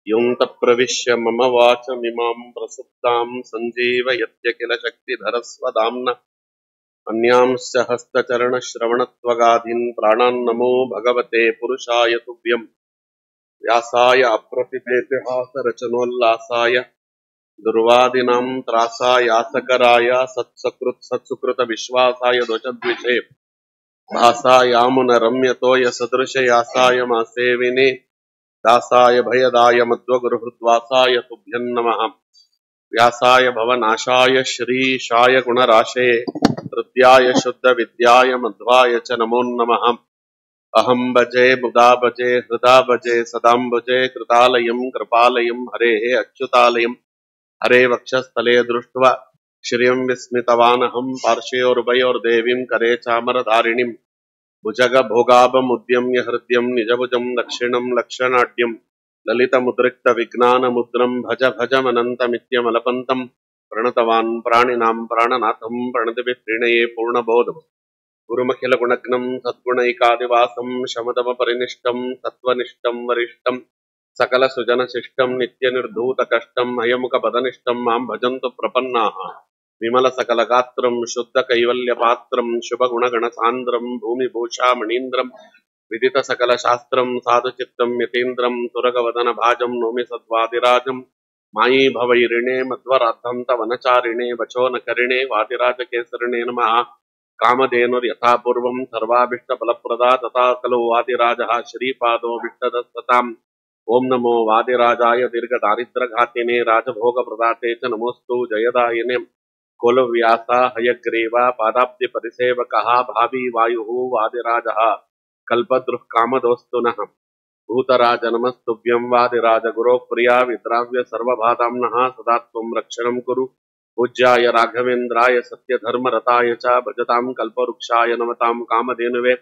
युं तत्प्रविश्य मम वाचमिमां प्रसुप्तां सञ्जीवयत्य किल शक्तिधरस्वदाम्ना अन्यांश्च हस्तचरणश्रवणत्वगाधीन् प्राणान् नमो भगवते पुरुषाय तुभ्यम् व्यासाय अप्रतिभेतिहासरचनोल्लासाय दुर्वादिनां त्रासायासकराय सत्सुकृतविश्वासाय दोषद्विषे भासायामुनरम्यतो यसदृशयासाय मासेविने दासाय भयदाय मध्वगुरुहृद्वासाय तुभ्यं नमः। व्यासाय भवनाशाय श्रीशाय गुणराशये हृद्याय शुद्धविद्याय मध्वाय च नमो नमः। अहं भजे मुदा भजे हृदा भजे सदां भजे कृतालयं कृपालयं हरेः अच्युतालयं हरे वक्षस्थले दृष्ट्वा श्रियं विस्मितवानहं पार्श्वयोरुभयोर्देवीं करे चामरधारिणीं भुजगभोगाभमुद्यम्य हृद्यं निजभुजं दक्षिणं लक्षणाढ्यं ललितमुद्रिक्तविज्ञानमुद्रं भज भजमनन्तमित्यमलपन्तं प्रणतवान् प्राणिनां प्राणनाथं प्रणतिभिप्रणये पूर्णबोधम् गुरुमखिलगुणज्ञं सद्गुणैकादिवासं शमदमपरिनिष्टं सत्त्वनिष्ठं वरिष्ठं सकलसुजनशिष्टं नित्यनिर्धूतकष्टं हयमुखपदनिष्ठं मां भजन्तु प्रपन्नाः विमलसकलगात्रं शुद्धकैवल्यपात्रं शुभगुणगणसान्द्रं भूमिभूषामणीन्द्रं विदितसकलशास्त्रं साधुचित्तं यतीन्द्रं तुरगवदनभाजं नौमि सद्वादिराजं मायी भवैरिणे मध्वराद्धं तवनचारिणे वचो न करिणे वादिराजकेसरिणे नमः। कामधेनुर्यथा पूर्वं सर्वाभीष्टफलप्रदा तथा खलु वादिराजः श्रीपादो विष्टदस्तताम्। ओं नमो वादिराजाय दीर्घदारिद्र्यघातिने राजभोगप्रदाते च नमोऽस्तु जयदायिने कुलव्यासा हयग्रीवा पादाब्धिपरिसेवकः भावी वायुः वादिराजः कल्पद्रुः कामदोऽस्तु नः। भूतराज नमस्तुभ्यं वादिराज गुरो प्रिया विद्राव्य सर्वबाधाम्नः सदा त्वं रक्षणं कुरु। पूज्याय राघवेन्द्राय सत्यधर्मरताय च भजतां कल्पवृक्षाय नमतां कामधेनुवे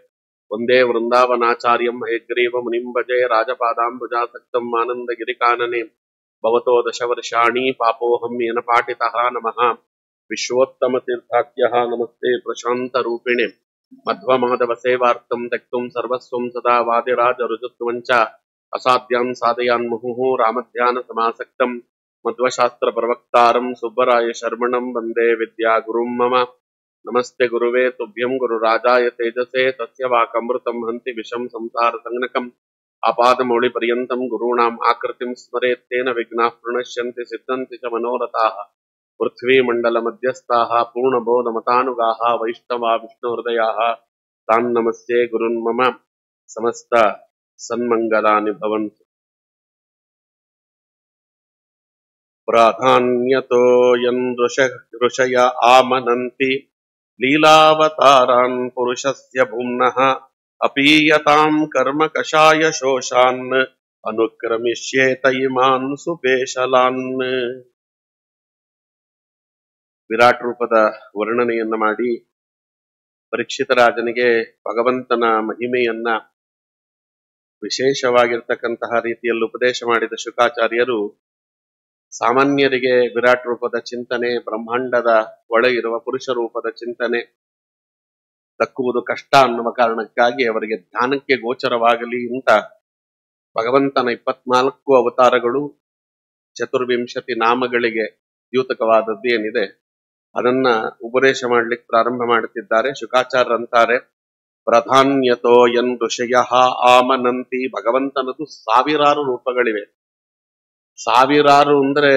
वन्दे वृन्दावनाचार्यं हयग्रीवमुनिं भजे राजपादाम्बुजासक्तम् आनन्दगिरिकानने भवतो दशवर्षाणि पापोऽहं येन पाटितः नमः। विश्वोत्तमतीर्थाख्यः नमस्ते प्रशान्तरूपिणे मध्वमाधवसेवार्थं त्यक्तुं सर्वस्वं सदा वादिराजरुजुत्वं च असाध्यान् साधयान् मुहुः रामध्यानसमासक्तं मध्वशास्त्रप्रवक्तारं सुब्बराय शर्मणं वन्दे विद्यागुरुं मम। नमस्ते गुरुवे तुभ्यं गुरुराजाय तेजसे तस्य वाकमृतं हन्ति विषं संसारसंज्ञकम् आपादमौलिपर्यन्तं गुरूणाम् आकृतिं स्मरेत् तेन विघ्नाः प्रणश्यन्ति सिद्धन्ति च मनोरथाः। पृथ्वीमण्डलमध्यस्थाः पूर्णबोधमतानुगाः वैष्णवा विष्णुहृदयाः तान् नमस्ये गुरुन् मम। समस्त सन्मङ्गलानि भवन्तु। प्राधान्यतो यन् ऋषय आमनन्ति लीलावतारान् पुरुषस्य भुम्नः अपीयतां कर्मकषाय शोषान् अनुक्रमिष्येत इमान् ಸುಪೇಶಲಾನ್। ವಿರಾಟ್ ರೂಪದ ವರ್ಣನೆಯನ್ನ ಮಾಡಿ ಪರೀಕ್ಷಿತ ರಾಜನಿಗೆ ಭಗವಂತನ ಮಹಿಮೆಯನ್ನ ವಿಶೇಷವಾಗಿರ್ತಕ್ಕಂತಹ ರೀತಿಯಲ್ಲಿ ಉಪದೇಶ ಮಾಡಿದ ಶುಕಾಚಾರ್ಯರು ಸಾಮಾನ್ಯರಿಗೆ ವಿರಾಟ್ ರೂಪದ ಚಿಂತನೆ, ಬ್ರಹ್ಮಾಂಡದ ಒಳಗಿರುವ ಪುರುಷ ರೂಪದ ಚಿಂತನೆ ದಕ್ಕುವುದು ಕಷ್ಟ ಅನ್ನುವ ಕಾರಣಕ್ಕಾಗಿ ಅವರಿಗೆ ಧ್ಯಾನಕ್ಕೆ ಗೋಚರವಾಗಲಿ ಅಂತ ಭಗವಂತನ 24 ಅವತಾರಗಳು ಚತುರ್ವಿಂಶತಿ ನಾಮಗಳಿಗೆ ದ್ಯೂತಕವಾದದ್ದು ಏನಿದೆ ಅದನ್ನ ಉಪದೇಶ ಮಾಡ್ಲಿಕ್ಕೆ ಪ್ರಾರಂಭ ಮಾಡುತ್ತಿದ್ದಾರೆ. ಶುಕಾಚಾರ್ಯರಂತಾರೆ, ಪ್ರಧಾನ್ಯತೋ ಯನ್ ಋಷಯ ಆಮನಂತಿ. ಭಗವಂತನದು ಸಾವಿರಾರು ರೂಪಗಳಿವೆ. ಸಾವಿರಾರು ಅಂದ್ರೆ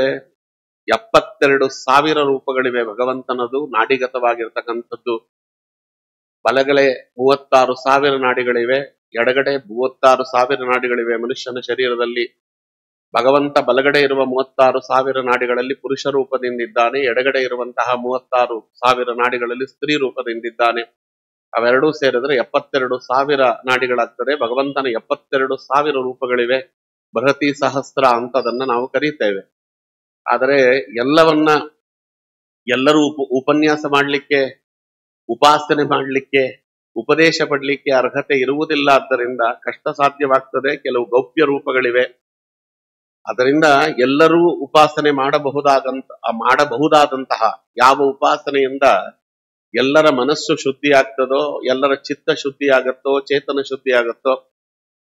72,000 ರೂಪಗಳಿವೆ ಭಗವಂತನದು. ನಾಡಿಗತವಾಗಿರ್ತಕ್ಕಂಥದ್ದು ಬಲಗಡೆ 36,000 ನಾಡಿಗಳಿವೆ, ಎಡಗಡೆ 36,000 ನಾಡಿಗಳಿವೆ ಮನುಷ್ಯನ ಶರೀರದಲ್ಲಿ. ಭಗವಂತ ಬಲಗಡೆ ಇರುವ 36,000 ನಾಡಿಗಳಲ್ಲಿ ಪುರುಷ ರೂಪದಿಂದಿದ್ದಾನೆ, ಎಡಗಡೆ ಇರುವಂತಹ 36,000 ನಾಡಿಗಳಲ್ಲಿ ಸ್ತ್ರೀ ರೂಪದಿಂದಿದ್ದಾನೆ. ಅವೆರಡೂ ಸೇರಿದ್ರೆ 72,000 ನಾಡಿಗಳಾಗ್ತದೆ. ಭಗವಂತನ 72,000 ರೂಪಗಳಿವೆ. ಬೃಹತಿ ಸಹಸ್ರ ಅಂತದನ್ನ ನಾವು ಕರೀತೇವೆ. ಆದರೆ ಎಲ್ಲರೂ ಉಪನ್ಯಾಸ ಮಾಡಲಿಕ್ಕೆ, ಉಪಾಸನೆ ಮಾಡಲಿಕ್ಕೆ, ಉಪದೇಶ ಪಡಲಿಕ್ಕೆ ಅರ್ಹತೆ ಇರುವುದಿಲ್ಲ. ಆದ್ದರಿಂದ ಕಷ್ಟ ಸಾಧ್ಯವಾಗ್ತದೆ. ಕೆಲವು ಗೌಪ್ಯ ರೂಪಗಳಿವೆ. ಅದರಿಂದ ಎಲ್ಲರೂ ಉಪಾಸನೆ ಮಾಡಬಹುದಾದಂತಹ ಯಾವ ಉಪಾಸನೆಯಿಂದ ಎಲ್ಲರ ಮನಸ್ಸು ಶುದ್ಧಿ ಆಗ್ತದೋ, ಎಲ್ಲರ ಚಿತ್ತ ಶುದ್ಧಿ ಆಗತ್ತೋ, ಚೇತನ ಶುದ್ಧಿ ಆಗತ್ತೋ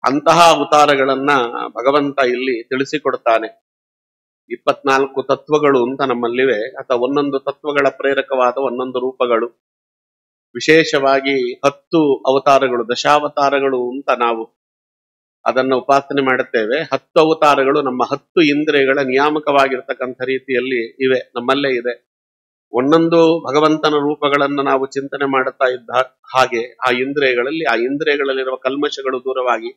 ಅಂತಹ ಅವತಾರಗಳನ್ನ ಭಗವಂತ ಇಲ್ಲಿ ತಿಳಿಸಿಕೊಡ್ತಾನೆ. 24 ತತ್ವಗಳು ಅಂತ ನಮ್ಮಲ್ಲಿವೆ, ಅಥವಾ ಒಂದೊಂದು ತತ್ವಗಳ ಪ್ರೇರಕವಾದ ಒಂದೊಂದು ರೂಪಗಳು. ವಿಶೇಷವಾಗಿ 10 ಅವತಾರಗಳು, ದಶಾವತಾರಗಳು ಅಂತ ನಾವು ಅದನ್ನ ಉಪಾಸನೆ ಮಾಡುತ್ತೇವೆ. 10 ಅವತಾರಗಳು ನಮ್ಮ 10 ಇಂದ್ರಿಯಗಳ ನಿಯಾಮಕವಾಗಿರ್ತಕ್ಕಂಥ ರೀತಿಯಲ್ಲಿ ಇವೆ, ನಮ್ಮಲ್ಲೇ ಇದೆ. ಒಂದೊಂದು ಭಗವಂತನ ರೂಪಗಳನ್ನು ನಾವು ಚಿಂತನೆ ಮಾಡುತ್ತಾ ಇದ್ದ ಹಾಗೆ ಆ ಇಂದ್ರಿಯಗಳಲ್ಲಿರುವ ಕಲ್ಮಶಗಳು ದೂರವಾಗಿ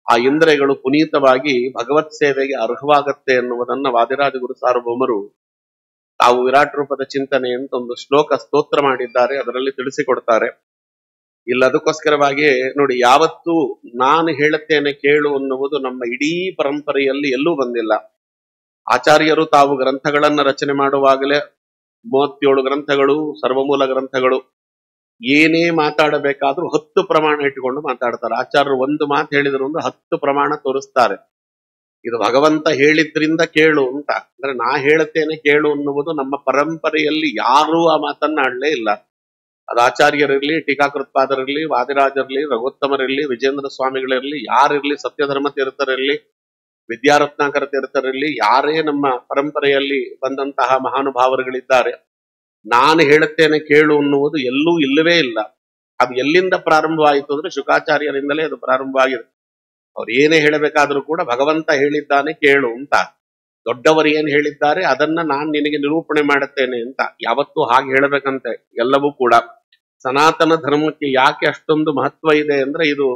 ಆ ಇಂದ್ರಿಯಗಳು ಪುನೀತವಾಗಿ ಭಗವತ್ ಸೇವೆಗೆ ಅರ್ಹವಾಗತ್ತೆ ಎನ್ನುವುದನ್ನ ವಾದಿರಾಜ ಗುರು ಸಾರ್ವಭೌಮರು ತಾವು ವಿರಾಟ್ ರೂಪದ ಚಿಂತನೆ ಅಂತ ಒಂದು ಸ್ತೋತ್ರ ಮಾಡಿದ್ದಾರೆ, ಅದರಲ್ಲಿ ತಿಳಿಸಿಕೊಡ್ತಾರೆ. ಇಲ್ಲದಕ್ಕೋಸ್ಕರವಾಗಿ ನೋಡಿ, ಯಾವತ್ತೂ ನಾನು ಹೇಳುತ್ತೇನೆ ಕೇಳು ಅನ್ನುವುದು ನಮ್ಮ ಇಡೀ ಪರಂಪರೆಯಲ್ಲಿ ಎಲ್ಲೂ ಬಂದಿಲ್ಲ. ಆಚಾರ್ಯರು ತಾವು ಗ್ರಂಥಗಳನ್ನ ರಚನೆ ಮಾಡುವಾಗಲೇ 37 ಗ್ರಂಥಗಳು, ಸರ್ವಮೂಲ ಗ್ರಂಥಗಳು, ಏನೇ ಮಾತಾಡಬೇಕಾದ್ರೂ 10 ಪ್ರಮಾಣ ಇಟ್ಟುಕೊಂಡು ಮಾತಾಡ್ತಾರೆ. ಆಚಾರ್ಯರು ಒಂದು ಮಾತು ಹೇಳಿದ್ರು ಅಂದ್ರೆ 10 ಪ್ರಮಾಣ ತೋರಿಸ್ತಾರೆ. ಇದು ಭಗವಂತ ಹೇಳಿದ್ರಿಂದ ಕೇಳು ಅಂತ. ಅಂದ್ರೆ ನಾ ಹೇಳುತ್ತೇನೆ ಕೇಳು ಅನ್ನುವುದು ನಮ್ಮ ಪರಂಪರೆಯಲ್ಲಿ ಯಾರೂ ಆ ಮಾತನ್ನ ಆಡ್ಲೇ ಇಲ್ಲ. ಅದು ಆಚಾರ್ಯರಿರ್ಲಿ, ಟೀಕಾಕೃತ್ಪಾದರಿರ್ಲಿ, ವಾದಿರಾಜರಿರ್ಲಿ, ರಘುತ್ತಮರಿರ್ಲಿ, ವಿಜೇಂದ್ರ ಸ್ವಾಮಿಗಳಿರ್ಲಿ, ಯಾರಿರ್ಲಿ, ಸತ್ಯಧರ್ಮ ತೀರ್ಥರಿರ್ಲಿ, ವಿದ್ಯಾರತ್ನಾಕರ ತೀರ್ಥರಿರ್ಲಿ, ಯಾರೇ ನಮ್ಮ ಪರಂಪರೆಯಲ್ಲಿ ಬಂದಂತಹ ಮಹಾನುಭಾವರುಗಳಿದ್ದಾರೆ, ನಾನು ಹೇಳುತ್ತೇನೆ ಕೇಳು ಅನ್ನುವುದು ಎಲ್ಲೂ ಇಲ್ಲವೇ ಇಲ್ಲ. ಅದು ಎಲ್ಲಿಂದ ಪ್ರಾರಂಭವಾಯಿತು ಅಂದ್ರೆ ಶುಕಾಚಾರ್ಯರಿಂದಲೇ ಅದು ಪ್ರಾರಂಭವಾಗಿದೆ. ಅವ್ರು ಏನೇ ಹೇಳಬೇಕಾದ್ರೂ ಕೂಡ ಭಗವಂತ ಹೇಳಿದ್ದಾನೆ ಕೇಳು ಅಂತ. ದೊಡ್ಡವರು ಏನ್ ಹೇಳಿದ್ದಾರೆ ಅದನ್ನ ನಾನು ನಿನಗೆ ನಿರೂಪಣೆ ಮಾಡುತ್ತೇನೆ ಅಂತ. ಯಾವತ್ತೂ ಹಾಗೆ ಹೇಳಬೇಕಂತೆ ಎಲ್ಲವೂ ಕೂಡ. ಸನಾತನ ಧರ್ಮಕ್ಕೆ ಯಾಕೆ ಅಷ್ಟೊಂದು ಮಹತ್ವ ಇದೆ ಅಂದ್ರೆ, ಇದು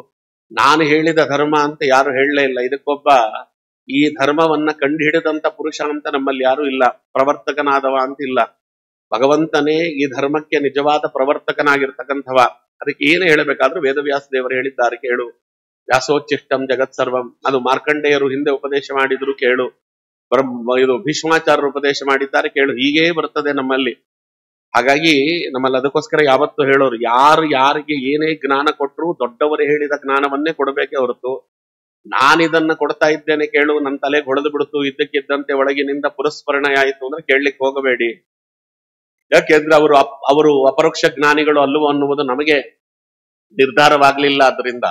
ನಾನು ಹೇಳಿದ ಧರ್ಮ ಅಂತ ಯಾರು ಹೇಳಲೇ ಇಲ್ಲ. ಇದಕ್ಕೊಬ್ಬ ಈ ಧರ್ಮವನ್ನ ಕಂಡುಹಿಡಿದಂತ ಪುರುಷ ಅಂತ ನಮ್ಮಲ್ಲಿ ಯಾರು ಇಲ್ಲ, ಪ್ರವರ್ತಕನಾದವ ಅಂತ ಇಲ್ಲ. ಭಗವಂತನೇ ಈ ಧರ್ಮಕ್ಕೆ ನಿಜವಾದ ಪ್ರವರ್ತಕನಾಗಿರ್ತಕ್ಕಂಥವ. ಅದಕ್ಕೆ ಏನು ಹೇಳಬೇಕಾದ್ರೂ ವೇದವ್ಯಾಸ ದೇವರು ಹೇಳಿದ್ದಾರೆ ಕೇಳು. ವ್ಯಾಸೋಚ್ಚಿಷ್ಟಂ ಜಗತ್ ಸರ್ವಂ, ಅದು ಮಾರ್ಕಂಡೇಯರು ಹಿಂದೆ ಉಪದೇಶ ಮಾಡಿದ್ರು ಕೇಳು. ಇದು ಭೀಷ್ಮಾಚಾರ್ಯರು ಉಪದೇಶ ಮಾಡಿದ್ದಾರೆ ಕೇಳು. ಹೀಗೇ ಬರ್ತದೆ ನಮ್ಮಲ್ಲಿ. ಹಾಗಾಗಿ ನಮ್ಮಲ್ಲಿ ಅದಕ್ಕೋಸ್ಕರ ಯಾವತ್ತು ಹೇಳೋರು, ಯಾರಿಗೆ ಏನೇ ಜ್ಞಾನ ಕೊಟ್ಟರು ದೊಡ್ಡವರು ಹೇಳಿದ ಜ್ಞಾನವನ್ನೇ ಕೊಡಬೇಕೆ ಹೊರತು, ನಾನಿದನ್ನ ಕೊಡ್ತಾ ಇದ್ದೇನೆ ಕೇಳು, ನನ್ನ ತಲೆಗೆ ಹೊಡೆದು ಬಿಡ್ತು, ಇದ್ದಕ್ಕಿದ್ದಂತೆ ಒಳಗಿನಿಂದ ಪುರಸ್ಮರಣೆ ಆಯಿತು ಅಂದ್ರೆ ಕೇಳಲಿಕ್ಕೆ ಹೋಗಬೇಡಿ. ಯಾಕೆಂದ್ರೆ ಅವರು ಅಪರೋಕ್ಷ ಜ್ಞಾನಿಗಳು ಅಲ್ಲವೋ ಅನ್ನುವುದು ನಮಗೆ ನಿರ್ಧಾರವಾಗ್ಲಿಲ್ಲ. ಆದ್ರಿಂದ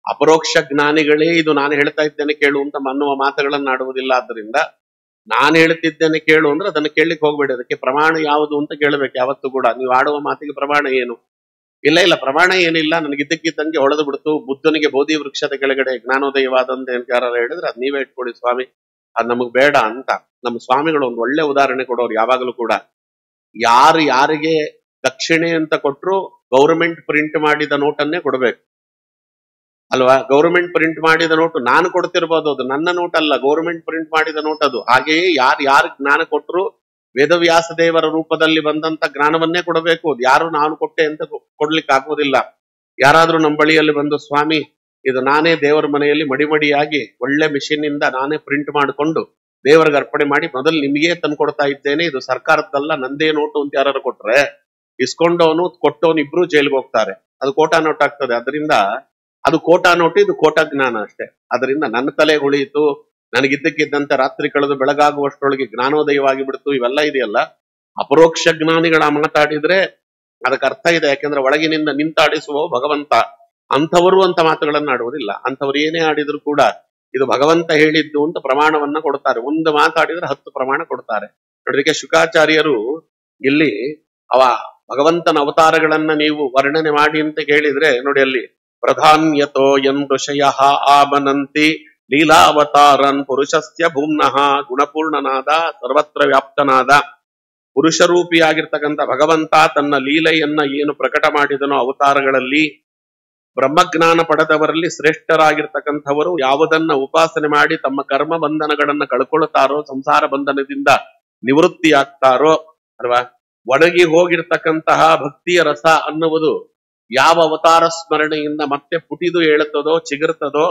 ಅಪರೋಕ್ಷ ಜ್ಞಾನಿಗಳೇ ಇದು ನಾನು ಹೇಳ್ತಾ ಇದ್ದೇನೆ ಕೇಳು ಅಂತ ಅನ್ನುವ ಮಾತುಗಳನ್ನ ಆಡುವುದಿಲ್ಲ. ಆದ್ರಿಂದ ನಾನು ಹೇಳ್ತಿದ್ದೇನೆ ಕೇಳು ಅಂದ್ರೆ ಅದನ್ನ ಕೇಳಲಿಕ್ಕೆ ಹೋಗ್ಬೇಡಿ. ಅದಕ್ಕೆ ಪ್ರಮಾಣ ಯಾವುದು ಅಂತ ಕೇಳಬೇಕು ಯಾವತ್ತೂ ಕೂಡ. ನೀವು ಆಡುವ ಮಾತಿಗೆ ಪ್ರಮಾಣ ಏನು? ಇಲ್ಲ ಪ್ರಮಾಣ ಏನಿಲ್ಲ, ನನಗಿದ್ದಕ್ಕಿದ್ದಂಗೆ ಹೊಳೆದು ಬಿಡ್ತು, ಬುದ್ಧನಿಗೆ ಬೋಧಿ ವೃಕ್ಷದ ಕೆಳಗಡೆ ಜ್ಞಾನೋದಯವಾದಂತೆ ಅಂತ ಯಾರು ಹೇಳಿದ್ರೆ ಅದು ನೀವೇ ಇಟ್ಕೊಡಿ ಸ್ವಾಮಿ, ಅದು ನಮಗ್ ಬೇಡ ಅಂತ. ನಮ್ಮ ಸ್ವಾಮಿಗಳು ಒಂದು ಒಳ್ಳೆ ಉದಾಹರಣೆ ಕೊಡೋರು ಯಾವಾಗಲೂ ಕೂಡ. ಯಾರಿಗೆ ದಕ್ಷಿಣೆ ಅಂತ ಕೊಟ್ರು ಗೌರ್ಮೆಂಟ್ ಪ್ರಿಂಟ್ ಮಾಡಿದ ನೋಟನ್ನೇ ಕೊಡ್ಬೇಕು ಅಲ್ವಾ? ಗೌರ್ಮೆಂಟ್ ಪ್ರಿಂಟ್ ಮಾಡಿದ ನೋಟು ನಾನು ಕೊಡ್ತಿರ್ಬೋದು, ಅದು ನನ್ನ ನೋಟ್ ಅಲ್ಲ, ಗೌರ್ಮೆಂಟ್ ಪ್ರಿಂಟ್ ಮಾಡಿದ ನೋಟ್ ಅದು. ಹಾಗೆಯೇ ಯಾರು ಜ್ಞಾನ ಕೊಟ್ಟರು ವೇದವ್ಯಾಸ ದೇವರ ರೂಪದಲ್ಲಿ ಬಂದಂತ ಜ್ಞಾನವನ್ನೇ ಕೊಡಬೇಕು. ಅದು ಯಾರು ನಾನು ಕೊಟ್ಟೆ ಅಂತ ಕೊಡ್ಲಿಕ್ಕೆ ಆಗೋದಿಲ್ಲ. ಯಾರಾದ್ರೂ ನಮ್ಮ ಬಳಿಯಲ್ಲಿ ಬಂದು ಸ್ವಾಮಿ ಇದು ನಾನೇ ದೇವರ ಮನೆಯಲ್ಲಿ ಮಡಿಮಡಿಯಾಗಿ ಒಳ್ಳೆ ಮಿಷಿನ್ ಇಂದ ನಾನೇ ಪ್ರಿಂಟ್ ಮಾಡಿಕೊಂಡು ದೇವರಿಗೆ ಅರ್ಪಣೆ ಮಾಡಿ ಮೊದಲು ನಿಮಗೆ ತಂದು ಕೊಡ್ತಾ ಇದ್ದೇನೆ, ಇದು ಸರ್ಕಾರದ್ದಲ್ಲ ನಂದೇ ನೋಟು ಅಂತ ಯಾರು ಕೊಟ್ರೆ ಇಸ್ಕೊಂಡವನು ಕೊಟ್ಟವನು ಇಬ್ರು ಜೈಲಿಗೆ ಹೋಗ್ತಾರೆ. ಅದು ಕೋಟಾ ನೋಟ್ ಆಗ್ತದೆ. ಅದರಿಂದ ಅದು ಕೋಟಾ ನೋಟು, ಇದು ಕೋಟಾ ಜ್ಞಾನ ಅಷ್ಟೇ. ಅದರಿಂದ ನನ್ನ ತಲೆ ಉಳಿಯಿತು, ನನಗಿದ್ದಕ್ಕಿದ್ದಂತೆ ರಾತ್ರಿ ಕಳೆದು ಬೆಳಗಾಗುವಷ್ಟರೊಳಗೆ ಜ್ಞಾನೋದಯವಾಗಿ ಬಿಡ್ತು, ಇವೆಲ್ಲ ಇದೆಯಲ್ಲ ಅಪರೋಕ್ಷ ಜ್ಞಾನಿಗಳ ಮಾತಾಡಿದ್ರೆ ಅದಕ್ಕೆ ಅರ್ಥ ಇದೆ. ಯಾಕೆಂದ್ರೆ ಒಳಗಿನಿಂದ ನಿಂತಾಡಿಸುವ ಭಗವಂತ. ಅಂಥವರು ಅಂತ ಮಾತುಗಳನ್ನ ಆಡುವುದಿಲ್ಲ. ಅಂಥವ್ರು ಏನೇ ಆಡಿದ್ರು ಕೂಡ ಇದು ಭಗವಂತ ಹೇಳಿದ್ದು ಅಂತ ಪ್ರಮಾಣವನ್ನ ಕೊಡ್ತಾರೆ. ಒಂದು ಮಾತಾಡಿದ್ರೆ 10 ಪ್ರಮಾಣ ಕೊಡ್ತಾರೆ. ನೋಡ್ರಿಕೆ ಶುಕಾಚಾರ್ಯರು ಇಲ್ಲಿ ಭಗವಂತನ ಅವತಾರಗಳನ್ನ ನೀವು ವರ್ಣನೆ ಮಾಡಿ ಅಂತ ಕೇಳಿದ್ರೆ ನೋಡಿ, ಅಲ್ಲಿ ಪ್ರಧಾನ್ಯತೋ ಯನ್ ಋಷಯ ಆಮನಂತಿ ಲೀಲಾವತಾರನ್ ಪುರುಷಸ್ಯ ಭೂಮ್ನಃ ಗುಣಪೂರ್ಣನಾದ ಸರ್ವತ್ರ ವ್ಯಾಪ್ತನಾದ ಪುರುಷರೂಪಿಯಾಗಿರ್ತಕ್ಕಂಥ ಭಗವಂತ ತನ್ನ ಲೀಲೆಯನ್ನ ಏನು ಪ್ರಕಟ ಮಾಡಿದನೋ ಅವತಾರಗಳಲ್ಲಿ, ಬ್ರಹ್ಮಜ್ಞಾನ ಪಡೆದವರಲ್ಲಿ ಶ್ರೇಷ್ಠರಾಗಿರ್ತಕ್ಕಂಥವರು ಯಾವುದನ್ನ ಉಪಾಸನೆ ಮಾಡಿ ತಮ್ಮ ಕರ್ಮ ಬಂಧನಗಳನ್ನ ಕಳ್ಕೊಳ್ತಾರೋ, ಸಂಸಾರ ಬಂಧನದಿಂದ ನಿವೃತ್ತಿಯಾಗ್ತಾರೋ ಅಲ್ವಾ, ಒಣಗಿ ಹೋಗಿರ್ತಕ್ಕಂತಹ ಭಕ್ತಿಯ ರಸ ಅನ್ನುವುದು ಯಾವ ಅವತಾರ ಸ್ಮರಣೆಯಿಂದ ಮತ್ತೆ ಪುಟಿದು ಹೇಳುತ್ತದೋ ಚಿಗುರ್ತದೋ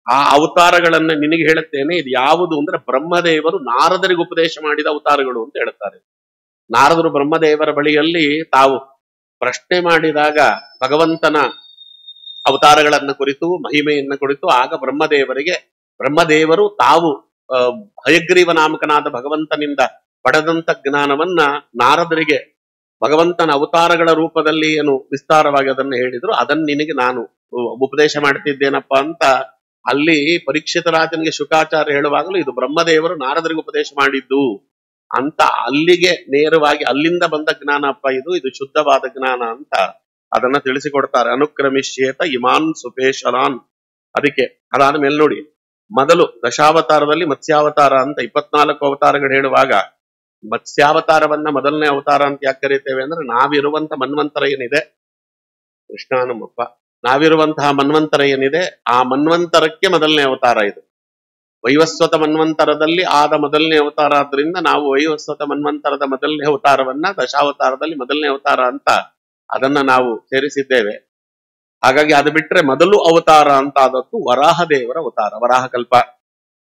ಆ ಅವತಾರಗಳನ್ನ ನಿನಗೆ ಹೇಳುತ್ತೇನೆ. ಇದು ಯಾವುದು ಅಂದ್ರೆ ಬ್ರಹ್ಮದೇವರು ನಾರದರಿಗೆ ಉಪದೇಶ ಮಾಡಿದ ಅವತಾರಗಳು ಅಂತ ಹೇಳ್ತಾರೆ. ನಾರದರು ಬ್ರಹ್ಮದೇವರ ಬಳಿಯಲ್ಲಿ ತಾವು ಪ್ರಶ್ನೆ ಮಾಡಿದಾಗ ಭಗವಂತನ ಅವತಾರಗಳನ್ನ ಕುರಿತು ಮಹಿಮೆಯನ್ನ ಕುರಿತು ಆಗ ಬ್ರಹ್ಮದೇವರು ತಾವು ಹಯಗ್ರೀವ ನಾಮಕನಾದ ಭಗವಂತನಿಂದ ಪಡೆದಂತ ಜ್ಞಾನವನ್ನ ನಾರದರಿಗೆ ಭಗವಂತನ ಅವತಾರಗಳ ರೂಪದಲ್ಲಿ ಏನು ವಿಸ್ತಾರವಾಗಿ ಅದನ್ನ ಹೇಳಿದ್ರು, ಅದನ್ನ ನಿನಗೆ ನಾನು ಉಪದೇಶ ಮಾಡ್ತಿದ್ದೇನಪ್ಪ ಅಂತ ಅಲ್ಲಿ ಪರೀಕ್ಷಿತ ರಾಜನಿಗೆ ಶುಕಾಚಾರ್ಯ ಹೇಳುವಾಗಲೂ ಇದು ಬ್ರಹ್ಮದೇವರು ನಾರದರಿಗೆ ಉಪದೇಶ ಮಾಡಿದ್ದು ಅಂತ ಅಲ್ಲಿಗೆ ನೇರವಾಗಿ ಅಲ್ಲಿಂದ ಬಂದ ಜ್ಞಾನಪ್ಪ ಇದು ಶುದ್ಧವಾದ ಜ್ಞಾನ ಅಂತ ಅದನ್ನ ತಿಳಿಸಿಕೊಡ್ತಾರೆ. ಅನುಕ್ರಮಿಶ್ಯೇತ ಇಮಾನ್ ಸುಪೇಶಲಾನ್. ಅದಕ್ಕೆ ಅದಾದ ಮೇಲೆ ನೋಡಿ, ಮೊದಲು ದಶಾವತಾರದಲ್ಲಿ ಮತ್ಸ್ಯಾವತಾರ ಅಂತ 24 ಅವತಾರಗಳು ಹೇಳುವಾಗ ಮತ್ಸ್ಯಾವತಾರವನ್ನ ಮೊದಲನೇ ಅವತಾರ ಅಂತ ಯಾಕೆ ಕರೀತೇವೆ ಅಂದ್ರೆ, ನಾವಿರುವಂತ ಮನ್ವಂತರ ಏನಿದೆ, ಕೃಷ್ಣಾನಮ್ಮಪ್ಪ, ನಾವಿರುವಂತಹ ಮನ್ವಂತರ ಏನಿದೆ ಆ ಮನ್ವಂತರಕ್ಕೆ ಮೊದಲನೇ ಅವತಾರ ಇದು. ವೈವಸ್ವತ ಮನ್ವಂತರದಲ್ಲಿ ಆದ ಮೊದಲನೇ ಅವತಾರ ಆದ್ರಿಂದ ನಾವು ವೈವಸ್ವತ ಮನ್ವಂತರದ ಮೊದಲನೇ ಅವತಾರವನ್ನ ದಶಾವತಾರದಲ್ಲಿ ಮೊದಲನೇ ಅವತಾರ ಅಂತ ಅದನ್ನ ನಾವು ಸೇರಿಸಿದ್ದೇವೆ. ಹಾಗಾಗಿ ಅದು ಬಿಟ್ರೆ ಮೊದಲು ಅವತಾರ ಅಂತ ಆದದ್ದು ವರಾಹದೇವರ ಅವತಾರ, ವರಾಹಕಲ್ಪ.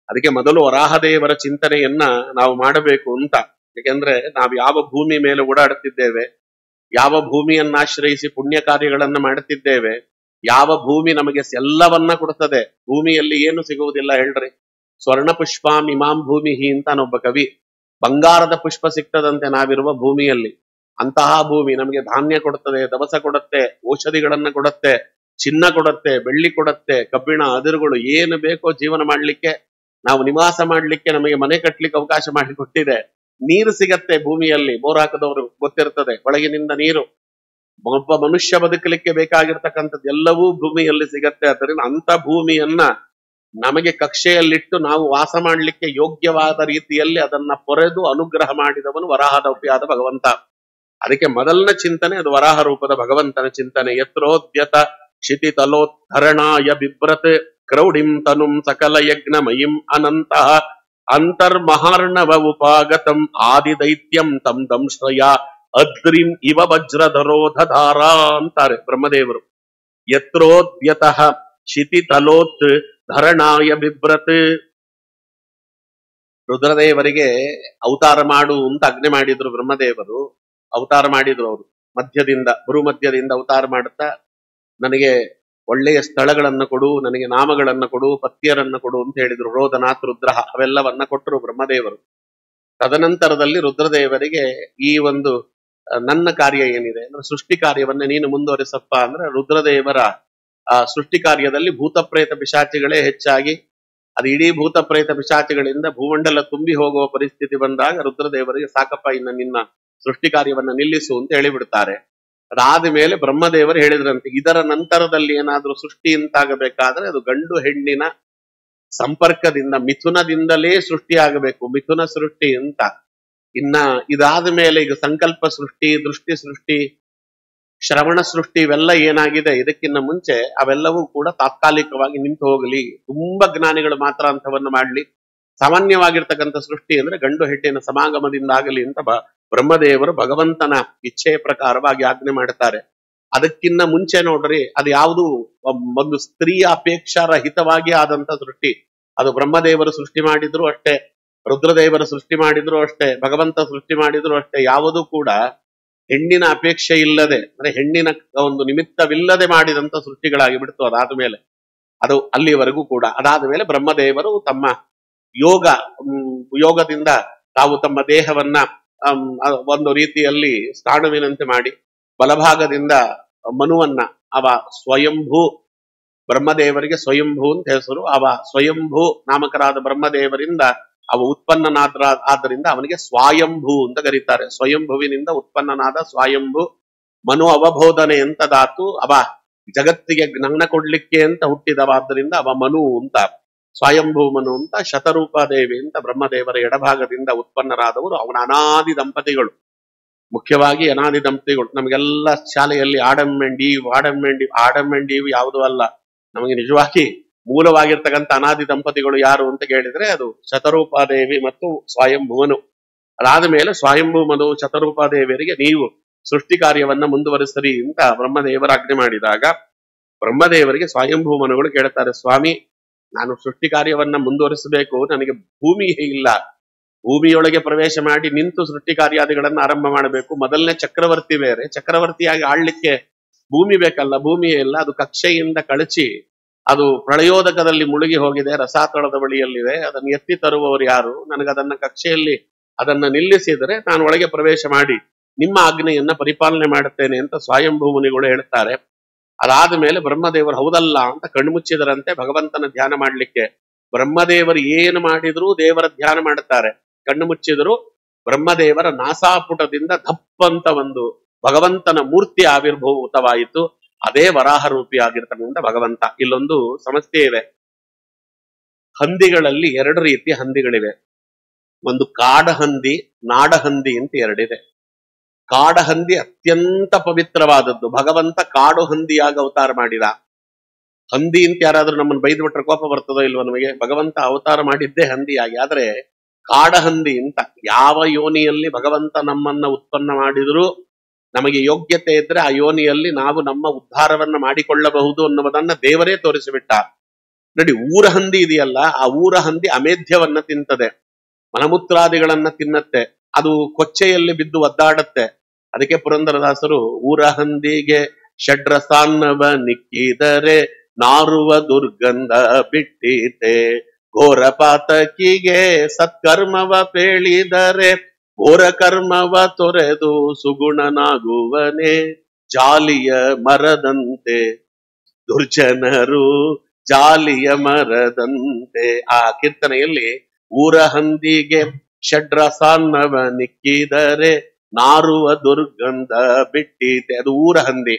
ಅದಕ್ಕೆ ಮೊದಲು ವರಾಹದೇವರ ಚಿಂತನೆಯನ್ನ ನಾವು ಮಾಡಬೇಕು ಅಂತ. ಯಾಕೆಂದ್ರೆ ನಾವು ಯಾವ ಭೂಮಿ ಮೇಲೆ ಓಡಾಡುತ್ತಿದ್ದೇವೆ, ಯಾವ ಭೂಮಿಯನ್ನಾಶ್ರಯಿಸಿ ಪುಣ್ಯ ಕಾರ್ಯಗಳನ್ನ ಮಾಡುತ್ತಿದ್ದೇವೆ, ಯಾವ ಭೂಮಿ ನಮಗೆ ಎಲ್ಲವನ್ನ ಕೊಡುತ್ತದೆ. ಭೂಮಿಯಲ್ಲಿ ಏನು ಸಿಗುವುದಿಲ್ಲ ಹೇಳ್ರಿ. ಸ್ವರ್ಣ ಪುಷ್ಪಾಂ ಇಮಾಂ ಭೂಮಿಹಿ ಅಂತಾನೊಬ್ಬ ಕವಿ. ಬಂಗಾರದ ಪುಷ್ಪ ಸಿಗ್ತದಂತೆ ನಾವಿರುವ ಭೂಮಿಯಲ್ಲಿ. ಅಂತಹ ಭೂಮಿ ನಮಗೆ ಧಾನ್ಯ ಕೊಡುತ್ತದೆ, ದವಸ ಕೊಡುತ್ತೆ, ಔಷಧಿಗಳನ್ನ ಕೊಡುತ್ತೆ, ಚಿನ್ನ ಕೊಡುತ್ತೆ, ಬೆಳ್ಳಿ ಕೊಡುತ್ತೆ, ಕಬ್ಬಿಣ ಅದಿರುಗಳು ಏನು ಬೇಕೋ ಜೀವನ ಮಾಡ್ಲಿಕ್ಕೆ, ನಾವು ನಿವಾಸ ಮಾಡ್ಲಿಕ್ಕೆ, ನಮಗೆ ಮನೆ ಕಟ್ಲಿಕ್ಕೆ ಅವಕಾಶ ಮಾಡಿಕೊಟ್ಟಿದೆ. ನೀರು ಸಿಗತ್ತೆ ಭೂಮಿಯಲ್ಲಿ, ಬೋರ್ ಹಾಕದವರು ಗೊತ್ತಿರ್ತದೆ, ಒಳಗಿನಿಂದ ನೀರು. ಒಬ್ಬ ಮನುಷ್ಯ ಬದುಕಲಿಕ್ಕೆ ಬೇಕಾಗಿರ್ತಕ್ಕಂಥದ್ದು ಎಲ್ಲವೂ ಭೂಮಿಯಲ್ಲಿ ಸಿಗತ್ತೆ. ಆದ್ದರಿಂದ ಅಂತ ಭೂಮಿಯನ್ನ ನಮಗೆ ಕಕ್ಷೆಯಲ್ಲಿಟ್ಟು ನಾವು ವಾಸ ಮಾಡಲಿಕ್ಕೆ ಯೋಗ್ಯವಾದ ರೀತಿಯಲ್ಲಿ ಅದನ್ನ ಪೊರೆದು ಅನುಗ್ರಹ ಮಾಡಿದವನು ವರಾಹದೌಪಿಯಾದ ಭಗವಂತ. ಅದಕ್ಕೆ ಮೊದಲನ ಚಿಂತನೆ ಅದು ವರಾಹ ರೂಪದ ಭಗವಂತನ ಚಿಂತನೆ. ಯತ್ರೋದ್ಯತ ಕ್ಷಿತಿ ತಲೋದ್ಧರಣಾಯ ಬಿಭ್ರತ್ ಕ್ರೌಢಿಂ ತನುಂ ಸಕಲ ಯಜ್ಞಮಯಿಂ ಅನಂತಃ ಅಂತರ್ಮಹಾರ್ಣವ ಉಪಾಗತಂ ಆದಿದೈತ್ಯಂ ತಂ ದಂಶ್ರಯ ಅದ್ರಿಂ ಇವ ವಜ್ರಧರೋಧಧಾರ ಅಂತಾರೆ ಬ್ರಹ್ಮದೇವರು. ಯತ್ರೋದ್ಯತಃ ಕ್ಷಿತಿ ತಲೋತ್ ಧರಣಾಯ ಬಿಭ್ರತ್. ರುದ್ರದೇವರಿಗೆ ಅವತಾರ ಮಾಡು ಅಂತ ಆಜ್ಞೆ ಮಾಡಿದ್ರು ಬ್ರಹ್ಮದೇವರು. ಅವತಾರ ಮಾಡಿದ್ರು ಅವರು ಮಧ್ಯದಿಂದ, ಭೂಮಧ್ಯದಿಂದ ಅವತಾರ ಮಾಡುತ್ತಾ, ನನಗೆ ಒಳ್ಳೆಯ ಸ್ಥಳಗಳನ್ನ ಕೊಡು, ನನಗೆ ನಾಮಗಳನ್ನ ಕೊಡು, ಪತ್ನಿಯರನ್ನ ಕೊಡು ಅಂತ ಹೇಳಿದ್ರು. ರೋದನಾಥ್ ರುದ್ರ ಅವೆಲ್ಲವನ್ನ ಕೊಟ್ಟರು ಬ್ರಹ್ಮದೇವರು. ತದನಂತರದಲ್ಲಿ ರುದ್ರದೇವರಿಗೆ ಈ ಒಂದು ನನ್ನ ಕಾರ್ಯ ಏನಿದೆ ಅಂದ್ರೆ ಸೃಷ್ಟಿ ಕಾರ್ಯವನ್ನ ನೀನು ಮುಂದುವರಿಸಪ್ಪ ಅಂದ್ರೆ, ರುದ್ರದೇವರ ಆ ಸೃಷ್ಟಿ ಕಾರ್ಯದಲ್ಲಿ ಭೂತ ಪ್ರೇತ ಪಿಶಾಚಿಗಳೇ ಹೆಚ್ಚಾಗಿ, ಅದು ಇಡೀ ಭೂತ ಪ್ರೇತ ಪಿಶಾಚಿಗಳಿಂದ ಭೂಮಂಡಲ ತುಂಬಿ ಹೋಗುವ ಪರಿಸ್ಥಿತಿ ಬಂದಾಗ ರುದ್ರದೇವರಿಗೆ ಸಾಕಪ್ಪ, ಇನ್ನು ನಿನ್ನ ಸೃಷ್ಟಿ ಕಾರ್ಯವನ್ನ ನಿಲ್ಲಿಸು ಅಂತ ಹೇಳಿಬಿಡ್ತಾರೆ. ಅದಾದ ಮೇಲೆ ಬ್ರಹ್ಮದೇವರು ಹೇಳಿದ್ರಂತೆ, ಇದರ ನಂತರದಲ್ಲಿ ಏನಾದ್ರೂ ಸೃಷ್ಟಿ ಅಂತಾಗಬೇಕಾದ್ರೆ ಅದು ಗಂಡು ಹೆಣ್ಣಿನ ಸಂಪರ್ಕದಿಂದ, ಮಿಥುನದಿಂದಲೇ ಸೃಷ್ಟಿಯಾಗಬೇಕು, ಮಿಥುನ ಸೃಷ್ಟಿ ಅಂತ. ಇನ್ನ ಇದಾದ ಮೇಲೆ ಈಗ ಸಂಕಲ್ಪ ಸೃಷ್ಟಿ, ದೃಷ್ಟಿ ಸೃಷ್ಟಿ, ಶ್ರವಣ ಸೃಷ್ಟಿ ಇವೆಲ್ಲ ಏನಾಗಿದೆ, ಇದಕ್ಕಿಂತ ಮುಂಚೆ ಅವೆಲ್ಲವೂ ಕೂಡ ತಾತ್ಕಾಲಿಕವಾಗಿ ನಿಂತು ಹೋಗಲಿ, ತುಂಬಾ ಜ್ಞಾನಿಗಳು ಮಾತ್ರ ಅಂತವನ್ನ ಮಾಡ್ಲಿ. ಸಾಮಾನ್ಯವಾಗಿರ್ತಕ್ಕಂಥ ಸೃಷ್ಟಿ ಅಂದ್ರೆ ಗಂಡು ಹೆಣ್ಣಿನ ಸಮಾಗಮದಿಂದ ಆಗಲಿ ಅಂತ ಬ್ರಹ್ಮದೇವರು ಭಗವಂತನ ಇಚ್ಛೆಯ ಪ್ರಕಾರವಾಗಿ ಆಜ್ಞೆ ಮಾಡ್ತಾರೆ. ಅದಕ್ಕಿನ್ನ ಮುಂಚೆ ನೋಡ್ರಿ, ಅದು ಯಾವುದು ಒಂದು ಸ್ತ್ರೀಯ ಅಪೇಕ್ಷಾ ರಹಿತವಾಗಿ ಆದಂತ ಸೃಷ್ಟಿ. ಅದು ಬ್ರಹ್ಮದೇವರು ಸೃಷ್ಟಿ ಮಾಡಿದ್ರು ಅಷ್ಟೇ, ರುದ್ರದೇವರು ಸೃಷ್ಟಿ ಮಾಡಿದ್ರು ಅಷ್ಟೇ, ಭಗವಂತ ಸೃಷ್ಟಿ ಮಾಡಿದ್ರು ಅಷ್ಟೇ. ಯಾವುದೂ ಕೂಡ ಹೆಣ್ಣಿನ ಅಪೇಕ್ಷೆ ಇಲ್ಲದೆ, ಅಂದ್ರೆ ಹೆಣ್ಣಿನ ಒಂದು ನಿಮಿತ್ತವಿಲ್ಲದೆ ಮಾಡಿದಂತ ಸೃಷ್ಟಿಗಳಾಗಿ ಬಿಡ್ತು. ಅದಾದ ಮೇಲೆ ಅದು ಅಲ್ಲಿವರೆಗೂ ಕೂಡ. ಅದಾದ ಮೇಲೆ ಬ್ರಹ್ಮದೇವರು ತಮ್ಮ ಯೋಗದಿಂದ ತಾವು ತಮ್ಮ ದೇಹವನ್ನ ಒಂದು ರೀತಿಯಲ್ಲಿ ಸ್ಥಾಣುವಿನಂತೆ ಮಾಡಿ, ಬಲಭಾಗದಿಂದ ಮನುವನ್ನ, ಅವ ಸ್ವಯಂಭೂ, ಬ್ರಹ್ಮದೇವರಿಗೆ ಸ್ವಯಂಭೂ ಅಂತ ಹೆಸರು. ಅವ ಸ್ವಯಂಭೂ ನಾಮಕರಾದ ಬ್ರಹ್ಮದೇವರಿಂದ ಅವ ಉತ್ಪನ್ನನಾದ, ಆದ್ದರಿಂದ ಅವನಿಗೆ ಸ್ವಾಯಂಭೂ ಅಂತ ಕರೀತಾರೆ. ಸ್ವಯಂಭುವಿನಿಂದ ಉತ್ಪನ್ನನಾದ ಸ್ವಾಯಂಭೂ. ಮನು ಅವಬೋಧನೆ ಅಂತ ಧಾತು, ಅವ ಜಗತ್ತಿಗೆ ಜ್ಞಾನ ಕೊಡ್ಲಿಕ್ಕೆ ಅಂತ ಹುಟ್ಟಿದವಾದ್ದರಿಂದ ಅವ ಮನು ಅಂತ, ಸ್ವಯಂಭೂ ಮನು ಅಂತ. ಶತರೂಪಾದೇವಿ ಅಂತ ಬ್ರಹ್ಮದೇವರ ಎಡಭಾಗದಿಂದ ಉತ್ಪನ್ನರಾದವರು ಅವನ ಅನಾದಿ ದಂಪತಿಗಳು. ಮುಖ್ಯವಾಗಿ ಅನಾದಿ ದಂಪತಿಗಳು. ನಮಗೆಲ್ಲ ಶಾಲೆಯಲ್ಲಿ ಆಡಮ್ ಅಂಡ್ ಈವ್ ಯಾವುದೂ ಅಲ್ಲ. ನಮಗೆ ನಿಜವಾಗಿ ಮೂಲವಾಗಿರ್ತಕ್ಕಂಥ ಅನಾದಿ ದಂಪತಿಗಳು ಯಾರು ಅಂತ ಕೇಳಿದ್ರೆ ಅದು ಶತರೂಪಾದೇವಿ ಮತ್ತು ಸ್ವಯಂಭುವನು. ಅದಾದ ಮೇಲೆ ಸ್ವಯಂಭೂ ಮನು ಶತರೂಪಾದೇವಿಯರಿಗೆ ನೀವು ಸೃಷ್ಟಿ ಕಾರ್ಯವನ್ನ ಮುಂದುವರಿಸರಿ ಅಂತ ಬ್ರಹ್ಮದೇವರ ಆಜ್ಞೆ ಮಾಡಿದಾಗ, ಬ್ರಹ್ಮದೇವರಿಗೆ ಸ್ವಯಂಭೂ ಮನುಗಳು ಕೇಳ್ತಾರೆ, ಸ್ವಾಮಿ ನಾನು ಸೃಷ್ಟಿ ಕಾರ್ಯವನ್ನ ಮುಂದುವರಿಸಬೇಕು, ನನಗೆ ಭೂಮಿ ಇಲ್ಲ, ಭೂಮಿಯೊಳಗೆ ಪ್ರವೇಶ ಮಾಡಿ ನಿಂತು ಸೃಷ್ಟಿ ಕಾರ್ಯಾದಿಗಳನ್ನ ಆರಂಭ ಮಾಡಬೇಕು. ಮೊದಲನೇ ಚಕ್ರವರ್ತಿ ಬೇರೆ, ಚಕ್ರವರ್ತಿಯಾಗಿ ಆಳ್ಲಿಕ್ಕೆ ಭೂಮಿ ಬೇಕಲ್ಲ, ಭೂಮಿಯೇ ಇಲ್ಲ. ಅದು ಕಕ್ಷೆಯಿಂದ ಕಳಚಿ ಅದು ಪ್ರಳಯೋದಕದಲ್ಲಿ ಮುಳುಗಿ ಹೋಗಿದೆ, ರಸಾತಳದ ಬಳಿಯಲ್ಲಿದೆ. ಅದನ್ನು ಎತ್ತಿ ತರುವವರು ಯಾರು? ನನಗದನ್ನ ಕಕ್ಷೆಯಲ್ಲಿ ಅದನ್ನ ನಿಲ್ಲಿಸಿದರೆ ನಾನು ಒಳಗೆ ಪ್ರವೇಶ ಮಾಡಿ ನಿಮ್ಮ ಆಜ್ಞೆಯನ್ನ ಪರಿಪಾಲನೆ ಮಾಡುತ್ತೇನೆ ಅಂತ ಸ್ವಯಂಭೂ ಮುನಿಗಳು ಹೇಳ್ತಾರೆ. ಅದಾದ ಮೇಲೆ ಬ್ರಹ್ಮದೇವರು ಹೌದಲ್ಲ ಅಂತ ಕಣ್ಮುಚ್ಚಿದರಂತೆ ಭಗವಂತನ ಧ್ಯಾನ ಮಾಡ್ಲಿಕ್ಕೆ. ಬ್ರಹ್ಮದೇವರು ಏನು ಮಾಡಿದ್ರು ದೇವರ ಧ್ಯಾನ ಮಾಡುತ್ತಾರೆ. ಕಣ್ಣು ಮುಚ್ಚಿದ್ರು ಬ್ರಹ್ಮದೇವರ ನಾಸಾಪುಟದಿಂದ ದಪ್ಪಂತ ಒಂದು ಭಗವಂತನ ಮೂರ್ತಿ ಆವಿರ್ಭೂತವಾಯಿತು. ಅದೇ ವರಾಹ ರೂಪಿ ಆಗಿರ್ತಕ್ಕಂಥ ಭಗವಂತ. ಇಲ್ಲೊಂದು ಸಮಸ್ಯೆ ಇದೆ. ಹಂದಿಗಳಲ್ಲಿ ಎರಡು ರೀತಿಯ ಹಂದಿಗಳಿವೆ. ಒಂದು ಕಾಡಹಂದಿ, ನಾಡಹಂದಿ ಅಂತ ಎರಡಿದೆ. ಕಾಡಹಂದಿ ಅತ್ಯಂತ ಪವಿತ್ರವಾದದ್ದು. ಭಗವಂತ ಕಾಡು ಹಂದಿಯಾಗಿ ಅವತಾರ ಮಾಡಿದ. ಹಂದಿ ಅಂತ ಯಾರಾದ್ರೂ ನಮ್ಮನ್ನು ಬೈದು ಬಿಟ್ರೆ ಕೋಪ ಬರ್ತದೋ ಇಲ್ವೋ ನಮಗೆ? ಭಗವಂತ ಅವತಾರ ಮಾಡಿದ್ದೇ ಹಂದಿಯಾಗಿ. ಆದ್ರೆ ಕಾಡಹಂದಿ ಅಂತ ಯಾವ ಯೋನಿಯಲ್ಲಿ ಭಗವಂತ ನಮ್ಮನ್ನ ಉತ್ಪನ್ನ ಮಾಡಿದ್ರು ನಮಗೆ ಯೋಗ್ಯತೆ ಇದ್ರೆ ಆ ಯೋನಿಯಲ್ಲಿ ನಾವು ನಮ್ಮ ಉದ್ಧಾರವನ್ನ ಮಾಡಿಕೊಳ್ಳಬಹುದು ಅನ್ನುವುದನ್ನ ದೇವರೇ ತೋರಿಸಿಬಿಟ್ಟ. ನೋಡಿ, ಊರ ಹಂದಿ ಇದೆಯಲ್ಲ, ಆ ಊರ ಹಂದಿ ಅಮೇಧ್ಯವನ್ನ ತಿಂತದೆ, ಮಲಮೂತ್ರಾದಿಗಳನ್ನ ತಿನ್ನತ್ತೆ, ಅದು ಕೊಚ್ಚೆಯಲ್ಲಿ ಬಿದ್ದು ಒದ್ದಾಡತ್ತೆ. ಅದಕ್ಕೆ ಪುರಂದರದಾಸರು ಊರ ಹಂದಿಗೆ ಷಡ್ರಸಾನ್ನವ ನಿಕ್ಕಿದರೆ ನಾರುವ ದುರ್ಗಂಧ ಬಿಟ್ಟಿತೆ, ಘೋರ ಪಾತಕಿಗೆ ಸತ್ಕರ್ಮವ ಪೇಳಿದರೆ ಘೋರ ಕರ್ಮವ ತೊರೆದು ಸುಗುಣನಾಗುವನೆ, ಜಾಲಿಯ ಮರದಂತೆ ದುರ್ಜನರು ಜಾಲಿಯ ಮರದಂತೆ. ಆ ಕೀರ್ತನೆಯಲ್ಲಿ ಊರ ಹಂದಿಗೆ ಷಡ್ರಸಾನ್ನವ ನಿಕ್ಕಿದರೆ ನಾರುವ ದುರ್ಗಂಧ ಬಿಟ್ಟಿತೆ, ಅದು ಊರ ಹಂದಿ.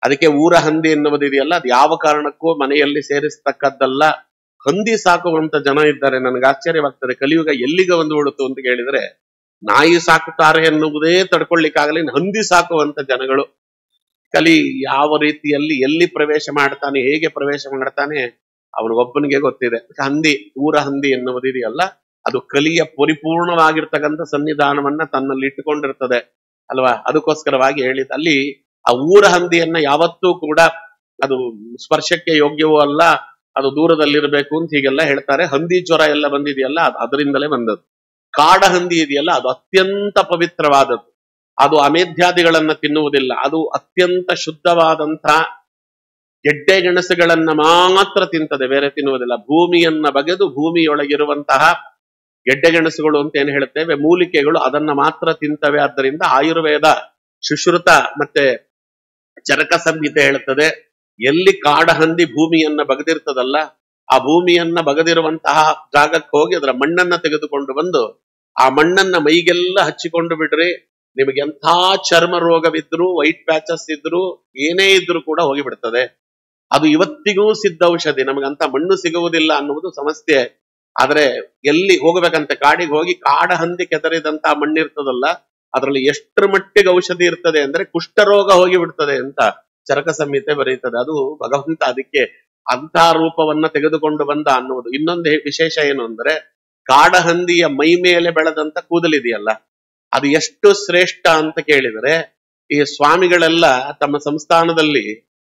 ಅದಕ್ಕೆ ಊರ ಹಂದಿ ಎನ್ನುವುದಿದೆಯಲ್ಲ, ಅದು ಯಾವ ಕಾರಣಕ್ಕೂ ಮನೆಯಲ್ಲಿ ಸೇರಿಸ್ತಕ್ಕದ್ದಲ್ಲ. ಹಂದಿ ಸಾಕುವಂತ ಜನ ಇದ್ದಾರೆ. ನನಗೆ ಆಶ್ಚರ್ಯವಾಗ್ತದೆ, ಕಲಿಯುಗ ಎಲ್ಲಿಗೆ ಒಂದು ಬಿಡುತ್ತು ಅಂತ ಕೇಳಿದ್ರೆ, ನಾಯಿ ಸಾಕುತ್ತಾರೆ ಎನ್ನುವುದೇ ತಡ್ಕೊಳ್ಳಿಕ್ಕಾಗಲಿ, ಹಂದಿ ಸಾಕುವಂತ ಜನಗಳು. ಕಲಿ ಯಾವ ರೀತಿಯಲ್ಲಿ ಎಲ್ಲಿ ಪ್ರವೇಶ ಮಾಡ್ತಾನೆ, ಹೇಗೆ ಪ್ರವೇಶ ಮಾಡ್ತಾನೆ ಅವನಿಗೊಬ್ಬನಿಗೆ ಗೊತ್ತಿದೆ. ಹಂದಿ, ಊರ ಹಂದಿ ಎನ್ನುವುದಿದೆಯಲ್ಲ, ಅದು ಕಲಿಯ ಪರಿಪೂರ್ಣವಾಗಿರ್ತಕ್ಕಂಥ ಸನ್ನಿಧಾನವನ್ನ ತನ್ನಲ್ಲಿ ಇಟ್ಟುಕೊಂಡಿರ್ತದೆ ಅಲ್ವಾ. ಅದಕ್ಕೋಸ್ಕರವಾಗಿ ಹೇಳಿದ ಅಲ್ಲಿ ಆ ಊರ ಹಂದಿಯನ್ನ ಯಾವತ್ತೂ ಕೂಡ ಅದು ಸ್ಪರ್ಶಕ್ಕೆ ಯೋಗ್ಯವೂ ಅಲ್ಲ, ಅದು ದೂರದಲ್ಲಿರ್ಬೇಕು ಅಂತ ಹೀಗೆಲ್ಲ ಹೇಳ್ತಾರೆ. ಹಂದಿ ಜ್ವರ ಎಲ್ಲ ಬಂದಿದೆಯಲ್ಲ, ಅದು ಅದರಿಂದಲೇ ಬಂದದ್ದು. ಕಾಡ ಹಂದಿ ಇದೆಯಲ್ಲ, ಅದು ಅತ್ಯಂತ ಪವಿತ್ರವಾದದ್ದು. ಅದು ಅಮೇಧ್ಯಾದಿಗಳನ್ನ ತಿನ್ನುವುದಿಲ್ಲ, ಅದು ಅತ್ಯಂತ ಶುದ್ಧವಾದಂತಹ ಗೆಡ್ಡೆ ಗೆಣಸುಗಳನ್ನ ಮಾತ್ರ ತಿಂತದೆ, ಬೇರೆ ತಿನ್ನುವುದಿಲ್ಲ. ಭೂಮಿಯನ್ನ ಬಗೆದು ಭೂಮಿಯೊಳಗಿರುವಂತಹ ಗೆಡ್ಡೆ ಗೆಣಸುಗಳು ಅಂತ ಏನ್ ಹೇಳ್ತೇವೆ, ಮೂಲಿಕೆಗಳು, ಅದನ್ನ ಮಾತ್ರ ತಿಂತವೆ. ಆದ್ದರಿಂದ ಆಯುರ್ವೇದ, ಸುಶ್ರುತ ಮತ್ತೆ ಚರಕ ಸಂಹಿತೆ ಹೇಳ್ತದೆ, ಎಲ್ಲಿ ಕಾಡಹಂದಿ ಭೂಮಿಯನ್ನ ಬಗದಿರ್ತದಲ್ಲ, ಆ ಭೂಮಿಯನ್ನ ಬಗದಿರುವಂತಹ ಜಾಗಕ್ಕೆ ಹೋಗಿ ಅದರ ಮಣ್ಣನ್ನ ತೆಗೆದುಕೊಂಡು ಬಂದು ಆ ಮಣ್ಣನ್ನ ಮೈಗೆಲ್ಲ ಹಚ್ಚಿಕೊಂಡು ಬಿಡ್ರಿ, ನಿಮಗೆ ಎಂಥ ಚರ್ಮ ರೋಗವಿದ್ರು, ವೈಟ್ ಪ್ಯಾಚಸ್ ಇದ್ರು, ಏನೇ ಇದ್ರು ಕೂಡ ಹೋಗಿಬಿಡ್ತದೆ. ಅದು ಇವತ್ತಿಗೂ ಸಿದ್ಧೌಷಧಿ. ನಮಗಂತ ಮಣ್ಣು ಸಿಗುವುದಿಲ್ಲ ಅನ್ನುವುದು ಸಮಸ್ಯೆ. ಆದ್ರೆ ಎಲ್ಲಿ ಹೋಗ್ಬೇಕಂತೆ, ಕಾಡಿಗೆ ಹೋಗಿ ಕಾಡ ಹಂದಿ ಕೆದರಿದಂತ ಮಣ್ಣಿರ್ತದಲ್ಲ, ಅದರಲ್ಲಿ ಎಷ್ಟರ ಮಟ್ಟಿಗೆ ಔಷಧಿ ಇರ್ತದೆ ಅಂದ್ರೆ ಕುಷ್ಠರೋಗ ಹೋಗಿ ಬಿಡ್ತದೆ ಅಂತ ಚರಕ ಸಂಹಿತೆ ಬರೀತದೆ. ಅದು ಭಗವಂತ ಅದಕ್ಕೆ ಅಂಥ ರೂಪವನ್ನ ತೆಗೆದುಕೊಂಡು ಬಂದ ಅನ್ನುವುದು. ಇನ್ನೊಂದು ವಿಶೇಷ ಏನು ಅಂದ್ರೆ, ಕಾಡಹಂದಿಯ ಮೈ ಮೇಲೆ ಬೆಳೆದಂತ ಕೂದಲಿದೆಯಲ್ಲ, ಅದು ಎಷ್ಟು ಶ್ರೇಷ್ಠ ಅಂತ ಕೇಳಿದರೆ, ಈ ಸ್ವಾಮಿಗಳೆಲ್ಲ ತಮ್ಮ ಸಂಸ್ಥಾನದಲ್ಲಿ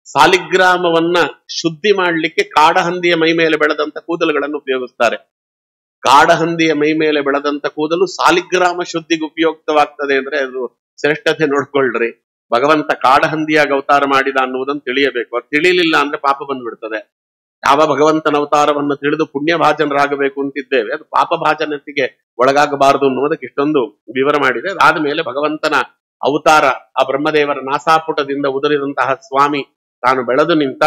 ಸಾಲಿಗ್ರಾಮವನ್ನ ಶುದ್ಧಿ ಮಾಡ್ಲಿಕ್ಕೆ ಕಾಡಹಂದಿಯ ಮೈ ಮೇಲೆ ಬೆಳೆದಂತ ಕೂದಲುಗಳನ್ನು ಉಪಯೋಗಿಸ್ತಾರೆ. ಕಾಡಹಂದಿಯ ಮೈ ಮೇಲೆ ಬೆಳೆದಂತ ಕೂದಲು ಸಾಲಿಗ್ರಾಮ ಶುದ್ಧಿಗೆ ಉಪಯುಕ್ತವಾಗ್ತದೆ ಅಂದ್ರೆ ಅದು ಶ್ರೇಷ್ಠತೆ ನೋಡ್ಕೊಳ್ರಿ. ಭಗವಂತ ಕಾಡಹಂದಿಯಾಗಿ ಅವತಾರ ಮಾಡಿದ ಅನ್ನುವುದನ್ನು ತಿಳಿಯಬೇಕು. ಅದು ತಿಳಿಲಿಲ್ಲ ಅಂದ್ರೆ ಪಾಪ ಬಂದ್ಬಿಡ್ತದೆ. ಯಾವ ಭಗವಂತನ ಅವತಾರವನ್ನು ತಿಳಿದು ಪುಣ್ಯ ಭಾಜನರಾಗಬೇಕು ಅಂತಿದ್ದೇವೆ, ಅದು ಪಾಪ ಭಾಜನತೆಗೆ ಒಳಗಾಗಬಾರದು ಅನ್ನುವುದಕ್ಕೆ ಇಷ್ಟೊಂದು ವಿವರ ಮಾಡಿದೆ. ಅದಾದ ಮೇಲೆ ಭಗವಂತನ ಅವತಾರ, ಆ ಬ್ರಹ್ಮದೇವರ ನಾಸಾಪುಟದಿಂದ ಉದರಿದಂತಹ ಸ್ವಾಮಿ ತಾನು ಬೆಳೆದು ನಿಂತ.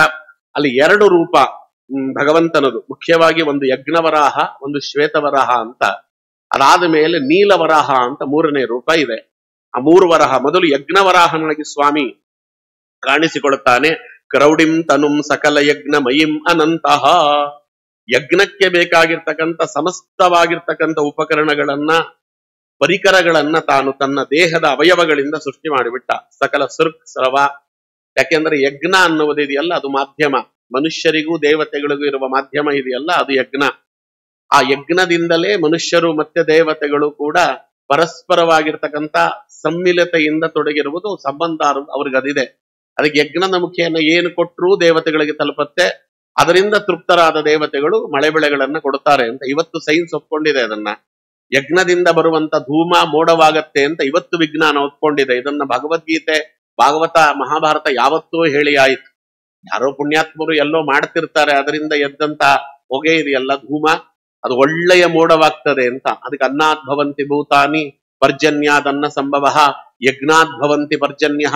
ಅಲ್ಲಿ ಎರಡು ರೂಪ ಭಗವಂತನದು, ಮುಖ್ಯವಾಗಿ ಒಂದು ಯಜ್ಞವರಾಹ, ಒಂದು ಶ್ವೇತವರಾಹ ಅಂತ. ಅದಾದ ಮೇಲೆ ನೀಲವರಾಹ ಅಂತ ಮೂರನೇ ರೂಪ ಇದೆ. ಆ ಮೂರು ವರಾಹ, ಮೊದಲು ಯಜ್ಞವರಾಹನಾಗಿ ಸ್ವಾಮಿ ಕಾಣಿಸಿಕೊಳ್ಳುತ್ತಾನೆ. ಕ್ರೌಡಿಂ ತನುಂ ಸಕಲ ಯಜ್ಞ ಮಯಿಂ ಅನಂತಹ. ಯಜ್ಞಕ್ಕೆ ಬೇಕಾಗಿರ್ತಕ್ಕಂಥ ಸಮಸ್ತವಾಗಿರ್ತಕ್ಕಂಥ ಉಪಕರಣಗಳನ್ನ, ಪರಿಕರಗಳನ್ನ ತಾನು ತನ್ನ ದೇಹದ ಅವಯವಗಳಿಂದ ಸೃಷ್ಟಿ ಮಾಡಿಬಿಟ್ಟ. ಸಕಲ ಸುರ್ಕ್ ಸ್ರವ. ಯಾಕೆಂದ್ರೆ ಯಜ್ಞ ಅನ್ನುವುದಿದೆಯಲ್ಲ, ಅದು ಮಾಧ್ಯಮ. ಮನುಷ್ಯರಿಗೂ ದೇವತೆಗಳಿಗೂ ಇರುವ ಮಾಧ್ಯಮ ಇದೆಯಲ್ಲ, ಅದು ಯಜ್ಞ. ಆ ಯಜ್ಞದಿಂದಲೇ ಮನುಷ್ಯರು ಮತ್ತೆ ದೇವತೆಗಳು ಕೂಡ ಪರಸ್ಪರವಾಗಿರ್ತಕ್ಕಂಥ ಸಮ್ಮಿಲತೆಯಿಂದ ತೊಡಗಿರುವುದು ಸಂಬಂಧ ಅವ್ರಿಗೆ ಅದಿದೆ. ಅದಕ್ಕೆ ಯಜ್ಞದ ಮುಖೇನ ಏನು ಕೊಟ್ಟರೂ ದೇವತೆಗಳಿಗೆ ತಲುಪತ್ತೆ. ಅದರಿಂದ ತೃಪ್ತರಾದ ದೇವತೆಗಳು ಮಳೆ ಬೆಳೆಗಳನ್ನ ಕೊಡುತ್ತಾರೆ ಅಂತ ಇವತ್ತು ಸೈನ್ಸ್ ಒಪ್ಕೊಂಡಿದೆ. ಅದನ್ನ ಯಜ್ಞದಿಂದ ಬರುವಂತ ಧೂಮ ಮೋಡವಾಗತ್ತೆ ಅಂತ ಇವತ್ತು ವಿಜ್ಞಾನ ಒಪ್ಕೊಂಡಿದೆ. ಇದನ್ನ ಭಗವದ್ಗೀತೆ, ಭಾಗವತ, ಮಹಾಭಾರತ ಯಾವತ್ತೂ ಹೇಳಿ ಆಯ್ತು. ಯಾರೋ ಪುಣ್ಯಾತ್ಮರು ಎಲ್ಲೋ ಮಾಡ್ತಿರ್ತಾರೆ, ಅದರಿಂದ ಎದ್ದಂತ ಹೊಗೆ ಇದೆಯಲ್ಲ ಧೂಮ, ಅದು ಒಳ್ಳೆಯ ಮೋಡವಾಗ್ತದೆ ಅಂತ. ಅದಕ್ಕೆ ಅನ್ನಾದ್ಭವಂತಿ ಭೂತಾನಿ ಪರ್ಜನ್ಯಾದನ್ನ ಸಂಭವ ಯಜ್ಞಾದ್ಭವಂತಿ ಪರ್ಜನ್ಯ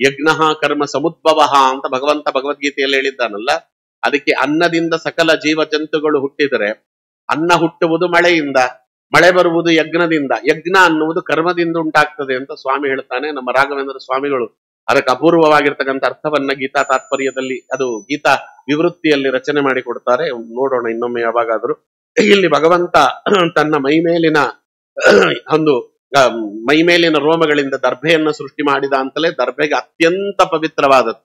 ಯಜ್ಞ ಕರ್ಮ ಸಮುದ್ಭವ ಅಂತ ಭಗವಂತ ಭಗವದ್ಗೀತೆಯಲ್ಲಿ ಹೇಳಿದ್ದಾನಲ್ಲ. ಅದಕ್ಕೆ ಅನ್ನದಿಂದ ಸಕಲ ಜೀವ ಜಂತುಗಳು ಹುಟ್ಟಿದರೆ, ಅನ್ನ ಹುಟ್ಟುವುದು ಮಳೆಯಿಂದ, ಮಳೆ ಬರುವುದು ಯಜ್ಞದಿಂದ, ಯಜ್ಞ ಅನ್ನುವುದು ಕರ್ಮದಿಂದ ಉಂಟಾಗ್ತದೆ ಅಂತ ಸ್ವಾಮಿ ಹೇಳ್ತಾನೆ. ನಮ್ಮ ರಾಘವೇಂದ್ರ ಸ್ವಾಮಿಗಳು ಅದಕ್ಕೆ ಅಪೂರ್ವವಾಗಿರ್ತಕ್ಕಂಥ ಅರ್ಥವನ್ನ ಗೀತಾ ತಾತ್ಪರ್ಯದಲ್ಲಿ, ಅದು ಗೀತಾ ವಿವೃತ್ತಿಯಲ್ಲಿ ರಚನೆ ಮಾಡಿ ಕೊಡ್ತಾರೆ. ನೋಡೋಣ ಇನ್ನೊಮ್ಮೆ ಯಾವಾಗಾದ್ರೂ. ಇಲ್ಲಿ ಭಗವಂತ ತನ್ನ ಮೈಮೇಲಿನ ಒಂದು ಮೈಮೇಲಿನ ರೋಮಗಳಿಂದ ದರ್ಭೆಯನ್ನು ಸೃಷ್ಟಿ ಮಾಡಿದ ಅಂತಲೇ ದರ್ಭೆಗೆ ಅತ್ಯಂತ ಪವಿತ್ರವಾದದ್ದು.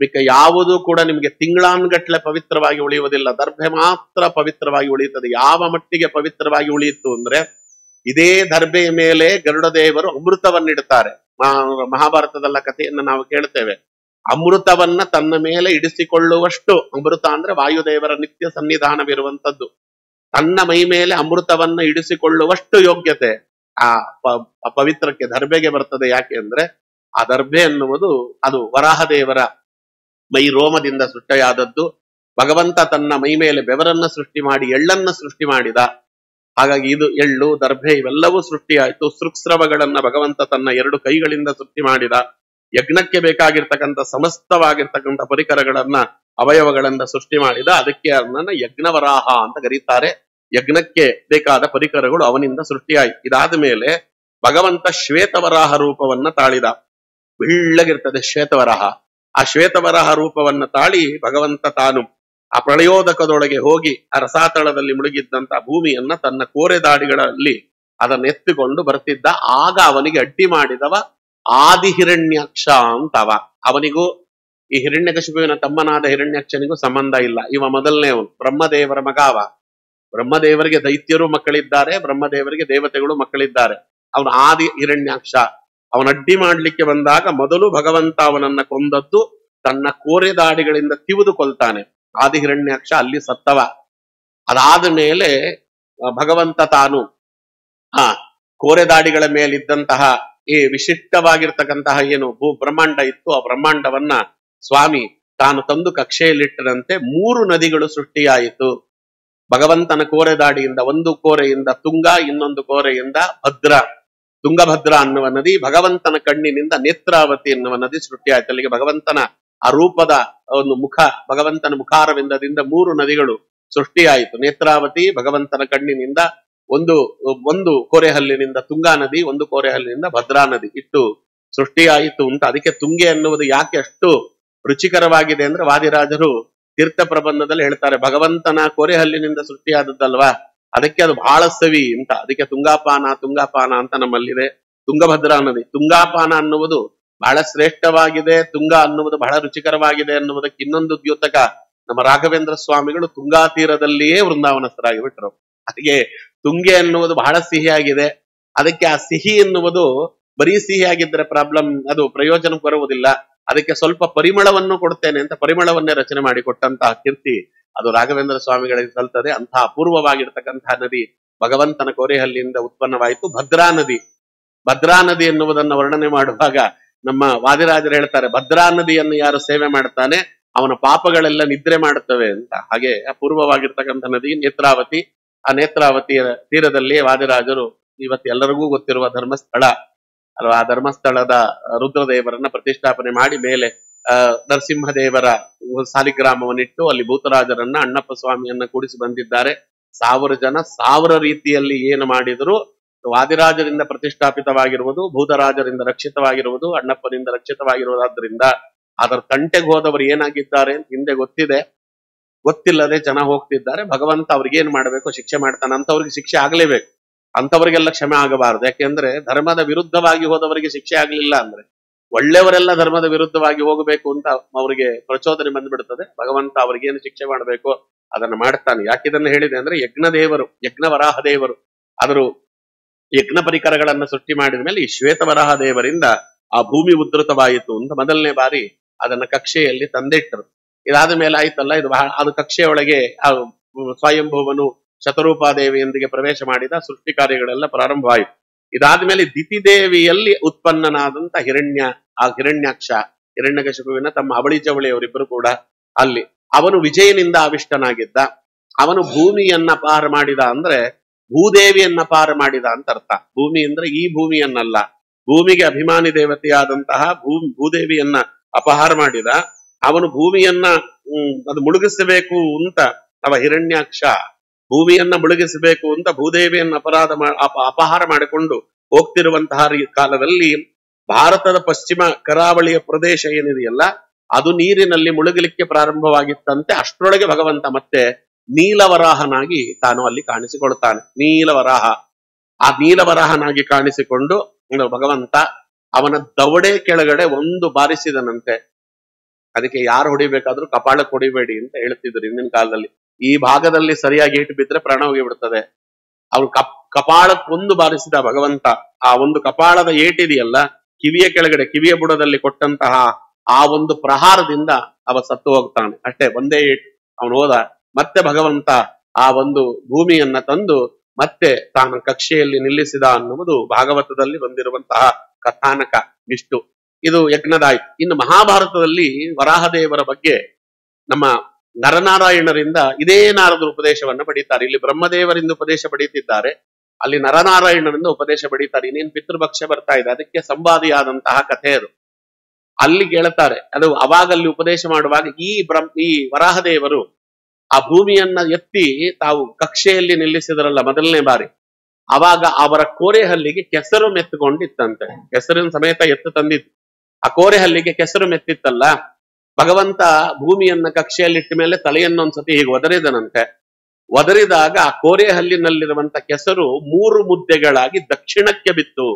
ಮಿಕ್ಕ ಯಾವುದೂ ಕೂಡ ನಿಮಗೆ ತಿಂಗಳಾನ್ಗಟ್ಲೆ ಪವಿತ್ರವಾಗಿ ಉಳಿಯುವುದಿಲ್ಲ, ದರ್ಭೆ ಮಾತ್ರ ಪವಿತ್ರವಾಗಿ ಉಳಿಯುತ್ತದೆ. ಯಾವ ಮಟ್ಟಿಗೆ ಪವಿತ್ರವಾಗಿ ಉಳಿಯಿತು ಅಂದ್ರೆ, ಇದೇ ದರ್ಭೆಯ ಮೇಲೆ ಗರುಡ ದೇವರು ಅಮೃತವನ್ನಿಡುತ್ತಾರೆ. ಮಹಾಭಾರತದಲ್ಲ ಕಥೆಯನ್ನು ನಾವು ಕೇಳ್ತೇವೆ. ಅಮೃತವನ್ನ ತನ್ನ ಮೇಲೆ ಇಡಿಸಿಕೊಳ್ಳುವಷ್ಟು, ಅಮೃತ ಅಂದ್ರೆ ವಾಯುದೇವರ ನಿತ್ಯ ಸನ್ನಿಧಾನವಿರುವಂತದ್ದು, ತನ್ನ ಮೈ ಮೇಲೆ ಅಮೃತವನ್ನ ಇಡಿಸಿಕೊಳ್ಳುವಷ್ಟು ಯೋಗ್ಯತೆ ಆ ಪವಿತ್ರಕ್ಕೆ ದರ್ಭೆಗೆ ಬರ್ತದೆ. ಯಾಕೆ ಅಂದ್ರೆ ಆ ದರ್ಭೆ ಎನ್ನುವುದು ಅದು ವರಾಹದೇವರ ಮೈ ರೋಮದಿಂದ ಸೃಷ್ಟಿಯಾದದ್ದು. ಭಗವಂತ ತನ್ನ ಮೈ ಮೇಲೆ ಬೆವರನ್ನ ಸೃಷ್ಟಿ ಮಾಡಿ ಎಳ್ಳನ್ನ ಸೃಷ್ಟಿ ಮಾಡಿದ. ಹಾಗಾಗಿ ಇದು ಎಳ್ಳು ದರ್ಭೆ ಇವೆಲ್ಲವೂ ಸೃಷ್ಟಿಯಾಯಿತು. ಸೃಕ್ಸ್ರವಗಳನ್ನ ಭಗವಂತ ತನ್ನ ಎರಡು ಕೈಗಳಿಂದ ಸೃಷ್ಟಿ ಮಾಡಿದ. ಯಜ್ಞಕ್ಕೆ ಬೇಕಾಗಿರ್ತಕ್ಕಂಥ ಸಮಸ್ತವಾಗಿರ್ತಕ್ಕಂಥ ಪರಿಕರಗಳನ್ನ ಅವಯವಗಳಿಂದ ಸೃಷ್ಟಿ ಮಾಡಿದ. ಅದಕ್ಕೆ ಅದನ್ನ ಯಜ್ಞವರಾಹ ಅಂತ ಕರೀತಾರೆ. ಯಜ್ಞಕ್ಕೆ ಬೇಕಾದ ಪರಿಕರಗಳು ಅವನಿಂದ ಸೃಷ್ಟಿಯಾಯಿತು. ಇದಾದ ಮೇಲೆ ಭಗವಂತ ಶ್ವೇತವರಾಹ ರೂಪವನ್ನ ತಾಳಿದ. ಬೆಳ್ಳಗಿರ್ತದೆ ಶ್ವೇತವರಾಹ. ಆ ಶ್ವೇತವರಾಹ ರೂಪವನ್ನ ತಾಳಿ ಭಗವಂತ ತಾನು ಆ ಪ್ರಳಯೋದಕದೊಳಗೆ ಹೋಗಿ ಆ ರಸಾತಳದಲ್ಲಿ ಮುಳುಗಿದ್ದಂತ ಭೂಮಿಯನ್ನ ತನ್ನ ಕೋರೆದಾಡಿಗಳಲ್ಲಿ ಅದನ್ನ ಎತ್ತಿಕೊಂಡು ಬರ್ತಿದ್ದ. ಆಗ ಅವನಿಗೆ ಅಡ್ಡಿ ಮಾಡಿದವ ಆದಿಹಿರಣ್ಯಾಕ್ಷ ಅಂತವ. ಅವನಿಗೂ ಈ ಹಿರಣ್ಯಕಶಿಪುವಿನ ತಮ್ಮನಾದ ಹಿರಣ್ಯಾಕ್ಷನಿಗೂ ಸಂಬಂಧ ಇಲ್ಲ. ಇವ ಮೊದಲನೇವನು, ಬ್ರಹ್ಮದೇವರ ಮಗ ಅವ. ಬ್ರಹ್ಮದೇವರಿಗೆ ದೈತ್ಯರು ಮಕ್ಕಳಿದ್ದಾರೆ, ಬ್ರಹ್ಮದೇವರಿಗೆ ದೇವತೆಗಳು ಮಕ್ಕಳಿದ್ದಾರೆ. ಅವನು ಆದಿ ಹಿರಣ್ಯಾಕ್ಷ. ಅವನ ಅಡ್ಡಿ ಮಾಡ್ಲಿಕ್ಕೆ ಬಂದಾಗ ಮೊದಲು ಭಗವಂತ ಅವನನ್ನ ಕೊಂದದ್ದು ತನ್ನ ಕೋರೆದಾಡಿಗಳಿಂದ ತಿವಿದು ಕೊಲ್ತಾನೆ. ಆದಿ ಹಿರಣ್ಯಾಕ್ಷ ಅಲ್ಲಿ ಸತ್ತವ. ಅದಾದ ಮೇಲೆ ಭಗವಂತ ತಾನು ಆ ಕೋರೆದಾಡಿಗಳ ಮೇಲಿದ್ದಂತಹ ಈ ವಿಶಿಷ್ಟವಾಗಿರ್ತಕ್ಕಂತಹ ಏನು ಬ್ರಹ್ಮಾಂಡ ಇತ್ತು, ಆ ಬ್ರಹ್ಮಾಂಡವನ್ನ ಸ್ವಾಮಿ ತಾನು ತಂದು ಕಕ್ಷೆಯಲ್ಲಿಟ್ಟರಂತೆ 3 ನದಿಗಳು ಸೃಷ್ಟಿಯಾಯಿತು. ಭಗವಂತನ ಕೋರೆದಾಡಿಯಿಂದ, ಒಂದು ಕೋರೆಯಿಂದ ತುಂಗ, ಇನ್ನೊಂದು ಕೋರೆಯಿಂದ ಭದ್ರ. ತುಂಗಭದ್ರ ಅನ್ನುವ ನದಿ, ಭಗವಂತನ ಕಣ್ಣಿನಿಂದ ನೇತ್ರಾವತಿ ಎನ್ನುವ ನದಿ ಸೃಷ್ಟಿಯಾಯಿತು. ಅಲ್ಲಿಗೆ ಭಗವಂತನ ಆ ರೂಪದ ಒಂದು ಮುಖ, ಭಗವಂತನ ಮುಖಾರವಿಂದದಿಂದ 3 ನದಿಗಳು ಸೃಷ್ಟಿಯಾಯಿತು. ನೇತ್ರಾವತಿ ಭಗವಂತನ ಕಣ್ಣಿನಿಂದ, ಒಂದು ಕೋರೆಹಲ್ಲಿನಿಂದ ತುಂಗಾ ನದಿ, ಒಂದು ಕೋರೆಹಲ್ಲಿನಿಂದ ಭದ್ರಾ ನದಿ ಇಟ್ಟು ಸೃಷ್ಟಿಯಾಯಿತು ಅಂತ. ಅದಕ್ಕೆ ತುಂಗೆ ಅನ್ನುವುದು ಯಾಕೆ ಅಷ್ಟು ರುಚಿಕರವಾಗಿದೆ ಅಂದ್ರೆ ವಾದಿರಾಜರು ತೀರ್ಥ ಪ್ರಬಂಧದಲ್ಲಿ ಹೇಳ್ತಾರೆ, ಭಗವಂತನ ಕೋರೆಹಲ್ಲಿನಿಂದ ಸೃಷ್ಟಿಯಾದದ್ದಲ್ವಾ, ಅದಕ್ಕೆ ಅದು ಬಹಳ ಸವಿ ಅಂತ. ಅದಕ್ಕೆ ತುಂಗಾಪಾನ ಅಂತ ನಮ್ಮಲ್ಲಿದೆ. ತುಂಗಭದ್ರಾ ನದಿ, ತುಂಗಾಪಾನ ಅನ್ನುವುದು ಬಹಳ ಶ್ರೇಷ್ಠವಾಗಿದೆ, ತುಂಗ ಅನ್ನುವುದು ಬಹಳ ರುಚಿಕರವಾಗಿದೆ ಅನ್ನುವುದಕ್ಕೆ ಇನ್ನೊಂದು ದ್ಯೋತಕ ನಮ್ಮ ರಾಘವೇಂದ್ರ ಸ್ವಾಮಿಗಳು ತುಂಗಾ ತೀರದಲ್ಲಿಯೇ ವೃಂದಾವನಸ್ಥರಾಗಿ ಬಿಟ್ರು. ಅದಕ್ಕೆ ತುಂಗೆ ಅನ್ನುವುದು ಬಹಳ ಸಿಹಿಯಾಗಿದೆ. ಅದಕ್ಕೆ ಆ ಸಿಹಿ ಎನ್ನುವುದು ಬರೀ ಸಿಹಿಯಾಗಿದ್ರೆ ಪ್ರಾಬ್ಲಮ್, ಅದು ಪ್ರಯೋಜನ ಬರುವುದಿಲ್ಲ. ಅದಕ್ಕೆ ಸ್ವಲ್ಪ ಪರಿಮಳವನ್ನು ಕೊಡ್ತೇನೆ ಅಂತ ಪರಿಮಳವನ್ನೇ ರಚನೆ ಮಾಡಿ ಕೊಟ್ಟಂತಹ ಕೀರ್ತಿ ಅದು ರಾಘವೇಂದ್ರ ಸ್ವಾಮಿಗಳಿಗೆ ಸಲ್ತದೆ. ಅಂತಹ ಅಪೂರ್ವವಾಗಿರ್ತಕ್ಕಂತಹ ನದಿ ಭಗವಂತನ ಕೋರೆಹಲ್ಲಿಯಿಂದ ಉತ್ಪನ್ನವಾಯಿತು ಭದ್ರಾ ನದಿ. ಭದ್ರಾ ನದಿ ಎನ್ನುವುದನ್ನು ವರ್ಣನೆ ಮಾಡುವಾಗ ನಮ್ಮ ವಾದಿರಾಜರು ಹೇಳ್ತಾರೆ, ಭದ್ರಾ ನದಿಯನ್ನು ಯಾರು ಸೇವೆ ಮಾಡ್ತಾನೆ ಅವನ ಪಾಪಗಳೆಲ್ಲ ನಿದ್ರೆ ಮಾಡುತ್ತವೆ ಅಂತ. ಹಾಗೆ ಅಪೂರ್ವವಾಗಿರ್ತಕ್ಕಂಥ ನದಿ ನೇತ್ರಾವತಿ. ಆ ನೇತ್ರಾವತಿಯ ತೀರದಲ್ಲಿ ವಾದಿರಾಜರು ಇವತ್ತು ಎಲ್ಲರಿಗೂ ಗೊತ್ತಿರುವ ಧರ್ಮಸ್ಥಳ ಅಲ್ವಾ, ಆ ಧರ್ಮಸ್ಥಳದ ರುದ್ರದೇವರನ್ನ ಪ್ರತಿಷ್ಠಾಪನೆ ಮಾಡಿ ಮೇಲೆ ನರಸಿಂಹದೇವರ ಸಾಲಿಗ್ರಾಮವನ್ನಿಟ್ಟು ಅಲ್ಲಿ ಭೂತರಾಜರನ್ನ, ಅಣ್ಣಪ್ಪ ಸ್ವಾಮಿಯನ್ನ ಕೂಡಿಸಿ ಬಂದಿದ್ದಾರೆ. 1000 ಜನ 1000 ರೀತಿಯಲ್ಲಿ ಏನು ಮಾಡಿದ್ರು ವಾದಿರಾಜರಿಂದ ಪ್ರತಿಷ್ಠಾಪಿತವಾಗಿರುವುದು, ಭೂತರಾಜರಿಂದ ರಕ್ಷಿತವಾಗಿರುವುದು, ಅಣ್ಣಪ್ಪನಿಂದ ರಕ್ಷಿತವಾಗಿರುವುದಾದ್ರಿಂದ ಅದರ ತಂಟೆಗೆ ಹೋದವರು ಏನಾಗಿದ್ದಾರೆ ಅಂತ ಹಿಂದೆ ಗೊತ್ತಿದೆ. ಗೊತ್ತಿಲ್ಲದೆ ಜನ ಹೋಗ್ತಿದ್ದಾರೆ. ಭಗವಂತ ಅವ್ರಿಗೇನ್ ಮಾಡಬೇಕು ಶಿಕ್ಷೆ ಮಾಡ್ತಾನೆ. ಅಂತವ್ರಿಗೆ ಶಿಕ್ಷೆ ಆಗ್ಲೇಬೇಕು, ಅಂತವರಿಗೆಲ್ಲ ಕ್ಷಮೆ ಆಗಬಾರದು. ಯಾಕೆಂದ್ರೆ ಧರ್ಮದ ವಿರುದ್ಧವಾಗಿ ಹೋದವರಿಗೆ ಶಿಕ್ಷೆ ಆಗ್ಲಿಲ್ಲ ಅಂದ್ರೆ ಒಳ್ಳೆಯವರೆಲ್ಲ ಧರ್ಮದ ವಿರುದ್ಧವಾಗಿ ಹೋಗಬೇಕು ಅಂತ ಅವರಿಗೆ ಪ್ರಚೋದನೆ ಬಂದ್ಬಿಡ್ತದೆ. ಭಗವಂತ ಅವ್ರಿಗೇನು ಶಿಕ್ಷೆ ಮಾಡಬೇಕು ಅದನ್ನ ಮಾಡ್ತಾನೆ. ಯಾಕಿದನ್ನು ಹೇಳಿದೆ ಅಂದ್ರೆ ಯಜ್ಞದೇವರು, ಯಜ್ಞವರಾಹ ದೇವರು ಆದರೂ ಯಜ್ಞ ಪರಿಕರಗಳನ್ನ ಸೃಷ್ಟಿ ಮಾಡಿದ ಮೇಲೆ ಈ ಶ್ವೇತವರಾಹ ದೇವರಿಂದ ಆ ಭೂಮಿ ಉದ್ಧೃತವಾಯಿತು ಅಂತ ಮೊದಲನೇ ಬಾರಿ ಅದನ್ನ ಕಕ್ಷೆಯಲ್ಲಿ ತಂದಿಟ್ಟರು. ಇದಾದ ಮೇಲೆ ಆಯ್ತಲ್ಲ, ಇದು ಅದು ಕಕ್ಷೆಯೊಳಗೆ ಆ ಸ್ವಯಂಭೂವನು ಶತರೂಪಾದೇವಿಯೊಂದಿಗೆ ಪ್ರವೇಶ ಮಾಡಿದ ಸೃಷ್ಟಿ ಕಾರ್ಯಗಳೆಲ್ಲ ಪ್ರಾರಂಭವಾಯಿತು. ಇದಾದ್ಮೇಲೆ ದಿತಿದೇವಿಯಲ್ಲಿ ಉತ್ಪನ್ನನಾದಂತ ಹಿರಣ್ಯಾಕ್ಷ, ಹಿರಣ್ಯಕಶಿಪುವಿನ ತಮ್ಮ ಅವಳಿ ಜವಳಿಯವರಿಬ್ಬರು ಕೂಡ ಅಲ್ಲಿ ಅವನು ವಿಜಯನಿಂದ ಆವಿಷ್ಟನಾಗಿದ್ದ. ಅವನು ಭೂಮಿಯನ್ನ ಪಾರ ಮಾಡಿದ ಅಂದ್ರೆ ಭೂದೇವಿಯನ್ನ ಪಾರ ಮಾಡಿದ ಅಂತ ಅರ್ಥ. ಭೂಮಿ ಅಂದ್ರೆ ಈ ಭೂಮಿಯನ್ನಲ್ಲ, ಭೂಮಿಗೆ ಅಭಿಮಾನಿ ದೇವತೆಯಾದಂತಹ ಭೂದೇವಿಯನ್ನ ಅಪಹಾರ ಮಾಡಿದ. ಅವನು ಭೂಮಿಯನ್ನ ಅದು ಮುಳುಗಿಸಬೇಕು ಅಂತ ಹಿರಣ್ಯಾಕ್ಷ ಭೂಮಿಯನ್ನ ಮುಳುಗಿಸಬೇಕು ಅಂತ ಭೂದೇವಿಯನ್ನ ಅಪಹಾರ ಮಾಡಿಕೊಂಡು ಹೋಗ್ತಿರುವಂತಹ ಕಾಲದಲ್ಲಿ ಭಾರತದ ಪಶ್ಚಿಮ ಕರಾವಳಿಯ ಪ್ರದೇಶ ಏನಿದೆಯಲ್ಲ ಅದು ನೀರಿನಲ್ಲಿ ಮುಳುಗಲಿಕ್ಕೆ ಪ್ರಾರಂಭವಾಗಿತ್ತಂತೆ. ಅಷ್ಟರೊಳಗೆ ಭಗವಂತ ಮತ್ತೆ ನೀಲವರಾಹನಾಗಿ ತಾನು ಅಲ್ಲಿ ಕಾಣಿಸಿಕೊಳ್ತಾನೆ. ನೀಲವರಾಹ, ಆ ನೀಲವರಾಹನಾಗಿ ಕಾಣಿಸಿಕೊಂಡು ಭಗವಂತ ಅವನ ದವಡೆ ಕೆಳಗಡೆ ಒಂದು ಬಾರಿಸಿದನಂತೆ. ಅದಕ್ಕೆ ಯಾರು ಹೊಡಿಬೇಕಾದ್ರೂ ಕಪಾಳಕ್ಕೆ ಹೊಡಿಬೇಡಿ ಅಂತ ಹೇಳ್ತಿದ್ರು ಹಿಂದಿನ ಕಾಲದಲ್ಲಿ. ಈ ಭಾಗದಲ್ಲಿ ಸರಿಯಾಗಿ ಏಟು ಬಿದ್ರೆ ಪ್ರಾಣ ಹೋಗಿಬಿಡ್ತದೆ. ಅವ್ರು ಕಪಾಳಕ್ಕೊಂದು ಬಾರಿಸಿದ ಭಗವಂತ. ಆ ಒಂದು ಕಪಾಳದ ಏಟಿದೆಯಲ್ಲ ಕಿವಿಯ ಕೆಳಗಡೆ ಕಿವಿಯ ಬುಡದಲ್ಲಿ ಕೊಟ್ಟಂತಹ ಆ ಒಂದು ಪ್ರಹಾರದಿಂದ ಅವ ಸತ್ತು ಹೋಗ್ತಾನೆ. ಅಷ್ಟೇ, ಒಂದೇ ಏಟು ಅವನು ಹೋದ. ಮತ್ತೆ ಭಗವಂತ ಆ ಒಂದು ಭೂಮಿಯನ್ನ ತಂದು ಮತ್ತೆ ತಾನು ಕಕ್ಷೆಯಲ್ಲಿ ನಿಲ್ಲಿಸಿದ ಅನ್ನುವುದು ಭಾಗವತದಲ್ಲಿ ಬಂದಿರುವಂತಹ ಕಥಾನಕ. ಇಷ್ಟು ಇದು ಯಜ್ಞದಾಯ್ತು. ಇನ್ನು ಮಹಾಭಾರತದಲ್ಲಿ ವರಾಹದೇವರ ಬಗ್ಗೆ ನಮ್ಮ ನರನಾರಾಯಣರಿಂದ ಇದೇ ನಾರದರು ಉಪದೇಶವನ್ನ ಪಡೀತಾರೆ. ಇಲ್ಲಿ ಬ್ರಹ್ಮದೇವರಿಂದ ಉಪದೇಶ ಪಡೀತಿದ್ದಾರೆ, ಅಲ್ಲಿ ನರನಾರಾಯಣರಿಂದ ಉಪದೇಶ ಪಡೀತಾರೆ. ಇನ್ನೇನು ಪಿತೃಪಕ್ಷ ಬರ್ತಾ ಇದೆ, ಅದಕ್ಕೆ ಸಂವಾದಿಯಾದಂತಹ ಕಥೆ ಅದು. ಅಲ್ಲಿ ಕೇಳ್ತಾರೆ, ಅದು ಅವಾಗಲ್ಲಿ ಉಪದೇಶ ಮಾಡುವಾಗ ಈ ವರಾಹದೇವರು ಆ ಭೂಮಿಯನ್ನ ಎತ್ತಿ ತಾವು ಕಕ್ಷೆಯಲ್ಲಿ ನಿಲ್ಲಿಸಿದರಲ್ಲ ಮೊದಲನೇ ಬಾರಿ, ಅವಾಗ ಅವರ ಕೋರೆ ಹಲ್ಲಿಗೆ ಕೆಸರು ಮೆತ್ತುಕೊಂಡಿತ್ತಂತೆ. ಕೆಸರಿನ ಸಮೇತ ಎತ್ತು ತಂದಿತ್ತು. ಆ ಕೋರೆ ಹಲ್ಲಿಗೆ ಕೆಸರು ಮೆತ್ತಿತ್ತಲ್ಲ, ಭಗವಂತ ಭೂಮಿಯನ್ನ ಕಕ್ಷೆಯಲ್ಲಿಟ್ಟ ಮೇಲೆ ತಲೆಯನ್ನೊಂದ್ಸತಿ ಹೀಗೆ ಒದರಿದನಂತೆ. ಒದರಿದಾಗ ಆ ಕೋರೆ ಹಲ್ಲಿನಲ್ಲಿರುವಂತ ಕೆಸರು 3 ಮುದ್ದೆಗಳಾಗಿ ದಕ್ಷಿಣಕ್ಕೆ ಬಿತ್ತು.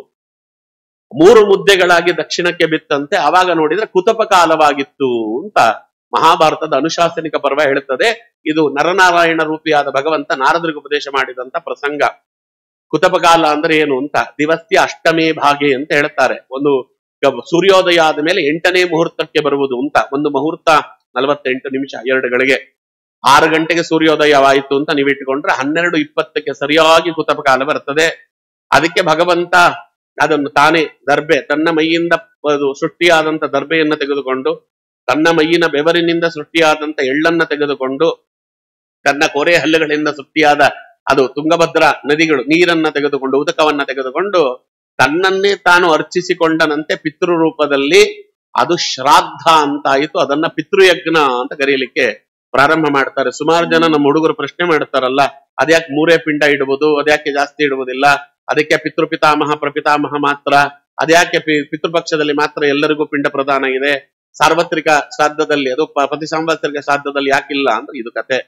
3 ಮುದ್ದೆಗಳಾಗಿ ದಕ್ಷಿಣಕ್ಕೆ ಬಿತ್ತಂತೆ. ಆವಾಗ ನೋಡಿದ್ರೆ ಕುತಪ ಕಾಲವಾಗಿತ್ತು ಅಂತ ಮಹಾಭಾರತದ ಅನುಶಾಸನಿಕ ಪರ್ವ ಹೇಳುತ್ತದೆ. ಇದು ನರನಾರಾಯಣ ರೂಪಿಯಾದ ಭಗವಂತ ನಾರದರಿಗೆ ಉಪದೇಶ ಮಾಡಿದಂತ ಪ್ರಸಂಗ. ಕುತಪಕಾಲ ಅಂದ್ರೆ ಏನು ಅಂತ ದಿವಸ್ಯ ಅಷ್ಟಮೇ ಭಾಗೆ ಅಂತ ಹೇಳ್ತಾರೆ. ಒಂದು ಸೂರ್ಯೋದಯ ಆದ ಮೇಲೆ 8ನೇ ಮುಹೂರ್ತಕ್ಕೆ ಬರುವುದು ಅಂತ. ಒಂದು ಮುಹೂರ್ತ 48 ನಿಮಿಷ 2 ಗಳಿಗೆ, 6 ಗಂಟೆಗೆ ಸೂರ್ಯೋದಯವಾಯಿತು ಅಂತ ನೀವು ಇಟ್ಟುಕೊಂಡ್ರೆ 12:20ಕ್ಕೆ ಸರಿಯಾಗಿ ಕುತಪಕಾಲ ಬರ್ತದೆ. ಅದಕ್ಕೆ ಭಗವಂತ ಅದನ್ನು ತಾನೇ ದರ್ಬೆ, ತನ್ನ ಮೈಯಿಂದ ಸೃಷ್ಟಿಯಾದಂತ ದರ್ಬೆಯನ್ನ ತೆಗೆದುಕೊಂಡು, ತನ್ನ ಮೈಯಿನ ಬೆವರಿನಿಂದ ಸೃಷ್ಟಿಯಾದಂತ ಎಳ್ಳನ್ನ ತೆಗೆದುಕೊಂಡು, ತನ್ನ ಕೋರೆ ಹಲ್ಲುಗಳಿಂದ ಸೃಷ್ಟಿಯಾದ ಅದು ತುಂಗಭದ್ರಾ ನದಿಗಳು ನೀರನ್ನ ತೆಗೆದುಕೊಂಡು, ಉದಕವನ್ನ ತೆಗೆದುಕೊಂಡು ತನ್ನನ್ನೇ ತಾನು ಅರ್ಚಿಸಿಕೊಂಡನಂತೆ ಪಿತೃ ರೂಪದಲ್ಲಿ. ಅದು ಶ್ರಾದ್ದ ಅಂತಾಯಿತು. ಅದನ್ನ ಪಿತೃಯಜ್ಞ ಅಂತ ಕರೀಲಿಕ್ಕೆ ಪ್ರಾರಂಭ ಮಾಡ್ತಾರೆ. ಸುಮಾರು ಜನ ನಮ್ಮ ಹುಡುಗರು ಪ್ರಶ್ನೆ ಮಾಡ್ತಾರಲ್ಲ, ಅದ್ಯಾಕೆ 3 ಪಿಂಡ ಇಡುವುದು, ಅದ್ಯಾಕೆ ಜಾಸ್ತಿ ಇಡುವುದಿಲ್ಲ, ಅದಕ್ಕೆ ಪಿತೃಪಿತಾಮಹ ಪ್ರಪಿತಾಮಹ ಮಾತ್ರ, ಅದ್ಯಾಕೆ ಪಿತೃಪಕ್ಷದಲ್ಲಿ ಮಾತ್ರ ಎಲ್ಲರಿಗೂ ಪಿಂಡ ಪ್ರದಾನ ಇದೆ, ಸಾರ್ವತ್ರಿಕ ಶ್ರಾದ್ದದಲ್ಲಿ ಅದು ಪ್ರತಿ ಸಾಂವತ್ಸರಿಕ ಶ್ರಾದ್ದದಲ್ಲಿ ಯಾಕಿಲ್ಲ ಅಂದ್ರೆ ಇದು ಕತೆ.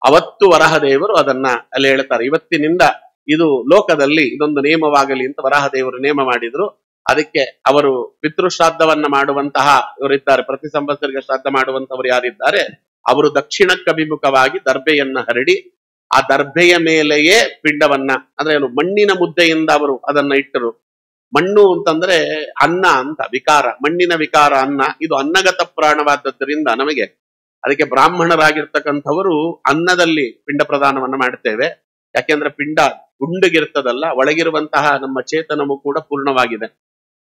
ಅವತ್ತು ವರಾಹದೇವರು ಅದನ್ನ ಅಲ್ಲಿ ಹೇಳ್ತಾರೆ. ಇವತ್ತಿನಿಂದ ಇದು ಲೋಕದಲ್ಲಿ ಇದೊಂದು ನೇಮವಾಗಲಿ ಅಂತ ವರಾಹದೇವರು ನೇಮ ಮಾಡಿದ್ರು. ಅದಕ್ಕೆ ಅವರು ಪಿತೃಶ್ರಾದ್ದವನ್ನ ಮಾಡುವಂತಹ ಇವರಿದ್ದಾರೆ, ಪ್ರತಿ ಸಂವತ್ಸರಿಕ ಶ್ರಾದ್ದ ಮಾಡುವಂತವರು ಯಾರಿದ್ದಾರೆ ಅವರು ದಕ್ಷಿಣಕ್ಕಭಿಮುಖವಾಗಿ ದರ್ಬೆಯನ್ನ ಹರಡಿ, ಆ ದರ್ಬೆಯ ಮೇಲೆಯೇ ಪಿಂಡವನ್ನ ಅಂದ್ರೆ ಮಣ್ಣಿನ ಮುದ್ದೆಯಿಂದ ಅವರು ಅದನ್ನ ಇಟ್ಟರು. ಮಣ್ಣು ಅಂತಂದ್ರೆ ಅನ್ನ ಅಂತ, ವಿಕಾರ, ಮಣ್ಣಿನ ವಿಕಾರ ಅನ್ನ. ಇದು ಅನ್ನಗತ ಪ್ರಾಣವಾದದ್ದರಿಂದ ನಮಗೆ, ಅದಕ್ಕೆ ಬ್ರಾಹ್ಮಣರಾಗಿರ್ತಕ್ಕಂಥವರು ಅನ್ನದಲ್ಲಿ ಪಿಂಡ ಪ್ರದಾನವನ್ನ ಮಾಡ್ತೇವೆ. ಯಾಕೆಂದ್ರೆ ಪಿಂಡ ಗುಂಡಿಗಿರ್ತದಲ್ಲ, ಒಳಗಿರುವಂತಹ ನಮ್ಮ ಚೇತನವು ಕೂಡ ಪೂರ್ಣವಾಗಿದೆ.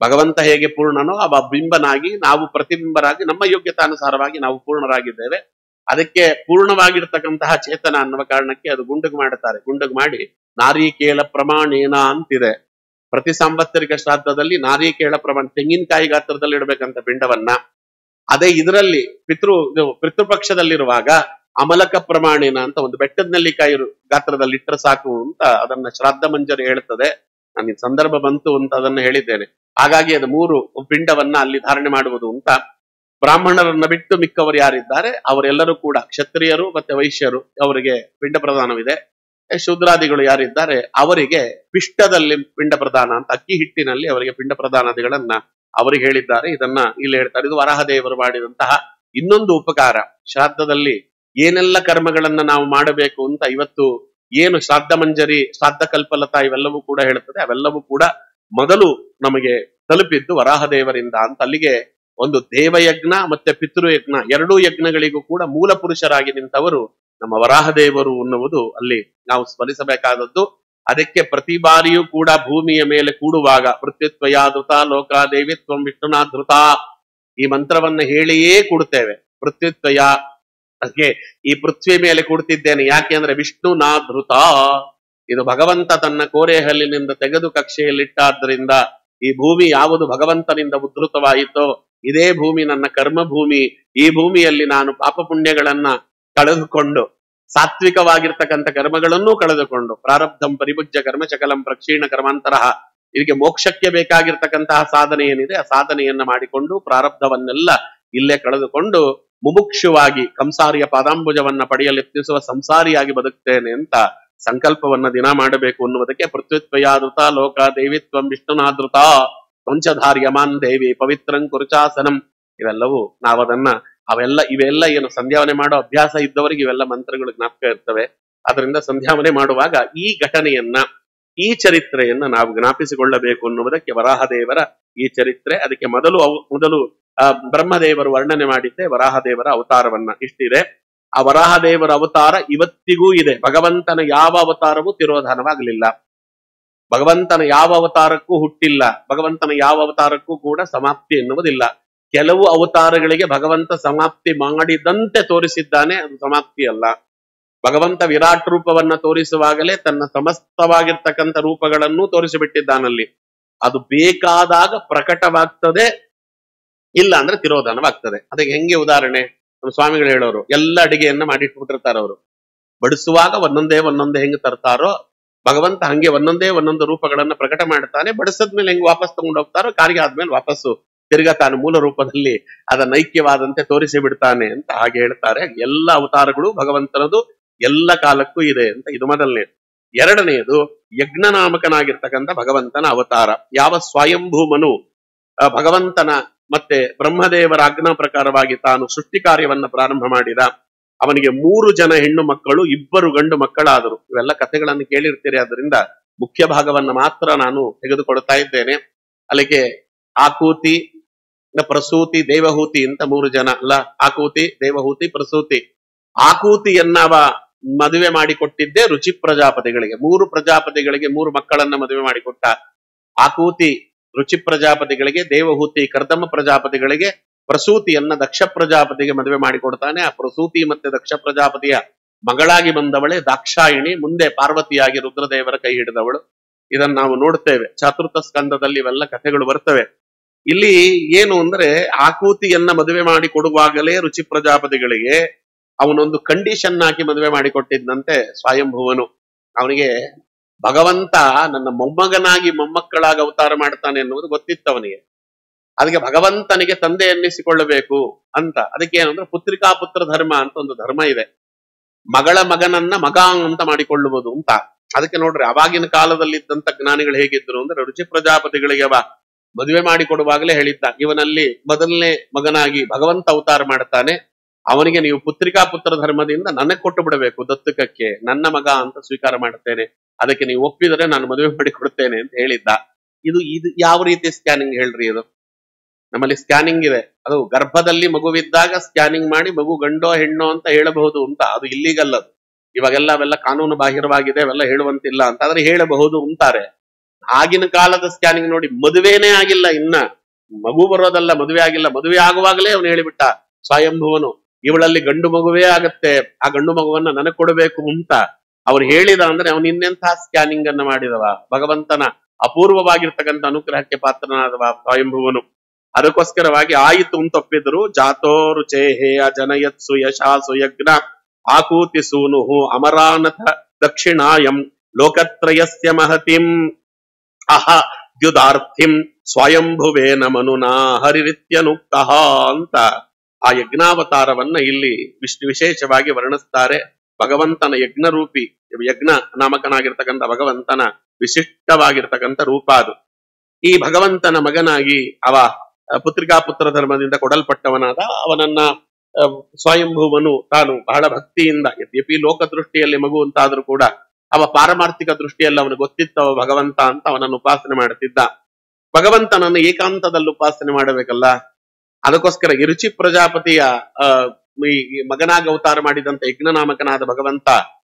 ಭಗವಂತ ಹೇಗೆ ಪೂರ್ಣನೋ ಆ ಬಿಂಬನಾಗಿ ನಾವು ಪ್ರತಿಬಿಂಬರಾಗಿ ನಮ್ಮ ಯೋಗ್ಯತಾನುಸಾರವಾಗಿ ನಾವು ಪೂರ್ಣರಾಗಿದ್ದೇವೆ. ಅದಕ್ಕೆ ಪೂರ್ಣವಾಗಿರ್ತಕ್ಕಂತಹ ಚೇತನ ಅನ್ನುವ ಕಾರಣಕ್ಕೆ ಅದು ಗುಂಡುಗು ಮಾಡುತ್ತಾರೆ. ಗುಂಡುಗು ಮಾಡಿ ನಾರಿಕೇಳ ಪ್ರಮಾಣೇನ ಅಂತಿದೆ. ಪ್ರತಿ ಸಾಂವತ್ಸರಿಕ ಶ್ರಾದ್ದದಲ್ಲಿ ನಾರಿಕೇಳ ಪ್ರಮಾಣ, ತೆಂಗಿನಕಾಯಿ ಗಾತ್ರದಲ್ಲಿ ಇಡಬೇಕಂತ ಪಿಂಡವನ್ನ. ಅದೇ ಇದರಲ್ಲಿ ಪಿತೃಪಕ್ಷದಲ್ಲಿರುವಾಗ ಅಮಲಕ ಪ್ರಮಾಣೇನ ಅಂತ ಒಂದು ಬೆಟ್ಟದ ನೆಲ್ಲಿಕಾಯಿ ಗಾತ್ರದಲ್ಲಿ ಇಟ್ಟರೆ ಸಾಕು ಅಂತ ಅದನ್ನ ಶ್ರಾದ್ದ ಮಂಜರಿ ಹೇಳ್ತದೆ. ನಾನು ಸಂದರ್ಭ ಬಂತು ಅಂತ ಅದನ್ನ ಹೇಳಿದ್ದೇನೆ. ಹಾಗಾಗಿ ಅದು 3 ಪಿಂಡವನ್ನ ಅಲ್ಲಿ ಧಾರಣೆ ಮಾಡುವುದು ಅಂತ. ಬ್ರಾಹ್ಮಣರನ್ನ ಬಿಟ್ಟು ಮಿಕ್ಕವರು ಯಾರಿದ್ದಾರೆ ಅವರೆಲ್ಲರೂ ಕೂಡ ಕ್ಷತ್ರಿಯರು ಮತ್ತೆ ವೈಶ್ಯರು, ಅವರಿಗೆ ಪಿಂಡ ಪ್ರದಾನವಿದೆ. ಶೂದ್ರಾದಿಗಳು ಯಾರಿದ್ದಾರೆ ಅವರಿಗೆ ಪಿಷ್ಟದಲ್ಲಿ ಪಿಂಡ ಪ್ರದಾನ ಅಂತ, ಅಕ್ಕಿ ಹಿಟ್ಟಿನಲ್ಲಿ ಅವರಿಗೆ ಪಿಂಡ ಪ್ರದಾನಾದಿಗಳನ್ನ ಅವರಿಗೆ ಹೇಳಿದ್ದಾರೆ. ಇದನ್ನ ಇಲ್ಲಿ ಹೇಳ್ತಾರೆ. ಇದು ವರಾಹದೇವರು ಮಾಡಿದಂತಹ ಇನ್ನೊಂದು ಉಪಕಾರ. ಶ್ರಾದ್ದದಲ್ಲಿ ಏನೆಲ್ಲ ಕರ್ಮಗಳನ್ನ ನಾವು ಮಾಡಬೇಕು ಅಂತ ಇವತ್ತು ಏನು ಶ್ರಾದ್ದ ಮಂಜರಿ, ಶ್ರಾದ್ದ ಕಲ್ಪಲತಾ ಇವೆಲ್ಲವೂ ಕೂಡ ಹೇಳುತ್ತದೆ. ಅವೆಲ್ಲವೂ ಕೂಡ ಮೊದಲು ನಮಗೆ ತಲುಪಿದ್ದು ವರಾಹದೇವರಿಂದ ಅಂತ. ಅಲ್ಲಿಗೆ ಒಂದು ದೇವಯಜ್ಞ ಮತ್ತೆ ಪಿತೃಯಜ್ಞ, 2 ಯಜ್ಞಗಳಿಗೂ ಕೂಡ ಮೂಲ ಪುರುಷರಾಗಿ ನಿಂತವರು ನಮ್ಮ ವರಾಹದೇವರು ಅನ್ನುವುದು ಅಲ್ಲಿ ನಾವು ಸ್ಮರಿಸಬೇಕಾದದ್ದು. ಅದಕ್ಕೆ ಪ್ರತಿ ಬಾರಿಯೂ ಕೂಡ ಭೂಮಿಯ ಮೇಲೆ ಕೂಡುವಾಗ ಪೃಥ್ವಿತ್ವಯಾದೃತ ಲೋಕ ದೇವಿತ್ವಂ ವಿಷ್ಣುನಾಧೃತ ಈ ಮಂತ್ರವನ್ನ ಹೇಳಿಯೇ ಕೂಡುತ್ತೇವೆ. ಪೃಥ್ವಿತ್ವಯ, ಅದಕ್ಕೆ ಈ ಪೃಥ್ವಿ ಮೇಲೆ ಕೂಡ್ತಿದ್ದೇನೆ ಯಾಕೆ ಅಂದ್ರೆ ವಿಷ್ಣುನಾಧೃತ, ಇದು ಭಗವಂತ ತನ್ನ ಕೋರೆ ಹಲ್ಲಿನಿಂದ ತೆಗೆದು ಕಕ್ಷೆಯಲ್ಲಿಟ್ಟಾದ್ದರಿಂದ ಈ ಭೂಮಿ ಯಾವುದು ಭಗವಂತನಿಂದ ಉದ್ಧೃತವಾಯಿತೋ ಇದೇ ಭೂಮಿ ನನ್ನ ಕರ್ಮ ಭೂಮಿ. ಈ ಭೂಮಿಯಲ್ಲಿ ನಾನು ಪಾಪ ಪುಣ್ಯಗಳನ್ನ ಕಳೆದುಕೊಂಡು ಸಾತ್ವಿಕವಾಗಿರ್ತಕ್ಕಂಥ ಕರ್ಮಗಳನ್ನೂ ಕಳೆದುಕೊಂಡು ಪ್ರಾರಬ್ಧಂ ಪರಿಭುಜ್ಯ ಕರ್ಮ ಚಕಲಂ ಪ್ರಕ್ಷೀಣ ಕರ್ಮಾಂತರಃ, ಇದಕ್ಕೆ ಮೋಕ್ಷಕ್ಕೆ ಬೇಕಾಗಿರ್ತಕ್ಕಂತಹ ಸಾಧನೆ ಏನಿದೆ ಆ ಸಾಧನೆಯನ್ನ ಮಾಡಿಕೊಂಡು ಪ್ರಾರಬ್ಧವನ್ನೆಲ್ಲ ಇಲ್ಲೇ ಕಳೆದುಕೊಂಡು ಮುಮುಕ್ಷುವಾಗಿ ಕಂಸಾರಿಯ ಪಾದಾಂಬುಜವನ್ನ ಪಡೆಯಲೆತ್ತಿಸುವ ಸಂಸಾರಿಯಾಗಿ ಬದುಕ್ತೇನೆ ಅಂತ ಸಂಕಲ್ಪವನ್ನ ದಿನ ಮಾಡಬೇಕು ಅನ್ನುವುದಕ್ಕೆ ಪೃಥ್ವಿತ್ವಯಾದೃತ ಲೋಕ ದೇವಿತ್ವಂ ವಿಷ್ಣುನಾದೃತ ವಂಚಧಾರ್ಯಮಾನ್ ದೇವಿ ಪವಿತ್ರಂ ಕುರುಚಾಸನಂ. ಇವೆಲ್ಲವೂ ಇವೆಲ್ಲ ಏನು ಸಂಧ್ಯಾವನೆ ಮಾಡೋ ಅಭ್ಯಾಸ ಇದ್ದವರಿಗೆ ಇವೆಲ್ಲ ಮಂತ್ರಗಳು ಜ್ಞಾಪಕ ಇರ್ತವೆ. ಅದರಿಂದ ಸಂಧ್ಯಾವನೆ ಮಾಡುವಾಗ ಈ ಘಟನೆಯನ್ನ, ಈ ಚರಿತ್ರೆಯನ್ನ ನಾವು ಜ್ಞಾಪಿಸಿಕೊಳ್ಳಬೇಕು ಅನ್ನುವುದಕ್ಕೆ ವರಾಹದೇವರ ಈ ಚರಿತ್ರೆ. ಅದಕ್ಕೆ ಮೊದಲು ಬ್ರಹ್ಮದೇವರು ವರ್ಣನೆ ಮಾಡಿದ್ದೆ ವರಾಹದೇವರ ಅವತಾರವನ್ನ. ಇಷ್ಟಿದೆ. ಆ ವರಾಹದೇವರ ಅವತಾರ ಇವತ್ತಿಗೂ ಇದೆ. ಭಗವಂತನ ಯಾವ ಅವತಾರವೂ ತಿರೋಧಾನವಾಗಲಿಲ್ಲ. ಭಗವಂತನ ಯಾವ ಅವತಾರಕ್ಕೂ ಹುಟ್ಟಿಲ್ಲ. ಭಗವಂತನ ಯಾವ ಅವತಾರಕ್ಕೂ ಕೂಡ ಸಮಾಪ್ತಿ ಎನ್ನುವುದಿಲ್ಲ. ಕೆಲವು ಅವತಾರಗಳಿಗೆ ಭಗವಂತ ಸಮಾಪ್ತಿ ಮಾಡಿದಂತೆ ತೋರಿಸಿದ್ದಾನೆ, ಅದು ಸಮಾಪ್ತಿ ಅಲ್ಲ. ಭಗವಂತ ವಿರಾಟ್ ರೂಪವನ್ನ ತೋರಿಸುವಾಗಲೇ ತನ್ನ ಸಮಸ್ತವಾಗಿರ್ತಕ್ಕಂಥ ರೂಪಗಳನ್ನು ತೋರಿಸಿಬಿಟ್ಟಿದ್ದಾನಲ್ಲಿ. ಅದು ಬೇಕಾದಾಗ ಪ್ರಕಟವಾಗ್ತದೆ, ಇಲ್ಲ ಅಂದ್ರೆ ತಿರೋಧಾನವಾಗ್ತದೆ. ಅದಕ್ಕೆ ಹೆಂಗೆ ಉದಾಹರಣೆ ನಮ್ಮ ಸ್ವಾಮಿಗಳು ಹೇಳೋರು, ಎಲ್ಲ ಅಡಿಗೆಯನ್ನ ಮಾಡಿಟ್ಬಿಟ್ಟಿರ್ತಾರ ಅವರು. ಬಡಿಸುವಾಗ ಒಂದೊಂದೇ ಹೆಂಗ್ ತರ್ತಾರೋ ಭಗವಂತ ಹಂಗೆ ಒಂದೊಂದು ರೂಪಗಳನ್ನ ಪ್ರಕಟ ಮಾಡ್ತಾನೆ. ಬಡಿಸದ್ಮೇಲೆ ಹೆಂಗ್ ವಾಪಸ್ ತಗೊಂಡು ಹೋಗ್ತಾರೋ ಕಾರ್ಯ ಆದ್ಮೇಲೆ ವಾಪಸ್ಸು ತಿರ್ಗಾ ತಾನು ಮೂಲ ರೂಪದಲ್ಲಿ ಅದನ್ನ ಐಕ್ಯವಾದಂತೆ ತೋರಿಸಿ ಬಿಡ್ತಾನೆ ಅಂತ ಹಾಗೆ ಹೇಳ್ತಾರೆ. ಎಲ್ಲ ಅವತಾರಗಳು ಭಗವಂತನದು ಎಲ್ಲ ಕಾಲಕ್ಕೂ ಇದೆ ಅಂತ ಇದು ಮೊದಲನೇದು. ಎರಡನೆಯದು ಯಜ್ಞನಾಮಕನಾಗಿರ್ತಕ್ಕಂಥ ಭಗವಂತನ ಅವತಾರ. ಯಾವ ಸ್ವಯಂಭೂಮನು ಭಗವಂತನ ಮತ್ತೆ ಬ್ರಹ್ಮದೇವರ ಆಜ್ಞಾ ಪ್ರಕಾರವಾಗಿ ತಾನು ಸೃಷ್ಟಿ ಕಾರ್ಯವನ್ನ ಪ್ರಾರಂಭ ಮಾಡಿದ, ಅವನಿಗೆ 3 ಜನ ಹೆಣ್ಣು ಮಕ್ಕಳು, 2 ಗಂಡು ಮಕ್ಕಳಾದರು. ಇವೆಲ್ಲ ಕಥೆಗಳನ್ನು ಕೇಳಿರ್ತೀರಿ, ಅದರಿಂದ ಮುಖ್ಯ ಭಾಗವನ್ನ ಮಾತ್ರ ನಾನು ತೆಗೆದುಕೊಳ್ತಾ ಇದ್ದೇನೆ. ಅಲ್ಲಿಗೆ ಆಕೂತಿ, ಪ್ರಸೂತಿ, ದೇವಹೂತಿ ಅಂತ 3 ಜನ ಅಲ್ಲ, ಆಕೂತಿ, ದೇವಹೂತಿ, ಪ್ರಸೂತಿ. ಆಕೂತಿಯನ್ನ ಮದುವೆ ಮಾಡಿಕೊಟ್ಟಿದ್ದೇ ರುಚಿ ಪ್ರಜಾಪತಿಗಳಿಗೆ. 3 ಪ್ರಜಾಪತಿಗಳಿಗೆ 3 ಮಕ್ಕಳನ್ನ ಮದುವೆ ಮಾಡಿಕೊಟ್ಟ. ಆಕೂತಿ ರುಚಿ ಪ್ರಜಾಪತಿಗಳಿಗೆ, ದೇವಹೂತಿ ಕರ್ದಮ ಪ್ರಜಾಪತಿಗಳಿಗೆ, ಪ್ರಸೂತಿಯನ್ನ ದಕ್ಷ ಪ್ರಜಾಪತಿಗೆ ಮದುವೆ ಮಾಡಿಕೊಡ್ತಾನೆ. ಆ ಪ್ರಸೂತಿ ಮತ್ತೆ ದಕ್ಷ ಪ್ರಜಾಪತಿಯ ಮಗಳಾಗಿ ಬಂದವಳೆ ದಾಕ್ಷಾಯಿಣಿ, ಮುಂದೆ ಪಾರ್ವತಿಯಾಗಿ ರುದ್ರದೇವರ ಕೈ ಹಿಡಿದವಳು. ಇದನ್ನ ನಾವು ನೋಡ್ತೇವೆ ಚತುರ್ಥ ಸ್ಕಂದದಲ್ಲಿ, ಇವೆಲ್ಲ ಕಥೆಗಳು ಬರ್ತವೆ. ಇಲ್ಲಿ ಏನು ಅಂದ್ರೆ ಆಕೂತಿಯನ್ನ ಮದುವೆ ಮಾಡಿ ಕೊಡುವಾಗಲೇ ರುಚಿ ಪ್ರಜಾಪತಿಗಳಿಗೆ ಅವನೊಂದು ಕಂಡೀಷನ್ ಹಾಕಿ ಮದುವೆ ಮಾಡಿಕೊಟ್ಟಿದ್ದಂತೆ ಸ್ವಯಂಭುವನು. ಅವನಿಗೆ ಭಗವಂತ ನನ್ನ ಮೊಮ್ಮಗನಾಗಿ ಮೊಮ್ಮಕ್ಕಳಾಗಿ ಅವತಾರ ಮಾಡ್ತಾನೆ ಎನ್ನುವುದು ಗೊತ್ತಿತ್ತು ಅವನಿಗೆ. ಅದಕ್ಕೆ ಭಗವಂತನಿಗೆ ತಂದೆ ಎನ್ನಿಸಿಕೊಳ್ಳಬೇಕು ಅಂತ. ಅದಕ್ಕೆ ಏನಂದ್ರೆ ಪುತ್ರಿಕಾ ಪುತ್ರ ಧರ್ಮ ಅಂತ ಒಂದು ಧರ್ಮ ಇದೆ. ಮಗಳ ಮಗನನ್ನ ಮಗ ಅಂತ ಮಾಡಿಕೊಳ್ಳುವುದು ಅಂತ. ಅದಕ್ಕೆ ನೋಡ್ರಿ, ಅವಾಗಿನ ಕಾಲದಲ್ಲಿದ್ದಂತ ಜ್ಞಾನಿಗಳು ಹೇಗಿದ್ರು ಅಂದ್ರೆ ರುಚಿ ಪ್ರಜಾಪತಿಗಳಿಗೆ ಮದುವೆ ಮಾಡಿಕೊಡುವಾಗಲೇ ಹೇಳಿದ್ದ, ಇವನಲ್ಲಿ ಮೊದಲನೇ ಮಗನಾಗಿ ಭಗವಂತ ಅವತಾರ ಮಾಡ್ತಾನೆ, ಅವನಿಗೆ ನೀವು ಪುತ್ರಿಕಾ ಪುತ್ರ ಧರ್ಮದಿಂದ ನನಗೆ ಕೊಟ್ಟು ಬಿಡಬೇಕು ದತ್ತಕಕ್ಕೆ, ನನ್ನ ಮಗ ಅಂತ ಸ್ವೀಕಾರ ಮಾಡ್ತೇನೆ, ಅದಕ್ಕೆ ನೀವು ಒಪ್ಪಿದರೆ ನಾನು ಮದುವೆ ಮಾಡಿ ಕೊಡ್ತೇನೆ ಅಂತ ಹೇಳಿದ್ದ. ಇದು ಯಾವ ರೀತಿ ಸ್ಕ್ಯಾನಿಂಗ್ ಹೇಳ್ರಿ? ಇದು ನಮ್ಮಲ್ಲಿ ಸ್ಕ್ಯಾನಿಂಗ್ ಇದೆ, ಅದು ಗರ್ಭದಲ್ಲಿ ಮಗುವಿದ್ದಾಗ ಸ್ಕ್ಯಾನಿಂಗ್ ಮಾಡಿ ಮಗು ಗಂಡೋ ಹೆಣ್ಣೋ ಅಂತ ಹೇಳಬಹುದು ಅಂತ. ಅದು ಇಲ್ಲಿಗಲ್. ಅದು ಇವಾಗೆಲ್ಲ ಅವೆಲ್ಲ ಕಾನೂನು ಬಾಹಿರವಾಗಿದೆ, ಅವೆಲ್ಲ ಹೇಳುವಂತಿಲ್ಲ ಅಂತ. ಆದ್ರೆ ಹೇಳಬಹುದು ಅಂತಾರೆ. ಆಗಿನ ಕಾಲದ ಸ್ಕ್ಯಾನಿಂಗ್ ನೋಡಿ, ಮದುವೆನೇ ಆಗಿಲ್ಲ, ಇನ್ನ ಮಗು ಬರೋದಲ್ಲ, ಮದುವೆ ಆಗಿಲ್ಲ, ಮದುವೆ ಆಗುವಾಗಲೇ ಅವನು ಹೇಳಿಬಿಟ್ಟ ಸ್ವಯಂಭುವನು, ಇವಳಲ್ಲಿ ಗಂಡು ಮಗುವೇ ಆಗತ್ತೆ, ಆ ಗಂಡು ಮಗುವನ್ನ ನನಗ್ ಕೊಡಬೇಕು ಅಂತ ಅವ್ರು ಹೇಳಿದ. ಅಂದ್ರೆ ಅವನು ಇನ್ನೆಂತಹ ಸ್ಕ್ಯಾನಿಂಗ್ ಅನ್ನ ಮಾಡಿದವ, ಭಗವಂತನ ಅಪೂರ್ವವಾಗಿರ್ತಕ್ಕಂಥ ಅನುಗ್ರಹಕ್ಕೆ ಪಾತ್ರನಾದವ ಸ್ವಯಂಭುವನು. ಅದಕ್ಕೋಸ್ಕರವಾಗಿ ಆಯಿತು ಅಂತ ಒಪ್ಪಿದ್ರು. ಜಾತೋ ರುಚೇಹೇ ಅಜನಯತ್ಸು ಯಶಾಸು ಯಜ್ಞ ಆಕೂತಿ ಸೂನುಹು ಅಮರಾನಥ ದಕ್ಷಿಣಾಯಂ ಲೋಕತ್ರಯಸ್ಯ ಮಹತಿಂ ಅಹ ದ್ಯುದಾರ್ಥಿಂ ಸ್ವಯಂಭುವೇನ ಮನುನಾ ಹರಿರಿತ್ಯನುಕ್ತಃ ಅಂತ ಆ ಯಜ್ಞಾವತಾರವನ್ನ ಇಲ್ಲಿ ವಿಶೇಷವಾಗಿ ವರ್ಣಿಸ್ತಾರೆ. ಭಗವಂತನ ಯಜ್ಞರೂಪಿ, ಯಜ್ಞ ನಾಮಕನಾಗಿರ್ತಕ್ಕಂಥ ಭಗವಂತನ ವಿಶಿಷ್ಟವಾಗಿರ್ತಕ್ಕಂಥ ರೂಪ ಅದು. ಈ ಭಗವಂತನ ಮಗನಾಗಿ ಅವ ಪುತ್ರಿಕಾ ಪುತ್ರ ಧರ್ಮದಿಂದ ಕೊಡಲ್ಪಟ್ಟವನಾದ. ಅವನನ್ನ ಸ್ವಯಂಭೂವನು ತಾನು ಬಹಳ ಭಕ್ತಿಯಿಂದ, ಯದ್ಯಪಿ ಲೋಕ ದೃಷ್ಟಿಯಲ್ಲಿ ಮಗು ಅಂತಾದ್ರೂ ಕೂಡ ಅವ ಪಾರಮಾರ್ಥಿಕ ದೃಷ್ಟಿಯಲ್ಲಿ ಅವನು ಗೊತ್ತಿತ್ತವ ಭಗವಂತ ಅಂತ ಅವನನ್ನು ಉಪಾಸನೆ ಮಾಡುತ್ತಿದ್ದ. ಭಗವಂತನನ್ನು ಏಕಾಂತದಲ್ಲಿ ಉಪಾಸನೆ ಮಾಡಬೇಕಲ್ಲ, ಅದಕ್ಕೋಸ್ಕರ ರುಚಿ ಪ್ರಜಾಪತಿಯ ಮಗನಾಗಿ ಅವತಾರ ಮಾಡಿದಂತ ಯಜ್ಞನಾಮಕನಾದ ಭಗವಂತ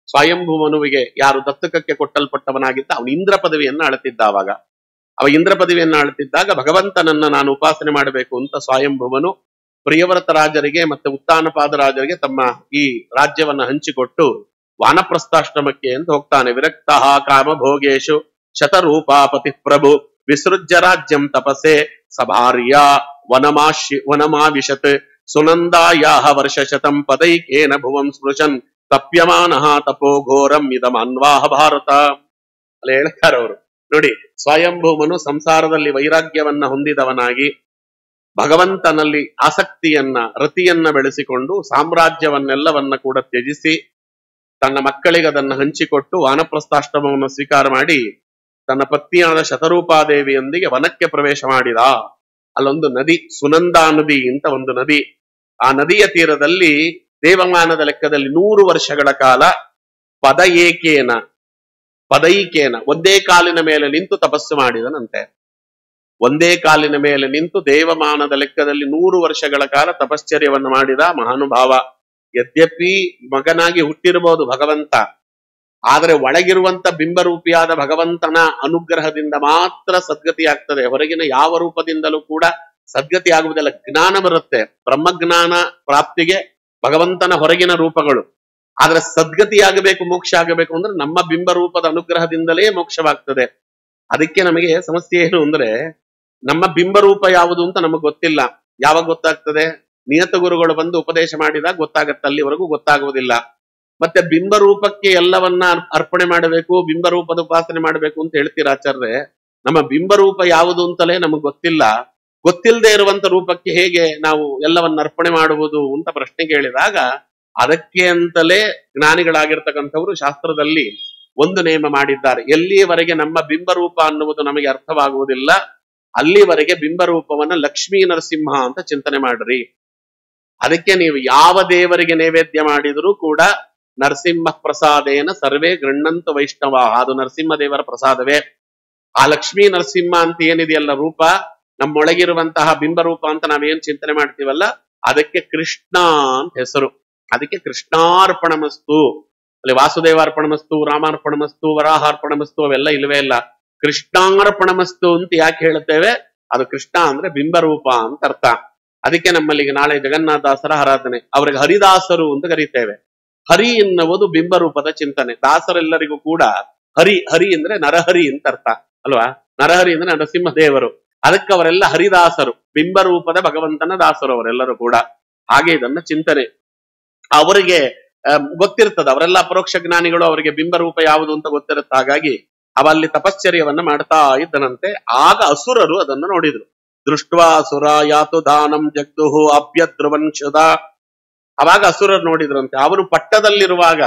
ಸ್ವಯಂಭೂವನುವಿಗೆ ಯಾರು ದತ್ತಕಕ್ಕೆ ಕೊಟ್ಟಲ್ಪಟ್ಟವನಾಗಿದ್ದ, ಅವನು ಇಂದ್ರ ಪದವಿಯನ್ನ ಅಳುತ್ತಿದ್ದ. ಅವಾಗ ಅವ ಇಂದ್ರ ಪದವಿಯನ್ನ ಅಳುತ್ತಿದ್ದಾಗ ಭಗವಂತನನ್ನ ನಾನು ಉಪಾಸನೆ ಮಾಡಬೇಕು ಅಂತ ಸ್ವಯಂಭುವನು ಪ್ರಿಯವ್ರತ ರಾಜರಿಗೆ ಮತ್ತೆ ಉತ್ತಾನಪಾದ ರಾಜರಿಗೆ ತಮ್ಮ ಈ ರಾಜ್ಯವನ್ನ ಹಂಚಿಕೊಟ್ಟು ವಾನಪ್ರಸ್ಥಾಶ್ರಮಕ್ಕೆ ಅಂತ ಹೋಗ್ತಾನೆ. ವಿರಕ್ತಃ ಕಾಮ ಭೋಗೇಶು ಶತರೂಪಾಪತಿ ಪ್ರಭು ವಿಸೃಜ್ಯ ರಾಜ್ಯಂ ತಪಸೆ ಸಭಾರ್ಯ ವನಮಾವಿಶತ್ ಸುನಂದಾಯಾಹ ವರ್ಷಶತಂ ಪದೈಕೇನ ಭುವಂ ಸ್ಪೃಶನ್ ತಪ್ಯಮಾನಃ ತಪೋ ಘೋರಂ ಇದಮನ್ವಾಹ ಭಾರತ. ಅಲ್ಲಿ ಹೇಳ್ತಾರೆ ಅವರು ನೋಡಿ, ಸ್ವಯಂಭೂಮನು ಸಂಸಾರದಲ್ಲಿ ವೈರಾಗ್ಯವನ್ನ ಹೊಂದಿದವನಾಗಿ ಭಗವಂತನಲ್ಲಿ ಆಸಕ್ತಿಯನ್ನ ರತಿಯನ್ನ ಬೆಳೆಸಿಕೊಂಡು ಸಾಮ್ರಾಜ್ಯವನ್ನೆಲ್ಲವನ್ನ ಕೂಡ ತ್ಯಜಿಸಿ ತನ್ನ ಮಕ್ಕಳಿಗೆ ಅದನ್ನು ಹಂಚಿಕೊಟ್ಟು ವಾನಪ್ರಸ್ಥಾಶ್ರಮವನ್ನು ಸ್ವೀಕಾರ ಮಾಡಿ ತನ್ನ ಪತ್ನಿಯಾದ ಶತರೂಪಾದೇವಿಯೊಂದಿಗೆ ವನಕ್ಕೆ ಪ್ರವೇಶ ಮಾಡಿದ. ಅಲ್ಲೊಂದು ನದಿ, ಸುನಂದಾ ನದಿ ಅಂತ ಒಂದು ನದಿ. ಆ ನದಿಯ ತೀರದಲ್ಲಿ ದೇವಮಾನದ ಲೆಕ್ಕದಲ್ಲಿ 100 ವರ್ಷಗಳ ಕಾಲ ಪದೈಕೇನ ಒಂದೇ ಕಾಲಿನ ಮೇಲೆ ನಿಂತು ತಪಸ್ಸು ಮಾಡಿದನಂತೆ. ಒಂದೇ ಕಾಲಿನ ಮೇಲೆ ನಿಂತು ದೇವಮಾನದ ಲೆಕ್ಕದಲ್ಲಿ 100 ವರ್ಷಗಳ ಕಾಲ ತಪಶ್ಚರ್ಯವನ್ನು ಮಾಡಿದ ಮಹಾನುಭಾವ. ಯದ್ಯಪಿ ಮಗನಾಗಿ ಹುಟ್ಟಿರಬಹುದು ಭಗವಂತ, ಆದರೆ ಒಳಗಿರುವಂತ ಬಿಂಬರೂಪಿಯಾದ ಭಗವಂತನ ಅನುಗ್ರಹದಿಂದ ಮಾತ್ರ ಸದ್ಗತಿ ಆಗ್ತದೆ. ಹೊರಗಿನ ಯಾವ ರೂಪದಿಂದಲೂ ಕೂಡ ಸದ್ಗತಿ ಆಗುವುದಿಲ್ಲ. ಜ್ಞಾನ ಬರುತ್ತೆ, ಬ್ರಹ್ಮಜ್ಞಾನ ಪ್ರಾಪ್ತಿಗೆ ಭಗವಂತನ ಹೊರಗಿನ ರೂಪಗಳು. ಆದ್ರೆ ಸದ್ಗತಿ ಆಗಬೇಕು, ಮೋಕ್ಷ ಆಗಬೇಕು ಅಂದ್ರೆ ನಮ್ಮ ಬಿಂಬರೂಪದ ಅನುಗ್ರಹದಿಂದಲೇ ಮೋಕ್ಷವಾಗ್ತದೆ. ಅದಕ್ಕೆ ನಮಗೆ ಸಮಸ್ಯೆ ಏನು ಅಂದ್ರೆ ನಮ್ಮ ಬಿಂಬರೂಪ ಯಾವುದು ಅಂತ ನಮಗೆ ಗೊತ್ತಿಲ್ಲ. ಯಾವಾಗ ಗೊತ್ತಾಗ್ತದೆ? ನಿಯತ ಗುರುಗಳು ಬಂದು ಉಪದೇಶ ಮಾಡಿದಾಗ ಗೊತ್ತಾಗತ್ತೆ, ಅಲ್ಲಿವರೆಗೂ ಗೊತ್ತಾಗುವುದಿಲ್ಲ. ಮತ್ತೆ ಬಿಂಬರೂಪಕ್ಕೆ ಎಲ್ಲವನ್ನ ಅರ್ಪಣೆ ಮಾಡಬೇಕು, ಬಿಂಬರೂಪದ ಉಪಾಸನೆ ಮಾಡಬೇಕು ಅಂತ ಹೇಳ್ತೀರ ಆಚಾರ್ಯ. ನಮ್ಮ ಬಿಂಬರೂಪ ಯಾವುದು ಅಂತಲೇ ನಮಗೆ ಗೊತ್ತಿಲ್ಲ. ಗೊತ್ತಿಲ್ಲದೆ ಇರುವಂತ ರೂಪಕ್ಕೆ ಹೇಗೆ ನಾವು ಎಲ್ಲವನ್ನ ಅರ್ಪಣೆ ಮಾಡುವುದು ಅಂತ ಪ್ರಶ್ನೆ ಕೇಳಿದಾಗ, ಅದಕ್ಕೆ ಅಂತಲೇ ಜ್ಞಾನಿಗಳಾಗಿರ್ತಕ್ಕಂಥವರು ಶಾಸ್ತ್ರದಲ್ಲಿ ಒಂದು ನೇಮ ಮಾಡಿದ್ದಾರೆ. ಎಲ್ಲಿಯವರೆಗೆ ನಮ್ಮ ಬಿಂಬರೂಪ ಅನ್ನುವುದು ನಮಗೆ ಅರ್ಥವಾಗುವುದಿಲ್ಲ, ಅಲ್ಲಿವರೆಗೆ ಬಿಂಬರೂಪವನ್ನ ಲಕ್ಷ್ಮೀ ನರಸಿಂಹ ಅಂತ ಚಿಂತನೆ ಮಾಡ್ರಿ. ಅದಕ್ಕೆ ನೀವು ಯಾವ ದೇವರಿಗೆ ನೈವೇದ್ಯ ಮಾಡಿದರೂ ಕೂಡ ನರಸಿಂಹ ಪ್ರಸಾದೇನ ಸರ್ವೇ ಗೃಣ್ಣಂತ ವೈಷ್ಣವ, ಅದು ನರಸಿಂಹ ದೇವರ ಪ್ರಸಾದವೇ. ಆ ಲಕ್ಷ್ಮೀ ನರಸಿಂಹ ಅಂತ ಏನಿದೆಯಲ್ಲ ರೂಪ, ನಮ್ಮೊಳಗಿರುವಂತಹ ಬಿಂಬರೂಪ ಅಂತ ನಾವೇನ್ ಚಿಂತನೆ ಮಾಡ್ತೀವಲ್ಲ, ಅದಕ್ಕೆ ಕೃಷ್ಣ ಅಂತ ಹೆಸರು. ಅದಕ್ಕೆ ಕೃಷ್ಣಾರ್ಪಣಮಸ್ತು. ಅಲ್ಲಿ ವಾಸುದೇವಾರ್ಪಣಮಸ್ತು, ರಾಮಾರ್ಪಣಮಸ್ತು, ವರಾಹಾರ್ಪಣಮಸ್ತು ಅವೆಲ್ಲ ಇಲ್ಲವೇ ಇಲ್ಲ. ಕೃಷ್ಣಾರ್ಪಣಮಸ್ತು ಅಂತ ಯಾಕೆ ಹೇಳ್ತೇವೆ? ಅದು ಕೃಷ್ಣ ಅಂದ್ರೆ ಬಿಂಬರೂಪ ಅಂತ ಅರ್ಥ. ಅದಕ್ಕೆ ನಮ್ಮಲ್ಲಿಗೆ ನಾಳೆ ಜಗನ್ನಾಥದಾಸರ ಆರಾಧನೆ, ಅವ್ರಿಗೆ ಹರಿದಾಸರು ಅಂತ ಕರೀತೇವೆ. ಹರಿ ಎನ್ನುವುದು ಬಿಂಬರೂಪದ ಚಿಂತನೆ. ದಾಸರೆಲ್ಲರಿಗೂ ಕೂಡ ಹರಿ ಅಂದ್ರೆ ನರಹರಿ ಅಂತ ಅರ್ಥ ಅಲ್ವಾ? ನರಹರಿ ಅಂದ್ರೆ ನರಸಿಂಹ ದೇವರು. ಅದಕ್ಕೆ ಅವರೆಲ್ಲ ಹರಿದಾಸರು, ಬಿಂಬರೂಪದ ಭಗವಂತನ ದಾಸರು ಅವರೆಲ್ಲರೂ ಕೂಡ. ಹಾಗೆ ಇದನ್ನ ಚಿಂತನೆ ಅವರಿಗೆ ಗೊತ್ತಿರ್ತದೆ. ಅವರೆಲ್ಲ ಅಪರೋಕ್ಷ ಜ್ಞಾನಿಗಳು, ಅವರಿಗೆ ಬಿಂಬರೂಪ ಯಾವುದು ಅಂತ ಗೊತ್ತಿರುತ್ತೆ. ಹಾಗಾಗಿ ಅವಲ್ಲಿ ತಪಶ್ಚರ್ಯವನ್ನ ಮಾಡ್ತಾ ಇದ್ದನಂತೆ. ಆಗ ಅಸುರರು ಅದನ್ನು ನೋಡಿದ್ರು. ದೃಷ್ಟ್ವಾ ಅಸುರ ಯಾತು ದಾನಂ ಜಗ್ದುಹು ಅಭ್ಯದ್ರವಂಶದ. ಅವಾಗ ಅಸುರರು ನೋಡಿದ್ರಂತೆ. ಅವನು ಪಟ್ಟದಲ್ಲಿರುವಾಗ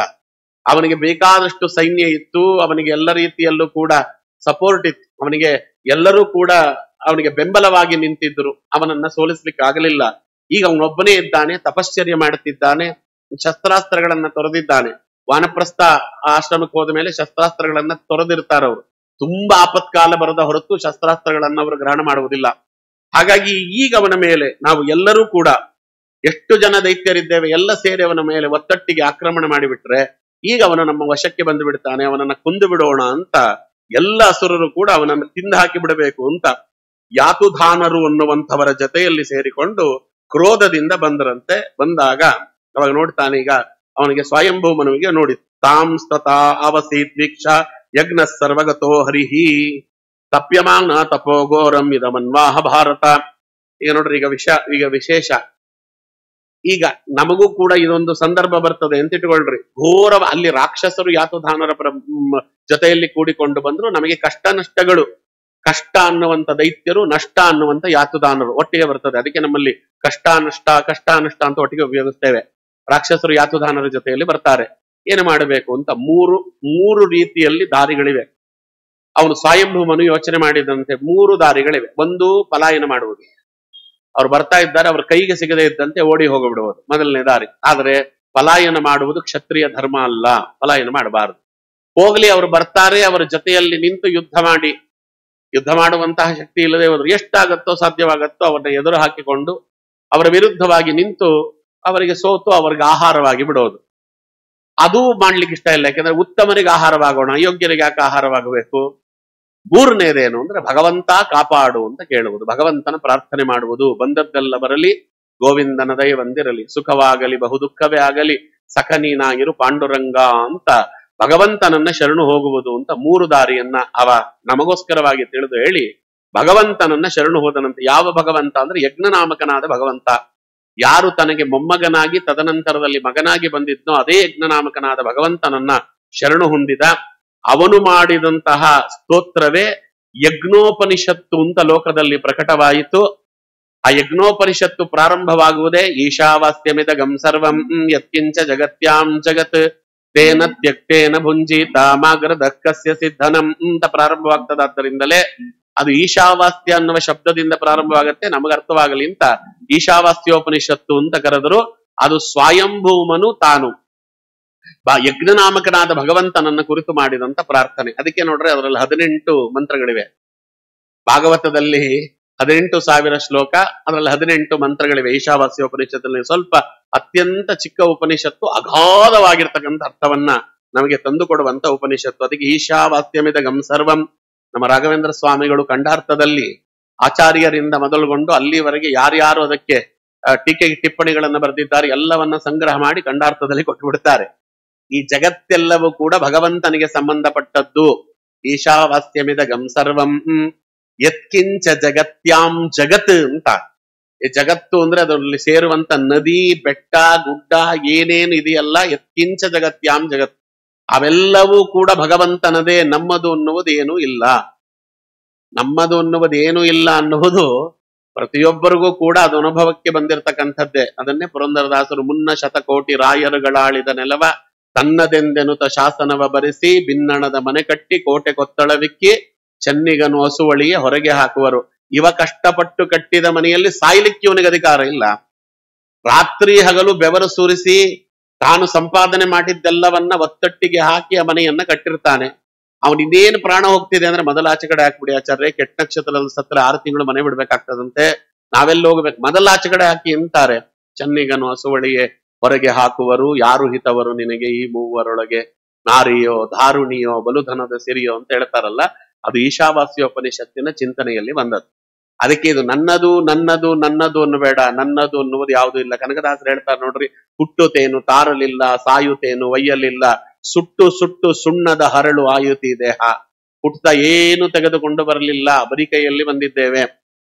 ಅವನಿಗೆ ಬೇಕಾದಷ್ಟು ಸೈನ್ಯ ಇತ್ತು, ಅವನಿಗೆ ಎಲ್ಲ ರೀತಿಯಲ್ಲೂ ಕೂಡ ಸಪೋರ್ಟ್ ಇತ್ತು, ಅವನಿಗೆ ಎಲ್ಲರೂ ಕೂಡ ಅವನಿಗೆ ಬೆಂಬಲವಾಗಿ ನಿಂತಿದ್ರು. ಅವನನ್ನ ಸೋಲಿಸ್ಲಿಕ್ಕೆ ಆಗಲಿಲ್ಲ. ಈಗ ಅವನೊಬ್ಬನೇ ಇದ್ದಾನೆ, ತಪಶ್ಚರ್ಯ ಮಾಡುತ್ತಿದ್ದಾನೆ, ಶಸ್ತ್ರಾಸ್ತ್ರಗಳನ್ನ ತೊರೆದಿದ್ದಾನೆ. ವಾನಪ್ರಸ್ಥ ಆಶ್ರಮಕ್ಕೆ ಹೋದ ಮೇಲೆ ಶಸ್ತ್ರಾಸ್ತ್ರಗಳನ್ನ ತೊರೆದಿರ್ತಾರವ್ರು. ತುಂಬಾ ಆಪತ್ಕಾಲ ಬರದ ಹೊರತು ಶಸ್ತ್ರಾಸ್ತ್ರಗಳನ್ನ ಅವರು ಗ್ರಹಣ ಮಾಡುವುದಿಲ್ಲ. ಹಾಗಾಗಿ ಈಗ ಅವನ ಮೇಲೆ ನಾವು ಎಲ್ಲರೂ ಕೂಡ ಎಷ್ಟು ಜನ ದೈತ್ಯರಿದ್ದೇವೆ ಎಲ್ಲ ಸೇರಿ ಅವನ ಮೇಲೆ ಒತ್ತಟ್ಟಿಗೆ ಆಕ್ರಮಣ ಮಾಡಿಬಿಟ್ರೆ ಈಗ ಅವನು ನಮ್ಮ ವಶಕ್ಕೆ ಬಂದು ಬಿಡ್ತಾನೆ, ಅವನನ್ನ ಕೊಂದು ಬಿಡೋಣ ಅಂತ ಎಲ್ಲ ಅಸುರರು ಕೂಡ ಅವನನ್ನು ತಿಂದು ಹಾಕಿ ಬಿಡಬೇಕು ಅಂತ ಯಾತುಧಾನರು ಅನ್ನುವಂಥವರ ಜೊತೆಯಲ್ಲಿ ಸೇರಿಕೊಂಡು ಕ್ರೋಧದಿಂದ ಬಂದರಂತೆ. ಬಂದಾಗ ಅವಾಗ ನೋಡ್ತಾನೆ, ಈಗ ಅವನಿಗೆ ಸ್ವಯಂಭೂಮನುವಿಗೆ ನೋಡಿ, ತಾಂಸ್ತತಾ ಅವಸೀತ್ ವೀಕ್ಷ ಯಜ್ಞ ಸರ್ವಗತೋ ಹರಿಹಿ ತಪ್ಯಮಾನ ತಪೋಗೋರಂ ಇದಮನ್ವಾಹ ಭಾರತ. ಈಗ ನೋಡ್ರಿ, ಈಗ ವಿಶೇಷ, ಈಗ ನಮಗೂ ಕೂಡ ಇದೊಂದು ಸಂದರ್ಭ ಬರ್ತದೆ ಅಂತ ಇಟ್ಕೊಳ್ರಿ. ಘೋರ ಅಲ್ಲಿ ರಾಕ್ಷಸರು ಯಾತುಧಾನರ ಜೊತೆಯಲ್ಲಿ ಕೂಡಿಕೊಂಡು ಬಂದ್ರು. ನಮಗೆ ಕಷ್ಟ ನಷ್ಟಗಳು, ಕಷ್ಟ ಅನ್ನುವಂಥ ದೈತ್ಯರು, ನಷ್ಟ ಅನ್ನುವಂಥ ಯಾತುಧಾನರು ಒಟ್ಟಿಗೆ ಬರ್ತದೆ. ಅದಕ್ಕೆ ನಮ್ಮಲ್ಲಿ ಕಷ್ಟ ನಷ್ಟ ಅಂತ ಒಟ್ಟಿಗೆ ಉಪಯೋಗಿಸ್ತೇವೆ. ರಾಕ್ಷಸರು ಯಾತುಧಾನರ ಜೊತೆಯಲ್ಲಿ ಬರ್ತಾರೆ. ಏನು ಮಾಡಬೇಕು ಅಂತ ಮೂರು ರೀತಿಯಲ್ಲಿ ದಾರಿಗಳಿವೆ. ಅವನು ಸ್ವಯಂಭೂಮನು ಯೋಚನೆ ಮಾಡಿದಂತೆ 3 ದಾರಿಗಳಿವೆ. ಒಂದು, ಪಲಾಯನ ಮಾಡುವುದು. ಅವ್ರು ಬರ್ತಾ ಇದ್ದಾರೆ, ಅವ್ರ ಕೈಗೆ ಸಿಗದೆ ಇದ್ದಂತೆ ಓಡಿ ಹೋಗಿಬಿಡುವುದು ಮೊದಲನೇ ದಾರಿ. ಆದ್ರೆ ಪಲಾಯನ ಮಾಡುವುದು ಕ್ಷತ್ರಿಯ ಧರ್ಮ ಅಲ್ಲ, ಪಲಾಯನ ಮಾಡಬಾರದು. ಹೋಗ್ಲಿ, ಅವರು ಬರ್ತಾರೆ, ಅವರ ಜೊತೆಯಲ್ಲಿ ನಿಂತು ಯುದ್ಧ ಮಾಡುವಂತಹ ಶಕ್ತಿ ಇಲ್ಲದೆ ಹೋದ್ರು ಎಷ್ಟಾಗತ್ತೋ ಸಾಧ್ಯವಾಗತ್ತೋ ಅವರನ್ನ ಎದುರು ಹಾಕಿಕೊಂಡು ಅವರ ವಿರುದ್ಧವಾಗಿ ನಿಂತು ಅವರಿಗೆ ಸೋತು ಅವರಿಗೆ ಆಹಾರವಾಗಿ ಬಿಡೋದು. ಅದು ಮಾಡ್ಲಿಕ್ಕೆ ಇಷ್ಟ ಇಲ್ಲ. ಯಾಕಂದ್ರೆ ಉತ್ತಮರಿಗೆ ಆಹಾರವಾಗೋಣ, ಅಯೋಗ್ಯರಿಗೆ ಯಾಕೆ ಆಹಾರವಾಗಬೇಕು? 3ನೇದೇನು ಅಂದ್ರೆ ಭಗವಂತ ಕಾಪಾಡು ಅಂತ ಕೇಳುವುದು, ಭಗವಂತನ ಪ್ರಾರ್ಥನೆ ಮಾಡುವುದು. ಬಂದದ್ದೆಲ್ಲ ಬರಲಿ, ಗೋವಿಂದನ ದಯ ಬಂದಿರಲಿ, ಸುಖವಾಗಲಿ ಬಹು ದುಃಖವೇ ಆಗಲಿ, ಸಖ ನೀನಾಗಿರು ಪಾಂಡುರಂಗ ಅಂತ ಭಗವಂತನನ್ನ ಶರಣು ಹೋಗುವುದು ಅಂತ 3 ದಾರಿಯನ್ನ ಅವ ನಮಗೋಸ್ಕರವಾಗಿ ತಿಳಿದು ಹೇಳಿ ಭಗವಂತನನ್ನ ಶರಣು ಹೋದನಂತೆ. ಯಾವ ಭಗವಂತ ಅಂದ್ರೆ ಯಜ್ಞನಾಮಕನಾದ ಭಗವಂತ. ಯಾರು ತನಗೆ ಮೊಮ್ಮಗನಾಗಿ ತದನಂತರದಲ್ಲಿ ಮಗನಾಗಿ ಬಂದಿದ್ನೋ ಅದೇ ಯಜ್ಞನಾಮಕನಾದ ಭಗವಂತನನ್ನ ಶರಣು ಹೊಂದಿದ. ಅವನು ಮಾಡಿದಂತಹ ಸ್ತೋತ್ರವೇ ಯಜ್ಞೋಪನಿಷತ್ತು ಅಂತ ಲೋಕದಲ್ಲಿ ಪ್ರಕಟವಾಯಿತು. ಆ ಯಜ್ಞೋಪನಿಷತ್ತು ಪ್ರಾರಂಭವಾಗುವುದೇ ಈಶಾವಾಸ್ಯಮಿದಗಂ ಸರ್ವಂ ಯತ್ಕಿಂಚ ಜಗತ್ಯಾಂ ಜಗತ್ ತೇನ ತ್ಯಕ್ತೇನ ಭುಂಜಿತ ಮಾಗ್ರದಕ್ಕಸ್ಯ ಸಿದ್ಧನಂ ಅಂತ ಪ್ರಾರಂಭವಾಗ್ತದಾದ್ದರಿಂದಲೇ ಅದು ಈಶಾವಾಸ್ಯ ಅನ್ನುವ ಶಬ್ದದಿಂದ ಪ್ರಾರಂಭವಾಗತ್ತೆ. ನಮಗೆ ಅರ್ಥವಾಗಲಿ ಅಂತ ಈಶಾವಾಸ್ಯೋಪನಿಷತ್ತು ಅಂತ ಕರೆದರು. ಅದು ಸ್ವಯಂಭೂಮನು ತಾನು ಯಜ್ಞನಾಮಕನಾದ ಭಗವಂತನನ್ನ ಕುರಿತು ಮಾಡಿದಂತ ಪ್ರಾರ್ಥನೆ. ಅದಕ್ಕೆ ನೋಡ್ರೆ ಅದರಲ್ಲಿ 18 ಮಂತ್ರಗಳಿವೆ. ಭಾಗವತದಲ್ಲಿ 18,000 ಶ್ಲೋಕ, ಅದರಲ್ಲಿ 18 ಮಂತ್ರಗಳಿವೆ. ಈಶಾವಾಸ್ಯೋಪನಿಷತ್ತಲ್ಲಿ ಸ್ವಲ್ಪ ಅತ್ಯಂತ ಚಿಕ್ಕ ಉಪನಿಷತ್ತು, ಅಗಾಧವಾಗಿರ್ತಕ್ಕಂಥ ಅರ್ಥವನ್ನ ನಮಗೆ ತಂದುಕೊಡುವಂತ ಉಪನಿಷತ್ತು. ಅದಕ್ಕೆ ಈಶಾವಾಸ್ಯಮಿದಗಂ ಸರ್ವಂ. ನಮ್ಮ ರಾಘವೇಂದ್ರ ಸ್ವಾಮಿಗಳು ಖಂಡಾರ್ಥದಲ್ಲಿ ಆಚಾರ್ಯರಿಂದ ಮೊದಲುಗೊಂಡು ಅಲ್ಲಿವರೆಗೆ ಯಾರ್ಯಾರು ಅದಕ್ಕೆ ಟೀಕೆ ಟಿಪ್ಪಣಿಗಳನ್ನ ಬರೆದಿದ್ದಾರೆ ಎಲ್ಲವನ್ನ ಸಂಗ್ರಹ ಮಾಡಿ ಖಂಡಾರ್ಥದಲ್ಲಿ ಕೊಟ್ಟು ಬಿಡ್ತಾರೆ. ಈ ಜಗತ್ತೆಲ್ಲವೂ ಕೂಡ ಭಗವಂತನಿಗೆ ಸಂಬಂಧಪಟ್ಟದ್ದು. ಈಶಾವಾಸ್ಯಮಿದಗಂ ಸರ್ವಂ ಯತ್ಕಿಂಚ ಜಗತ್ಯಾಂ ಜಗತ್ ಅಂತ. ಈ ಜಗತ್ತು ಅಂದ್ರೆ ಅದರಲ್ಲಿ ಸೇರುವಂತ ನದಿ, ಬೆಟ್ಟ, ಗುಡ್ಡ ಏನೇನು ಇದೆಯಲ್ಲ, ಯತ್ಕಿಂಚ ಜಗತ್ಯಾಂ ಜಗತ್, ಅವೆಲ್ಲವೂ ಕೂಡ ಭಗವಂತನದೇ. ನಮ್ಮದು ಅನ್ನುವುದು ಏನೂ ಇಲ್ಲ. ನಮ್ಮದು ಅನ್ನುವುದೇನೂ ಇಲ್ಲ ಅನ್ನುವುದು ಪ್ರತಿಯೊಬ್ಬರಿಗೂ ಕೂಡ ಅದು ಅನುಭವಕ್ಕೆ ಬಂದಿರತಕ್ಕಂಥದ್ದೇ. ಅದನ್ನೇ ಪುರಂದರದಾಸರು ಮುನ್ನ ಶತಕೋಟಿ ರಾಯರುಗಳಾಳಿದ ನೆಲವ ತನ್ನದೆಂದೆನುತ ಶಾಸನವ ಬರೆಸಿ ಬಿನ್ನಣದ ಮನೆ ಕಟ್ಟಿ ಕೋಟೆ ಕೊತ್ತಳವಿಕ್ಕಿ ಚೆನ್ನಿಗನು ಹಸುವಳಿಯ ಹೊರಗೆ ಹಾಕುವರು. ಇವ ಕಷ್ಟಪಟ್ಟು ಕಟ್ಟಿದ ಮನೆಯಲ್ಲಿ ಸಾಯ್ಲಿಕ್ಕೆ ಇವನಿಗೆ ಅಧಿಕಾರ ಇಲ್ಲ. ರಾತ್ರಿ ಹಗಲು ಬೆವರು ಸುರಿಸಿ ತಾನು ಸಂಪಾದನೆ ಮಾಡಿದ್ದೆಲ್ಲವನ್ನ ಒತ್ತಟ್ಟಿಗೆ ಹಾಕಿ ಆ ಮನೆಯನ್ನ ಕಟ್ಟಿರ್ತಾನೆ. ಅವನ್ ಇನ್ನೇನು ಪ್ರಾಣ ಹೋಗ್ತಿದೆ ಅಂದ್ರೆ ಮೊದಲ ಆಚೆ ಕಡೆ ಹಾಕ್ಬಿಡಿ ಆಚಾರ್ಯ, ಕೆಟ್ಟ ನಕ್ಷತ್ರದಲ್ಲಿ ಸತ್ರ 6 ತಿಂಗಳು ಮನೆ ಬಿಡ್ಬೇಕಾಗ್ತದಂತೆ, ನಾವೆಲ್ಲ ಹೋಗ್ಬೇಕು, ಮೊದಲ ಆಚೆ ಕಡೆ ಹಾಕಿ ಅಂತಾರೆ. ಚೆನ್ನಿಗನು ಹಸುವಳಿಯೇ ಹೊರಗೆ ಹಾಕುವರು, ಯಾರು ಹಿತವರು ನಿನಗೆ ಈ ಮೂವರೊಳಗೆ, ನಾರಿಯೋ ಧಾರುಣಿಯೋ ಬಲುಧನದ ಸಿರಿಯೋ ಅಂತ ಹೇಳ್ತಾರಲ್ಲ, ಅದು ಈಶಾವಾಸ್ಯೋಪನಿಷತ್ತಿನ ಚಿಂತನೆಯಲ್ಲಿ ಬಂದದ್ದು. ಅದಕ್ಕೆ ಇದು ನನ್ನದು ನನ್ನದು ನನ್ನದು ಅನ್ನಬೇಡ, ನನ್ನದು ಅನ್ನುವುದು ಯಾವುದೂ ಇಲ್ಲ. ಕನಕದಾಸರು ಹೇಳ್ತಾರೆ ನೋಡ್ರಿ, ಹುಟ್ಟುತೇನು ತಾರಲಿಲ್ಲ, ಸಾಯುತ್ತೇನು ಒಯ್ಯಲಿಲ್ಲ, ಸುಟ್ಟು ಸುಟ್ಟು ಸುಣ್ಣದ ಹರಳು ಆಯುತಿ ದೇಹ. ಹುಟ್ಟುತ್ತಾ ಏನು ತೆಗೆದುಕೊಂಡು ಬರಲಿಲ್ಲ, ಬರಿ ಕೈಯಲ್ಲಿ ಬಂದಿದ್ದೇವೆ.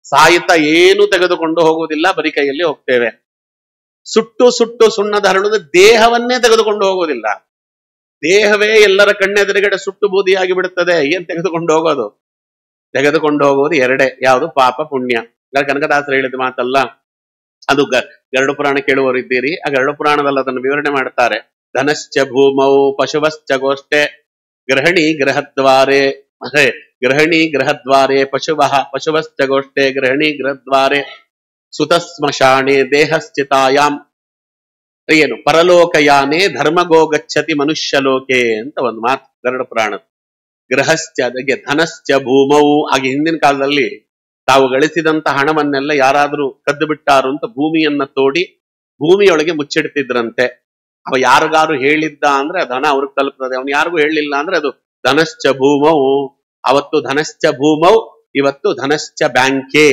ಸಾಯುತ್ತಾ ಏನು ತೆಗೆದುಕೊಂಡು ಹೋಗುವುದಿಲ್ಲ, ಬರಿ ಕೈಯಲ್ಲಿ ಹೋಗ್ತೇವೆ. ಸುಟ್ಟು ಸುಟ್ಟು ಸುಣ್ಣದ ಹರಳು ದೇಹವನ್ನೇ ತೆಗೆದುಕೊಂಡು ಹೋಗುವುದಿಲ್ಲ. ದೇಹವೇ ಎಲ್ಲರ ಕಣ್ಣೆದುರುಗಡೆ ಸುಟ್ಟು ಬೂದಿಯಾಗಿ ಬಿಡುತ್ತದೆ. ಏನ್ ತೆಗೆದುಕೊಂಡು ಹೋಗೋದು? ತೆಗೆದುಕೊಂಡು ಹೋಗುವುದು ಎರಡೇ, ಯಾವುದು? ಪಾಪ ಪುಣ್ಯ. ಕನಕದಾಸರು ಹೇಳಿದ ಮಾತಲ್ಲ ಅದು. ಗರುಡ ಪುರಾಣ ಕೇಳುವವರಿದ್ದೀರಿ, ಆ ಗರುಡ ಪುರಾಣದಲ್ಲಿ ಅದನ್ನು ವಿವರಣೆ ಮಾಡ್ತಾರೆ. ಧನಶ್ಚ ಭೂಮೌ ಪಶುವಶ್ಚ ಗೋಷ್ಠೆ ಗೃಹಣಿ ಗೃಹದ್ವಾರೆ, ಗೃಹಣಿ ಗೃಹದ್ವಾರೆ ಪಶುವಃ ಪಶುವಶ್ಚ ಗೋಷ್ಠೆ ಗೃಹಣಿ ಗೃಹದ್ವಾರೆ ಸುತಸ್ಮಶಾಣೆ ದೇಹಸ್ಥಿತಾಯಾಮ್ ಏನು ಪರಲೋಕಯಾನೆ ಧರ್ಮಗೋ ಗಚ್ಚತಿ ಮನುಷ್ಯ ಲೋಕೆ ಅಂತ ಒಂದು ಮಾತು ಗರುಡ ಪುರಾಣ. ಗೃಹಶ್ಚ, ಅದಕ್ಕೆ ಧನಶ್ಚ ಭೂಮೌ. ಹಾಗೆ ಹಿಂದಿನ ಕಾಲದಲ್ಲಿ ತಾವು ಗಳಿಸಿದಂತ ಹಣವನ್ನೆಲ್ಲ ಯಾರಾದ್ರೂ ಕದ್ದು ಬಿಟ್ಟಾರು ಅಂತ ಭೂಮಿಯನ್ನ ತೋಡಿ ಭೂಮಿಯೊಳಗೆ ಮುಚ್ಚಿಡ್ತಿದ್ರಂತೆ. ಅವ ಯಾರಿಗಾರು ಹೇಳಿದ್ದ ಅಂದ್ರೆ ಧನ ಅವ್ರಿಗೆ ತಲುಪ್ತದೆ, ಅವನು ಯಾರಿಗೂ ಹೇಳಿಲ್ಲ ಅಂದ್ರೆ ಅದು ಧನಶ್ಚ ಭೂಮೌ. ಅವತ್ತು ಧನಶ್ಚ ಭೂಮೌ, ಇವತ್ತು ಧನಶ್ಚ ಬ್ಯಾಂಕೇ.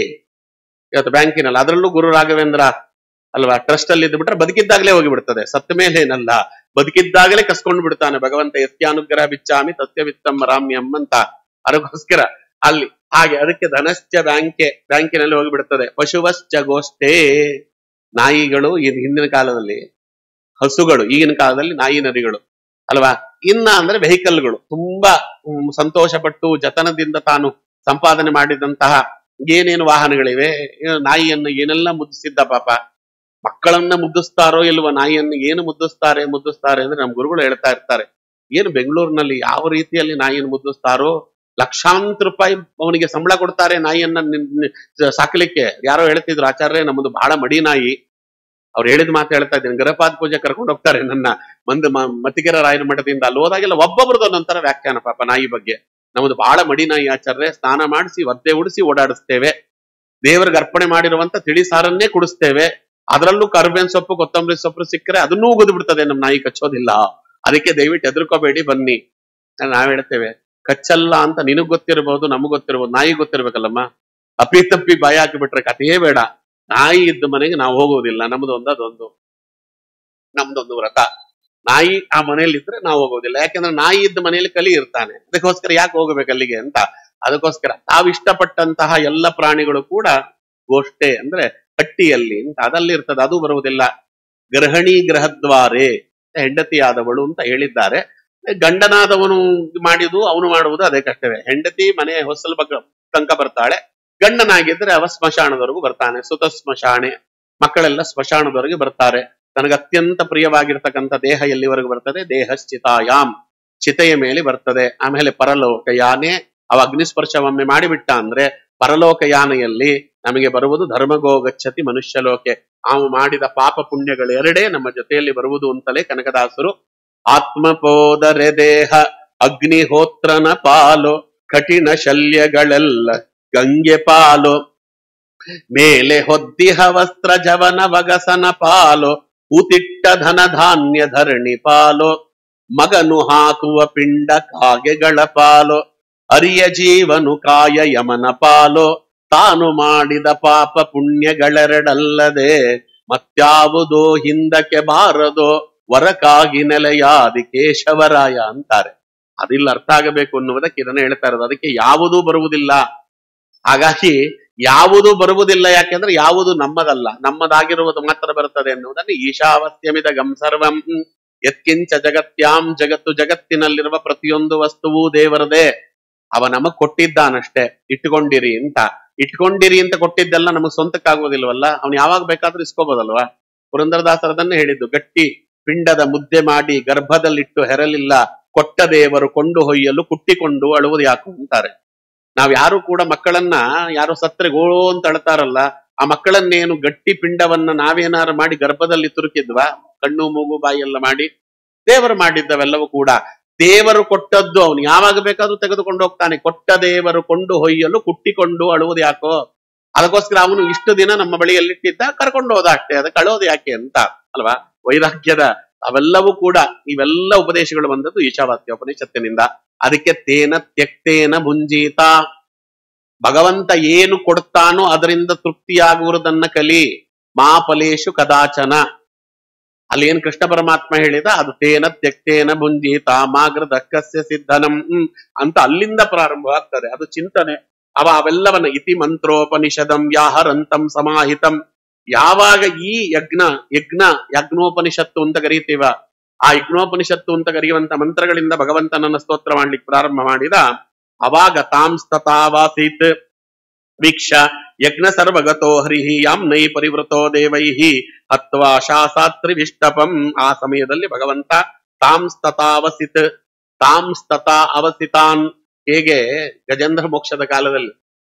ಇವತ್ತು ಬ್ಯಾಂಕಿನಲ್ಲಿ, ಅದರಲ್ಲೂ ಗುರು ರಾಘವೇಂದ್ರ ಅಲ್ವಾ ಟ್ರಸ್ಟ್ ಅಲ್ಲಿ ಇದ್ದು ಬಿಟ್ರೆ ಬದುಕಿದ್ದಾಗಲೇ ಹೋಗಿ ಬಿಡ್ತದೆ, ಸತ್ತ ಮೇಲೆ ಏನಲ್ಲ, ಬದುಕಿದ್ದಾಗಲೇ ಕಸ್ಕೊಂಡು ಬಿಡ್ತಾನೆ ಭಗವಂತ. ಯತ್ಯಾನುಗ್ರಹ ಬಿಚ್ಚಾಮಿ ತಸ್ಯ ವಿತ್ತಂ ರಾಮ್ಯಂ ಅಂತ. ಅದಕ್ಕೋಸ್ಕರ ಅಲ್ಲಿ ಹಾಗೆ ಅದಕ್ಕೆ ಧನಶ್ಚ ಬ್ಯಾಂಕಿನಲ್ಲಿ ಹೋಗಿಬಿಡ್ತದೆ. ಪಶುವಶ್ಚ ಗೋಷ್ಠೇ, ನಾಯಿಗಳು ಹಿಂದಿನ ಕಾಲದಲ್ಲಿ, ಹಸುಗಳು ಈಗಿನ ಕಾಲದಲ್ಲಿ ನಾಯಿ ನರಿಗಳು ಅಲ್ವಾ. ಇನ್ನ ಅಂದ್ರೆ ವೆಹಿಕಲ್ಗಳು, ತುಂಬಾ ಸಂತೋಷ ಪಟ್ಟು ಜತನದಿಂದ ತಾನು ಸಂಪಾದನೆ ಮಾಡಿದಂತಹ ಏನೇನು ವಾಹನಗಳಿವೆ. ನಾಯಿಯನ್ನು ಏನೆಲ್ಲ ಮುದ್ದಿಸಿದ್ದ ಪಾಪ. ಮಕ್ಕಳನ್ನ ಮುದ್ದಿಸ್ತಾರೋ ಇಲ್ವೋ, ನಾಯಿಯನ್ನು ಏನು ಮುದ್ದಿಸ್ತಾರೆ ಅಂದ್ರೆ ನಮ್ಮ ಗುರುಗಳು ಹೇಳ್ತಾ ಇರ್ತಾರೆ, ಏನು ಬೆಂಗಳೂರಿನಲ್ಲಿ ಯಾವ ರೀತಿಯಲ್ಲಿ ನಾಯಿಯನ್ನು ಮುದ್ದಿಸ್ತಾರೋ, ಲಕ್ಷಾಂತರ ರೂಪಾಯಿ ಅವನಿಗೆ ಸಂಬಳ ಕೊಡ್ತಾರೆ ನಾಯಿಯನ್ನ ಸಾಕಲಿಕ್ಕೆ. ಯಾರೋ ಹೇಳ್ತಿದ್ರು, ಆಚಾರ್ಯ ನಮ್ಮದು ಬಹಳ ಮಡಿ ನಾಯಿ. ಅವ್ರು ಹೇಳಿದ ಮಾತು ಹೇಳ್ತಾ ಇದ್ದೀನಿ. ಗೃಹಪಾದ ಪೂಜೆ ಕರ್ಕೊಂಡು ಹೋಗ್ತಾರೆ ನನ್ನ ಮತ್ತಿಗೆರ ರಾಯನ ಮಠದಿಂದ. ಅಲ್ಲಿ ಹೋದಾಗೆಲ್ಲ ಒಬ್ಬೊಬ್ರದ್ದು ಒಂದೊಂಥರ ವ್ಯಾಖ್ಯಾನ ಪಾಪ ನಾಯಿ ಬಗ್ಗೆ. ನಮ್ಮದು ಬಹಳ ಮಡಿ ನಾಯಿ ಆಚಾರ್ಯ, ಸ್ನಾನ ಮಾಡಿಸಿ ಒದ್ದೆ ಉಡಿಸಿ ಓಡಾಡಿಸ್ತೇವೆ, ದೇವರಿಗೆ ಅರ್ಪಣೆ ಮಾಡಿರುವಂತ ತಿಳಿ ಸಾರನ್ನೇ ಕುಡಿಸ್ತೇವೆ, ಅದರಲ್ಲೂ ಕರ್ಬೇನ್ ಸೊಪ್ಪು ಕೊತ್ತಂಬರಿ ಸೊಪ್ಪು ಸಿಕ್ಕರೆ ಅದನ್ನೂ ಉಗಿದು ಬಿಡ್ತದೆ, ನಮ್ಮ ನಾಯಿ ಕಚ್ಚೋದಿಲ್ಲ. ಅದಕ್ಕೆ ದಯವಿಟ್ಟು ಹೆದರ್ಕೋಬೇಡಿ ಬನ್ನಿ. ನಾವ್ ಹೇಳ್ತೇವೆ ಕಚ್ಚಲ್ಲ ಅಂತ ನಿನಗ್ ಗೊತ್ತಿರಬಹುದು, ನಮಗ್ ಗೊತ್ತಿರ್ಬೋದು, ನಾಯಿ ಗೊತ್ತಿರ್ಬೇಕಲ್ಲಮ್ಮ. ಅಪ್ಪಿ ತಪ್ಪಿ ಬಾಯಿ ಹಾಕಿಬಿಟ್ರೆ ಕಥೆಯೇ ಬೇಡ. ನಾಯಿ ಇದ್ದ ಮನೆಗೆ ನಾವು ಹೋಗೋದಿಲ್ಲ, ನಮ್ದೊಂದು ವ್ರತ. ನಾಯಿ ಆ ಮನೆಯಲ್ಲಿ ಇದ್ರೆ ನಾವು ಹೋಗೋದಿಲ್ಲ. ಯಾಕಂದ್ರೆ ನಾಯಿ ಇದ್ದ ಮನೆಯಲ್ಲಿ ಕಲಿ ಇರ್ತಾನೆ, ಅದಕ್ಕೋಸ್ಕರ ಯಾಕೆ ಹೋಗ್ಬೇಕು ಅಲ್ಲಿಗೆ ಅಂತ. ಅದಕ್ಕೋಸ್ಕರ ತಾವಿಷ್ಟಪಟ್ಟಂತಹ ಎಲ್ಲ ಪ್ರಾಣಿಗಳು ಕೂಡ ಗೋಷ್ಠೆ ಅಂದ್ರೆ ಹಟ್ಟಿಯಲ್ಲಿ ಅಂತ ಅದಲ್ಲಿರ್ತದೆ, ಅದು ಬರುವುದಿಲ್ಲ. ಗೃಹಣಿ ಗೃಹದ್ವಾರೆ, ಹೆಂಡತಿಯಾದವಳು ಅಂತ ಹೇಳಿದ್ದಾರೆ. ಗಂಡನಾದವನು ಮಾಡಿದು ಅವನು ಮಾಡುವುದು ಅದೇ ಕಷ್ಟವೇ. ಹೆಂಡತಿ ಮನೆ ಹೊಸಲು ತನಕ ಬರ್ತಾಳೆ, ಗಂಡನಾಗಿದ್ರೆ ಅವ ಸ್ಮಶಾನದವರೆಗೂ ಬರ್ತಾನೆ. ಸುತ ಸ್ಮಶಾನೆ, ಮಕ್ಕಳೆಲ್ಲ ಸ್ಮಶಾನದವರೆಗೆ ಬರ್ತಾರೆ. ತನಗೆ ಅತ್ಯಂತ ಪ್ರಿಯವಾಗಿರ್ತಕ್ಕಂಥ ದೇಹ ಎಲ್ಲಿವರೆಗೂ ಬರ್ತದೆ? ದೇಹಶ್ಚಿತಾಯಾಮ್, ಚಿತೆಯ ಮೇಲೆ ಬರ್ತದೆ. ಆಮೇಲೆ ಪರಲೋಕಯಾನೆ, ಅವ ಅಗ್ನಿಸ್ಪರ್ಶವೊಮ್ಮೆ ಮಾಡಿಬಿಟ್ಟ ಅಂದ್ರೆ ಪರಲೋಕಯಾನೆಯಲ್ಲಿ ನಮಗೆ ಬರುವುದು ಧರ್ಮಗೋ ಗಚ್ಚತಿ ಮನುಷ್ಯಲೋಕೆ. ನಾವು ಮಾಡಿದ ಪಾಪ ಪುಣ್ಯಗಳು ಎರಡೇ ನಮ್ಮ ಜೊತೆಯಲ್ಲಿ ಬರುವುದು ಅಂತಲೇ ಕನಕದಾಸರು ಆತ್ಮಪೋದರೆ ದೇಹ ಅಗ್ನಿಹೋತ್ರನ ಪಾಲು, ಕಠಿಣ ಶಲ್ಯಗಳೆಲ್ಲ ಗಂಗೆ ಪಾಲು, ಮೇಲೆ ಹೊದ್ದಿಹ ವಸ್ತ್ರ ಜವನ ವಗಸನ ಪಾಲು, ಕೂತಿಟ್ಟ ಧನ ಧಾನ್ಯ ಧರಣಿ ಪಾಲು, ಮಗನು ಹಾಕುವ ಪಿಂಡ ಕಾಗೆಗಳ ಪಾಲು, ಅರಿಯ ಜೀವನು ಕಾಯ ಯಮನ ಪಾಲು, ತಾನು ಮಾಡಿದ ಪಾಪ ಪುಣ್ಯಗಳೆರಡಲ್ಲದೆ ಮತ್ಯಾವುದೋ ಹಿಂದಕ್ಕೆ ಬಾರದೋ, ವರಕಾಗಿ ನೆಲೆಯಾದಿ ಕೇಶವರಾಯ ಅಂತಾರೆ. ಅದಿಲ್ಲ ಅರ್ಥ ಆಗಬೇಕು ಅನ್ನುವುದಕ್ಕೆ ಇದನ್ನ ಹೇಳ್ತಾ ಇರೋದು. ಅದಕ್ಕೆ ಯಾವುದೂ ಬರುವುದಿಲ್ಲ. ಹಾಗಾಗಿ ಯಾವುದು ಬರುವುದಿಲ್ಲ, ಯಾಕೆಂದ್ರೆ ಯಾವುದು ನಮ್ಮದಲ್ಲ, ನಮ್ಮದಾಗಿರುವುದು ಮಾತ್ರ ಬರುತ್ತದೆ ಎನ್ನುವುದನ್ನು ಈಶಾವಾಸ್ಯಮಿದ ಗಂ ಸರ್ವಂ ಯತ್ಕಿಂಚ ಜಗತ್ಯಾಂ, ಜಗತ್ತು ಜಗತ್ತಿನಲ್ಲಿರುವ ಪ್ರತಿಯೊಂದು ವಸ್ತುವೂ ದೇವರದೇ. ಅವ ನಮಗ್ ಕೊಟ್ಟಿದ್ದಾನಷ್ಟೇ, ಇಟ್ಕೊಂಡಿರಿ ಅಂತ. ಇಟ್ಕೊಂಡಿರಿ ಅಂತ ಕೊಟ್ಟಿದ್ದೆಲ್ಲ ನಮಗ್ ಸ್ವಂತಕ್ಕಾಗುವುದಿಲ್ವಲ್ಲ, ಅವನು ಯಾವಾಗ ಬೇಕಾದ್ರೂ ಇಸ್ಕೋಬೋದಲ್ವಾ. ಪುರಂದರದಾಸರದನ್ನೇ ಹೇಳಿದ್ದು, ಗಟ್ಟಿ ಪಿಂಡದ ಮುದ್ದೆ ಮಾಡಿ ಗರ್ಭದಲ್ಲಿಟ್ಟು ಹೆರಲಿಲ್ಲ, ಕೊಟ್ಟ ದೇವರು ಕೊಂಡು ಹೊಯ್ಯಲು ಕುಟ್ಟಿಕೊಂಡು ಅಳುವುದು ಯಾಕು ಅಂತಾರೆ. ನಾವ್ ಯಾರು ಕೂಡ ಮಕ್ಕಳನ್ನ ಯಾರೋ ಸತ್ರೆ ಗೋಳೋ ಅಂತ ಅಳ್ತಾರಲ್ಲ, ಆ ಮಕ್ಕಳನ್ನೇನು ಗಟ್ಟಿ ಪಿಂಡವನ್ನ ನಾವೇನಾರು ಮಾಡಿ ಗರ್ಭದಲ್ಲಿ ತುರುಕಿದ್ವಾ? ಕಣ್ಣು ಮೂಗು ಬಾಯಿ ಎಲ್ಲ ಮಾಡಿ ದೇವರು ಮಾಡಿದ್ದವೆಲ್ಲವೂ ಕೂಡ ದೇವರು ಕೊಟ್ಟದ್ದು. ಅವನು ಯಾವಾಗ ಬೇಕಾದ್ರೂ ತೆಗೆದುಕೊಂಡು ಹೋಗ್ತಾನೆ. ಕೊಟ್ಟ ದೇವರು ಕೊಂಡು ಹೊಯ್ಯಲು ಕುಟ್ಟಿಕೊಂಡು ಅಳುವುದು ಯಾಕೋ? ಅದಕ್ಕೋಸ್ಕರ ಅವನು ಇಷ್ಟು ದಿನ ನಮ್ಮ ಬಳಿಯಲ್ಲಿಟ್ಟಿದ್ದ, ಕರ್ಕೊಂಡು ಹೋದ ಅಷ್ಟೇ, ಅದಕ್ಕೆ ಅಳೋದು ಯಾಕೆ ಅಂತ ಅಲ್ವಾ. ವೈರಾಗ್ಯದ ಅವೆಲ್ಲವೂ ಕೂಡ ಇವೆಲ್ಲ ಉಪದೇಶಗಳು ಬಂದದ್ದು ಈಶಾವಾಸ್ಯ ಉಪನಿಷತ್ತಿನಿಂದ. ಅದಕ್ಕೆ ತೇನ ತ್ಯಕ್ತೇನ ಭುಂಜೀತ, ಭಗವಂತ ಏನು ಕೊಡ್ತಾನೋ ಅದರಿಂದ ತೃಪ್ತಿಯಾಗುವುದನ್ನ ಕಲಿ. ಮಾ ಫಲೇಶು ಕದಾಚನ, ಅಲ್ಲಿ ಏನ್ ಕೃಷ್ಣ ಪರಮಾತ್ಮ ಹೇಳಿದ ಅದು ತೇನ ತ್ಯಕ್ತೇನ ಭುಂಜೀತ ಮಾಗೃದಕ್ಕಸ್ಯ ಸಿದ್ಧನಂ ಅಂತ ಅಲ್ಲಿಂದ ಪ್ರಾರಂಭವಾಗ್ತದೆ. ಅದು ಚಿಂತನೆ. ಅವೆಲ್ಲವನ್ನ ಇತಿ ಮಂತ್ರೋಪನಿಷದಂ ವ್ಯಾಹರಂತಂ ಸಮಾಹಿತಂ. ಯಾವಾಗ ಈ ಯಜ್ಞೋಪನಿಷತ್ತು ಅಂತ ಕರೀತೀವ, ಆ ಯಜ್ಞೋಪನಿಷತ್ತು ಅಂತ ಕರೆಯುವಂತ ಮಂತ್ರಗಳಿಂದ ಭಗವಂತನನ್ನ ಸ್ತೋತ್ರ ಮಾಡ್ಲಿಕ್ಕೆ ಪ್ರಾರಂಭ ಮಾಡಿದ, ಅವಾಗ ತಾಂಸ್ತತಾವಾಸೀತ್ ವೀಕ್ಷ ಯಜ್ಞ ಸರ್ವಗತೋ ಹರಿಹಿ ಯಾಮ್ನೈ ಪರಿವೃತೋ ದೇವೈಹಿ ಹತ್ವಾ ಶಾಸಾತ್ರಿವಿಷ್ಟಪಂ. ಆ ಸಮಯದಲ್ಲಿ ಭಗವಂತ ತಾಂಸ್ತತಾವಸಿತ್, ತಾಂಸ್ತತಾ ಅವಸಿತಾನ್, ಹೇಗೆ ಗಜೇಂದ್ರ ಮೋಕ್ಷದ ಕಾಲದಲ್ಲಿ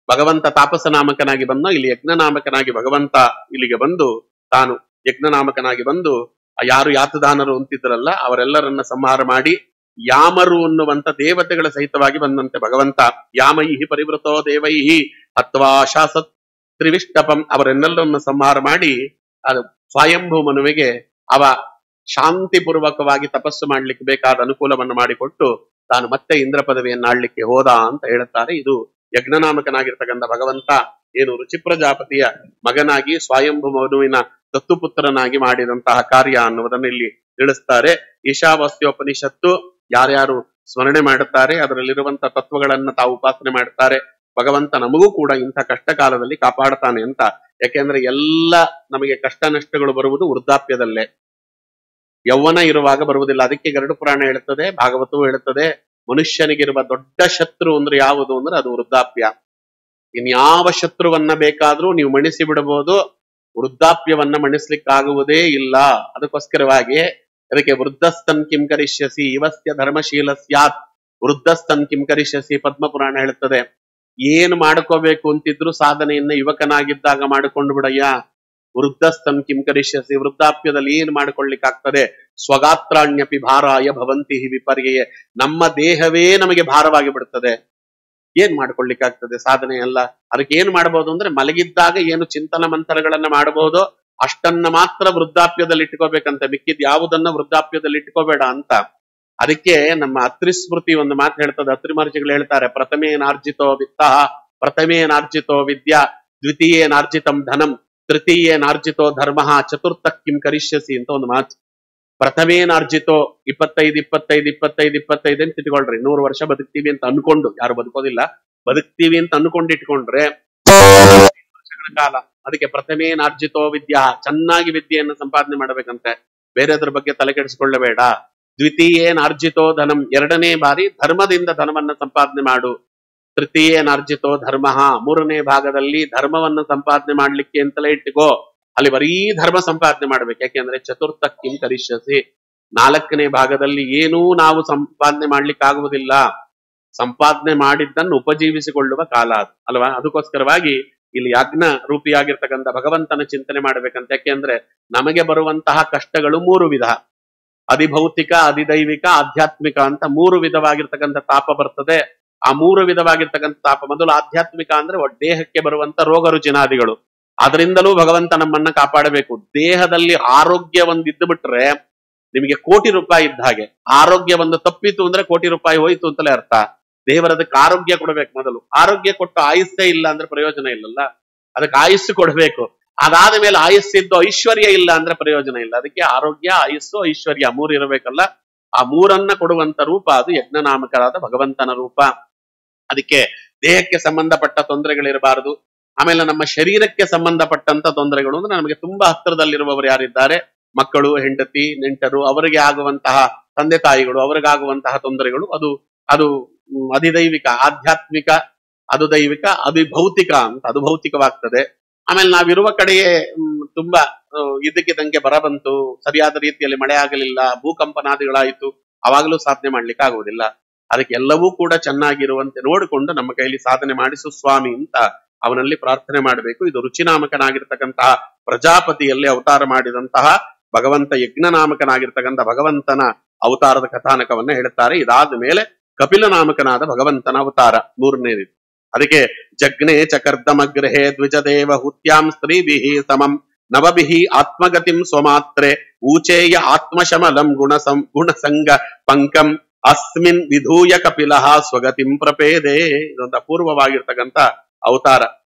ಭಗವಂತ ತಾಪಸ ನಾಮಕನಾಗಿ ಬಂದೋ, ಇಲ್ಲಿ ಯಜ್ಞ ನಾಮಕನಾಗಿ ಭಗವಂತ ಇಲ್ಲಿಗೆ ಬಂದು ತಾನು ಯಜ್ಞ ನಾಮಕನಾಗಿ ಬಂದು ಯಾರು ಯಾತದಾನರು ಅಂತಿದ್ರಲ್ಲ ಅವರೆಲ್ಲರನ್ನ ಸಂಹಾರ ಮಾಡಿ ಯಾಮರು ಅನ್ನುವಂತ ದೇವತೆಗಳ ಸಹಿತವಾಗಿ ಬಂದಂತೆ ಭಗವಂತ ಯಾಮೈಹಿ ಪರಿವೃತೋ ದೇವೈಹಿ ಅಥವಾ ಶಾಸತ್ ತ್ರಿವಿಷ್ಟಪಂ, ಅವರೆನ್ನೆಲ್ಲರನ್ನ ಸಂಹಾರ ಮಾಡಿ ಅದು ಸ್ವಯಂಭೂ ಮನುವಿಗೆ ಅವ ಶಾಂತಿಪೂರ್ವಕವಾಗಿ ತಪಸ್ಸು ಮಾಡ್ಲಿಕ್ಕೆ ಬೇಕಾದ ಅನುಕೂಲವನ್ನು ಮಾಡಿಕೊಟ್ಟು ತಾನು ಮತ್ತೆ ಇಂದ್ರ ಪದವಿಯನ್ನು ಆಳ್ಲಿಕ್ಕೆ ಹೋದ ಅಂತ ಹೇಳುತ್ತಾರೆ. ಇದು ಯಜ್ಞನಾಮಕನಾಗಿರ್ತಕ್ಕಂಥ ಭಗವಂತ ಏನು ರುಚಿ ಪ್ರಜಾಪತಿಯ ಮಗನಾಗಿ ಸ್ವಯಂಭೂ ಮನುವಿನ ದತ್ತುಪುತ್ರನಾಗಿ ಮಾಡಿದಂತಹ ಕಾರ್ಯ ಅನ್ನುವುದನ್ನು ಇಲ್ಲಿ ತಿಳಿಸ್ತಾರೆ. ಈಶಾವಾಸ್ಯೋಪನಿಷತ್ತು ಯಾರ್ಯಾರು ಸ್ಮರಣೆ ಮಾಡುತ್ತಾರೆ, ಅದರಲ್ಲಿರುವಂತಹ ತತ್ವಗಳನ್ನ ತಾವು ಉಪಾಸನೆ ಮಾಡುತ್ತಾರೆ, ಭಗವಂತ ನಮಗೂ ಕೂಡ ಇಂಥ ಕಷ್ಟ ಕಾಲದಲ್ಲಿ ಕಾಪಾಡ್ತಾನೆ ಅಂತ. ಯಾಕೆಂದ್ರೆ ಎಲ್ಲ ನಮಗೆ ಕಷ್ಟ ನಷ್ಟಗಳು ಬರುವುದು ವೃದ್ಧಾಪ್ಯದಲ್ಲೇ, ಯೌವನ ಇರುವಾಗ ಬರುವುದಿಲ್ಲ. ಅದಕ್ಕೆ ಗರುಡ ಪುರಾಣ ಹೇಳುತ್ತದೆ, ಭಾಗವತವೂ ಹೇಳುತ್ತದೆ, ಮನುಷ್ಯನಿಗಿರುವ ದೊಡ್ಡ ಶತ್ರು ಅಂದ್ರೆ ಯಾವುದು ಅಂದ್ರೆ ಅದು ವೃದ್ಧಾಪ್ಯ. ಇನ್ಯಾವ ಶತ್ರುವನ್ನ ಬೇಕಾದ್ರೂ ನೀವು ಮಣಿಸಿ ಬಿಡಬಹುದು, ವೃದ್ಧಾಪ್ಯವನ್ನ ಮಣಿಸ್ಲಿಕ್ಕಾಗುವುದೇ ಇಲ್ಲ. ಅದಕ್ಕೋಸ್ಕರವಾಗಿ ಅದಕ್ಕೆ ವೃದ್ಧಸ್ತನ್ ಕಿಂ ಕರಿಷ್ಯಸಿ ಇವಸ್ಯ ಧರ್ಮಶೀಲ ಸ್ಯಾತ್, ವೃದ್ಧಸ್ತನ್ ಕಿಂ ಕರಿಷ್ಯಸಿ ಪದ್ಮಪುರಾಣ ಹೇಳುತ್ತದೆ. ಏನು ಮಾಡ್ಕೋಬೇಕು ಅಂತಿದ್ರು ಸಾಧನೆಯನ್ನ ಯುವಕನಾಗಿದ್ದಾಗ ಮಾಡಿಕೊಂಡು ಬಿಡಯ್ಯ. ವೃದ್ಧಸ್ತನ್ ಕಿಂ ಕರಿಷ್ಯಸಿ, ವೃದ್ಧಾಪ್ಯದಲ್ಲಿ ಏನು ಮಾಡ್ಕೊಳ್ಳಿಕ್ಕಾಗ್ತದೆ? ಸ್ವಗಾತ್ರಾಣ್ಯಪಿ ಭಾರಾಯ ಭವಂತಿ ವಿಪರ್ಯಯೇ, ನಮ್ಮ ದೇಹವೇ ನಮಗೆ ಭಾರವಾಗಿ ಬಿಡುತ್ತದೆ. ಏನ್ ಮಾಡ್ಕೊಳ್ಳಿಕ್ಕಾಗ್ತದೆ ಸಾಧನೆ ಎಲ್ಲ? ಅದಕ್ಕೆ ಏನ್ ಮಾಡಬಹುದು ಅಂದ್ರೆ ಮಲಗಿದ್ದಾಗ ಏನು ಚಿಂತನ ಮಂಥನಗಳನ್ನ ಮಾಡಬಹುದು, ಅಷ್ಟನ್ನ ಮಾತ್ರ ವೃದ್ಧಾಪ್ಯದಲ್ಲಿ ಇಟ್ಕೋಬೇಕಂತ, ಮಿಕ್ಕಿದ್ ಯಾವುದನ್ನ ವೃದ್ಧಾಪ್ಯದಲ್ಲಿ ಇಟ್ಕೋಬೇಡ ಅಂತ. ಅದಕ್ಕೆ ನಮ್ಮ ಅತ್ರಿಸ್ಮೃತಿ ಒಂದು ಮಾತು ಹೇಳ್ತದೆ, ಅತ್ರಿ ಮಹರ್ಷಿಗಳು ಹೇಳ್ತಾರೆ, ಪ್ರಥಮೇನಾರ್ಜಿತೋ ವಿತ್ತ, ಪ್ರಥಮೇನಾರ್ಜಿತೋ ವಿದ್ಯಾ, ದ್ವಿತೀಯೇನಾರ್ಜಿತಂ ಧನಂ, ತೃತೀಯೇನಾರ್ಜಿತೋ ಧರ್ಮ, ಚತುರ್ಥ ಕಿಂ ಕರಿಷ್ಯಸಿ ಅಂತ ಒಂದು ಮಾತು. ಪ್ರಥಮೇನಾರ್ಜಿತೋ 25 ಅಂತ ಇಟ್ಕೊಳ್ರಿ. 100 ವರ್ಷ ಬದುಕ್ತೀವಿ ಅಂತ ಅನ್ಕೊಂಡು, ಯಾರು ಬದುಕೋದಿಲ್ಲ, ಬದುಕ್ತೀವಿ ಅಂತ ಅನ್ಕೊಂಡು ಇಟ್ಕೊಂಡ್ರೆ ವರ್ಷಗಳ ಕಾಲ. ಅದಕ್ಕೆ ಪ್ರಥಮೇನಾರ್ಜಿತೋ ವಿದ್ಯಾ, ಚೆನ್ನಾಗಿ ವಿದ್ಯೆಯನ್ನು ಸಂಪಾದನೆ ಮಾಡಬೇಕಂತೆ, ಬೇರೆದ್ರ ಬಗ್ಗೆ ತಲೆ ಕೆಡಿಸ್ಕೊಳ್ಳಬೇಡ. ದ್ವಿತೀಯೇನಾರ್ಜಿತೋ ಧನಂ, ಎರಡನೇ ಬಾರಿ ಧರ್ಮದಿಂದ ಧನವನ್ನ ಸಂಪಾದನೆ ಮಾಡು. ತೃತೀಯೇನಾರ್ಜಿತೋ ಧರ್ಮ, ಮೂರನೇ ಭಾಗದಲ್ಲಿ ಧರ್ಮವನ್ನು ಸಂಪಾದನೆ ಮಾಡ್ಲಿಕ್ಕೆ ಅಂತಲೇ ಇಟ್ಟುಕೋ. ಅಲ್ಲಿ ಬರೀ ಧರ್ಮ ಸಂಪಾದನೆ ಮಾಡ್ಬೇಕು. ಯಾಕೆಂದ್ರೆ ಚತುರ್ಥ ಕಿಂ ಕರಿಷ್ಯಸಿ, 4ನೇ ಭಾಗದಲ್ಲಿ ಏನೂ ನಾವು ಸಂಪಾದನೆ ಮಾಡ್ಲಿಕ್ಕೆ ಆಗುವುದಿಲ್ಲ. ಸಂಪಾದನೆ ಮಾಡಿದ್ದನ್ನು ಉಪಜೀವಿಸಿಕೊಳ್ಳುವ ಕಾಲ ಅದು ಅಲ್ವಾ. ಅದಕ್ಕೋಸ್ಕರವಾಗಿ ಇಲ್ಲಿ ಯಜ್ಞ ರೂಪಿಯಾಗಿರ್ತಕ್ಕಂಥ ಭಗವಂತನ ಚಿಂತನೆ ಮಾಡ್ಬೇಕಂತ. ಯಾಕೆಂದ್ರೆ ನಮಗೆ ಬರುವಂತಹ ಕಷ್ಟಗಳು 3 ವಿಧ: ಅಧಿಭೌತಿಕ, ಅಧಿದೈವಿಕ, ಆಧ್ಯಾತ್ಮಿಕ ಅಂತ 3 ವಿಧವಾಗಿರ್ತಕ್ಕಂಥ ತಾಪ ಬರ್ತದೆ. ಆ 3 ವಿಧವಾಗಿರ್ತಕ್ಕಂಥ ತಾಪ, ಮೊದಲು ಆಧ್ಯಾತ್ಮಿಕ ಅಂದ್ರೆ ದೇಹಕ್ಕೆ ಬರುವಂತ ರೋಗ ರುಜಿನಾದಿಗಳು, ಅದರಿಂದಲೂ ಭಗವಂತ ನಮ್ಮನ್ನ ಕಾಪಾಡಬೇಕು. ದೇಹದಲ್ಲಿ ಆರೋಗ್ಯ ಒಂದು ಇದ್ದು ಬಿಟ್ರೆ ನಿಮಗೆ ಕೋಟಿ ರೂಪಾಯಿ ಇದ್ದ ಹಾಗೆ. ಆರೋಗ್ಯ ಒಂದು ತಪ್ಪಿತು ಅಂದ್ರೆ ಕೋಟಿ ರೂಪಾಯಿ ಹೋಯ್ತು ಅಂತಲೇ ಅರ್ಥ. ದೇವರದಕ್ಕೆ ಆರೋಗ್ಯ ಕೊಡಬೇಕು. ಮೊದಲು ಆರೋಗ್ಯ ಕೊಟ್ಟು ಆಯುಸ್ಸೇ ಇಲ್ಲ ಅಂದ್ರೆ ಪ್ರಯೋಜನ ಇಲ್ಲಲ್ಲ. ಅದಕ್ಕೆ ಆಯುಸ್ಸು ಕೊಡಬೇಕು. ಅದಾದ ಮೇಲೆ ಆಯುಸ್ಸಿದ್ದು ಐಶ್ವರ್ಯ ಇಲ್ಲ ಅಂದ್ರೆ ಪ್ರಯೋಜನ ಇಲ್ಲ. ಅದಕ್ಕೆ ಆರೋಗ್ಯ, ಆಯುಸ್ಸು, ಐಶ್ವರ್ಯ 3 ಇರಬೇಕಲ್ಲ. ಆ 3 ಕೊಡುವಂತ ರೂಪ ಅದು ಯಜ್ಞನಾಮಕರಾದ ಭಗವಂತನ ರೂಪ. ಅದಕ್ಕೆ ದೇಹಕ್ಕೆ ಸಂಬಂಧಪಟ್ಟ ತೊಂದರೆಗಳಿರಬಾರದು. ಆಮೇಲೆ ನಮ್ಮ ಶರೀರಕ್ಕೆ ಸಂಬಂಧಪಟ್ಟಂತ ತೊಂದರೆಗಳು ಅಂದ್ರೆ ನಮಗೆ ತುಂಬಾ ಹತ್ತಿರದಲ್ಲಿರುವವರು ಯಾರಿದ್ದಾರೆ, ಮಕ್ಕಳು, ಹೆಂಡತಿ, ನೆಂಟರು, ಅವರಿಗೆ ಆಗುವಂತಹ ತಂದೆ ತಾಯಿಗಳು, ಅವರಿಗಾಗುವಂತಹ ತೊಂದರೆಗಳು, ಅದು ಅಧಿದೈವಿಕ, ಆಧ್ಯಾತ್ಮಿಕ, ಅದು ದೈವಿಕ, ಅಧಿಭೌತಿಕ ಅಂತ. ಅದು ಭೌತಿಕವಾಗ್ತದೆ. ಆಮೇಲೆ ನಾವಿರುವ ಕಡೆಯೇ ತುಂಬಾ ಇದಕ್ಕಿದಂಗೆ ಬರ ಬಂತು, ಸರಿಯಾದ ರೀತಿಯಲ್ಲಿ ಮಳೆ ಆಗಲಿಲ್ಲ, ಭೂಕಂಪನಾದಿಗಳಾಯಿತು, ಅವಾಗಲೂ ಸಾಧನೆ ಮಾಡ್ಲಿಕ್ಕೆ ಆಗುವುದಿಲ್ಲ. ಅದಕ್ಕೆ ಎಲ್ಲವೂ ಕೂಡ ಚೆನ್ನಾಗಿರುವಂತೆ ನೋಡಿಕೊಂಡು ನಮ್ಮ ಕೈಲಿ ಸಾಧನೆ ಮಾಡಿಸು ಸ್ವಾಮಿ ಅಂತ ಅವನಲ್ಲಿ ಪ್ರಾರ್ಥನೆ ಮಾಡಬೇಕು. ಇದು ರುಚಿನಾಮಕನಾಗಿರ್ತಕ್ಕಂತಹ ಪ್ರಜಾಪತಿಯಲ್ಲಿ ಅವತಾರ ಮಾಡಿದಂತಹ ಭಗವಂತ, ಯಜ್ಞನಾಮಕನಾಗಿರ್ತಕ್ಕಂಥ ಭಗವಂತನ ಅವತಾರದ ಕಥಾನಕವನ್ನ ಹೇಳುತ್ತಾರೆ. ಇದಾದ ಮೇಲೆ ಕಪಿಲ ನಾಮಕನಾದ ಭಗವಂತನ ಅವತಾರ 3ನೇದು. ಅದಕ್ಕೆ ಜಗ್ನೇ ಚಕರ್ದಮಗ್ರಹೇ ದ್ವಿಜದೇವ ಹುತ್ಯಾಂ ಸ್ತ್ರೀಭಿಹಿ ಸಮಂ ನವಭಿಹಿ ಆತ್ಮಗತಿಂ ಸ್ವಮಾತ್ರೆ ಊಚೇಯ ಆತ್ಮಶಮಲಂ ಗುಣಸಂಗ ಪಂಕಂ ಅಸ್ಮಿನ್ ವಿಧೂಯ ಕಪಿಲಃ ಸ್ವಗತಿಂ ಪ್ರಪೇದೆ. ಇದೊಂದು ಅಪೂರ್ವವಾಗಿರ್ತಕ್ಕಂಥ ಅವತಾರ.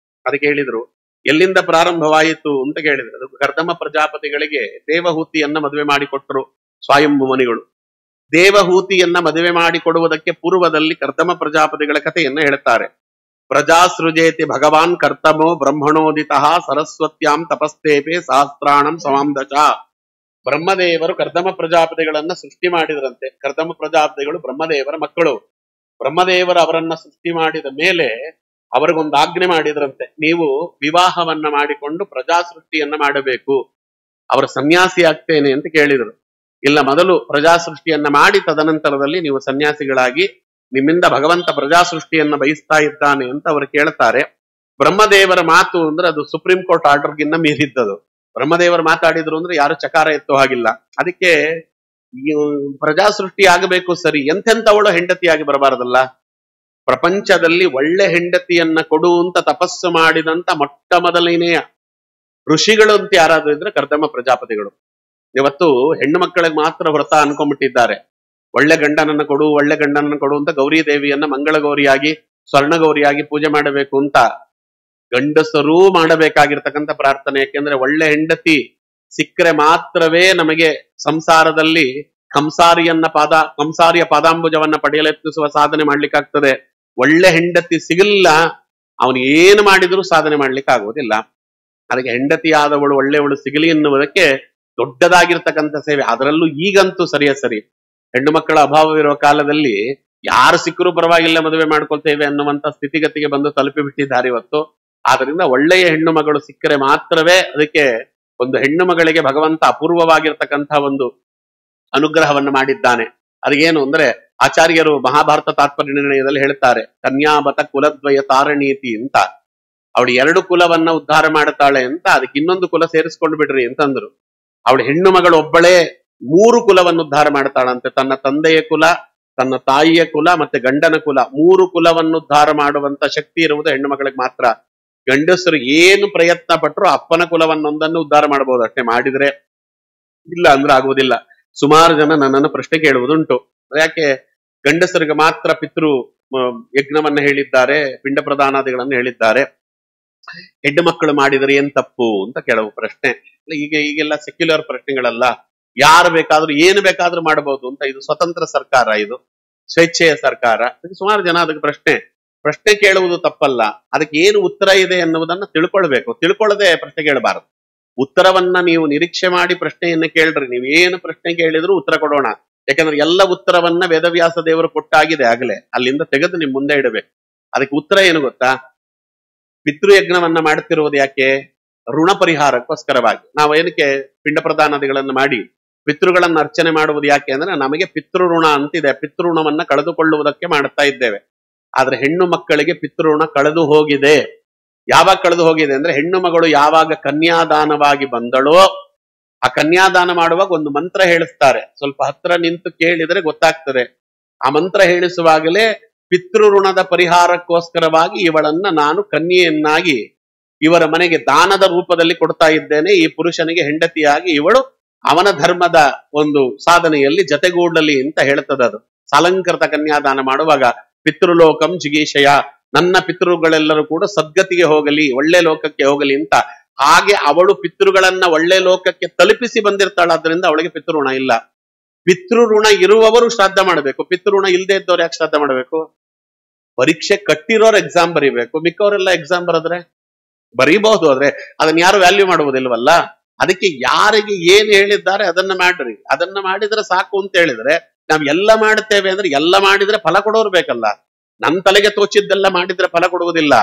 ಅದಕ್ಕೆ ಹೇಳಿದ್ರು ಎಲ್ಲಿಂದ ಪ್ರಾರಂಭವಾಯಿತು ಅಂತ ಕೇಳಿದ್ರು. ಅದು ಕರ್ದಮ ಪ್ರಜಾಪತಿಗಳಿಗೆ ದೇವಹೂತಿಯನ್ನ ಮದುವೆ ಮಾಡಿಕೊಟ್ಟರು ಸ್ವಯಂಭು ಮುನಿಗಳು. ದೇವಹೂತಿಯನ್ನ ಮದುವೆ ಮಾಡಿಕೊಡುವುದಕ್ಕೆ ಪೂರ್ವದಲ್ಲಿ ಕರ್ದಮ ಪ್ರಜಾಪತಿಗಳ ಕಥೆಯನ್ನ ಹೇಳುತ್ತಾರೆ. ಪ್ರಜಾಸೃಜೇತಿ ಭಗವಾನ್ ಕರ್ತಮೋ ಬ್ರಹ್ಮಣೋದಿತಃ ಸರಸ್ವತ್ಯಾಂ ತಪಸ್ತೇಪೆ ಸಹಸ್ರಾಣಂ ಸಮಾಂದಚ. ಬ್ರಹ್ಮದೇವರು ಕರ್ದಮ ಪ್ರಜಾಪತಿಗಳನ್ನ ಸೃಷ್ಟಿ ಮಾಡಿದ್ರಂತೆ. ಕರ್ದಮ ಪ್ರಜಾಪತಿಗಳು ಬ್ರಹ್ಮದೇವರ ಮಕ್ಕಳು. ಬ್ರಹ್ಮದೇವರು ಅವರನ್ನ ಸೃಷ್ಟಿ ಮಾಡಿದ ಮೇಲೆ ಅವರಿಗೊಂದು ಆಜ್ಞೆ ಮಾಡಿದ್ರಂತೆ, ನೀವು ವಿವಾಹವನ್ನ ಮಾಡಿಕೊಂಡು ಪ್ರಜಾ ಸೃಷ್ಟಿಯನ್ನ ಮಾಡಬೇಕು. ಅವರ ಸನ್ಯಾಸಿ ಆಗ್ತೇನೆ ಅಂತ ಕೇಳಿದ್ರು. ಇಲ್ಲ, ಮೊದಲು ಪ್ರಜಾ ಸೃಷ್ಟಿಯನ್ನ ಮಾಡಿ ತದನಂತರದಲ್ಲಿ ನೀವು ಸನ್ಯಾಸಿಗಳಾಗಿ ನಿಮ್ಮಿಂದ ಭಗವಂತ ಪ್ರಜಾ ಸೃಷ್ಟಿಯನ್ನ ಬಯಸ್ತಾ ಇದ್ದಾನೆ ಅಂತ ಅವರು ಕೇಳ್ತಾರೆ. ಬ್ರಹ್ಮದೇವರ ಮಾತು ಅಂದ್ರೆ ಅದು ಸುಪ್ರೀಂ ಕೋರ್ಟ್ ಆರ್ಡರ್ಗಿನ್ನ ಮೀರಿದ್ದದು. ಬ್ರಹ್ಮದೇವರು ಮಾತಾಡಿದ್ರು ಅಂದ್ರೆ ಯಾರು ಚಕಾರ ಎತ್ತೋ ಹಾಗಿಲ್ಲ. ಅದಕ್ಕೆ ಪ್ರಜಾ ಸೃಷ್ಟಿ ಆಗಬೇಕು, ಸರಿ, ಎಂತೆಂಥವಳು ಹೆಂಡತಿಯಾಗಿ ಬರಬಾರದಲ್ಲ. ಪ್ರಪಂಚದಲ್ಲಿ ಒಳ್ಳೆ ಹೆಂಡತಿಯನ್ನ ಕೊಡು ಅಂತ ತಪಸ್ಸು ಮಾಡಿದಂತ ಮೊಟ್ಟ ಮೊದಲನೆಯ ಋಷಿಗಳು ಅಂತ ಯಾರಾದ್ರೂ ಇದ್ರೆ ಕರ್ದಮ ಪ್ರಜಾಪತಿಗಳು. ಇವತ್ತು ಹೆಣ್ಣು ಮಕ್ಕಳಿಗೆ ಮಾತ್ರ ವ್ರತ ಅನ್ಕೊಂಡ್ಬಿಟ್ಟಿದ್ದಾರೆ. ಒಳ್ಳೆ ಗಂಡನನ್ನ ಕೊಡು, ಒಳ್ಳೆ ಗಂಡನನ್ನ ಕೊಡು ಅಂತ ಗೌರಿ ದೇವಿಯನ್ನ ಮಂಗಳ ಗೌರಿಯಾಗಿ, ಸ್ವರ್ಣ ಗೌರಿಯಾಗಿ ಪೂಜೆ ಮಾಡಬೇಕು ಅಂತ ಗಂಡಸರೂ ಮಾಡಬೇಕಾಗಿರ್ತಕ್ಕಂಥ ಪ್ರಾರ್ಥನೆ. ಯಾಕೆಂದ್ರೆ ಒಳ್ಳೆ ಹೆಂಡತಿ ಸಿಕ್ಕರೆ ಮಾತ್ರವೇ ನಮಗೆ ಸಂಸಾರದಲ್ಲಿ ಕಂಸಾರಿಯ ಪಾದಾಂಬುಜವನ್ನ ಪಡೆಯಲೆತ್ತಿಸುವ ಸಾಧನೆ ಮಾಡ್ಲಿಕ್ಕಾಗ್ತದೆ. ಒಳ್ಳೆ ಹೆಂಡತಿ ಸಿಗಲಿಲ್ಲ, ಅವನು ಏನು ಮಾಡಿದ್ರು ಸಾಧನೆ ಮಾಡ್ಲಿಕ್ಕೆ ಆಗುವುದಿಲ್ಲ. ಅದಕ್ಕೆ ಹೆಂಡತಿಯಾದವಳು ಒಳ್ಳೆಯವಳು ಸಿಗಲಿ ಎನ್ನುವುದಕ್ಕೆ ದೊಡ್ಡದಾಗಿರ್ತಕ್ಕಂಥ ಸೇವೆ. ಅದರಲ್ಲೂ ಈಗಂತೂ ಸರಿ ಹೆಣ್ಣು ಮಕ್ಕಳ ಅಭಾವವಿರುವ ಕಾಲದಲ್ಲಿ ಯಾರು ಸಿಕ್ಕರೂ ಪರವಾಗಿಲ್ಲ, ಮದುವೆ ಮಾಡ್ಕೊಳ್ತೇವೆ ಅನ್ನುವಂತ ಸ್ಥಿತಿಗತಿಗೆ ಬಂದು ತಲುಪಿ ಬಿಟ್ಟಿದ್ದಾರೆ ಇವತ್ತು. ಆದ್ರಿಂದ ಒಳ್ಳೆಯ ಹೆಣ್ಣು ಮಗಳು ಸಿಕ್ಕರೆ ಮಾತ್ರವೇ ಅದಕ್ಕೆ ಒಂದು ಹೆಣ್ಣು ಮಗಳಿಗೆ ಭಗವಂತ ಅಪೂರ್ವವಾಗಿರ್ತಕ್ಕಂಥ ಒಂದು ಅನುಗ್ರಹವನ್ನು ಮಾಡಿದ್ದಾನೆ. ಅದೇನು ಅಂದ್ರೆ ಆಚಾರ್ಯರು ಮಹಾಭಾರತ ತಾತ್ಪರ್ಯ ನಿರ್ಣಯದಲ್ಲಿ ಹೇಳ್ತಾರೆ, ಕನ್ಯಾಬತ ಕುಲದ್ವಯ ತಾರಣೀತಿ ಅಂತ. ಅವಳು 2 ಕುಲವನ್ನ ಉದ್ಧಾರ ಮಾಡುತ್ತಾಳೆ ಅಂತ, ಅದಕ್ಕೆ ಇನ್ನೊಂದು ಕುಲ ಸೇರಿಸ್ಕೊಂಡು ಬಿಡ್ರಿ ಅಂತಂದ್ರು. ಅವಳು ಹೆಣ್ಣು ಮಗಳು ಒಬ್ಬಳೇ 3 ಕುಲವನ್ನು ಉದ್ಧಾರ ಮಾಡ್ತಾಳಂತೆ. ತನ್ನ ತಂದೆಯ ಕುಲ, ತನ್ನ ತಾಯಿಯ ಕುಲ, ಮತ್ತೆ ಗಂಡನ ಕುಲ, 3 ಕುಲವನ್ನು ಉದ್ಧಾರ ಮಾಡುವಂತ ಶಕ್ತಿ ಇರುವುದು ಹೆಣ್ಣು ಮಗಳಿಗೆ ಮಾತ್ರ. ಗಂಡಸರು ಏನು ಪ್ರಯತ್ನ ಪಟ್ಟರು ಅಪ್ಪನ ಕುಲವನ್ನೊಂದನ್ನು ಉದ್ಧಾರ ಮಾಡಬಹುದು, ಅಷ್ಟೇ ಮಾಡಿದ್ರೆ, ಇಲ್ಲ ಅಂದ್ರೆ ಆಗುವುದಿಲ್ಲ. ಸುಮಾರು ಜನ ನನ್ನನ್ನು ಪ್ರಶ್ನೆ ಕೇಳುವುದುಂಟು, ಯಾಕೆ ಗಂಡಸರಿಗೆ ಮಾತ್ರ ಪಿತೃ ಯಜ್ಞವನ್ನ ಹೇಳಿದ್ದಾರೆ, ಪಿಂಡ ಪ್ರದಾನಾದಿಗಳನ್ನು ಹೇಳಿದ್ದಾರೆ, ಹೆಣ್ಣು ಮಕ್ಕಳು ಮಾಡಿದರೆ ಏನ್ ತಪ್ಪು ಅಂತ ಕೆಲವು ಪ್ರಶ್ನೆ. ಈಗೆಲ್ಲ ಸೆಕ್ಯುಲರ್ ಪ್ರಶ್ನೆಗಳಲ್ಲ. ಯಾರು ಬೇಕಾದ್ರೂ ಏನು ಬೇಕಾದ್ರೂ ಮಾಡಬಹುದು ಅಂತ. ಇದು ಸ್ವತಂತ್ರ ಸರ್ಕಾರ, ಇದು ಸ್ವೇಚ್ಛೆಯ ಸರ್ಕಾರ. ಸುಮಾರು ಜನ ಅದಕ್ಕೆ ಪ್ರಶ್ನೆ ಕೇಳುವುದು ತಪ್ಪಲ್ಲ, ಅದಕ್ಕೆ ಏನು ಉತ್ತರ ಇದೆ ಎನ್ನುವುದನ್ನ ತಿಳ್ಕೊಳ್ಬೇಕು. ತಿಳ್ಕೊಳ್ಳದೆ ಪ್ರಶ್ನೆ ಕೇಳಬಾರದು. ಉತ್ತರವನ್ನ ನೀವು ನಿರೀಕ್ಷೆ ಮಾಡಿ ಪ್ರಶ್ನೆಯನ್ನ ಕೇಳ್ರಿ. ನೀವು ಏನು ಪ್ರಶ್ನೆ ಕೇಳಿದ್ರು ಉತ್ತರ ಕೊಡೋಣ. ಯಾಕಂದ್ರೆ ಎಲ್ಲ ಉತ್ತರವನ್ನ ವೇದವ್ಯಾಸ ದೇವರು ಕೊಟ್ಟಾಗಿದೆ ಆಗ್ಲೇ, ಅಲ್ಲಿಂದ ತೆಗೆದು ನಿಮ್ ಮುಂದೆ ಇಡಬೇಕು. ಅದಕ್ಕೆ ಉತ್ತರ ಏನು ಗೊತ್ತಾ? ಪಿತೃಯಜ್ಞವನ್ನ ಮಾಡುತ್ತಿರುವುದು ಯಾಕೆ? ಋಣ ಪರಿಹಾರಕ್ಕೋಸ್ಕರವಾಗಿ. ನಾವು ಏನಕ್ಕೆ ಪಿಂಡ ಪ್ರದಾನಾದಿಗಳನ್ನು ಮಾಡಿ ಪಿತೃಗಳನ್ನ ಅರ್ಚನೆ ಮಾಡುವುದು ಯಾಕೆ ಅಂದ್ರೆ ನಮಗೆ ಪಿತೃಋಣ ಅಂತಿದೆ. ಪಿತೃಋಣವನ್ನ ಕಳೆದುಕೊಳ್ಳುವುದಕ್ಕೆ ಮಾಡುತ್ತಾ ಇದ್ದೇವೆ. ಆದ್ರೆ ಹೆಣ್ಣು ಮಕ್ಕಳಿಗೆ ಪಿತೃಋಣ ಕಳೆದು ಹೋಗಿದೆ. ಯಾವಾಗ ಕಳೆದು ಹೋಗಿದೆ ಅಂದ್ರೆ ಹೆಣ್ಣು ಮಗಳು ಯಾವಾಗ ಕನ್ಯಾದಾನವಾಗಿ ಬಂದಳೋ, ಆ ಕನ್ಯಾದಾನ ಮಾಡುವಾಗ ಒಂದು ಮಂತ್ರ ಹೇಳಿಸ್ತಾರೆ. ಸ್ವಲ್ಪ ಹತ್ರ ನಿಂತು ಕೇಳಿದ್ರೆ ಗೊತ್ತಾಗ್ತದೆ. ಆ ಮಂತ್ರ ಹೇಳಿಸುವಾಗಲೇ ಪಿತೃಋಣದ ಪರಿಹಾರಕ್ಕೋಸ್ಕರವಾಗಿ ಇವಳನ್ನ ನಾನು ಕನ್ಯೆಯನ್ನಾಗಿ ಇವರ ಮನೆಗೆ ದಾನದ ರೂಪದಲ್ಲಿ ಕೊಡ್ತಾ ಇದ್ದೇನೆ. ಈ ಪುರುಷನಿಗೆ ಹೆಂಡತಿಯಾಗಿ ಇವಳು ಅವನ ಧರ್ಮದ ಒಂದು ಸಾಧನೆಯಲ್ಲಿ ಜತೆಗೂಡಲಿ ಅಂತ ಹೇಳ್ತದ. ಅದು ಸಾಲಂಕೃತ ಕನ್ಯಾದಾನ ಮಾಡುವಾಗ ಪಿತೃಲೋಕಂ ಜಿಗೀಷಯ, ನನ್ನ ಪಿತೃಗಳೆಲ್ಲರೂ ಕೂಡ ಸದ್ಗತಿಗೆ ಹೋಗಲಿ, ಒಳ್ಳೆ ಲೋಕಕ್ಕೆ ಹೋಗಲಿ ಅಂತ. ಹಾಗೆ ಅವಳು ಪಿತೃಗಳನ್ನ ಒಳ್ಳೆ ಲೋಕಕ್ಕೆ ತಲುಪಿಸಿ ಬಂದಿರ್ತಾಳಾದ್ರಿಂದ ಅವಳಿಗೆ ಪಿತೃಋಣ ಇಲ್ಲ. ಪಿತೃಋಣ ಇರುವವರು ಶ್ರಾದ್ದ ಮಾಡಬೇಕು. ಪಿತೃಋಣ ಇಲ್ಲದೆ ಇದ್ದವ್ರು ಯಾಕೆ ಶ್ರಾದ್ದ ಮಾಡಬೇಕು? ಪರೀಕ್ಷೆ ಕಟ್ಟಿರೋರು ಎಕ್ಸಾಮ್ ಬರೀಬೇಕು, ಮಿಕ್ಕವರೆಲ್ಲ ಎಕ್ಸಾಮ್ ಬರೆದ್ರೆ ಬರೀಬಹುದು, ಆದ್ರೆ ಅದನ್ನ ಯಾರು ವ್ಯಾಲ್ಯೂ ಮಾಡುವುದಿಲ್ವಲ್ಲ. ಅದಕ್ಕೆ ಯಾರಿಗೆ ಏನ್ ಹೇಳಿದ್ದಾರೆ ಅದನ್ನ ಮಾಡ್ರಿ. ಅದನ್ನ ಮಾಡಿದ್ರೆ ಸಾಕು ಅಂತ ಹೇಳಿದ್ರೆ ನಾವ್ ಎಲ್ಲ ಮಾಡುತ್ತೇವೆ ಅಂದ್ರೆ ಎಲ್ಲ ಮಾಡಿದ್ರೆ ಫಲ ಕೊಡೋರು ಬೇಕಲ್ಲ. ನನ್ ತಲೆಗೆ ತೋಚಿದ್ದೆಲ್ಲ ಮಾಡಿದ್ರೆ ಫಲ ಕೊಡುವುದಿಲ್ಲ.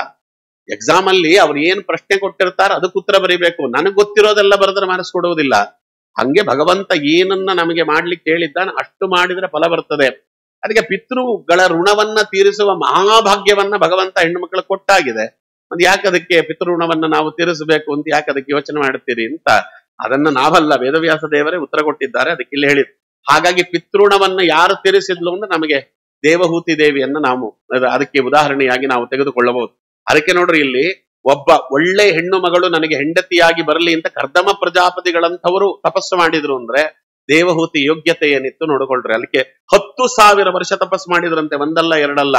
ಎಕ್ಸಾಮ್ ಅಲ್ಲಿ ಅವ್ರು ಏನ್ ಪ್ರಶ್ನೆ ಕೊಟ್ಟಿರ್ತಾರ ಅದಕ್ಕೆ ಉತ್ತರ ಬರೀಬೇಕು. ನನಗ್ ಗೊತ್ತಿರೋದೆಲ್ಲ ಬರೆದ್ರೆ ಮಾರ್ಕ್ಸ್ ಕೊಡುವುದಿಲ್ಲ. ಹಂಗೆ ಭಗವಂತ ಏನನ್ನ ನಮಗೆ ಮಾಡ್ಲಿಕ್ಕೆ ಹೇಳಿದ್ದಾನೆ ಅಷ್ಟು ಮಾಡಿದ್ರೆ ಫಲ ಬರ್ತದೆ. ಅದಕ್ಕೆ ಪಿತೃಗಳ ಋಣವನ್ನ ತೀರಿಸುವ ಮಹಾಭಾಗ್ಯವನ್ನ ಭಗವಂತ ಹೆಣ್ಣು ಮಕ್ಕಳು ಕೊಟ್ಟಾಗಿದೆ. ಒಂದು ಯಾಕೆ ಅದಕ್ಕೆ ಪಿತೃಋಣವನ್ನ ನಾವು ತೀರಿಸಬೇಕು ಅಂತ ಯಾಕೆ ಅದಕ್ಕೆ ಯೋಚನೆ ಮಾಡುತ್ತೀರಿ ಅಂತ ಅದನ್ನ ನಾವಲ್ಲ, ವೇದವ್ಯಾಸ ದೇವರೇ ಉತ್ತರ ಕೊಟ್ಟಿದ್ದಾರೆ. ಅದಕ್ಕೆ ಇಲ್ಲಿ ಹೇಳಿದ್ರು. ಹಾಗಾಗಿ ಪಿತೃಋಣವನ್ನ ಯಾರು ತೀರಿಸಿದ್ಲು ಅಂದ್ರೆ ನಮಗೆ ದೇವಹೂತಿ ದೇವಿಯನ್ನ ನಾವು ಅದಕ್ಕೆ ಉದಾಹರಣೆಯಾಗಿ ನಾವು ತೆಗೆದುಕೊಳ್ಳಬಹುದು. ಅದಕ್ಕೆ ನೋಡ್ರಿ, ಇಲ್ಲಿ ಒಬ್ಬ ಒಳ್ಳೆ ಹೆಣ್ಣು ಮಗಳು ನನಗೆ ಹೆಂಡತಿಯಾಗಿ ಬರಲಿ ಅಂತ ಕರ್ದಮ ಪ್ರಜಾಪತಿಗಳಂಥವರು ತಪಸ್ಸು ಮಾಡಿದ್ರು ಅಂದ್ರೆ ದೇವಹೂತಿ ಯೋಗ್ಯತೆ ಏನಿತ್ತು ನೋಡಿಕೊಳ್ರಿ. ಅದಕ್ಕೆ 10,000 ವರ್ಷ ತಪಸ್ಸು ಮಾಡಿದ್ರಂತೆ, ಒಂದಲ್ಲ ಎರಡಲ್ಲ.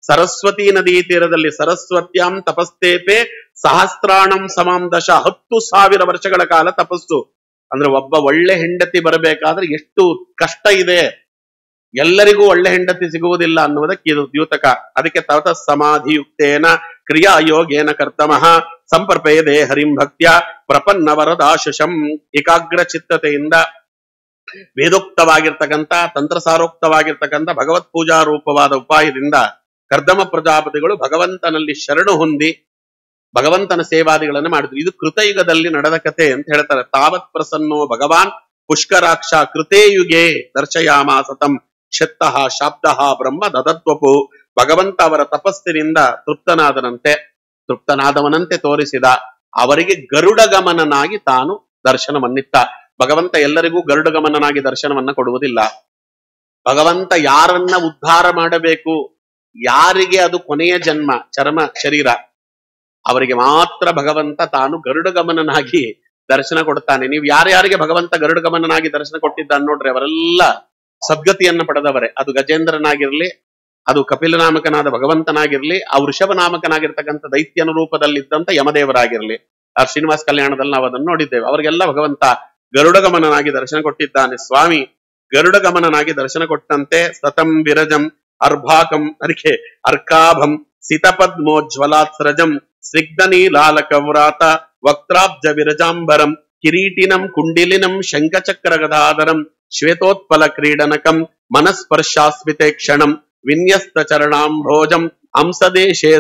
ಸರಸ್ವತಿ ನದಿ ತೀರದಲ್ಲಿ ಸರಸ್ವತ್ಯಾಂ ತಪಸ್ತೇಪೆ ಸಹಸ್ರಾಣಂ ಸಮಾಂ ದಶ, 10,000 ವರ್ಷಗಳ ಕಾಲ ತಪಸ್ಸು. ಅಂದ್ರೆ ಒಬ್ಬ ಒಳ್ಳೆ ಹೆಂಡತಿ ಬರಬೇಕಾದ್ರೆ ಎಷ್ಟು ಕಷ್ಟ ಇದೆ. ಎಲ್ಲರಿಗೂ ಒಳ್ಳೆ ಹೆಂಡತಿ ಸಿಗುವುದಿಲ್ಲ ಅನ್ನುವುದಕ್ಕೆ ಇದು ದ್ಯೂತಕ. ಅದಕ್ಕೆ ತತ ಸಮಾಧಿಯುಕ್ತೇನ ಕ್ರಿಯಾ ಯೋಗೇನ ಕರ್ತಮಃ ಸಂಪರ್ಪಯದೆ ಹರಿಂ ಭಕ್ತ್ಯ ಪ್ರಪನ್ನ ವರದಾಶುಷಂ. ಏಕಾಗ್ರ ಚಿತ್ತತೆಯಿಂದ ವೇದೋಕ್ತವಾಗಿರ್ತಕ್ಕಂಥ ತಂತ್ರಸಾರೋಕ್ತವಾಗಿರ್ತಕ್ಕಂಥ ಭಗವತ್ ಪೂಜಾ ರೂಪವಾದ ಉಪಾಯದಿಂದ ಕರ್ದಮ ಪ್ರಜಾಪತಿಗಳು ಭಗವಂತನಲ್ಲಿ ಶರಣು ಹೊಂದಿ ಭಗವಂತನ ಸೇವಾದಿಗಳನ್ನು ಮಾಡಿದ್ರು. ಇದು ಕೃತಯುಗದಲ್ಲಿ ನಡೆದ ಕಥೆ ಅಂತ ಹೇಳ್ತಾರೆ. ತಾವತ್ ಪ್ರಸನ್ನೋ ಭಗವಾನ್ ಪುಷ್ಕರಾಕ್ಷ ಕೃತೇ ಯುಗೆ ದರ್ಶಯಾಮ ಸತಂ ಶತ್ತಃ ಶಾಬ್ದಃ ಬ್ರಹ್ಮ ದದತ್ವಪು. ಭಗವಂತ ಅವರ ತಪಸ್ಸಿನಿಂದ ತೃಪ್ತನಾದವನಂತೆ ತೋರಿಸಿದ. ಅವರಿಗೆ ಗರುಡಗಮನನಾಗಿ ತಾನು ದರ್ಶನವನ್ನಿತ್ತ. ಭಗವಂತ ಎಲ್ಲರಿಗೂ ಗರುಡಗಮನನಾಗಿ ದರ್ಶನವನ್ನ ಕೊಡುವುದಿಲ್ಲ. ಭಗವಂತ ಯಾರನ್ನ ಉದ್ಧಾರ ಮಾಡಬೇಕು, ಯಾರಿಗೆ ಅದು ಕೊನೆಯ ಜನ್ಮ ಚರ್ಮ ಶರೀರ, ಅವರಿಗೆ ಮಾತ್ರ ಭಗವಂತ ತಾನು ಗರುಡಗಮನನಾಗಿ ದರ್ಶನ ಕೊಡ್ತಾನೆ. ನೀವು ಯಾರ್ಯಾರಿಗೆ ಭಗವಂತ ಗರುಡಗಮನನಾಗಿ ದರ್ಶನ ಕೊಟ್ಟಿದ್ದಾನೆ ನೋಡ್ರಿ, ಅವರೆಲ್ಲ ಸದ್ಗತಿಯನ್ನ ಪಡೆದವರೇ. ಅದು ಗಜೇಂದ್ರನಾಗಿರ್ಲಿ, ಅದು ಕಪಿಲನಾಮಕನಾದ ಭಗವಂತನಾಗಿರ್ಲಿ, ಆ ವೃಷಭನಾಮಕನಾಗಿರ್ತಕ್ಕಂಥ ದೈತ್ಯನ ರೂಪದಲ್ಲಿದ್ದಂತ ಯಮದೇವರಾಗಿರ್ಲಿ. ಆ ಶ್ರೀನಿವಾಸ ಕಲ್ಯಾಣದಲ್ಲಿ ನಾವು ಅದನ್ನು ನೋಡಿದ್ದೇವೆ. ಅವರಿಗೆಲ್ಲ ಭಗವಂತ ಗರುಡಗಮನನಾಗಿ ದರ್ಶನ ಕೊಟ್ಟಿದ್ದಾನೆ. ಸ್ವಾಮಿ ಗರುಡಗಮನನಾಗಿ ದರ್ಶನ ಕೊಟ್ಟಂತೆ ಸತಂ ವಿರಜಂ ಅರ್ಭಾಕಂ ಅರ್ಕೆ ಅರ್ಕಾಭಂ ಸಿತಪದ್ಮೋಜ್ವಲಾತ್ಸರಜಂ ಸ್ನಿಗ್ಧನೀಲಾಲಕವ್ರಾತ ವಕ್ತ್ರಾಬ್ಜ ವಿರಜಾಂಬರಂ ಕಿರೀಟಿನಂ ಕುಂಡಿಲಿನಂ ಶಂಖಚಕ್ರ ಗದಾಧರಂ ಶ್ವೇತೋತ್ಪಲ ಕ್ರೀಡನಕಂ ಮನಸ್ಪರ್ಶಾಸ್ಮಿತೆ ಕ್ಷಣಂ ವಿನ್ಯಸ್ತ ಚರಣಾಂಭೋಜಂ ಹಂಸದೇಶೇ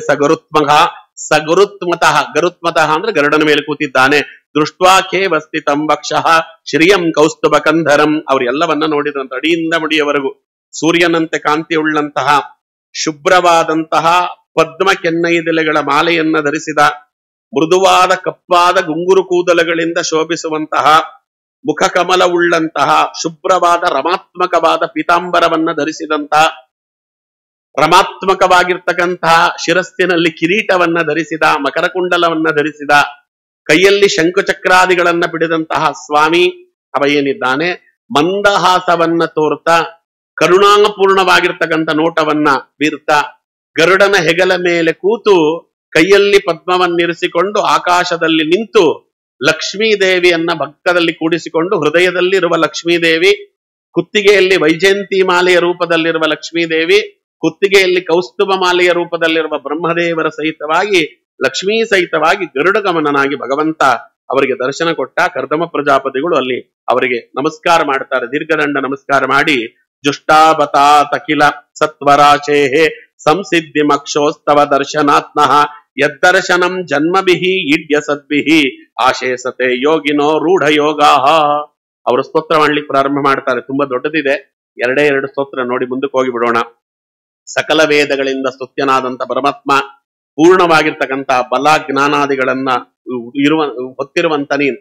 ಸಗುರುತ್ಮತಃ ಗರುತ್ಮತಃ ಅಂದ್ರೆ ಗರುಡನ ಮೇಲೆ ಕೂತಿದ್ದಾನೆ. ದೃಷ್ಟ್ವಾಖೇ ವಸ್ತಿತಂ ವಕ್ಷಃ ಶ್ರಿಯಂ ಕೌಸ್ತುಭ ಕಂಧರಂ. ಅವರೆಲ್ಲವನ್ನ ನೋಡಿದಂತ ಅಡಿಯಿಂದ ಮುಡಿಯವರೆಗೂ ಸೂರ್ಯನಂತೆ ಕಾಂತಿಯುಳ್ಳಂತಹ ಶುಭ್ರವಾದಂತಹ ಪದ್ಮ ಕೆನ್ನೈದೆಲೆಗಳ ಮಾಲೆಯನ್ನ ಧರಿಸಿದ, ಮೃದುವಾದ ಕಪ್ಪಾದ ಗುಂಗುರು ಕೂದಲುಗಳಿಂದ ಶೋಭಿಸುವಂತಹ ಮುಖ ಕಮಲವುಳ್ಳಂತಹ ಶುಭ್ರವಾದ ರಮಾತ್ಮಕವಾದ ಪೀತಾಂಬರವನ್ನ ಧರಿಸಿದಂತಹ, ರಮಾತ್ಮಕವಾಗಿರ್ತಕ್ಕಂತಹ ಶಿರಸ್ಸಿನಲ್ಲಿ ಕಿರೀಟವನ್ನ ಧರಿಸಿದ, ಮಕರಕುಂಡಲವನ್ನ ಧರಿಸಿದ, ಕೈಯಲ್ಲಿ ಶಂಕುಚಕ್ರಾದಿಗಳನ್ನ ಬಿಡಿದಂತಹ ಸ್ವಾಮಿ ಅವ ಏನಿದ್ದಾನೆ ಮಂದಹಾಸವನ್ನ ತೋರ್ತಾ ಕರುಣಾಪೂರ್ಣವಾಗಿರ್ತಕ್ಕಂಥ ನೋಟವನ್ನ ಬೀರ್ತಾ ಗರುಡನ ಹೆಗಲ ಮೇಲೆ ಕೂತು ಕೈಯಲ್ಲಿ ಪದ್ಮವನ್ನಿರಿಸಿಕೊಂಡು ಆಕಾಶದಲ್ಲಿ ನಿಂತು ಲಕ್ಷ್ಮೀ ದೇವಿಯನ್ನ ಭಕ್ತದಲ್ಲಿ ಕೂಡಿಸಿಕೊಂಡು ಹೃದಯದಲ್ಲಿರುವ ಲಕ್ಷ್ಮೀ ದೇವಿ, ಕುತ್ತಿಗೆಯಲ್ಲಿ ವೈಜಯಂತಿ ಮಾಲೆಯ ರೂಪದಲ್ಲಿರುವ ಲಕ್ಷ್ಮೀ ದೇವಿ, ಕುತ್ತಿಗೆಯಲ್ಲಿ ಕೌಸ್ತುಭ ಮಾಲೆಯ ರೂಪದಲ್ಲಿರುವ ಬ್ರಹ್ಮದೇವರ ಸಹಿತವಾಗಿ ಲಕ್ಷ್ಮೀ ಸಹಿತವಾಗಿ ಗರುಡ ಗಮನನಾಗಿ ಭಗವಂತ ಅವರಿಗೆ ದರ್ಶನ ಕೊಟ್ಟ. ಕರ್ದಮ ಪ್ರಜಾಪತಿಗಳು ಅಲ್ಲಿ ಅವರಿಗೆ ನಮಸ್ಕಾರ ಮಾಡ್ತಾರೆ, ದೀರ್ಘದಂಡ ನಮಸ್ಕಾರ ಮಾಡಿ, ಜುಷ್ಟಾಬತಾತಕಿಲ ಸತ್ವರಾಶೇಹೇ ಸಂಸಿದ್ಧಿಮಕ್ಷೋಸ್ತವ ದರ್ಶನಾತ್ಮಃ ಯದ್ದರ್ಶನಂ ಜನ್ಮಭಿಹಿ ಇಡ್ಯ ಸದ್ಭಿಹಿ ಆಶೇಸತೆ ಯೋಗಿನೋ ರೂಢ ಯೋಗಾಹ. ಅವರು ಸ್ತೋತ್ರ ಮಾಡ್ಲಿಕ್ಕೆ ಪ್ರಾರಂಭ ಮಾಡ್ತಾರೆ. ತುಂಬಾ ದೊಡ್ಡದಿದೆ, ಎರಡೇ ಎರಡು ಸ್ತೋತ್ರ ನೋಡಿ ಮುಂದಕ್ಕೆ ಹೋಗಿ ಬಿಡೋಣ. ಸಕಲ ವೇದಗಳಿಂದ ಸ್ತುತ್ಯನಾದಂತ ಪರಮಾತ್ಮ, ಪೂರ್ಣವಾಗಿರ್ತಕ್ಕಂಥ ಬಲ ಜ್ಞಾನಾದಿಗಳನ್ನ ಹೊತ್ತಿರುವಂತ ನೀನು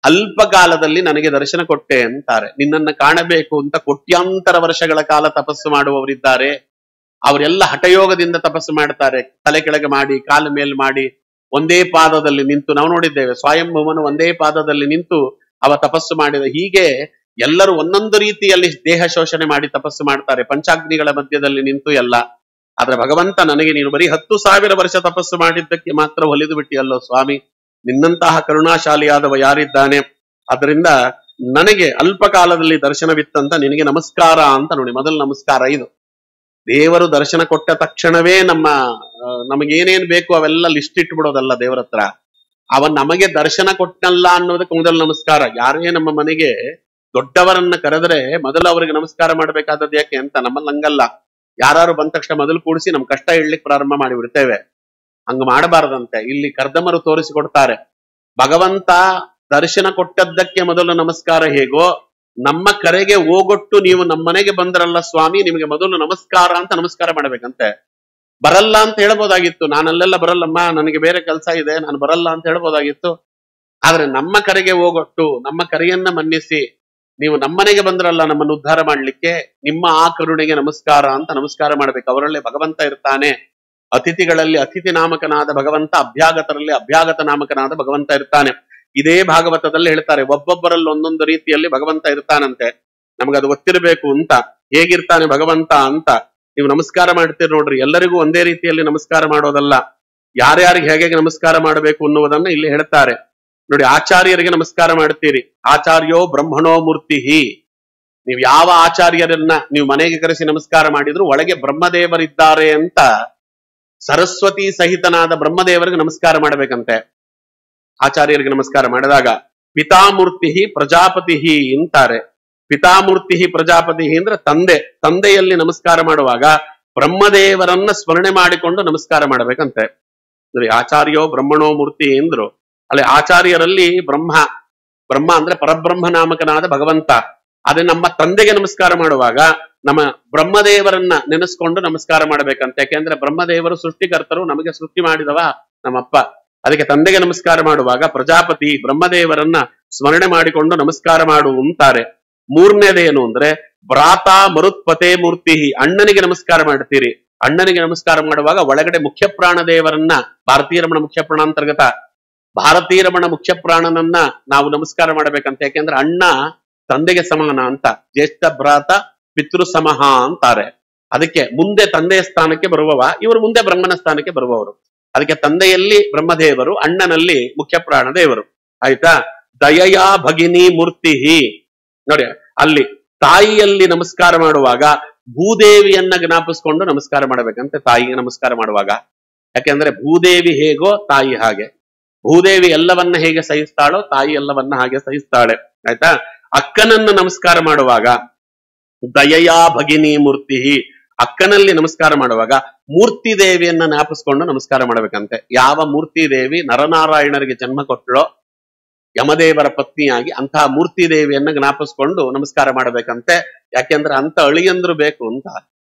ಅಲ್ಪ ಕಾಲದಲ್ಲಿ ನನಗೆ ದರ್ಶನ ಕೊಟ್ಟೆ ಅಂತಾರೆ. ನಿನ್ನನ್ನು ಕಾಣಬೇಕು ಅಂತ ಕೋಟ್ಯಾಂತರ ವರ್ಷಗಳ ಕಾಲ ತಪಸ್ಸು ಮಾಡುವವರಿದ್ದಾರೆ. ಅವರೆಲ್ಲ ಹಠಯೋಗದಿಂದ ತಪಸ್ಸು ಮಾಡ್ತಾರೆ. ತಲೆ ಕೆಳಗೆ ಮಾಡಿ, ಕಾಲ ಮೇಲ್ ಮಾಡಿ, ಒಂದೇ ಪಾದದಲ್ಲಿ ನಿಂತು, ನಾವು ನೋಡಿದ್ದೇವೆ ಸ್ವಯಂಭೂಮನು ಒಂದೇ ಪಾದದಲ್ಲಿ ನಿಂತು ಅವ ತಪಸ್ಸು ಮಾಡಿದ. ಹೀಗೆ ಎಲ್ಲರೂ ಒಂದೊಂದು ರೀತಿಯಲ್ಲಿ ದೇಹ ಶೋಷಣೆ ಮಾಡಿ ತಪಸ್ಸು ಮಾಡ್ತಾರೆ, ಪಂಚಾಗ್ನಿಗಳ ಮಧ್ಯದಲ್ಲಿ ನಿಂತು ಎಲ್ಲ. ಆದ್ರೆ ಭಗವಂತ ನನಗೆ ನೀನು ಬರೀ 10,000 ವರ್ಷ ತಪಸ್ಸು ಮಾಡಿದ್ದಕ್ಕೆ ಮಾತ್ರ ಒಲಿದು ಬಿಟ್ಟಿಯಲ್ಲೋ ಸ್ವಾಮಿ, ನಿನ್ನಂತಹ ಕರುಣಾಶಾಲಿಯಾದವ ಯಾರಿದ್ದಾನೆ? ಅದರಿಂದ ನನಗೆ ಅಲ್ಪ ಕಾಲದಲ್ಲಿ ದರ್ಶನವಿತ್ತಂತ ನಿನಗೆ ನಮಸ್ಕಾರ ಅಂತ ನೋಡಿ. ಮೊದಲ ನಮಸ್ಕಾರ ಇದು. ದೇವರು ದರ್ಶನ ಕೊಟ್ಟ ತಕ್ಷಣವೇ ನಮಗೇನೇನ್ ಬೇಕು ಅವೆಲ್ಲ ಲಿಸ್ಟ್ ಇಟ್ಬಿಡೋದಲ್ಲ ದೇವರ ಹತ್ರ. ಅವನ್ ನಮಗೆ ದರ್ಶನ ಕೊಟ್ಟಲ್ಲ ಅನ್ನೋದಕ್ಕೆ ಮೊದಲ ನಮಸ್ಕಾರ. ಯಾರೇ ನಮ್ಮ ಮನೆಗೆ ದೊಡ್ಡವರನ್ನ ಕರೆದ್ರೆ ಮೊದಲು ಅವರಿಗೆ ನಮಸ್ಕಾರ ಮಾಡ್ಬೇಕಾದದ್ದು ಯಾಕೆ ಅಂತ. ನಮ್ಮಲ್ಲಿ ಹಂಗಲ್ಲ, ಯಾರು ಬಂದ ತಕ್ಷಣ ಮೊದಲು ಕೂಡಿಸಿ ನಮ್ ಕಷ್ಟ ಹೇಳಲಿಕ್ಕೆ ಪ್ರಾರಂಭ ಮಾಡಿಬಿಡ್ತೇವೆ. ಹಂಗ ಮಾಡಬಾರದಂತೆ. ಇಲ್ಲಿ ಕರ್ದಮರು ತೋರಿಸಿಕೊಡ್ತಾರೆ, ಭಗವಂತ ದರ್ಶನ ಕೊಟ್ಟದ್ದಕ್ಕೆ ಮೊದಲು ನಮಸ್ಕಾರ ಹೇಗೋ, ನಮ್ಮ ಕರೆಗೆ ಹೋಗೊಟ್ಟು ನೀವು ನಮ್ಮನೆಗೆ ಬಂದ್ರಲ್ಲ ಸ್ವಾಮಿ, ನಿಮಗೆ ಮೊದಲು ನಮಸ್ಕಾರ ಅಂತ ನಮಸ್ಕಾರ ಮಾಡ್ಬೇಕಂತೆ. ಬರಲ್ಲ ಅಂತ ಹೇಳ್ಬೋದಾಗಿತ್ತು, ನಾನಲ್ಲೆಲ್ಲ ಬರಲ್ಲಮ್ಮ, ನನಗೆ ಬೇರೆ ಕೆಲಸ ಇದೆ, ನಾನು ಬರಲ್ಲ ಅಂತ ಹೇಳ್ಬೋದಾಗಿತ್ತು. ಆದ್ರೆ ನಮ್ಮ ಕರೆಗೆ ಹೋಗೊಟ್ಟು, ನಮ್ಮ ಕರೆಯನ್ನ ಮನ್ನಿಸಿ ನೀವು ನಮ್ಮನೆಗೆ ಬಂದ್ರಲ್ಲ ನಮ್ಮನ್ನು ಉದ್ಧಾರ ಮಾಡ್ಲಿಕ್ಕೆ, ನಿಮ್ಮ ಆ ಕರುಣೆಗೆ ನಮಸ್ಕಾರ ಅಂತ ನಮಸ್ಕಾರ ಮಾಡ್ಬೇಕು. ಅವರಲ್ಲೇ ಭಗವಂತ ಇರ್ತಾನೆ. ಅತಿಥಿಗಳಲ್ಲಿ ಅತಿಥಿ ನಾಮಕನಾದ ಭಗವಂತ, ಅಭ್ಯಾಗತರಲ್ಲಿ ಅಭ್ಯಾಗತ ನಾಮಕನಾದ ಭಗವಂತ ಇರ್ತಾನೆ. ಇದೇ ಭಾಗವತದಲ್ಲಿ ಹೇಳ್ತಾರೆ, ಒಬ್ಬೊಬ್ಬರಲ್ಲಿ ಒಂದೊಂದು ರೀತಿಯಲ್ಲಿ ಭಗವಂತ ಇರ್ತಾನಂತೆ. ನಮಗದು ಗೊತ್ತಿರಬೇಕು ಅಂತ. ಹೇಗಿರ್ತಾನೆ ಭಗವಂತ ಅಂತ ನೀವು ನಮಸ್ಕಾರ ಮಾಡ್ತೀರಿ ನೋಡ್ರಿ, ಎಲ್ಲರಿಗೂ ಒಂದೇ ರೀತಿಯಲ್ಲಿ ನಮಸ್ಕಾರ ಮಾಡೋದಲ್ಲ, ಯಾರ್ಯಾರಿಗೆ ಹೇಗೆ ನಮಸ್ಕಾರ ಮಾಡಬೇಕು ಅನ್ನುವುದನ್ನ ಇಲ್ಲಿ ಹೇಳ್ತಾರೆ ನೋಡಿ. ಆಚಾರ್ಯರಿಗೆ ನಮಸ್ಕಾರ ಮಾಡ್ತೀರಿ, ಆಚಾರ್ಯೋ ಬ್ರಹ್ಮಣೋ ಮೂರ್ತಿ. ನೀವು ಯಾವ ಆಚಾರ್ಯರನ್ನ ನೀವು ಮನೆಗೆ ಕರೆಸಿ ನಮಸ್ಕಾರ ಮಾಡಿದ್ರು ಒಳಗೆ ಬ್ರಹ್ಮದೇವರಿದ್ದಾರೆ ಅಂತ, ಸರಸ್ವತಿ ಸಹಿತನಾದ ಬ್ರಹ್ಮದೇವರಿಗೆ ನಮಸ್ಕಾರ ಮಾಡ್ಬೇಕಂತೆ. ಆಚಾರ್ಯರಿಗೆ ನಮಸ್ಕಾರ ಮಾಡಿದಾಗ ಪಿತಾಮೂರ್ತಿ ಪ್ರಜಾಪತಿ ಅಂತಾರೆ. ಪಿತಾಮೂರ್ತಿ ಪ್ರಜಾಪತಿ ಅಂದ್ರೆ ತಂದೆ. ತಂದೆಯಲ್ಲಿ ನಮಸ್ಕಾರ ಮಾಡುವಾಗ ಬ್ರಹ್ಮದೇವರನ್ನ ಸ್ಮರಣೆ ಮಾಡಿಕೊಂಡು ನಮಸ್ಕಾರ ಮಾಡ್ಬೇಕಂತೆ. ಆಚಾರ್ಯೋ ಬ್ರಹ್ಮಣೋ ಮೂರ್ತಿ ಎಂದ್ರು. ಅಲ್ಲಿ ಆಚಾರ್ಯರಲ್ಲಿ ಬ್ರಹ್ಮ ಅಂದ್ರೆ ಪರಬ್ರಹ್ಮ ನಾಮಕನಾದ ಭಗವಂತ. ಅದೇ ನಮ್ಮ ತಂದೆಗೆ ನಮಸ್ಕಾರ ಮಾಡುವಾಗ ನಮ್ಮ ಬ್ರಹ್ಮದೇವರನ್ನ ನೆನೆಸ್ಕೊಂಡು ನಮಸ್ಕಾರ ಮಾಡ್ಬೇಕಂತೆ. ಯಾಕೆಂದ್ರೆ ಬ್ರಹ್ಮದೇವರು ಸೃಷ್ಟಿಕರ್ತರು, ನಮಗೆ ಸೃಷ್ಟಿ ಮಾಡಿದವ ನಮ್ಮಪ್ಪ. ಅದಕ್ಕೆ ತಂದೆಗೆ ನಮಸ್ಕಾರ ಮಾಡುವಾಗ ಪ್ರಜಾಪತಿ ಬ್ರಹ್ಮದೇವರನ್ನ ಸ್ಮರಣೆ ಮಾಡಿಕೊಂಡು ನಮಸ್ಕಾರ ಮಾಡು ಅಂತಾರೆ. ಮೂರನೇದೇನು ಅಂದ್ರೆ ಭ್ರಾತ ಮರುತ್ಪತೆ ಮೂರ್ತಿ. ಅಣ್ಣನಿಗೆ ನಮಸ್ಕಾರ ಮಾಡ್ತೀರಿ. ಅಣ್ಣನಿಗೆ ನಮಸ್ಕಾರ ಮಾಡುವಾಗ ಒಳಗಡೆ ಮುಖ್ಯ ಪ್ರಾಣ ದೇವರನ್ನ, ಭಾರತೀಯ ರಮಣ ಮುಖ್ಯ ಪ್ರಾಣಾಂತರ್ಗತ ಭಾರತೀಯ ರಮಣ ಮುಖ್ಯ ಪ್ರಾಣನನ್ನ ನಾವು ನಮಸ್ಕಾರ ಮಾಡ್ಬೇಕಂತ. ಯಾಕೆಂದ್ರೆ ಅಣ್ಣ ತಂದೆಗೆ ಸಮಾನ ಅಂತ. ಜ್ಯೇಷ್ಠ ಭ್ರಾತ ಪಿತೃ ಸಮಹ ಅಂತಾರೆ. ಅದಕ್ಕೆ ಮುಂದೆ ತಂದೆಯ ಸ್ಥಾನಕ್ಕೆ ಬರುವವ, ಇವರು ಮುಂದೆ ಬ್ರಹ್ಮನ ಸ್ಥಾನಕ್ಕೆ ಬರುವವರು. ಅದಕ್ಕೆ ತಂದೆಯಲ್ಲಿ ಬ್ರಹ್ಮದೇವರು, ಅಣ್ಣನಲ್ಲಿ ಮುಖ್ಯ ಪ್ರಾಣ ದೇವರು. ಆಯ್ತಾ. ದಯಯಾ ಭಗಿನಿ ಮೂರ್ತಿ ನೋಡಿ. ಅಲ್ಲಿ ತಾಯಿಯಲ್ಲಿ ನಮಸ್ಕಾರ ಮಾಡುವಾಗ ಭೂದೇವಿಯನ್ನ ಜ್ಞಾಪಿಸ್ಕೊಂಡು ನಮಸ್ಕಾರ ಮಾಡ್ಬೇಕಂತೆ ತಾಯಿಗೆ ನಮಸ್ಕಾರ ಮಾಡುವಾಗ. ಯಾಕೆಂದ್ರೆ ಭೂದೇವಿ ಹೇಗೋ ತಾಯಿ ಹಾಗೆ. ಭೂದೇವಿ ಎಲ್ಲವನ್ನ ಹೇಗೆ ಸಹಿಸ್ತಾಳೋ ತಾಯಿ ಎಲ್ಲವನ್ನ ಹಾಗೆ ಸಹಿಸ್ತಾಳೆ. ಆಯ್ತಾ. ಅಕ್ಕನನ್ನ ನಮಸ್ಕಾರ ಮಾಡುವಾಗ ದಯಯಾ ಭಗಿನಿ ಮೂರ್ತಿ. ಅಕ್ಕನಲ್ಲಿ ನಮಸ್ಕಾರ ಮಾಡುವಾಗ ಮೂರ್ತಿ ದೇವಿಯನ್ನ ಜ್ಞಾಪಿಸ್ಕೊಂಡು ನಮಸ್ಕಾರ ಮಾಡ್ಬೇಕಂತೆ. ಯಾವ ಮೂರ್ತಿ ದೇವಿ ನರನಾರಾಯಣರಿಗೆ ಜನ್ಮ ಕೊಟ್ಟಳೋ, ಯಮದೇವರ ಪತ್ನಿಯಾಗಿ, ಅಂತಹ ಮೂರ್ತಿ ದೇವಿಯನ್ನ ಜ್ಞಾಪಿಸ್ಕೊಂಡು ನಮಸ್ಕಾರ ಮಾಡ್ಬೇಕಂತೆ. ಯಾಕೆಂದ್ರೆ ಅಂತ ಅಳಿಯಂದ್ರು ಬೇಕು ಅಂತ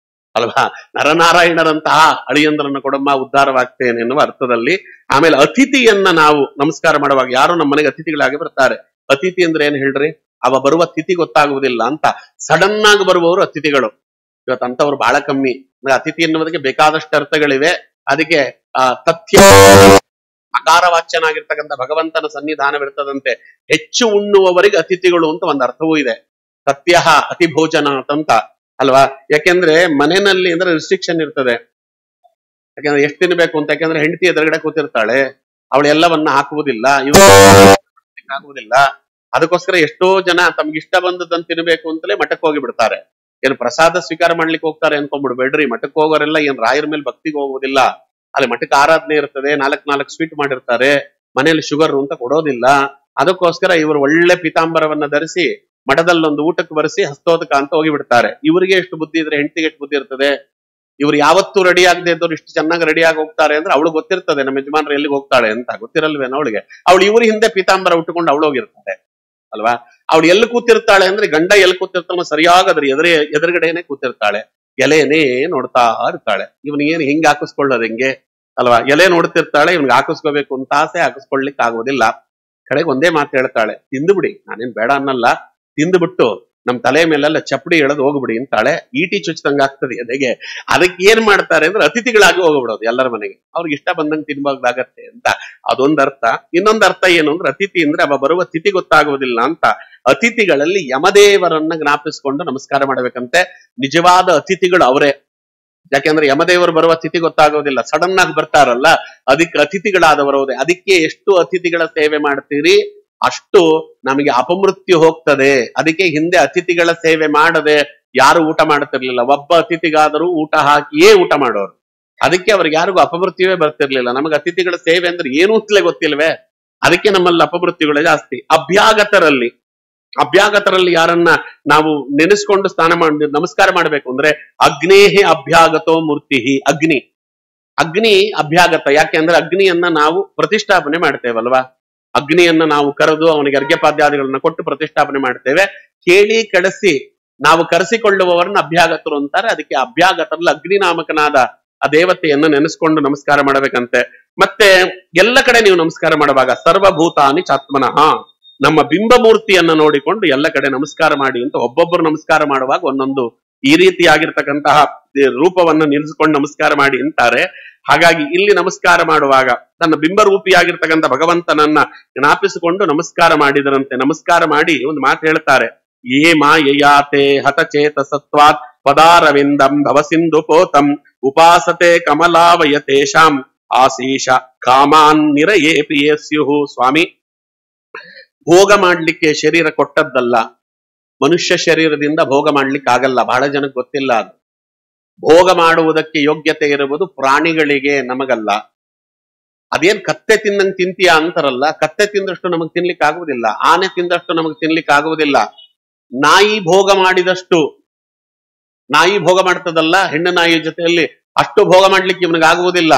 ಅಲ್ವಾ. ನರನಾರಾಯಣರಂತಹ ಅಳಿಯಂದ್ರನ್ನ ಕೊಡಮ್ಮ ಉದ್ಧಾರವಾಗ್ತೇನೆ ಎನ್ನುವ ಅರ್ಥದಲ್ಲಿ. ಆಮೇಲೆ ಅತಿಥಿಯನ್ನ ನಾವು ನಮಸ್ಕಾರ ಮಾಡುವಾಗ, ಯಾರು ನಮ್ಮ ಮನೆಗೆ ಅತಿಥಿಗಳಾಗಿ ಬರ್ತಾರೆ. ಅತಿಥಿ ಅಂದ್ರೆ ಏನ್ ಹೇಳ್ರಿ, ಅವ ಬರುವ ತಿಥಿ ಗೊತ್ತಾಗುವುದಿಲ್ಲ ಅಂತ. ಸಡನ್ ಆಗಿ ಬರುವವರು ಅತಿಥಿಗಳು. ಇವತ್ತು ಅಂತವ್ರು ಬಹಳ ಕಮ್ಮಿ. ಅತಿಥಿ ಎನ್ನುವುದಕ್ಕೆ ಬೇಕಾದಷ್ಟು ಅರ್ಥಗಳಿವೆ. ಅದಕ್ಕೆ ತಥ್ಯ ಅಕಾರವಾಚ್ಯನಾಗಿರ್ತಕ್ಕಂಥ ಭಗವಂತನ ಸನ್ನಿಧಾನವಿರ್ತದಂತೆ. ಹೆಚ್ಚು ಉಣ್ಣುವವರಿಗೆ ಅತಿಥಿಗಳು ಅಂತ ಒಂದು ಅರ್ಥವೂ ಇದೆ. ತಥ್ಯ ಅತಿ ಭೋಜನ ಅಂತ ಅಲ್ವಾ. ಯಾಕೆಂದ್ರೆ ಮನೆಯಲ್ಲಿ ಅಂದ್ರೆ ರಿಸ್ಟ್ರಿಕ್ಷನ್ ಇರ್ತದೆ. ಯಾಕೆಂದ್ರೆ ಎಷ್ಟು ತಿನ್ಬೇಕು ಅಂತ. ಯಾಕೆಂದ್ರೆ ಹೆಂಡತಿ ಎದುರುಗಡೆ ಕೂತಿರ್ತಾಳೆ, ಅವಳು ಎಲ್ಲವನ್ನ ಹಾಕುವುದಿಲ್ಲ. ಆಗುವುದಿಲ್ಲ. ಅದಕ್ಕೋಸ್ಕರ ಎಷ್ಟೋ ಜನ ತಮ್ಗಿಷ್ಟ ಬಂದದನ್ನು ತಿನ್ಬೇಕು ಅಂತಲೇ ಮಠಕ್ಕೆ ಹೋಗಿ ಬಿಡ್ತಾರೆ. ಏನು ಪ್ರಸಾದ ಸ್ವೀಕಾರ ಮಾಡ್ಲಿಕ್ಕೆ ಹೋಗ್ತಾರೆ ಅನ್ಕೊಂಡ್ಬಿಡ್ಬೇಡ್ರಿ. ಮಠಕ್ಕೆ ಹೋಗೋರೆಲ್ಲ ಏನ್ ರಾಯರ ಮೇಲೆ ಭಕ್ತಿಗೆ ಹೋಗೋದಿಲ್ಲ. ಅಲ್ಲಿ ಮಠಕ್ಕೆ ಆರಾಧನೆ ಇರ್ತದೆ, 4 ಸ್ವೀಟ್ ಮಾಡಿರ್ತಾರೆ, ಮನೇಲಿ ಶುಗರ್ ಅಂತ ಕೊಡೋದಿಲ್ಲ. ಅದಕ್ಕೋಸ್ಕರ ಇವರು ಒಳ್ಳೆ ಪೀತಾಂಬರವನ್ನ ಧರಿಸಿ ಮಠದಲ್ಲೊಂದು ಊಟಕ್ಕೆ ಬರೆಸಿ ಹಸ್ತೋದಕ ಅಂತ ಹೋಗಿಬಿಡ್ತಾರೆ. ಇವರಿಗೆ ಎಷ್ಟು ಬುದ್ಧಿ ಇದ್ರೆ ಹೆಂಡತಿಗೆ ಎಷ್ಟು ಬುದ್ಧಿ ಇರ್ತದೆ? ಇವ್ರು ಯಾವತ್ತೂ ರೆಡಿ ಆಗದೆ ಇದ್ದವ್ರು ಇಷ್ಟು ಚೆನ್ನಾಗಿ ರೆಡಿ ಆಗಿ ಹೋಗ್ತಾರೆ ಅಂದ್ರೆ ಅವಳು ಗೊತ್ತಿರ್ತದೆ ನಮ್ಮ ಯಜಮಾನ್ರು ಎಲ್ಲಿಗೆ ಹೋಗ್ತಾಳೆ ಅಂತ. ಗೊತ್ತಿರಲ್ವೇನೋ ಅವಳಿಗೆ? ಅವಳು ಇವ್ರ ಹಿಂದೆ ಪೀತಾಂಬರ ಉಟ್ಟುಕೊಂಡು ಅವಳು ಹೋಗಿರ್ತಾರೆ ಅಲ್ವಾ? ಅವಳು ಎಲ್ಲಿ ಕೂತಿರ್ತಾಳೆ ಅಂದ್ರೆ ಗಂಡ ಎಲ್ಲಿ ಕೂತಿರ್ತಾನೋ ಸರಿಯಾಗದ್ರಿ ಎದುರುಗಡೆನೆ ಕೂತಿರ್ತಾಳೆ, ಎಲೆನೇ ನೋಡ್ತಾ ಇರ್ತಾಳೆ. ಇವನಿಗೇನು ಹಿಂಗ್ ಹಾಕಿಸ್ಕೊಳ್ಳೋದು ಹೆಂಗೆ ಅಲ್ವಾ? ಎಲೆ ನೋಡ್ತಿರ್ತಾಳೆ, ಇವ್ನಿಗೆ ಹಾಕಿಸ್ಕೋಬೇಕು ಅಂತ ಆಸೆ, ಹಾಕಿಸ್ಕೊಳ್ಲಿಕ್ಕೆ ಆಗೋದಿಲ್ಲ. ಕಡೆಗೆ ಒಂದೇ ಮಾತು ಹೇಳ್ತಾಳೆ, ತಿಂದು ಬಿಡಿ, ನಾನೇನ್ ಬೇಡ ಅನ್ನಲ್ಲ, ತಿಂದು ನಮ್ ತಲೆ ಮೇಲೆಲ್ಲ ಚಪ್ಪಡಿ ಎಳೆದು ಹೋಗ್ಬಿಡಿ ಅಂತಾಳೆ. ಈಟಿ ಚುಚ್ಚದಂಗ ಆಗ್ತದೆ ಅದಕ್ಕೆ. ಅದಕ್ಕೆ ಏನ್ ಮಾಡ್ತಾರೆ ಅಂದ್ರೆ ಅತಿಥಿಗಳಾಗಿ ಹೋಗ್ಬಿಡೋದು ಎಲ್ಲರ ಮನೆಗೆ, ಅವ್ರಿಗೆ ಇಷ್ಟ ಬಂದಂಗೆ ತಿನ್ಬೋದಾಗತ್ತೆ ಅಂತ ಅದೊಂದು ಅರ್ಥ. ಇನ್ನೊಂದು ಅರ್ಥ ಏನು ಅಂದ್ರೆ ಅತಿಥಿ ಅಂದ್ರೆ ಅವ ಬರುವ ತಿಥಿ ಗೊತ್ತಾಗುವುದಿಲ್ಲ ಅಂತ. ಅತಿಥಿಗಳಲ್ಲಿ ಯಮದೇವರನ್ನ ಜ್ಞಾಪಿಸ್ಕೊಂಡು ನಮಸ್ಕಾರ ಮಾಡ್ಬೇಕಂತೆ. ನಿಜವಾದ ಅತಿಥಿಗಳು ಅವರೇ. ಯಾಕೆಂದ್ರೆ ಯಮದೇವರು ಬರುವ ತಿಥಿ ಗೊತ್ತಾಗೋದಿಲ್ಲ, ಸಡನ್ ಆಗಿ ಬರ್ತಾರಲ್ಲ, ಅದಕ್ಕೆ ಅತಿಥಿಗಳಾದವರು. ಅದಕ್ಕೆ ಎಷ್ಟು ಅತಿಥಿಗಳ ಸೇವೆ ಮಾಡ್ತೀರಿ ಅಷ್ಟು ನಮಗೆ ಅಪಮೃತ್ಯು ಹೋಗ್ತದೆ. ಅದಕ್ಕೆ ಹಿಂದೆ ಅತಿಥಿಗಳ ಸೇವೆ ಮಾಡದೆ ಯಾರು ಊಟ ಮಾಡ್ತಿರ್ಲಿಲ್ಲ. ಒಬ್ಬ ಅತಿಥಿಗಾದರೂ ಊಟ ಹಾಕಿಯೇ ಊಟ ಮಾಡೋರು. ಅದಕ್ಕೆ ಅವ್ರಿಗೆ ಯಾರಿಗೂ ಅಪಮೃತ್ಯುವೇ ಬರ್ತಿರ್ಲಿಲ್ಲ. ನಮಗೆ ಅತಿಥಿಗಳ ಸೇವೆ ಅಂದ್ರೆ ಏನು ಅಂತಲೇ ಗೊತ್ತಿಲ್ವೇ, ಅದಕ್ಕೆ ನಮ್ಮಲ್ಲಿ ಅಪಮೃತ್ಯುಗಳೇ ಜಾಸ್ತಿ. ಅಭ್ಯಾಗತರಲ್ಲಿ ಯಾರನ್ನ ನಾವು ನೆನೆಸ್ಕೊಂಡು ನಮಸ್ಕಾರ ಮಾಡ್ಬೇಕು ಅಂದ್ರೆ ಅಗ್ನೇಹಿ ಅಭ್ಯಾಗತೋ ಮೂರ್ತಿ. ಅಗ್ನಿ ಅಭ್ಯಾಗತ. ಯಾಕೆ ಅಂದ್ರೆ ಅಗ್ನಿಯನ್ನ ನಾವು ಪ್ರತಿಷ್ಠಾಪನೆ ಮಾಡ್ತೇವಲ್ವಾ? ಅಗ್ನಿಯನ್ನ ನಾವು ಕರೆದು ಅವನಿಗೆ ಅರ್ಘ್ಯಪಾದ್ಯಾದಿಗಳನ್ನ ಕೊಟ್ಟು ಪ್ರತಿಷ್ಠಾಪನೆ ಮಾಡ್ತೇವೆ. ಕೇಳಿ ಕಳಿಸಿ ನಾವು ಕರೆಸಿಕೊಳ್ಳುವವರನ್ನ ಅಭ್ಯಾಗತರು ಅಂತಾರೆ. ಅದಕ್ಕೆ ಅಭ್ಯಾಗತರಲ್ಲಿ ಅಗ್ನಿ ನಾಮಕನಾದ ಆ ದೇವತೆಯನ್ನು ನೆನೆಸ್ಕೊಂಡು ನಮಸ್ಕಾರ ಮಾಡಬೇಕಂತೆ. ಮತ್ತೆ ಎಲ್ಲ ಕಡೆ ನೀವು ನಮಸ್ಕಾರ ಮಾಡುವಾಗ ಸರ್ವಭೂತಾನಿ ಚಾತ್ಮನಃ, ನಮ್ಮ ಬಿಂಬಮೂರ್ತಿಯನ್ನ ನೋಡಿಕೊಂಡು ಎಲ್ಲ ಕಡೆ ನಮಸ್ಕಾರ ಮಾಡಿ ಅಂತ. ಒಬ್ಬೊಬ್ಬರು ನಮಸ್ಕಾರ ಮಾಡುವಾಗ ಒಂದೊಂದು ಈ ರೀತಿಯಾಗಿರ್ತಕ್ಕಂತಹ ರೂಪವನ್ನು ನಿಲ್ಲಿಸಿಕೊಂಡು ನಮಸ್ಕಾರ ಮಾಡಿ ಅಂತಾರೆ. ಹಾಗಾಗಿ ಇಲ್ಲಿ ನಮಸ್ಕಾರ ಮಾಡುವಾಗ ತನ್ನ ಬಿಂಬರೂಪಿಯಾಗಿರ್ತಕ್ಕಂಥ ಭಗವಂತನನ್ನ ಜ್ಞಾಪಿಸಿಕೊಂಡು ನಮಸ್ಕಾರ ಮಾಡಿದರಂತೆ. ನಮಸ್ಕಾರ ಮಾಡಿ ಒಂದು ಮಾತು ಹೇಳ್ತಾರೆ, ಯೇ ಮಾಯಯಾತೆ ಹತಚೇತ ಸತ್ವಾತ್ ಪದಾರವಿಂದಂ ಭವಸಿಂಧು ಪೋತಂ ಉಪಾಸತೆ ಕಮಲಾವಯತೇಷಾಂ ಆಶೀಷ ಕಾಮಾನ್ ನಿರಯೇಪಿಯಸ್ಯು. ಸ್ವಾಮಿ, ಭೋಗ ಮಾಡ್ಲಿಕ್ಕೆ ಶರೀರ ಕೊಟ್ಟದ್ದಲ್ಲ, ಮನುಷ್ಯ ಶರೀರದಿಂದ ಭೋಗ ಮಾಡ್ಲಿಕ್ಕೆ ಆಗಲ್ಲ. ಬಹಳ ಜನಕ್ಕೆ ಗೊತ್ತಿಲ್ಲ ಅದು. ಭೋಗ ಮಾಡುವುದಕ್ಕೆ ಯೋಗ್ಯತೆ ಇರುವುದು ಪ್ರಾಣಿಗಳಿಗೆ, ನಮಗಲ್ಲ. ಅದೇನ್ ಕತ್ತೆ ತಿನ್ನಂಗ್ ತಿಂತೀಯಾ ಅಂತಾರಲ್ಲ, ಕತ್ತೆ ತಿಂದಷ್ಟು ನಮಗ್ ತಿನ್ಲಿಕ್ಕೆ ಆಗುವುದಿಲ್ಲ, ಆನೆ ತಿಂದಷ್ಟು ನಮಗ್ ತಿನ್ಲಿಕ್ಕೆ ಆಗುವುದಿಲ್ಲ. ನಾಯಿ ಭೋಗ ಮಾಡಿದಷ್ಟು, ನಾಯಿ ಭೋಗ ಮಾಡ್ತದಲ್ಲ ಹೆಣ್ಣು ನಾಯಿ ಜೊತೆಯಲ್ಲಿ, ಅಷ್ಟು ಭೋಗ ಮಾಡ್ಲಿಕ್ಕೆ ಇವನಿಗೆ ಆಗುವುದಿಲ್ಲ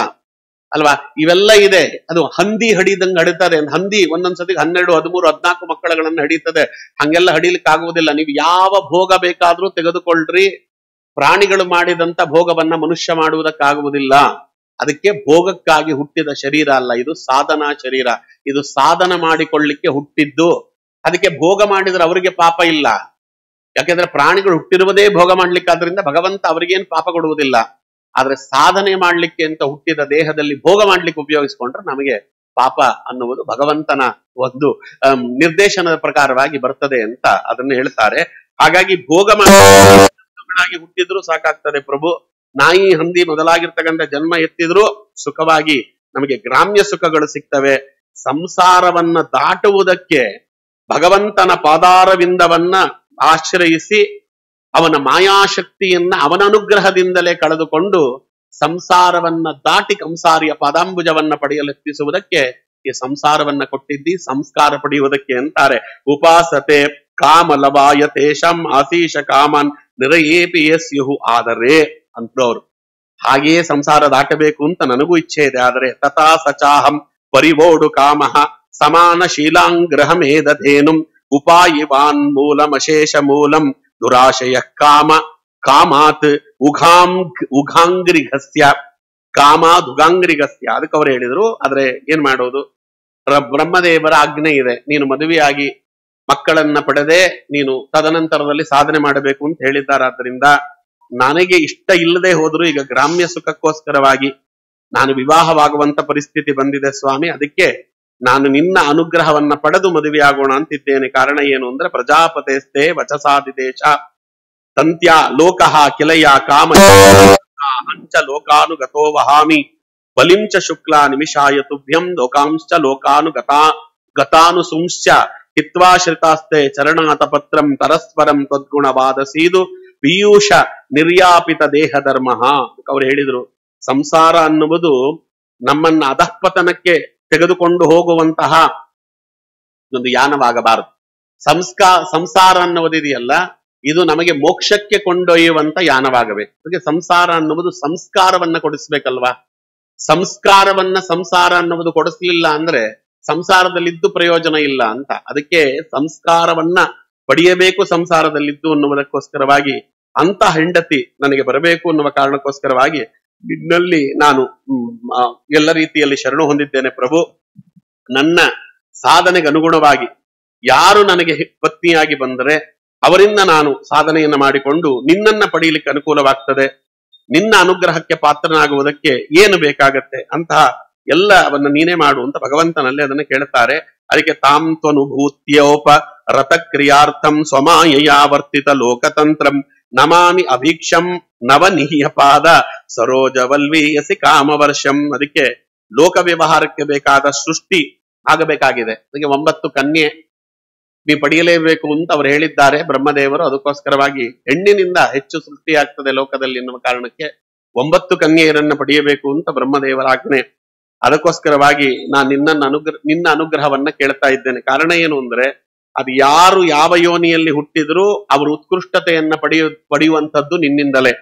ಅಲ್ವಾ? ಇವೆಲ್ಲ ಇದೆ. ಅದು ಹಂದಿ ಹಡಿದಂಗೆ ಹಡಿತಾರೆ. ಹಂದಿ ಒಂದೊಂದ್ಸತಿ 12, 13, 14 ಮಕ್ಕಳಗಳನ್ನು ಹಡಿತದೆ. ಹಂಗೆಲ್ಲ ಹಡಿಲಿಕ್ಕೆ ಆಗುವುದಿಲ್ಲ. ನೀವು ಯಾವ ಭೋಗ ಬೇಕಾದ್ರೂ ತೆಗೆದುಕೊಳ್ಳ್ರಿ, ಪ್ರಾಣಿಗಳು ಮಾಡಿದಂತ ಭೋಗವನ್ನ ಮನುಷ್ಯ ಮಾಡುವುದಕ್ಕಾಗುವುದಿಲ್ಲ. ಅದಕ್ಕೆ ಭೋಗಕ್ಕಾಗಿ ಹುಟ್ಟಿದ ಶರೀರ ಅಲ್ಲ, ಇದು ಸಾಧನಾ ಶರೀರ. ಇದು ಸಾಧನ ಮಾಡಿಕೊಳ್ಳಿಕ್ಕೆ ಹುಟ್ಟಿದ್ದು. ಅದಕ್ಕೆ ಭೋಗ ಮಾಡಿದ್ರೆ ಅವರಿಗೆ ಪಾಪ ಇಲ್ಲ. ಯಾಕೆಂದ್ರೆ ಪ್ರಾಣಿಗಳು ಹುಟ್ಟಿರುವುದೇ ಭೋಗ ಮಾಡ್ಲಿಕ್ಕಾದ್ರಿಂದ ಭಗವಂತ ಅವರಿಗೇನು ಪಾಪ ಕೊಡುವುದಿಲ್ಲ. ಆದ್ರೆ ಸಾಧನೆ ಮಾಡ್ಲಿಕ್ಕೆ ಅಂತ ಹುಟ್ಟಿದ ದೇಹದಲ್ಲಿ ಭೋಗ ಮಾಡ್ಲಿಕ್ಕೆ ಉಪಯೋಗಿಸಿಕೊಂಡ್ರೆ ನಮಗೆ ಪಾಪ ಅನ್ನುವುದು ಭಗವಂತನ ಒಂದು ನಿರ್ದೇಶನದ ಪ್ರಕಾರವಾಗಿ ಬರ್ತದೆ ಅಂತ ಅದನ್ನು ಹೇಳ್ತಾರೆ. ಹಾಗಾಗಿ ಭೋಗ ಮಾಡಿ ಹುಟ್ಟಿದ್ರು ಸಾಕಾಗ್ತದೆ ಪ್ರಭು. ನಾಯಿ ಹಂದಿ ಮೊದಲಾಗಿರ್ತಕ್ಕಂಥ ಜನ್ಮ ಎತ್ತಿದ್ರು ಸುಖವಾಗಿ ನಮಗೆ ಗ್ರಾಮ್ಯ ಸುಖಗಳು ಸಿಗ್ತವೆ. ಸಂಸಾರವನ್ನ ದಾಟುವುದಕ್ಕೆ ಭಗವಂತನ ಪಾದಾರವಿಂದವನ್ನ ಆಶ್ರಯಿಸಿ ಅವನ ಮಾಯಾಶಕ್ತಿಯನ್ನ ಅವನ ಅನುಗ್ರಹದಿಂದಲೇ ಕಳೆದುಕೊಂಡು ಸಂಸಾರವನ್ನ ದಾಟಿ ಕಂಸಾರಿಯ ಪಾದಾಂಬುಜವನ್ನ ಪಡೆಯಲೆತ್ತಿಸುವುದಕ್ಕೆ ಈ ಸಂಸಾರವನ್ನ ಕೊಟ್ಟಿದ್ದಿ, ಸಂಸ್ಕಾರ ಪಡೆಯುವುದಕ್ಕೆ ಅಂತಾರೆ. ಉಪಾಸತೆ ಕಾಮಲವಾಯ ತೇಷಂ ಆಶೀಷ ಕಾಮನ್ ನಿರಯೇಪಿಯಸ್ಯು. ಆದರೆ ಅಂತವ್ರು ಹಾಗೆಯೇ ಸಂಸಾರ ದಾಟಬೇಕು ಅಂತ ನನಗೂ ಇಚ್ಛೆ ಇದೆ. ಆದರೆ ತಥಾ ಸಚಾಹಂ ಪರಿವೋಡು ಕಾಮಃ ಸಮಾನ ಶೀಲಾಂಗ್ರಹಮೇಧೇನುಂ ಉಪಾಯಿವಾನ್ ಮೂಲಮಶೇಷ ಮೂಲಂ ದುರಾಶಯ ಕಾಮಾತ್ ಉಘಾಂಗ್ರಿಗಸ್ಯ. ಕಾಮಾತ್ ಉಗಾಂಗ್ರಿಗಸ್ಯ. ಅದಕ್ಕೆ ಅವ್ರು ಹೇಳಿದ್ರು. ಆದ್ರೆ ಏನ್ ಮಾಡೋದು? ಬ್ರಹ್ಮದೇವರ ಆಜ್ಞೆ ಇದೆ, ನೀನು ಮದುವೆಯಾಗಿ ಮಕ್ಕಳನ್ನ ಪಡೆದೇ ನೀನು ತದನಂತರದಲ್ಲಿ ಸಾಧನೆ ಮಾಡಬೇಕು ಅಂತ ಹೇಳಿದ್ದಾರಾದ್ರಿಂದ ನನಗೆ ಇಷ್ಟ ಇಲ್ಲದೆ ಹೋದ್ರು ಈಗ ಗ್ರಾಮ್ಯ ಸುಖಕ್ಕೋಸ್ಕರವಾಗಿ ನಾನು ವಿವಾಹವಾಗುವಂತ ಪರಿಸ್ಥಿತಿ ಬಂದಿದೆ ಸ್ವಾಮಿ. ಅದಕ್ಕೆ ನಾನು ನಿನ್ನ ಅನುಗ್ರಹವನ್ನ ಪಡೆದು ಮದುವೆಯಾಗೋಣ ಅಂತಿದ್ದೇನೆ. ಕಾರಣ ಏನು ಅಂದ್ರೆ ಪ್ರಜಾಪತೇಸ್ತೆ ವಚಸಾದಿದೇಶ ತಂತ್ಯ ಲೋಕಃ ಕಿಲಯ ಕಾಮ ಹಂಚ ಲೋಕಾನುಗತೋ ವಹಾಮಿ ಬಲಿಂಚ ಶುಕ್ಲ ನಿಮಿಷಾಯ ತುಭ್ಯಂ ಲೋಕಾಂಶ್ಚ ಗತಾನುಸುಂಶ್ಯ ಹಿತ್ವಾಶ್ರಿತಾಸ್ತೆ ಚರಣಾತ ಪತ್ರಂ ಪರಸ್ಪರಂ ತದ್ಗುಣವಾದ ಸೀದು ಪೀಯೂಷ ನಿರ್ಯಾಪಿತ ದೇಹ ಧರ್ಮ. ಅವ್ರು ಹೇಳಿದ್ರು, ಸಂಸಾರ ಅನ್ನುವುದು ನಮ್ಮನ್ನ ಅಧಃಪತನಕ್ಕೆ ತೆಗೆದುಕೊಂಡು ಹೋಗುವಂತಹ ಒಂದು ಯಾನವಾಗಬಾರದು. ಸಂಸಾರ ಅನ್ನುವುದಿದೆಯಲ್ಲ, ಇದು ನಮಗೆ ಮೋಕ್ಷಕ್ಕೆ ಕೊಂಡೊಯ್ಯುವಂತ ಯಾನವಾಗಬೇಕು. ಅದಕ್ಕೆ ಸಂಸಾರ ಅನ್ನುವುದು ಸಂಸ್ಕಾರವನ್ನ ಕೊಡಿಸ್ಬೇಕಲ್ವಾ. ಸಂಸಾರ ಅನ್ನುವುದು ಕೊಡಿಸ್ಲಿಲ್ಲ ಅಂದ್ರೆ ಸಂಸಾರದಲ್ಲಿದ್ದು ಪ್ರಯೋಜನ ಇಲ್ಲ ಅಂತ. ಅದಕ್ಕೆ ಸಂಸ್ಕಾರವನ್ನ ಪಡೆಯಬೇಕು ಸಂಸಾರದಲ್ಲಿದ್ದು ಅನ್ನುವುದಕ್ಕೋಸ್ಕರವಾಗಿ ಅಂತ ಹೆಂಡತಿ ನನಗೆ ಬರಬೇಕು ಅನ್ನುವ ಕಾರಣಕ್ಕೋಸ್ಕರವಾಗಿ ನಿನ್ನಲ್ಲಿ ನಾನು ಎಲ್ಲ ರೀತಿಯಲ್ಲಿ ಶರಣು ಹೊಂದಿದ್ದೇನೆ ಪ್ರಭು. ನನ್ನ ಸಾಧನೆಗೆ ಅನುಗುಣವಾಗಿ ಯಾರು ನನಗೆ ಪತ್ನಿಯಾಗಿ ಬಂದರೆ ಅವರಿಂದ ನಾನು ಸಾಧನೆಯನ್ನ ಮಾಡಿಕೊಂಡು ನಿನ್ನನ್ನ ಪಡೆಯಲಿಕ್ಕೆ ಅನುಕೂಲವಾಗ್ತದೆ. ನಿನ್ನ ಅನುಗ್ರಹಕ್ಕೆ ಪಾತ್ರನಾಗುವುದಕ್ಕೆ ಏನು ಬೇಕಾಗತ್ತೆ ಅಂತಹ ಎಲ್ಲವನ್ನ ನೀನೇ ಮಾಡು ಅಂತ ಭಗವಂತನಲ್ಲಿ ಅದನ್ನ ಕೇಳ್ತಾರೆ. ಅದಕ್ಕೆ ತಾಂ ತ್ವನುಭೂತ್ಯೋಪ ರಥಕ್ರಿಯಾರ್ಥಂ ಸ್ವಮಾಯಯಾವರ್ತಿತ ಲೋಕತಂತ್ರಂ ನಮಾಮಿ ಅಭೀಕ್ಷಂ ನವನಿಹ್ಯ ಪಾದ ಸರೋಜವಲ್ವೀಯಸಿ ಕಾಮವರ್ಷಂ. ಅದಕ್ಕೆ ಲೋಕ ವ್ಯವಹಾರಕ್ಕೆ ಬೇಕಾದ ಸೃಷ್ಟಿ ಆಗಬೇಕಾಗಿದೆ. ಅದಕ್ಕೆ 9 ಕನ್ಯೆ ನೀ ಪಡೆಯಲೇಬೇಕು ಅಂತ ಅವರು ಹೇಳಿದ್ದಾರೆ ಬ್ರಹ್ಮದೇವರು. ಅದಕ್ಕೋಸ್ಕರವಾಗಿ ಹೆಣ್ಣಿನಿಂದ ಹೆಚ್ಚು ಸೃಷ್ಟಿಯಾಗ್ತದೆ ಲೋಕದಲ್ಲಿ ಎನ್ನುವ ಕಾರಣಕ್ಕೆ 9 ಕನ್ಯೆಯರನ್ನ ಪಡೆಯಬೇಕು ಅಂತ ಬ್ರಹ್ಮದೇವರ ಆಜ್ಞೆ. ಅದಕ್ಕೋಸ್ಕರವಾಗಿ ನಾನು ನಿನ್ನ ಅನುಗ್ರಹವನ್ನ ಕೇಳ್ತಾ ಇದ್ದೇನೆ. ಕಾರಣ ಏನು ಅಂದ್ರೆ, ಅದು ಯಾರು ಯಾವ ಯೋನಿಯಲ್ಲಿ ಹುಟ್ಟಿದ್ರು ಅವರು ಉತ್ಕೃಷ್ಟತೆಯನ್ನ ಪಡೆಯುವಂಥದ್ದು ನಿನ್ನಿಂದಲೇ.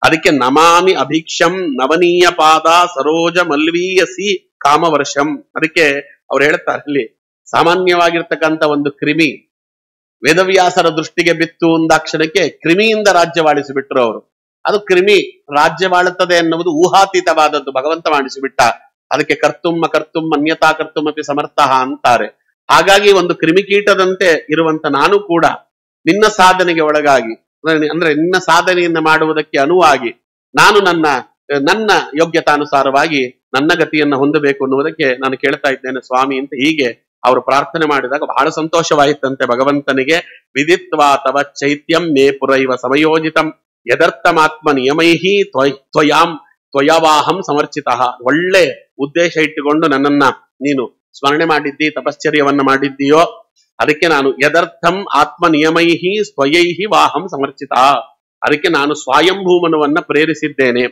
ಅದಕ್ಕೆ ನಮಾಮಿ ಅಭೀಕ್ಷಂ ನವನೀಯ ಪಾದ ಸರೋಜ ಮಲ್ವೀಯಸಿ ಕಾಮವರ್ಷಂ. ಅದಕ್ಕೆ ಅವ್ರು ಹೇಳ್ತಾರೆ, ಇಲ್ಲಿ ಸಾಮಾನ್ಯವಾಗಿರ್ತಕ್ಕಂಥ ಒಂದು ಕ್ರಿಮಿ ವೇದವ್ಯಾಸರ ದೃಷ್ಟಿಗೆ ಬಿತ್ತು ಅಂದಾಕ್ಷಣಕ್ಕೆ ಕ್ರಿಮಿಯಿಂದ ರಾಜ್ಯವಾಡಿಸಿಬಿಟ್ರು ಅವರು. ಅದು ಕ್ರಿಮಿ ರಾಜ್ಯವಾಳುತ್ತದೆ ಎನ್ನುವುದು ಊಹಾತೀತವಾದದ್ದು, ಭಗವಂತ ಮಾಡಿಸಿಬಿಟ್ಟ. ಅದಕ್ಕೆ ಕರ್ತುಂ ಅನ್ಯತಾ ಕರ್ತುಮಪಿ ಸಮರ್ಥ ಅಂತಾರೆ. ಹಾಗಾಗಿ ಒಂದು ಕ್ರಿಮಿಕೀಟದಂತೆ ಇರುವಂತ ನಾನು ಕೂಡ ನಿನ್ನ ಸಾಧನೆಗೆ ಒಳಗಾಗಿ, ಅಂದ್ರೆ ನಿನ್ನ ಸಾಧನೆಯನ್ನ ಮಾಡುವುದಕ್ಕೆ ಅನುವಾಗಿ ನಾನು ನನ್ನ ಯೋಗ್ಯತಾನುಸಾರವಾಗಿ ನನ್ನ ಗತಿಯನ್ನ ಹೊಂದಬೇಕು ಅನ್ನುವುದಕ್ಕೆ ನಾನು ಕೇಳ್ತಾ ಇದ್ದೇನೆ ಸ್ವಾಮಿ ಅಂತ ಹೀಗೆ ಅವರು ಪ್ರಾರ್ಥನೆ ಮಾಡಿದಾಗ ಬಹಳ ಸಂತೋಷವಾಯಿತಂತೆ ಭಗವಂತನಿಗೆ. ವಿದಿತ್ವಾ ತವ ಚೈತ್ಯಂ ಮೇ ಪುರೈವ ಸಮಯೋಜಿತಂ ಯದರ್ಥಮಾತ್ಮ ನಿಯಮೈಹಿ ತ್ವಯವಾಹಂ ಸಮರ್ಚಿತ. ಒಳ್ಳೆ ಉದ್ದೇಶ ಇಟ್ಟುಕೊಂಡು ನನ್ನನ್ನ ನೀನು ಸ್ಮರಣೆ ಮಾಡಿದ್ದಿ, ತಪಶ್ಚರ್ಯವನ್ನ ಮಾಡಿದ್ದೀಯೋ, ಅದಕ್ಕೆ ನಾನು ಯದರ್ಥಂ ಆತ್ಮ ನಿಯಮೈಹಿ ಸ್ವಯೈಹಿ ವಾಹಂ ಸಮರ್ಚಿತ. ಅದಕ್ಕೆ ನಾನು ಸ್ವಯಂಭೂಮನವನ್ನ ಪ್ರೇರಿಸಿದ್ದೇನೆ.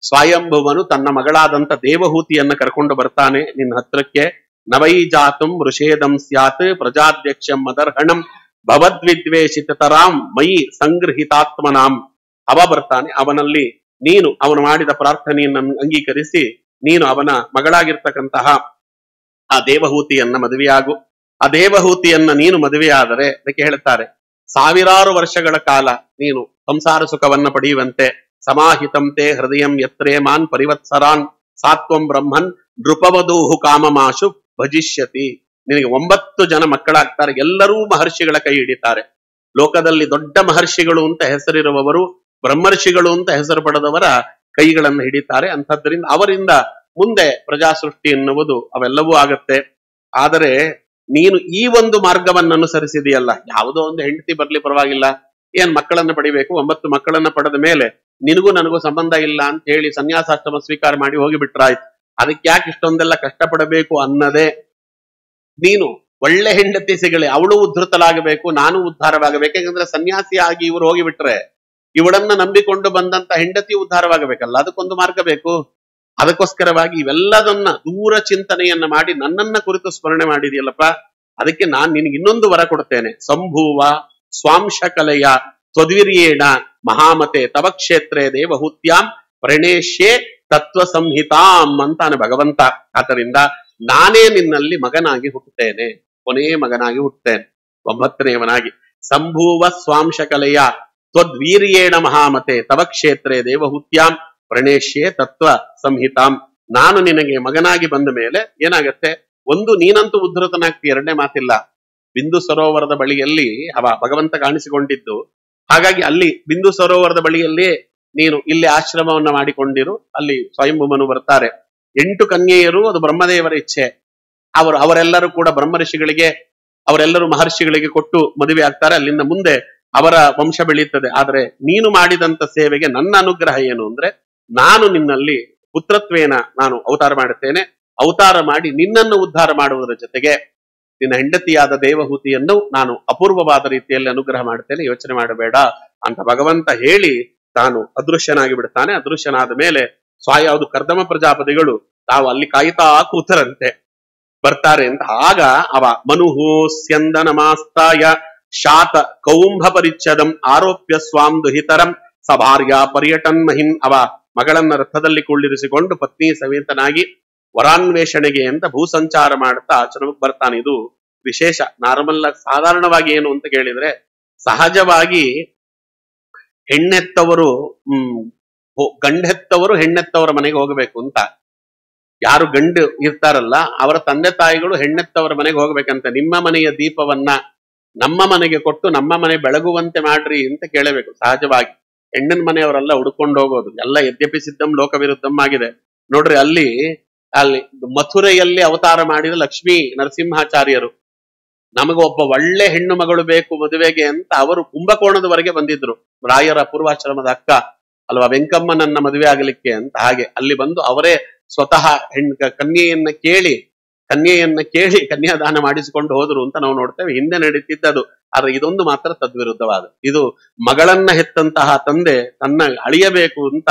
ಸ್ವಯಂಭೂಮನು ತನ್ನ ಮಗಳಾದಂತ ದೇವಹೂತಿಯನ್ನ ಕರ್ಕೊಂಡು ಬರ್ತಾನೆ ನಿನ್ನ ಹತ್ರಕ್ಕೆ. ನವೈ ಜಾತುಂ ಋಷೇದಂ ಸ್ಯಾತ್ ಪ್ರಜಾಧ್ಯಕ್ಷಂ ಮದರ್ಹಣಂ ಭವದ್ವಿದ್ವೇಷಿತರಾಂ ಮಯಿ ಸಂಗೃಹಿತಾತ್ಮನಾಂ. ಅವ ಬರ್ತಾನೆ. ಅವನಲ್ಲಿ ನೀನು ಅವನು ಮಾಡಿದ ಪ್ರಾರ್ಥನೆಯನ್ನು ಅಂಗೀಕರಿಸಿ ನೀನು ಅವನ ಮಗಳಾಗಿರ್ತಕ್ಕಂತಹ ಆ ದೇವಹೂತಿಯನ್ನ ಮದುವೆಯಾಗು. ಆ ದೇವಹೂತಿಯನ್ನ ನೀನು ಮದುವೆಯಾದರೆ ಅದಕ್ಕೆ ಹೇಳ್ತಾರೆ, 1000 ವರ್ಷಗಳ ಕಾಲ ನೀನು ಸಂಸಾರ ಸುಖವನ್ನ ಪಡೆಯುವಂತೆ. ಸಮಾಹಿತಂತೆ ಹೃದಯಂ ಯತ್ರೇ ಮಾನ್ ಪರಿವತ್ಸರಾನ್ ಸಾತ್ವಂ ಬ್ರಹ್ಮನ್ ನೃಪವಧೂಹು ಕಾಮಮಾಶು ಭಜಿಷ್ಯತಿ. ನಿನಗೆ 9 ಜನ ಮಕ್ಕಳಾಗ್ತಾರೆ. ಎಲ್ಲರೂ ಮಹರ್ಷಿಗಳ ಕೈ ಹಿಡಿತಾರೆ. ಲೋಕದಲ್ಲಿ ದೊಡ್ಡ ಮಹರ್ಷಿಗಳು ಅಂತ ಹೆಸರಿರುವವರು, ಬ್ರಹ್ಮರ್ಷಿಗಳು ಅಂತ ಹೆಸರು ಪಡೆದವರ ಕೈಗಳನ್ನು ಹಿಡಿತಾರೆ. ಅಂಥದ್ರಿಂದ ಅವರಿಂದ ಮುಂದೆ ಪ್ರಜಾಸೃಷ್ಟಿ ಎನ್ನುವುದು ಅವೆಲ್ಲವೂ ಆಗತ್ತೆ. ಆದರೆ ನೀನು ಈ ಒಂದು ಮಾರ್ಗವನ್ನು ಅನುಸರಿಸಿದೆಯಲ್ಲ, ಯಾವುದೋ ಒಂದು ಹೆಂಡತಿ ಬರ್ಲಿ ಪರವಾಗಿಲ್ಲ, ಏನ್ ಮಕ್ಕಳನ್ನ ಪಡಿಬೇಕು, 9 ಮಕ್ಕಳನ್ನ ಪಡೆದ ಮೇಲೆ ನಿನಗೂ ನನಗೂ ಸಂಬಂಧ ಇಲ್ಲ ಅಂತ ಹೇಳಿ ಸನ್ಯಾಸಾಶ್ರಮ ಸ್ವೀಕಾರ ಮಾಡಿ ಹೋಗಿಬಿಟ್ರಾಯ್ತು. ಅದಕ್ಕೆ ಯಾಕೆ ಇಷ್ಟೊಂದೆಲ್ಲ ಕಷ್ಟಪಡಬೇಕು ಅನ್ನದೇ, ನೀನು ಒಳ್ಳೆ ಹೆಂಡತಿ ಸಿಗಲಿ, ಅವಳು ಉದ್ಧತಲಾಗಬೇಕು, ನಾನು ಉದ್ಧಾರವಾಗಬೇಕು. ಯಾಕಂದ್ರೆ ಸನ್ಯಾಸಿ ಆಗಿ ಇವರು ಹೋಗಿಬಿಟ್ರೆ ಇವಳನ್ನ ನಂಬಿಕೊಂಡು ಬಂದಂತ ಹೆಂಡತಿ ಉದ್ಧಾರವಾಗಬೇಕಲ್ಲ, ಅದಕ್ಕೊಂದು ಮಾರ್ಗ ಬೇಕು. ಅದಕ್ಕೋಸ್ಕರವಾಗಿ ಇವೆಲ್ಲದನ್ನ ದೂರ ಚಿಂತನೆಯನ್ನ ಮಾಡಿ ನನ್ನನ್ನ ಕುರಿತು ಸ್ಮರಣೆ ಮಾಡಿದೆಯಲ್ಲಪ್ಪ, ಅದಕ್ಕೆ ನಾನ್ ನಿನಗೆ ಇನ್ನೊಂದು ವರ ಕೊಡ್ತೇನೆ. ಸಂಭೂವ ಸ್ವಾಂಶ ಕಲೆಯ ತ್ವದ್ವಿರ್ಯೇಣ ಮಹಾಮತೆ ತವ ಕ್ಷೇತ್ರೇ ದೇವಹೂತ್ಯಾಂ ಪ್ರಣೇಶ್ಯೇ ತತ್ವ ಸಂಹಿತಾಂ ಅಂತಾನೆ ಭಗವಂತ. ಆದ್ದರಿಂದ ನಾನೇ ನಿನ್ನಲ್ಲಿ ಮಗನಾಗಿ ಹುಟ್ಟುತ್ತೇನೆ, ಕೊನೆಯ ಮಗನಾಗಿ ಹುಟ್ಟುತ್ತೇನೆ, 9ನೇವನಾಗಿ. ಸಂಭೂವ ಸ್ವಾಂಶ ಕಲೆಯ ತ್ವದ್ವೀರ್ಯೇಣ ಮಹಾಮತೆ ತವ ಕ್ಷೇತ್ರೇ ದೇವಹೂತ್ಯಾಂ ಪ್ರಣೇಶ್ಯೇ ತತ್ವ ಸಂಹಿತಾಂ. ನಾನು ನಿನಗೆ ಮಗನಾಗಿ ಬಂದ ಮೇಲೆ ಏನಾಗತ್ತೆ, ಒಂದು ನೀನಂತೂ ಉದ್ಧತನಾಗ್ತಿ, 2ನೇ ಮಾತಿಲ್ಲ. ಬಿಂದು ಸರೋವರದ ಬಳಿಯಲ್ಲಿ ಭಗವಂತ ಕಾಣಿಸಿಕೊಂಡಿದ್ದು, ಹಾಗಾಗಿ ಅಲ್ಲಿ ಬಿಂದು ಸರೋವರದ ಬಳಿಯಲ್ಲಿ ನೀನು ಇಲ್ಲಿ ಆಶ್ರಮವನ್ನ ಮಾಡಿಕೊಂಡಿರು. ಅಲ್ಲಿ ಸ್ವಯಂಭೂಮನು ಬರ್ತಾರೆ. 8 ಕನ್ಯೆಯರು, ಅದು ಬ್ರಹ್ಮದೇವರ ಇಚ್ಛೆ. ಅವರೆಲ್ಲರೂ ಕೂಡ ಬ್ರಹ್ಮರ್ಷಿಗಳಿಗೆ, ಅವರೆಲ್ಲರೂ ಮಹರ್ಷಿಗಳಿಗೆ ಕೊಟ್ಟು ಮದುವೆ ಆಗ್ತಾರೆ. ಅಲ್ಲಿಂದ ಮುಂದೆ ಅವರ ವಂಶ ಬೆಳೆಯುತ್ತದೆ. ಆದ್ರೆ ನೀನು ಮಾಡಿದಂತ ಸೇವೆಗೆ ನನ್ನ ಅನುಗ್ರಹ ಏನು ಅಂದ್ರೆ, ನಾನು ನಿನ್ನಲ್ಲಿ ಪುತ್ರತ್ವೇನ ನಾನು ಅವತಾರ ಮಾಡುತ್ತೇನೆ. ಅವತಾರ ಮಾಡಿ ನಿನ್ನನ್ನು ಉದ್ಧಾರ ಮಾಡುವುದರ ಜೊತೆಗೆ ನಿನ್ನ ಹೆಂಡತಿಯಾದ ದೇವಹೂತಿಯನ್ನು ನಾನು ಅಪೂರ್ವವಾದ ರೀತಿಯಲ್ಲಿ ಅನುಗ್ರಹ ಮಾಡ್ತೇನೆ, ಯೋಚನೆ ಮಾಡಬೇಡ ಅಂತ ಭಗವಂತ ಹೇಳಿ ತಾನು ಅದೃಶ್ಯನಾಗಿ ಬಿಡ್ತಾನೆ. ಅದೃಶ್ಯನಾದ ಮೇಲೆ ಯಾವುದು ಕರ್ದಮ ಪ್ರಜಾಪತಿಗಳು ತಾವು ಅಲ್ಲಿ ಕಾಯ್ತಾ ಕೂತರಂತೆ ಬರ್ತಾರೆ ಅಂತ. ಆಗ ಅವ ಮನುಹು ಸ್ಯಂದನಮಾಸ್ತಾಯ ಶಾತ ಕೌಂಭ ಪರಿಚ್ಛದಂ ಆರೋಪ್ಯ ಸ್ವಾಂ ದುಹಿತರಂ ಸಭಾರ್ಯ ಪರ್ಯಟನ್ ಮಹಿನ್. ಅವ ಮಗಳನ್ನ ರಥದಲ್ಲಿ ಕುಳ್ಳಿರಿಸಿಕೊಂಡು ಪತ್ನಿ ಸಮೇತನಾಗಿ ವರಾನ್ವೇಷಣೆಗೆ ಅಂತ ಭೂಸಂಚಾರ ಮಾಡ್ತಾ ಆಶ್ರಮಕ್ಕೆ ಬರ್ತಾನೆ. ಇದು ವಿಶೇಷ. ನಾರ್ಮಲ್ ಸಾಧಾರಣವಾಗಿ ಏನು ಅಂತ ಕೇಳಿದ್ರೆ, ಸಹಜವಾಗಿ ಹೆಣ್ಣೆತ್ತವರು ಗಂಡೆತ್ತವರು ಹೆಣ್ಣೆತ್ತವರ ಮನೆಗೆ ಹೋಗಬೇಕು ಅಂತ. ಯಾರು ಗಂಡು ಇರ್ತಾರಲ್ಲ ಅವರ ತಂದೆ ತಾಯಿಗಳು ಹೆಣ್ಣೆತ್ತವರ ಮನೆಗೆ ಹೋಗ್ಬೇಕಂತ. ನಿಮ್ಮ ಮನೆಯ ದೀಪವನ್ನ ನಮ್ಮ ಮನೆಗೆ ಕೊಟ್ಟು ನಮ್ಮ ಮನೆ ಬೆಳಗುವಂತೆ ಮಾಡ್ರಿ ಅಂತ ಕೇಳಬೇಕು. ಸಹಜವಾಗಿ ಹೆಣ್ಣಿನ ಮನೆಯವರೆಲ್ಲ ಹುಡ್ಕೊಂಡು ಹೋಗೋದು ಎಲ್ಲ ಯದ್ಯಪಿ ಸಿದ್ಧಂ ಲೋಕ ವಿರುದ್ಧಂ ಆಗಿದೆ. ನೋಡ್ರಿ, ಅಲ್ಲಿ ಮಥುರೆಯಲ್ಲಿ ಅವತಾರ ಮಾಡಿದ ಲಕ್ಷ್ಮೀ ನರಸಿಂಹಾಚಾರ್ಯರು ನಮಗೆ ಒಬ್ಬ ಒಳ್ಳೆ ಹೆಣ್ಣು ಮಗಳು ಬೇಕು ಮದುವೆಗೆ ಅಂತ ಅವರು ಕುಂಭಕೋಣದವರೆಗೆ ಬಂದಿದ್ರು. ರಾಯರ ಪೂರ್ವಾಶ್ರಮದ ಅಕ್ಕ ಅಲ್ವಾ ವೆಂಕಮ್ಮನನ್ನ ಮದುವೆ ಆಗಲಿಕ್ಕೆ ಅಂತ. ಹಾಗೆ ಅಲ್ಲಿ ಬಂದು ಅವರೇ ಸ್ವತಃ ಕನ್ಯೆಯನ್ನ ಕೇಳಿ ಕನ್ಯಾದಾನ ಮಾಡಿಸಿಕೊಂಡು ಹೋದ್ರು ಅಂತ ನಾವು ನೋಡ್ತೇವೆ. ಹಿಂದೆ ನಡೀತಿದ್ದದು. ಆದ್ರೆ ಇದೊಂದು ಮಾತ್ರ ತದ್ವಿರುದ್ಧವಾದ. ಇದು ಮಗಳನ್ನ ಹೆತ್ತಂತಹ ತಂದೆ ತನ್ನ ಅಳಿಯಬೇಕು ಅಂತ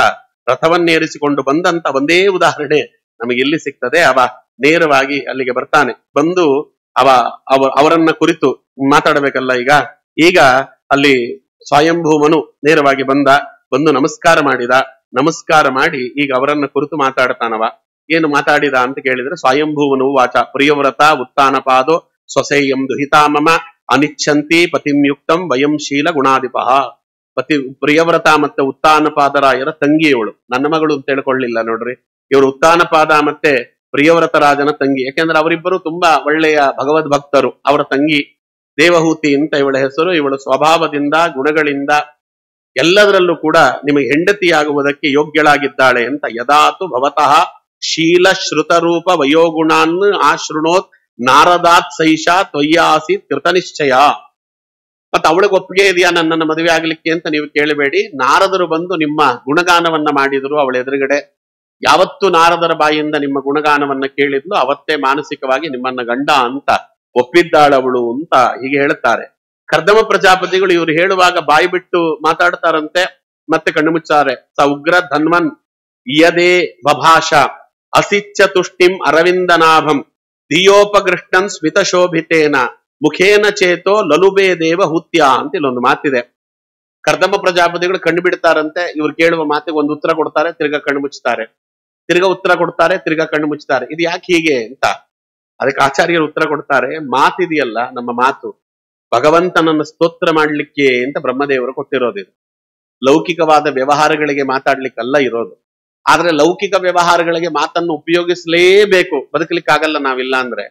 ರಥವನ್ನೇರಿಸಿಕೊಂಡು ಬಂದಂತ ಒಂದೇ ಉದಾಹರಣೆ ನಮಗೆ ಇಲ್ಲಿ ಸಿಗ್ತದೆ. ಅವ ನೇರವಾಗಿ ಅಲ್ಲಿಗೆ ಬರ್ತಾನೆ. ಬಂದು ಅವರನ್ನ ಕುರಿತು ಮಾತಾಡಬೇಕಲ್ಲ. ಈಗ ಅಲ್ಲಿ ಸ್ವಯಂಭೂಮನು ನೇರವಾಗಿ ಬಂದು ನಮಸ್ಕಾರ ಮಾಡಿದ. ನಮಸ್ಕಾರ ಮಾಡಿ ಈಗ ಅವರನ್ನ ಕುರಿತು ಮಾತಾಡ್ತಾನವ. ಏನು ಮಾತಾಡಿದ ಅಂತ ಕೇಳಿದ್ರೆ, ಸ್ವಯಂಭೂಮನು ವಾಚ ಪ್ರಿಯವ್ರತ ಉತ್ಥಾನಪಾದೋ ಸ್ವಸೇಯಂ ದುಹಿತಾಮಮ ಅನಿಚ್ಛಂತಿ ಪತಿಂಯುಕ್ತಂ ವಯಂ ಶೀಲ ಗುಣಾಧಿಪಃ. ಪ್ರಿಯವ್ರತ ಮತ್ತೆ ಉತ್ಥಾನಪಾದರಾಯರ ತಂಗಿಯವಳು, ನನ್ನ ಮಗಳು ಅಂತ ಹೇಳ್ಕೊಳ್ಳಿಲ್ಲ ನೋಡ್ರಿ. ಇವರು ಉತ್ಥಾನಪಾದ ಮತ್ತೆ ಪ್ರಿಯವ್ರತ ರಾಜನ ತಂಗಿ. ಯಾಕೆಂದ್ರೆ ಅವರಿಬ್ಬರು ತುಂಬಾ ಒಳ್ಳೆಯ ಭಗವದ್ ಭಕ್ತರು. ಅವರ ತಂಗಿ ದೇವಹೂತಿ ಅಂತ ಇವಳ ಹೆಸರು. ಇವಳು ಸ್ವಭಾವದಿಂದ ಗುಣಗಳಿಂದ ಎಲ್ಲದರಲ್ಲೂ ಕೂಡ ನಿಮಗೆ ಹೆಂಡತಿಯಾಗುವುದಕ್ಕೆ ಯೋಗ್ಯಳಾಗಿದ್ದಾಳೆ ಅಂತ. ಯದಾತು ಭವತಃ ಶೀಲ ಶ್ರುತರೂಪ ವಯೋಗುಣಾನ್ ಆಶೃಣೋತ್ ನಾರದಾತ್ ಸೈಷಾ ತ್ವಯ್ಯಾಸಿ ಕೃತನಿಶ್ಚಯ. ಮತ್ತೆ ಅವಳಿಗೆ ಒಪ್ಪಿಗೆ ಇದೆಯಾ ನನ್ನನ್ನು ಮದುವೆ ಆಗ್ಲಿಕ್ಕೆ ಅಂತ ನೀವು ಕೇಳಬೇಡಿ. ನಾರದರು ಬಂದು ನಿಮ್ಮ ಗುಣಗಾನವನ್ನ ಮಾಡಿದ್ರು ಅವಳ ಎದುರುಗಡೆ. ಯಾವತ್ತು ನಾರದರ ಬಾಯಿಯಿಂದ ನಿಮ್ಮ ಗುಣಗಾನವನ್ನ ಕೇಳಿದ್ಲು ಅವತ್ತೇ ಮಾನಸಿಕವಾಗಿ ನಿಮ್ಮನ್ನ ಗಂಡ ಅಂತ ಒಪ್ಪಿದ್ದಾಳವಳು ಅಂತ ಹೀಗೆ ಹೇಳ್ತಾರೆ. ಕರ್ದಮ ಪ್ರಜಾಪತಿಗಳು ಇವರು ಹೇಳುವಾಗ ಬಾಯಿ ಬಿಟ್ಟು ಮಾತಾಡ್ತಾರಂತೆ, ಮತ್ತೆ ಕಣ್ಣು ಮುಚ್ಚಾರೆ. ಸ ಉಗ್ರ ಧನ್ವನ್ ಇಯದೇ ಬಭಾಷ ಅಸಿಚ್ಚ ತುಷ್ಟಿಂ ಅರವಿಂದನಾಭಂ ಧಿಯೋಪಗೃಷ್ಟನ್ ಸ್ಮಿತಶೋಭಿತೇನ ಮುಖೇನ ಚೇತೋ ಲಲುಬೇ ದೇವ ಹುತ್ಯ ಅಂತ ಇಲ್ಲೊಂದು ಮಾತಿದೆ. ಕರ್ದಮ ಪ್ರಜಾಪತಿಗಳು ಕಣ್ಣು ಬಿಡ್ತಾರಂತೆ. ಇವ್ರು ಕೇಳುವ ಮಾತಿಗೆ ಒಂದು ಉತ್ತರ ಕೊಡ್ತಾರೆ, ತಿರ್ಗಾ ಕಣ್ಣು ಮುಚ್ಚುತ್ತಾರೆ, ತಿರ್ಗಾ ಉತ್ತರ ಕೊಡ್ತಾರೆ, ತಿರ್ಗಾ ಕಣ್ಣು ಮುಚ್ಚುತ್ತಾರೆ. ಇದು ಯಾಕೆ ಹೀಗೆ ಅಂತ ಅದಕ್ಕೆ ಆಚಾರ್ಯರು ಉತ್ತರ ಕೊಡ್ತಾರೆ. ಮಾತಿದೆಯಲ್ಲ, ನಮ್ಮ ಮಾತು ಭಗವಂತನನ್ನು ಸ್ತೋತ್ರ ಮಾಡ್ಲಿಕ್ಕೆ ಅಂತ ಬ್ರಹ್ಮದೇವರು ಕೊಟ್ಟಿರೋದಿದು. ಲೌಕಿಕವಾದ ವ್ಯವಹಾರಗಳಿಗೆ ಮಾತಾಡ್ಲಿಕ್ಕಲ್ಲ ಇರೋದು. ಆದ್ರೆ ಲೌಕಿಕ ವ್ಯವಹಾರಗಳಿಗೆ ಮಾತನ್ನು ಉಪಯೋಗಿಸಲೇಬೇಕು, ಬದುಕಲಿಕ್ಕಾಗಲ್ಲ ನಾವಿಲ್ಲ ಅಂದ್ರೆ.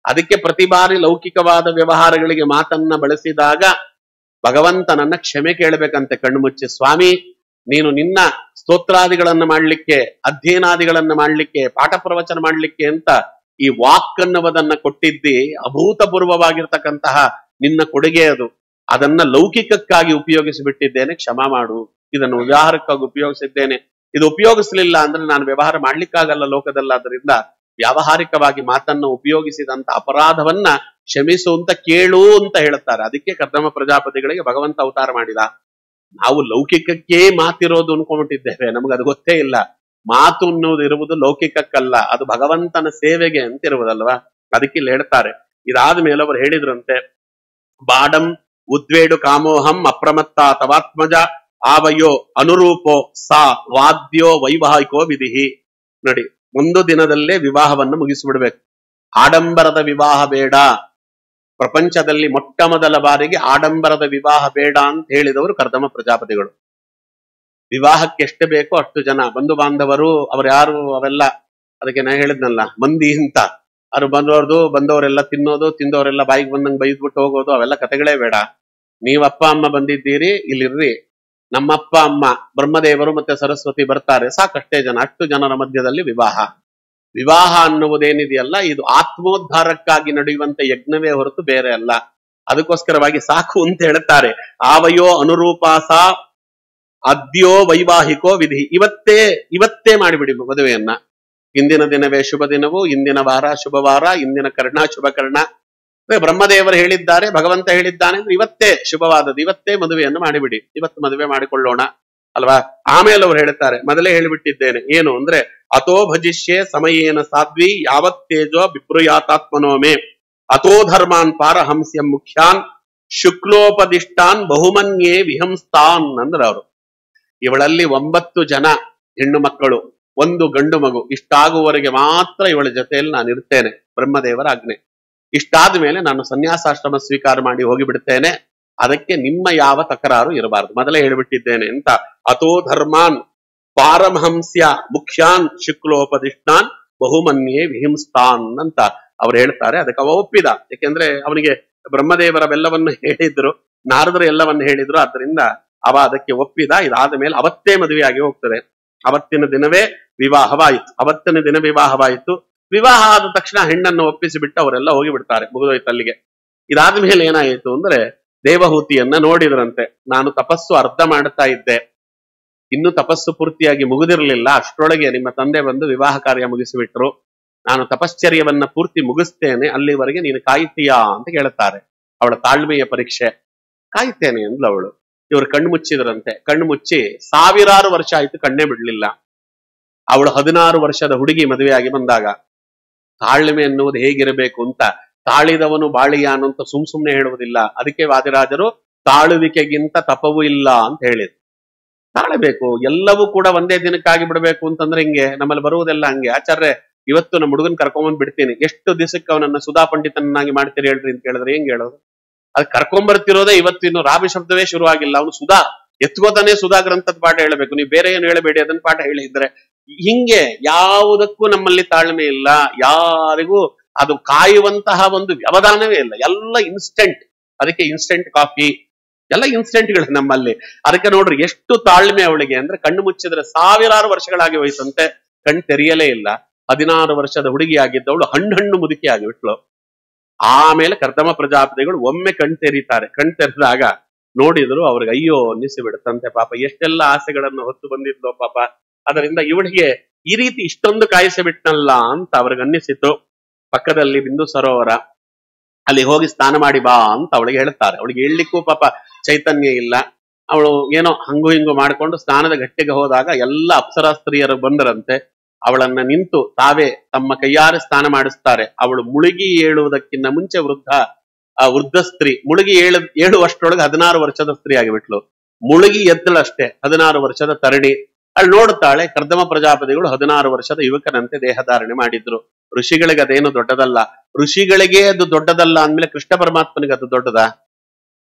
ಅದಕ್ಕೆ ಪ್ರತಿ ಬಾರಿ ಲೌಕಿಕವಾದ ವ್ಯವಹಾರಗಳಿಗೆ ಮಾತನ್ನ ಬಳಸಿದಾಗ ಭಗವಂತನನ್ನ ಕ್ಷಮೆ ಕೇಳಬೇಕಂತೆ ಕಣ್ಣು ಮುಚ್ಚಿ. ಸ್ವಾಮಿ, ನೀನು ನಿನ್ನ ಸ್ತೋತ್ರಾದಿಗಳನ್ನ ಮಾಡ್ಲಿಕ್ಕೆ, ಅಧ್ಯಯನಾದಿಗಳನ್ನ ಮಾಡ್ಲಿಕ್ಕೆ, ಪಾಠ ಪ್ರವಚನ ಮಾಡ್ಲಿಕ್ಕೆ ಅಂತ ಈ ವಾಕ್ಕನ್ನುವುದನ್ನ ಕೊಟ್ಟಿದ್ದಿ. ಅಭೂತಪೂರ್ವವಾಗಿರ್ತಕ್ಕಂತಹ ನಿನ್ನ ಕೊಡುಗೆ ಅದು. ಅದನ್ನ ಲೌಕಿಕಕ್ಕಾಗಿ ಉಪಯೋಗಿಸಿಬಿಟ್ಟಿದ್ದೇನೆ, ಕ್ಷಮಾ ಮಾಡು. ಇದನ್ನು ವ್ಯವಹಾರಕ್ಕಾಗಿ ಉಪಯೋಗಿಸಿದ್ದೇನೆ, ಇದು ಉಪಯೋಗಿಸಲಿಲ್ಲ ಅಂದ್ರೆ ನಾನು ವ್ಯವಹಾರ ಮಾಡ್ಲಿಕ್ಕಾಗಲ್ಲ ಲೋಕದಲ್ಲಾದ್ರಿಂದ ವ್ಯಾವಹಾರಿಕವಾಗಿ ಮಾತನ್ನು ಉಪಯೋಗಿಸಿದಂತ ಅಪರಾಧವನ್ನ ಕ್ಷಮಿಸು ಅಂತ ಕೇಳು ಅಂತ ಹೇಳುತ್ತಾರೆ. ಅದಕ್ಕೆ ಕರ್ದಮ ಪ್ರಜಾಪತಿಗಳಿಗೆ ಭಗವಂತ ಅವತಾರ ಮಾಡಿದ. ನಾವು ಲೌಕಿಕಕ್ಕೆ ಮಾತಿರೋದು ಅನ್ಕೊಂಡ್ಬಿಟ್ಟಿದ್ದೇವೆ, ನಮಗದು ಗೊತ್ತೇ ಇಲ್ಲ. ಮಾತು ಅನ್ನೋದು ಇರುವುದು ಲೌಕಿಕಕ್ಕಲ್ಲ, ಅದು ಭಗವಂತನ ಸೇವೆಗೆ ಅಂತ ಇರುವುದಲ್ವಾ. ಅದಕ್ಕೆ ಇಲ್ಲಿ ಹೇಳ್ತಾರೆ. ಇದಾದ ಮೇಲೆ ಅವರು ಹೇಳಿದ್ರಂತೆ, ಬಾಡಂ ಉದ್ವೇಡು ಕಾಮೋಹಂ ಅಪ್ರಮತ್ತ ತವಾತ್ಮಜ ಆವಯೋ ಅನುರೂಪೋ ಸಾ ವಾದ್ಯೋ ವೈವಾಹಿಕೋ ವಿಧಿಹಿ. ನೋಡಿ, ಒಂದು ದಿನದಲ್ಲೇ ವಿವಾಹವನ್ನು ಮುಗಿಸಿಬಿಡ್ಬೇಕು. ಆಡಂಬರದ ವಿವಾಹ ಬೇಡ. ಪ್ರಪಂಚದಲ್ಲಿ ಮೊಟ್ಟ ಮೊದಲ ಬಾರಿಗೆ ಆಡಂಬರದ ವಿವಾಹ ಬೇಡ ಅಂತ ಹೇಳಿದವರು ಕರ್ದಮ ಪ್ರಜಾಪತಿಗಳು. ವಿವಾಹಕ್ಕೆ ಎಷ್ಟು ಬೇಕೋ ಅಷ್ಟು ಜನ ಬಂಧು ಬಾಂಧವರು, ಅವ್ರು ಯಾರು ಅವೆಲ್ಲ, ಅದಕ್ಕೆ ನಾ ಹೇಳಿದ್ನಲ್ಲ ಮಂದಿ ಅಂತ, ಅವ್ರು ಬಂದವರೆಲ್ಲ ತಿನ್ನೋದು, ತಿಂದವರೆಲ್ಲ ಬಾಯಿಗೆ ಬಂದಂಗೆ ಬೈದ್ಬಿಟ್ಟು ಹೋಗೋದು, ಅವೆಲ್ಲ ಕತೆಗಳೇ ಬೇಡ. ನೀವ್ ಅಪ್ಪ ಅಮ್ಮ ಬಂದಿದ್ದೀರಿ, ಇಲ್ಲಿರ್ರಿ. ನಮ್ಮಪ್ಪ ಅಮ್ಮ ಬ್ರಹ್ಮದೇವರು ಮತ್ತೆ ಸರಸ್ವತಿ ಬರ್ತಾರೆ, ಸಾಕಷ್ಟೇ ಜನ. ಅಷ್ಟು ಜನರ ಮಧ್ಯದಲ್ಲಿ ವಿವಾಹ ಅನ್ನುವುದೇನಿದೆಯಲ್ಲ, ಇದು ಆತ್ಮೋದ್ಧಾರಕ್ಕಾಗಿ ನಡೆಯುವಂತ ಯಜ್ಞವೇ ಹೊರತು ಬೇರೆ ಅಲ್ಲ. ಅದಕ್ಕೋಸ್ಕರವಾಗಿ ಸಾಕು ಅಂತ ಹೇಳ್ತಾರೆ. ಆವಯೋ ಅನುರೂಪಾಸ ಅದ್ಯೋ ವೈವಾಹಿಕೋ ವಿಧಿ. ಇವತ್ತೇ ಮಾಡಿಬಿಡಿ ಮದುವೆಯನ್ನ. ಇಂದಿನ ದಿನವೇ ಶುಭ ದಿನವು, ಇಂದಿನ ವಾರ ಶುಭವಾರ, ಇಂದಿನ ಕರ್ಣ ಶುಭ ಕರ್ಣ. ಬ್ರಹ್ಮದೇವರು ಹೇಳಿದ್ದಾರೆ, ಭಗವಂತ ಹೇಳಿದ್ದಾನೆ ಅಂದ್ರೆ ಇವತ್ತೇ ಶುಭವಾದದ್ದು, ಇವತ್ತೇ ಮದುವೆಯನ್ನು ಮಾಡಿಬಿಡಿ, ಇವತ್ತು ಮದುವೆ ಮಾಡಿಕೊಳ್ಳೋಣ ಅಲ್ವಾ. ಆಮೇಲೆ ಅವ್ರು ಹೇಳ್ತಾರೆ, ಮೊದಲೇ ಹೇಳಿಬಿಟ್ಟಿದ್ದೇನೆ ಏನು ಅಂದ್ರೆ, ಅಥೋ ಭಜಿಷ್ಯೆ ಸಮಯೇನ ಸಾಧ್ವಿ ಯಾವತ್ ತೇಜೋ ವಿಪ್ರುಯಾತಾತ್ಮನೋಮೆ ಅಥೋ ಧರ್ಮಾನ್ ಪಾರಹಂಸ್ಯಂ ಮುಖ್ಯಾನ್ ಶುಕ್ಲೋಪದಿಷ್ಟಾನ್ ಬಹುಮನ್ಯೇ ವಿಹಂಸ್ತಾನ್ ಅಂದ್ರ ಅವರು. ಇವಳಲ್ಲಿ 9 ಜನ ಹೆಣ್ಣು ಮಕ್ಕಳು, 1 ಗಂಡು ಮಗು, ಇಷ್ಟಾಗುವವರೆಗೆ ಮಾತ್ರ ಇವಳ ಜೊತೆಯಲ್ಲಿ ನಾನು ಇರ್ತೇನೆ, ಬ್ರಹ್ಮದೇವರ ಆಜ್ಞೆ. ಇಷ್ಟಾದ ಮೇಲೆ ನಾನು ಸನ್ಯಾಸಾಶ್ರಮ ಸ್ವೀಕಾರ ಮಾಡಿ ಹೋಗಿಬಿಡ್ತೇನೆ, ಅದಕ್ಕೆ ನಿಮ್ಮ ಯಾವ ತಕರಾರು ಇರಬಾರದು, ಮೊದಲೇ ಹೇಳಿಬಿಟ್ಟಿದ್ದೇನೆ ಅಂತ. ಅಥೋ ಧರ್ಮಾನ್ ಪಾರಮಹಂಸ್ಯ ಮುಖ್ಯಾನ್ ಶುಕ್ಲೋಪದಿಷ್ಟಾನ್ ಬಹುಮನ್ಯೇ ವಿಹಿಂಸ್ತಾನ್ ಅಂತ ಅವ್ರು ಹೇಳ್ತಾರೆ. ಅದಕ್ಕೆ ಅವ ಒಪ್ಪಿದ, ಯಾಕೆಂದ್ರೆ ಅವನಿಗೆ ಬ್ರಹ್ಮದೇವರ ಬೆಲ್ಲವನ್ನು ಹೇಳಿದ್ರು, ನಾರದರು ಎಲ್ಲವನ್ನು ಹೇಳಿದ್ರು, ಆದ್ರಿಂದ ಅವ ಅದಕ್ಕೆ ಒಪ್ಪಿದ. ಇದಾದ ಮೇಲೆ ಅವತ್ತೇ ಮದುವೆಯಾಗಿ ಹೋಗ್ತದೆ. ಅವತ್ತಿನ ದಿನವೇ ವಿವಾಹವಾಯಿತು. ಅವತ್ತಿನ ದಿನ ವಿವಾಹವಾಯಿತು. ವಿವಾಹ ಆದ ತಕ್ಷಣ ಹೆಣ್ಣನ್ನು ಒಪ್ಪಿಸಿಬಿಟ್ಟು ಅವರೆಲ್ಲ ಹೋಗಿಬಿಡ್ತಾರೆ, ಮುಗಿದೋಯ್ತು ಅಲ್ಲಿಗೆ. ಇದಾದ ಮೇಲೆ ಏನಾಯಿತು ಅಂದ್ರೆ, ದೇವಹೂತಿಯನ್ನ ನೋಡಿದ್ರಂತೆ. ನಾನು ತಪಸ್ಸು ಅರ್ಧ ಮಾಡ್ತಾ ಇದ್ದೆ, ಇನ್ನು ತಪಸ್ಸು ಪೂರ್ತಿಯಾಗಿ ಮುಗಿದಿರಲಿಲ್ಲ, ಅಷ್ಟರೊಳಗೆ ನಿಮ್ಮ ತಂದೆ ಬಂದು ವಿವಾಹ ಕಾರ್ಯ ಮುಗಿಸಿಬಿಟ್ರು, ನಾನು ತಪಶ್ಚರ್ಯವನ್ನ ಪೂರ್ತಿ ಮುಗಿಸ್ತೇನೆ, ಅಲ್ಲಿವರೆಗೆ ನೀನು ಕಾಯ್ತೀಯಾ ಅಂತ ಕೇಳುತ್ತಾರೆ. ಅವಳ ತಾಳ್ಮೆಯ ಪರೀಕ್ಷೆ. ಕಾಯ್ತೇನೆ ಅಂದ್ಲು ಅವಳು. ಇವರು ಕಣ್ಣು ಮುಚ್ಚಿದ್ರಂತೆ. ಕಣ್ಣು ಮುಚ್ಚಿ 1000 ವರ್ಷ ಆಯ್ತು, ಕಣ್ಣೇ ಬಿಡ್ಲಿಲ್ಲ. ಅವಳು 16 ವರ್ಷದ ಹುಡುಗಿ ಮದುವೆಯಾಗಿ ಬಂದಾಗ ತಾಳ್ಮೆ ಎನ್ನುವುದು ಹೇಗಿರಬೇಕು ಅಂತ, ತಾಳಿದವನು ಬಾಳಿಯಾನು ಅಂತ ಸುಮ್ನೆ ಹೇಳುವುದಿಲ್ಲ. ಅದಕ್ಕೆ ವಾದಿರಾಜರು ತಾಳುವಿಕೆಗಿಂತ ತಪವೂ ಇಲ್ಲ ಅಂತ ಹೇಳಿದ್ರು. ತಾಳಬೇಕು, ಎಲ್ಲವೂ ಕೂಡ ಒಂದೇ ದಿನಕ್ಕಾಗಿ ಬಿಡಬೇಕು ಅಂತಂದ್ರೆ ಹಿಂಗೆ ನಮ್ಮಲ್ಲಿ ಬರುವುದೆಲ್ಲ ಹಂಗೆ. ಆಚಾರ್ಯ ಇವತ್ತು ನಮ್ಮ ಹುಡುಗನ್ ಕರ್ಕೊಂಬಂದ್ ಬಿಡ್ತೀನಿ, ಎಷ್ಟು ದಿವಸಕ್ಕೆ ಅವನನ್ನ ಸುಧಾ ಪಂಡಿತನಾಗಿ ಮಾಡ್ತೀರಿ ಹೇಳ್ರಿ ಅಂತ ಕೇಳಿದ್ರೆ ಹೆಂಗ್ ಹೇಳೋದು? ಅದು ಕರ್ಕೊಂಬರ್ತಿರೋದೇ ಇವತ್ತು, ಇನ್ನು ರಾಬಿ ಶಬ್ದವೇ ಶುರು ಆಗಿಲ್ಲ. ಅವನು ಸುಧಾ ಎತ್ಕೋತಾನೆ ಸುಧಾ ಗ್ರಂಥದ ಪಾಠ ಹೇಳಬೇಕು, ನೀವು ಬೇರೆ ಏನು ಹೇಳಬೇಡಿ ಅದನ್ನ ಪಾಠ ಹೇಳಿದ್ರೆ. ಹಿಂಗೆ ಯಾವುದಕ್ಕೂ ನಮ್ಮಲ್ಲಿ ತಾಳ್ಮೆ ಇಲ್ಲ, ಯಾರಿಗೂ ಅದು ಕಾಯುವಂತಹ ಒಂದು ವ್ಯವಧಾನವೇ ಇಲ್ಲ. ಎಲ್ಲ ಇನ್ಸ್ಟೆಂಟ್. ಅದಕ್ಕೆ ಇನ್ಸ್ಟೆಂಟ್ ಕಾಫಿ ಎಲ್ಲ ಇನ್ಸ್ಟೆಂಟ್ಗಳು ನಮ್ಮಲ್ಲಿ. ಅದಕ್ಕೆ ನೋಡ್ರಿ ಎಷ್ಟು ತಾಳ್ಮೆ ಅವಳಿಗೆ ಅಂದ್ರೆ, ಕಣ್ಣು ಮುಚ್ಚಿದ್ರೆ 1000 ವರ್ಷಗಳಾಗಿ ಹೋಯ್ತಂತೆ, ಕಣ್ ತೆರೆಯಲೇ ಇಲ್ಲ. 16 ವರ್ಷದ ಹುಡುಗಿ ಆಗಿದ್ದವಳು ಹಣ್ಣು ಮುದುಕಿ ಆಗಿಬಿಟ್ಲು. ಆಮೇಲೆ ಕರ್ದಮ ಪ್ರಜಾಪತಿಗಳು ಒಮ್ಮೆ ಕಣ್ ತೆರೀತಾರೆ. ಕಣ್ ತೆರೆದಾಗ ನೋಡಿದ್ರು, ಅವ್ರಿಗೆ ಅಯ್ಯೋ ಅನ್ನಿಸಿ ಬಿಡುತ್ತಂತೆ. ಪಾಪ ಎಷ್ಟೆಲ್ಲ ಆಸೆಗಳನ್ನು ಹೊತ್ತು ಬಂದಿದ್ಲು ಪಾಪ, ಅದರಿಂದ ಇವಳಿಗೆ ಈ ರೀತಿ ಇಷ್ಟೊಂದು ಕಾಯಿಸಿ ಬಿಟ್ನಲ್ಲ ಅಂತ ಅವ್ರಿಗೆ ಅನ್ನಿಸಿತು. ಪಕ್ಕದಲ್ಲಿ ಬಿಂದು ಸರೋವರ, ಅಲ್ಲಿ ಹೋಗಿ ಸ್ನಾನ ಮಾಡಿ ಬಾ ಅಂತ ಅವಳಿಗೆ ಹೇಳ್ತಾರೆ. ಅವಳಿಗೆ ಹೇಳಲಿಕ್ಕೂ ಪಾಪ ಚೈತನ್ಯ ಇಲ್ಲ. ಅವಳು ಏನೋ ಹಂಗು ಹಿಂಗು ಮಾಡಿಕೊಂಡು ಸ್ನಾನದ ಗಟ್ಟಿಗೆ ಹೋದಾಗ ಎಲ್ಲ ಅಪ್ಸರಾ ಸ್ತ್ರೀಯರು ಬಂದರಂತೆ. ಅವಳನ್ನ ನಿಂತು ತಾವೇ ತಮ್ಮ ಕೈಯಾರೆ ಸ್ನಾನ ಮಾಡಿಸ್ತಾರೆ. ಅವಳು ಮುಳುಗಿ ಏಳುವುದಕ್ಕಿಂತ ಮುಂಚೆ ವೃದ್ಧ ಸ್ತ್ರೀ ಮುಳುಗಿ ಏಳುವಷ್ಟರೊಳಗೆ 16 ವರ್ಷದ ಸ್ತ್ರೀ ಆಗಿಬಿಟ್ಲು. ಮುಳುಗಿ ಎದ್ದಳಷ್ಟೇ 16 ವರ್ಷದ ತರಣಿ. ಅಲ್ಲಿ ನೋಡುತ್ತಾಳೆ, ಕರ್ದಮ ಪ್ರಜಾಪತಿಗಳು 16 ವರ್ಷದ ಯುವಕನಂತೆ ದೇಹಧಾರಣೆ ಮಾಡಿದ್ರು. ಋಷಿಗಳಿಗೆ ಅದೇನು ದೊಡ್ಡದಲ್ಲ. ಋಷಿಗಳಿಗೆ ಅದು ದೊಡ್ಡದಲ್ಲ ಅಂದ್ಮೇಲೆ ಕೃಷ್ಣ ಪರಮಾತ್ಮನಿಗೆ ಅದು ದೊಡ್ಡದ?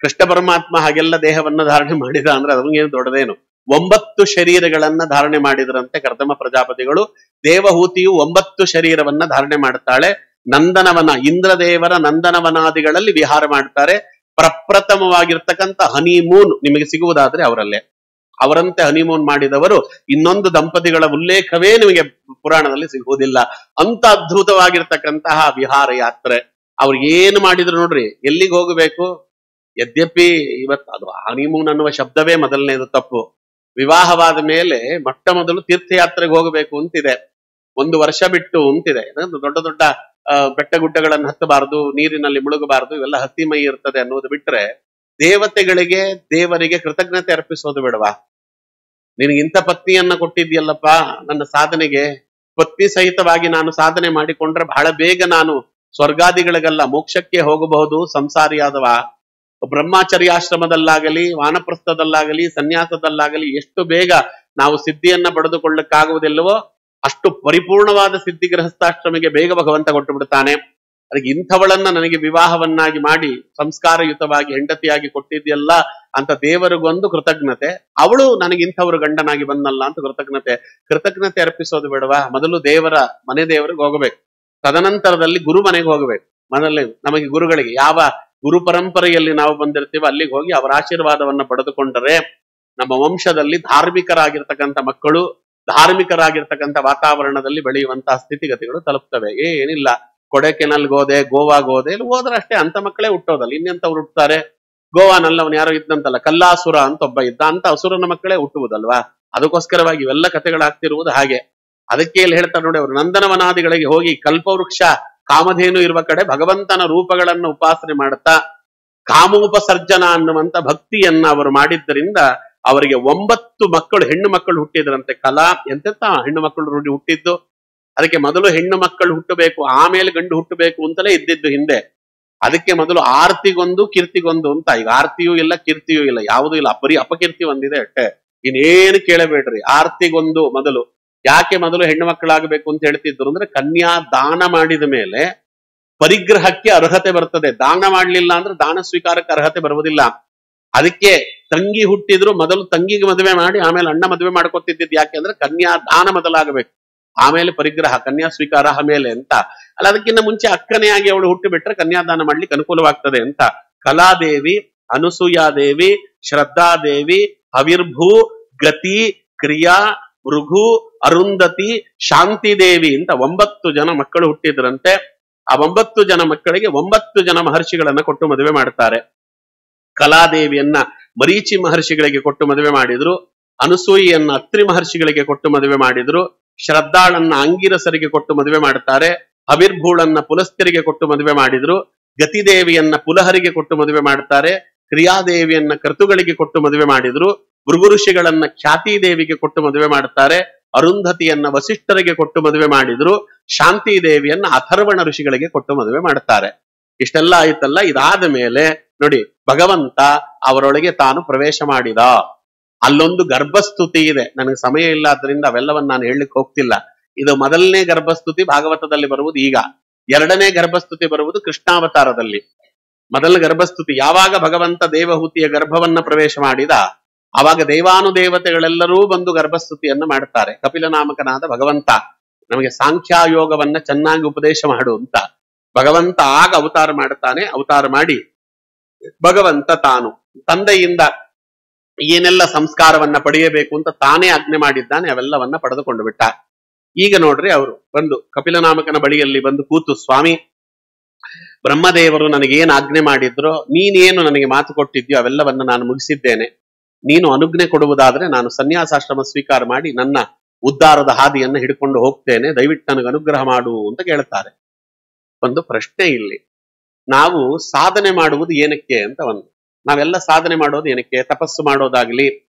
ಕೃಷ್ಣ ಪರಮಾತ್ಮ ಹಾಗೆಲ್ಲ ದೇಹವನ್ನ ಧಾರಣೆ ಮಾಡಿದ ಅಂದ್ರೆ ಅದಕ್ಕೇನು ದೊಡ್ಡದೇನು? 9 ಶರೀರಗಳನ್ನ ಧಾರಣೆ ಮಾಡಿದ್ರಂತೆ ಕರ್ದಮ ಪ್ರಜಾಪತಿಗಳು. ದೇವಹೂತಿಯು 9 ಶರೀರವನ್ನ ಧಾರಣೆ ಮಾಡ್ತಾಳೆ. ನಂದನವನ, ಇಂದ್ರದೇವರ ನಂದನವನಾದಿಗಳಲ್ಲಿ ವಿಹಾರ ಮಾಡ್ತಾರೆ. ಪ್ರಪ್ರಥಮವಾಗಿರ್ತಕ್ಕಂಥ ಹನಿಮೂನ್ ನಿಮಗೆ ಸಿಗುವುದಾದ್ರೆ ಅವರಲ್ಲೇ. ಅವರಂತೆ ಹನಿಮೂನ್ ಮಾಡಿದವರು ಇನ್ನೊಂದು ದಂಪತಿಗಳ ಉಲ್ಲೇಖವೇ ನಿಮಗೆ ಪುರಾಣದಲ್ಲಿ ಸಿಗುವುದಿಲ್ಲ. ಅಂತ ಅದ್ಭುತವಾಗಿರ್ತಕ್ಕಂತಹ ವಿಹಾರ ಯಾತ್ರೆ. ಅವ್ರು ಏನು ಮಾಡಿದ್ರು ನೋಡ್ರಿ. ಎಲ್ಲಿಗೆ ಹೋಗಬೇಕು? ಯದ್ಯಪಿ ಇವತ್ತು ಅದು ಹನಿಮೂನ್ ಅನ್ನುವ ಶಬ್ದವೇ ಮೊದಲನೇದು ತಪ್ಪು. ವಿವಾಹವಾದ ಮೇಲೆ ಮೊಟ್ಟ ಮೊದಲು ತೀರ್ಥಯಾತ್ರೆಗೆ ಹೋಗಬೇಕು ಅಂತಿದೆ, 1 ವರ್ಷ ಬಿಟ್ಟು ಅಂತಿದೆ. ದೊಡ್ಡ ದೊಡ್ಡ ಬೆಟ್ಟ ಗುಡ್ಡಗಳನ್ನು ಹತ್ತಬಾರದು, ನೀರಿನಲ್ಲಿ ಮುಳುಗಬಾರದು, ಇವೆಲ್ಲ ಹತ್ತಿ ಮೈ ಇರ್ತದೆ ಅನ್ನೋದು ಬಿಟ್ರೆ, ದೇವತೆಗಳಿಗೆ ದೇವರಿಗೆ ಕೃತಜ್ಞತೆ ಅರ್ಪಿಸೋದು ಬೇಡವಾ? ನಿನಗೆ ಇಂಥ ಪತ್ನಿಯನ್ನ ಕೊಟ್ಟಿದ್ಯಲ್ಲಪ್ಪ ನನ್ನ ಸಾಧನೆಗೆ, ಪತ್ನಿ ಸಹಿತವಾಗಿ ನಾನು ಸಾಧನೆ ಮಾಡಿಕೊಂಡ್ರೆ ಬಹಳ ಬೇಗ ನಾನು ಸ್ವರ್ಗಾದಿಗಳಿಗೆಲ್ಲ ಮೋಕ್ಷಕ್ಕೆ ಹೋಗಬಹುದು ಸಂಸಾರಿಯಾದವ. ಬ್ರಹ್ಮಚರ್ಯಾಶ್ರಮದಲ್ಲಾಗಲಿ, ವಾನಪ್ರಸ್ಥದಲ್ಲಾಗಲಿ, ಸನ್ಯಾಸದಲ್ಲಾಗಲಿ ಎಷ್ಟು ಬೇಗ ನಾವು ಸಿದ್ಧಿಯನ್ನ ಪಡೆದುಕೊಳ್ಳಕ್ಕಾಗುವುದಿಲ್ಲವೋ ಅಷ್ಟು ಪರಿಪೂರ್ಣವಾದ ಸಿದ್ಧಿ ಗೃಹಸ್ಥಾಶ್ರಮಿಗೆ ಬೇಗ ಭಗವಂತ ಕೊಟ್ಟು ಬಿಡ್ತಾನೆ. ಅದಕ್ಕೆ ಇಂಥವಳನ್ನ ನನಗೆ ವಿವಾಹವನ್ನಾಗಿ ಮಾಡಿ ಸಂಸ್ಕಾರಯುತವಾಗಿ ಹೆಂಡತಿಯಾಗಿ ಕೊಟ್ಟಿದ್ಯಲ್ಲ ಅಂತ ದೇವರಿಗೊಂದು ಕೃತಜ್ಞತೆ, ಅವಳು ನನಗೆ ಇಂಥವ್ರು ಗಂಡನಾಗಿ ಬಂದಲ್ಲ ಅಂತ ಕೃತಜ್ಞತೆ ಅರ್ಪಿಸೋದು ಬೇಡವಾ? ಮೊದಲು ಮನೆ ದೇವರಿಗೆ ಹೋಗಬೇಕು, ತದನಂತರದಲ್ಲಿ ಗುರು ಮನೆಗೆ ಹೋಗಬೇಕು. ಮೊದಲೇ ನಮಗೆ ಗುರುಗಳಿಗೆ ಯಾವ ಗುರು ಪರಂಪರೆಯಲ್ಲಿ ನಾವು ಬಂದಿರ್ತೀವೋ ಅಲ್ಲಿಗೆ ಹೋಗಿ ಅವರ ಆಶೀರ್ವಾದವನ್ನ ಪಡೆದುಕೊಂಡರೆ ನಮ್ಮ ವಂಶದಲ್ಲಿ ಧಾರ್ಮಿಕರಾಗಿರ್ತಕ್ಕಂಥ ಮಕ್ಕಳು, ಧಾರ್ಮಿಕರಾಗಿರ್ತಕ್ಕಂಥ ವಾತಾವರಣದಲ್ಲಿ ಬೆಳೆಯುವಂತಹ ಸ್ಥಿತಿಗತಿಗಳು ತಲುಪ್ತವೆ. ಏನಿಲ್ಲ, ಕೊಡೆಕೆನಲ್ ಗೋದೆ, ಗೋವಾಗ್ ಹೋದೆ, ಇಲ್ಲಿ ಹೋದ್ರೆ ಅಷ್ಟೇ ಅಂತ ಮಕ್ಕಳೇ ಹುಟ್ಟೋದಲ್ಲ. ಇನ್ನೆಂತವ್ರು ಹುಟ್ಟುತ್ತಾರೆ? ಗೋವಾನಲ್ಲಿ ಅವನು ಯಾರೋ ಇದ್ದಂತಲ್ಲ, ಕಲ್ಲಾಸುರ ಅಂತ ಒಬ್ಬ ಇದ್ದ, ಅಂತ ಅಸುರನ ಮಕ್ಕಳೇ ಹುಟ್ಟುವುದಲ್ವಾ? ಅದಕ್ಕೋಸ್ಕರವಾಗಿ ಇವೆಲ್ಲ ಕಥೆಗಳಾಗ್ತಿರುವುದು ಹಾಗೆ. ಅದಕ್ಕೆ ಇಲ್ಲಿ ಹೇಳ್ತಾರೆ ನೋಡಿ, ಅವರು ನಂದನವನಾದಿಗಳಿಗೆ ಹೋಗಿ ಕಲ್ಪವೃಕ್ಷ ಕಾಮಧೇನು ಇರುವ ಕಡೆ ಭಗವಂತನ ರೂಪಗಳನ್ನು ಉಪಾಸನೆ ಮಾಡುತ್ತಾ ಕಾಮೋಪಸರ್ಜನ ಅನ್ನುವಂತ ಭಕ್ತಿಯನ್ನ ಅವರು ಮಾಡಿದ್ದರಿಂದ ಅವರಿಗೆ 9 ಮಕ್ಕಳು, ಹೆಣ್ಣು ಮಕ್ಕಳು ಹುಟ್ಟಿದ್ರಂತೆ. ಕಲಾ ಎಂತೆಂತ ಹೆಣ್ಣು ಮಕ್ಕಳು ರೂಢಿ ಹುಟ್ಟಿದ್ದು. ಅದಕ್ಕೆ ಮೊದಲು ಹೆಣ್ಣು ಮಕ್ಕಳು ಹುಟ್ಟಬೇಕು, ಆಮೇಲೆ ಗಂಡು ಹುಟ್ಟಬೇಕು ಅಂತಲೇ ಇದ್ದಿದ್ದು ಹಿಂದೆ. ಅದಕ್ಕೆ ಮೊದಲು ಆರ್ತಿಗೊಂದು ಕೀರ್ತಿಗೊಂದು ಅಂತ. ಈಗ ಆರ್ತಿಯೂ ಇಲ್ಲ, ಕೀರ್ತಿಯೂ ಇಲ್ಲ, ಯಾವುದೂ ಇಲ್ಲ, ಬರೀ ಅಪಕೀರ್ತಿ ಒಂದಿದೆ ಅಷ್ಟೇ. ಇನ್ನೇನು ಕೇಳಬೇಡ್ರಿ. ಆರ್ತಿಗೊಂದು ಮೊದಲು. ಯಾಕೆ ಮೊದಲು ಹೆಣ್ಣು ಮಕ್ಕಳಾಗಬೇಕು ಅಂತ ಹೇಳ್ತಿದ್ರು ಅಂದ್ರೆ, ಕನ್ಯಾ ದಾನ ಮಾಡಿದ ಮೇಲೆ ಪರಿಗ್ರಹಕ್ಕೆ ಅರ್ಹತೆ ಬರ್ತದೆ. ದಾನ ಮಾಡ್ಲಿಲ್ಲ ಅಂದ್ರೆ ದಾನ ಸ್ವೀಕಾರಕ್ಕೆ ಅರ್ಹತೆ ಬರುವುದಿಲ್ಲ. ಅದಕ್ಕೆ ತಂಗಿ ಹುಟ್ಟಿದ್ರು ಮೊದಲು ತಂಗಿಗೆ ಮದುವೆ ಮಾಡಿ ಆಮೇಲೆ ಅಣ್ಣ ಮದುವೆ ಮಾಡ್ಕೊತಿದ್ದಿದ್ದು. ಯಾಕೆ ಅಂದ್ರೆ ಕನ್ಯಾ ದಾನ ಮೊದಲಾಗಬೇಕು, ಆಮೇಲೆ ಪರಿಗ್ರಹ, ಕನ್ಯಾ ಸ್ವೀಕಾರ ಆಮೇಲೆ ಅಂತ. ಅಲ್ಲ, ಅದಕ್ಕಿಂತ ಮುಂಚೆ ಅಕ್ಕನೇ ಆಗಿ ಅವಳು ಹುಟ್ಟು ಬಿಟ್ರೆ ಕನ್ಯಾದಾನ ಮಾಡ್ಲಿಕ್ಕೆ ಅನುಕೂಲವಾಗ್ತದೆ ಅಂತ. ಕಲಾದೇವಿ, ಅನಸೂಯಾದೇವಿ, ಶ್ರದ್ಧಾದೇವಿ, ಹವಿರ್ಭೂ, ಗತಿ, ಕ್ರಿಯಾ, ಭೃಗು, ಅರುಂಧತಿ, ಶಾಂತಿದೇವಿ ಅಂತ 9 ಜನ ಮಕ್ಕಳು ಹುಟ್ಟಿದ್ರಂತೆ. ಆ 9 ಜನ ಮಕ್ಕಳಿಗೆ 9 ಜನ ಮಹರ್ಷಿಗಳನ್ನ ಕೊಟ್ಟು ಮದುವೆ ಮಾಡ್ತಾರೆ. ಕಲಾದೇವಿಯನ್ನ ಮರೀಚಿ ಮಹರ್ಷಿಗಳಿಗೆ ಕೊಟ್ಟು ಮದುವೆ ಮಾಡಿದ್ರು. ಅನಸೂಯೆಯನ್ನ ಅತ್ರಿ ಮಹರ್ಷಿಗಳಿಗೆ ಕೊಟ್ಟು ಮದುವೆ ಮಾಡಿದ್ರು. ಶ್ರದ್ಧಾಳನ್ನ ಅಂಗಿರಸರಿಗೆ ಕೊಟ್ಟು ಮದುವೆ ಮಾಡ್ತಾರೆ. ಹವಿರ್ಭೂಳನ್ನ ಪುಲಸ್ತ್ಯರಿಗೆ ಕೊಟ್ಟು ಮದುವೆ ಮಾಡಿದ್ರು. ಗತಿದೇವಿಯನ್ನ ಪುಲಹರಿಗೆ ಕೊಟ್ಟು ಮದುವೆ ಮಾಡ್ತಾರೆ. ಕ್ರಿಯಾದೇವಿಯನ್ನ ಕರ್ತುಗಳಿಗೆ ಕೊಟ್ಟು ಮದುವೆ ಮಾಡಿದ್ರು. ಭೃಗು ಋಷಿಗಳನ್ನ ಖ್ಯಾತಿದೇವಿಗೆ ಕೊಟ್ಟು ಮದುವೆ ಮಾಡ್ತಾರೆ. ಅರುಂಧತಿಯನ್ನ ವಸಿಷ್ಠರಿಗೆ ಕೊಟ್ಟು ಮದುವೆ ಮಾಡಿದ್ರು. ಶಾಂತಿ ದೇವಿಯನ್ನ ಅಥರ್ವಣ ಋಷಿಗಳಿಗೆ ಕೊಟ್ಟು ಮದುವೆ ಮಾಡ್ತಾರೆ. ಇಷ್ಟೆಲ್ಲ ಆಯ್ತಲ್ಲ. ಇದಾದ ಮೇಲೆ ನೋಡಿ, ಭಗವಂತ ಅವರೊಳಗೆ ತಾನು ಪ್ರವೇಶ ಮಾಡಿದ. ಅಲ್ಲೊಂದು ಗರ್ಭಸ್ತುತಿ ಇದೆ. ನನಗೆ ಸಮಯ ಇಲ್ಲ, ಅದರಿಂದ ಅವೆಲ್ಲವನ್ನು ನಾನು ಹೇಳಲಿಕ್ಕೆ ಹೋಗ್ತಿಲ್ಲ. ಇದು ಮೊದಲನೇ ಗರ್ಭಸ್ತುತಿ ಭಾಗವತದಲ್ಲಿ ಬರುವುದು. ಈಗ 2ನೇ ಗರ್ಭಸ್ತುತಿ ಬರುವುದು ಕೃಷ್ಣಾವತಾರದಲ್ಲಿ. ಮೊದಲ ಗರ್ಭಸ್ತುತಿ ಯಾವಾಗ ಭಗವಂತ ದೇವಹೂತಿಯ ಗರ್ಭವನ್ನ ಪ್ರವೇಶ ಮಾಡಿದ, ಆವಾಗ ದೇವಾನುದೇವತೆಗಳೆಲ್ಲರೂ ಬಂದು ಗರ್ಭಸ್ತುತಿಯನ್ನು ಮಾಡುತ್ತಾರೆ. ಕಪಿಲನಾಮಕನಾದ ಭಗವಂತ ನಮಗೆ ಸಾಂಖ್ಯಾಯೋಗವನ್ನ ಚೆನ್ನಾಗಿ ಉಪದೇಶ ಮಾಡು ಅಂತ ಭಗವಂತ ಆಗ ಅವತಾರ ಮಾಡುತ್ತಾನೆ. ಅವತಾರ ಮಾಡಿ ಭಗವಂತ ತಾನು ತಂದೆಯಿಂದ ಏನೆಲ್ಲ ಸಂಸ್ಕಾರವನ್ನ ಪಡೆಯಬೇಕು ಅಂತ ತಾನೇ ಆಜ್ಞೆ ಮಾಡಿದ್ದಾನೆ, ಅವೆಲ್ಲವನ್ನ ಪಡೆದುಕೊಂಡು ಬಿಟ್ಟ. ಈಗ ನೋಡ್ರಿ, ಅವರು ಬಂದು ಕಪಿಲನಾಮಕನ ಬಳಿಯಲ್ಲಿ ಬಂದು ಕೂತು, ಸ್ವಾಮಿ, ಬ್ರಹ್ಮದೇವರು ನನಗೇನು ಆಜ್ಞೆ ಮಾಡಿದ್ರೋ, ನೀನೇನು ನನಗೆ ಮಾತು ಕೊಟ್ಟಿದ್ಯೋ ಅವೆಲ್ಲವನ್ನ ನಾನು ಮುಗಿಸಿದ್ದೇನೆ. ನೀನು ಅನುಜ್ಞೆ ಕೊಡುವುದಾದ್ರೆ ನಾನು ಸನ್ಯಾಸಾಶ್ರಮ ಸ್ವೀಕಾರ ಮಾಡಿ ನನ್ನ ಉದ್ಧಾರದ ಹಾದಿಯನ್ನು ಹಿಡ್ಕೊಂಡು ಹೋಗ್ತೇನೆ, ದಯವಿಟ್ಟು ನನಗೆ ಅನುಗ್ರಹ ಮಾಡು ಅಂತ ಕೇಳ್ತಾರೆ. ಒಂದು ಪ್ರಶ್ನೆ ಇಲ್ಲಿ, ನಾವು ಸಾಧನೆ ಮಾಡುವುದು ಏನಕ್ಕೆ ಅಂತ ಒಂದು. ನಾವೆಲ್ಲ ಸಾಧನೆ ಮಾಡೋದು ಏನಕ್ಕೆ? ತಪಸ್ಸು ಮಾಡೋದಾಗ್ಲಿ,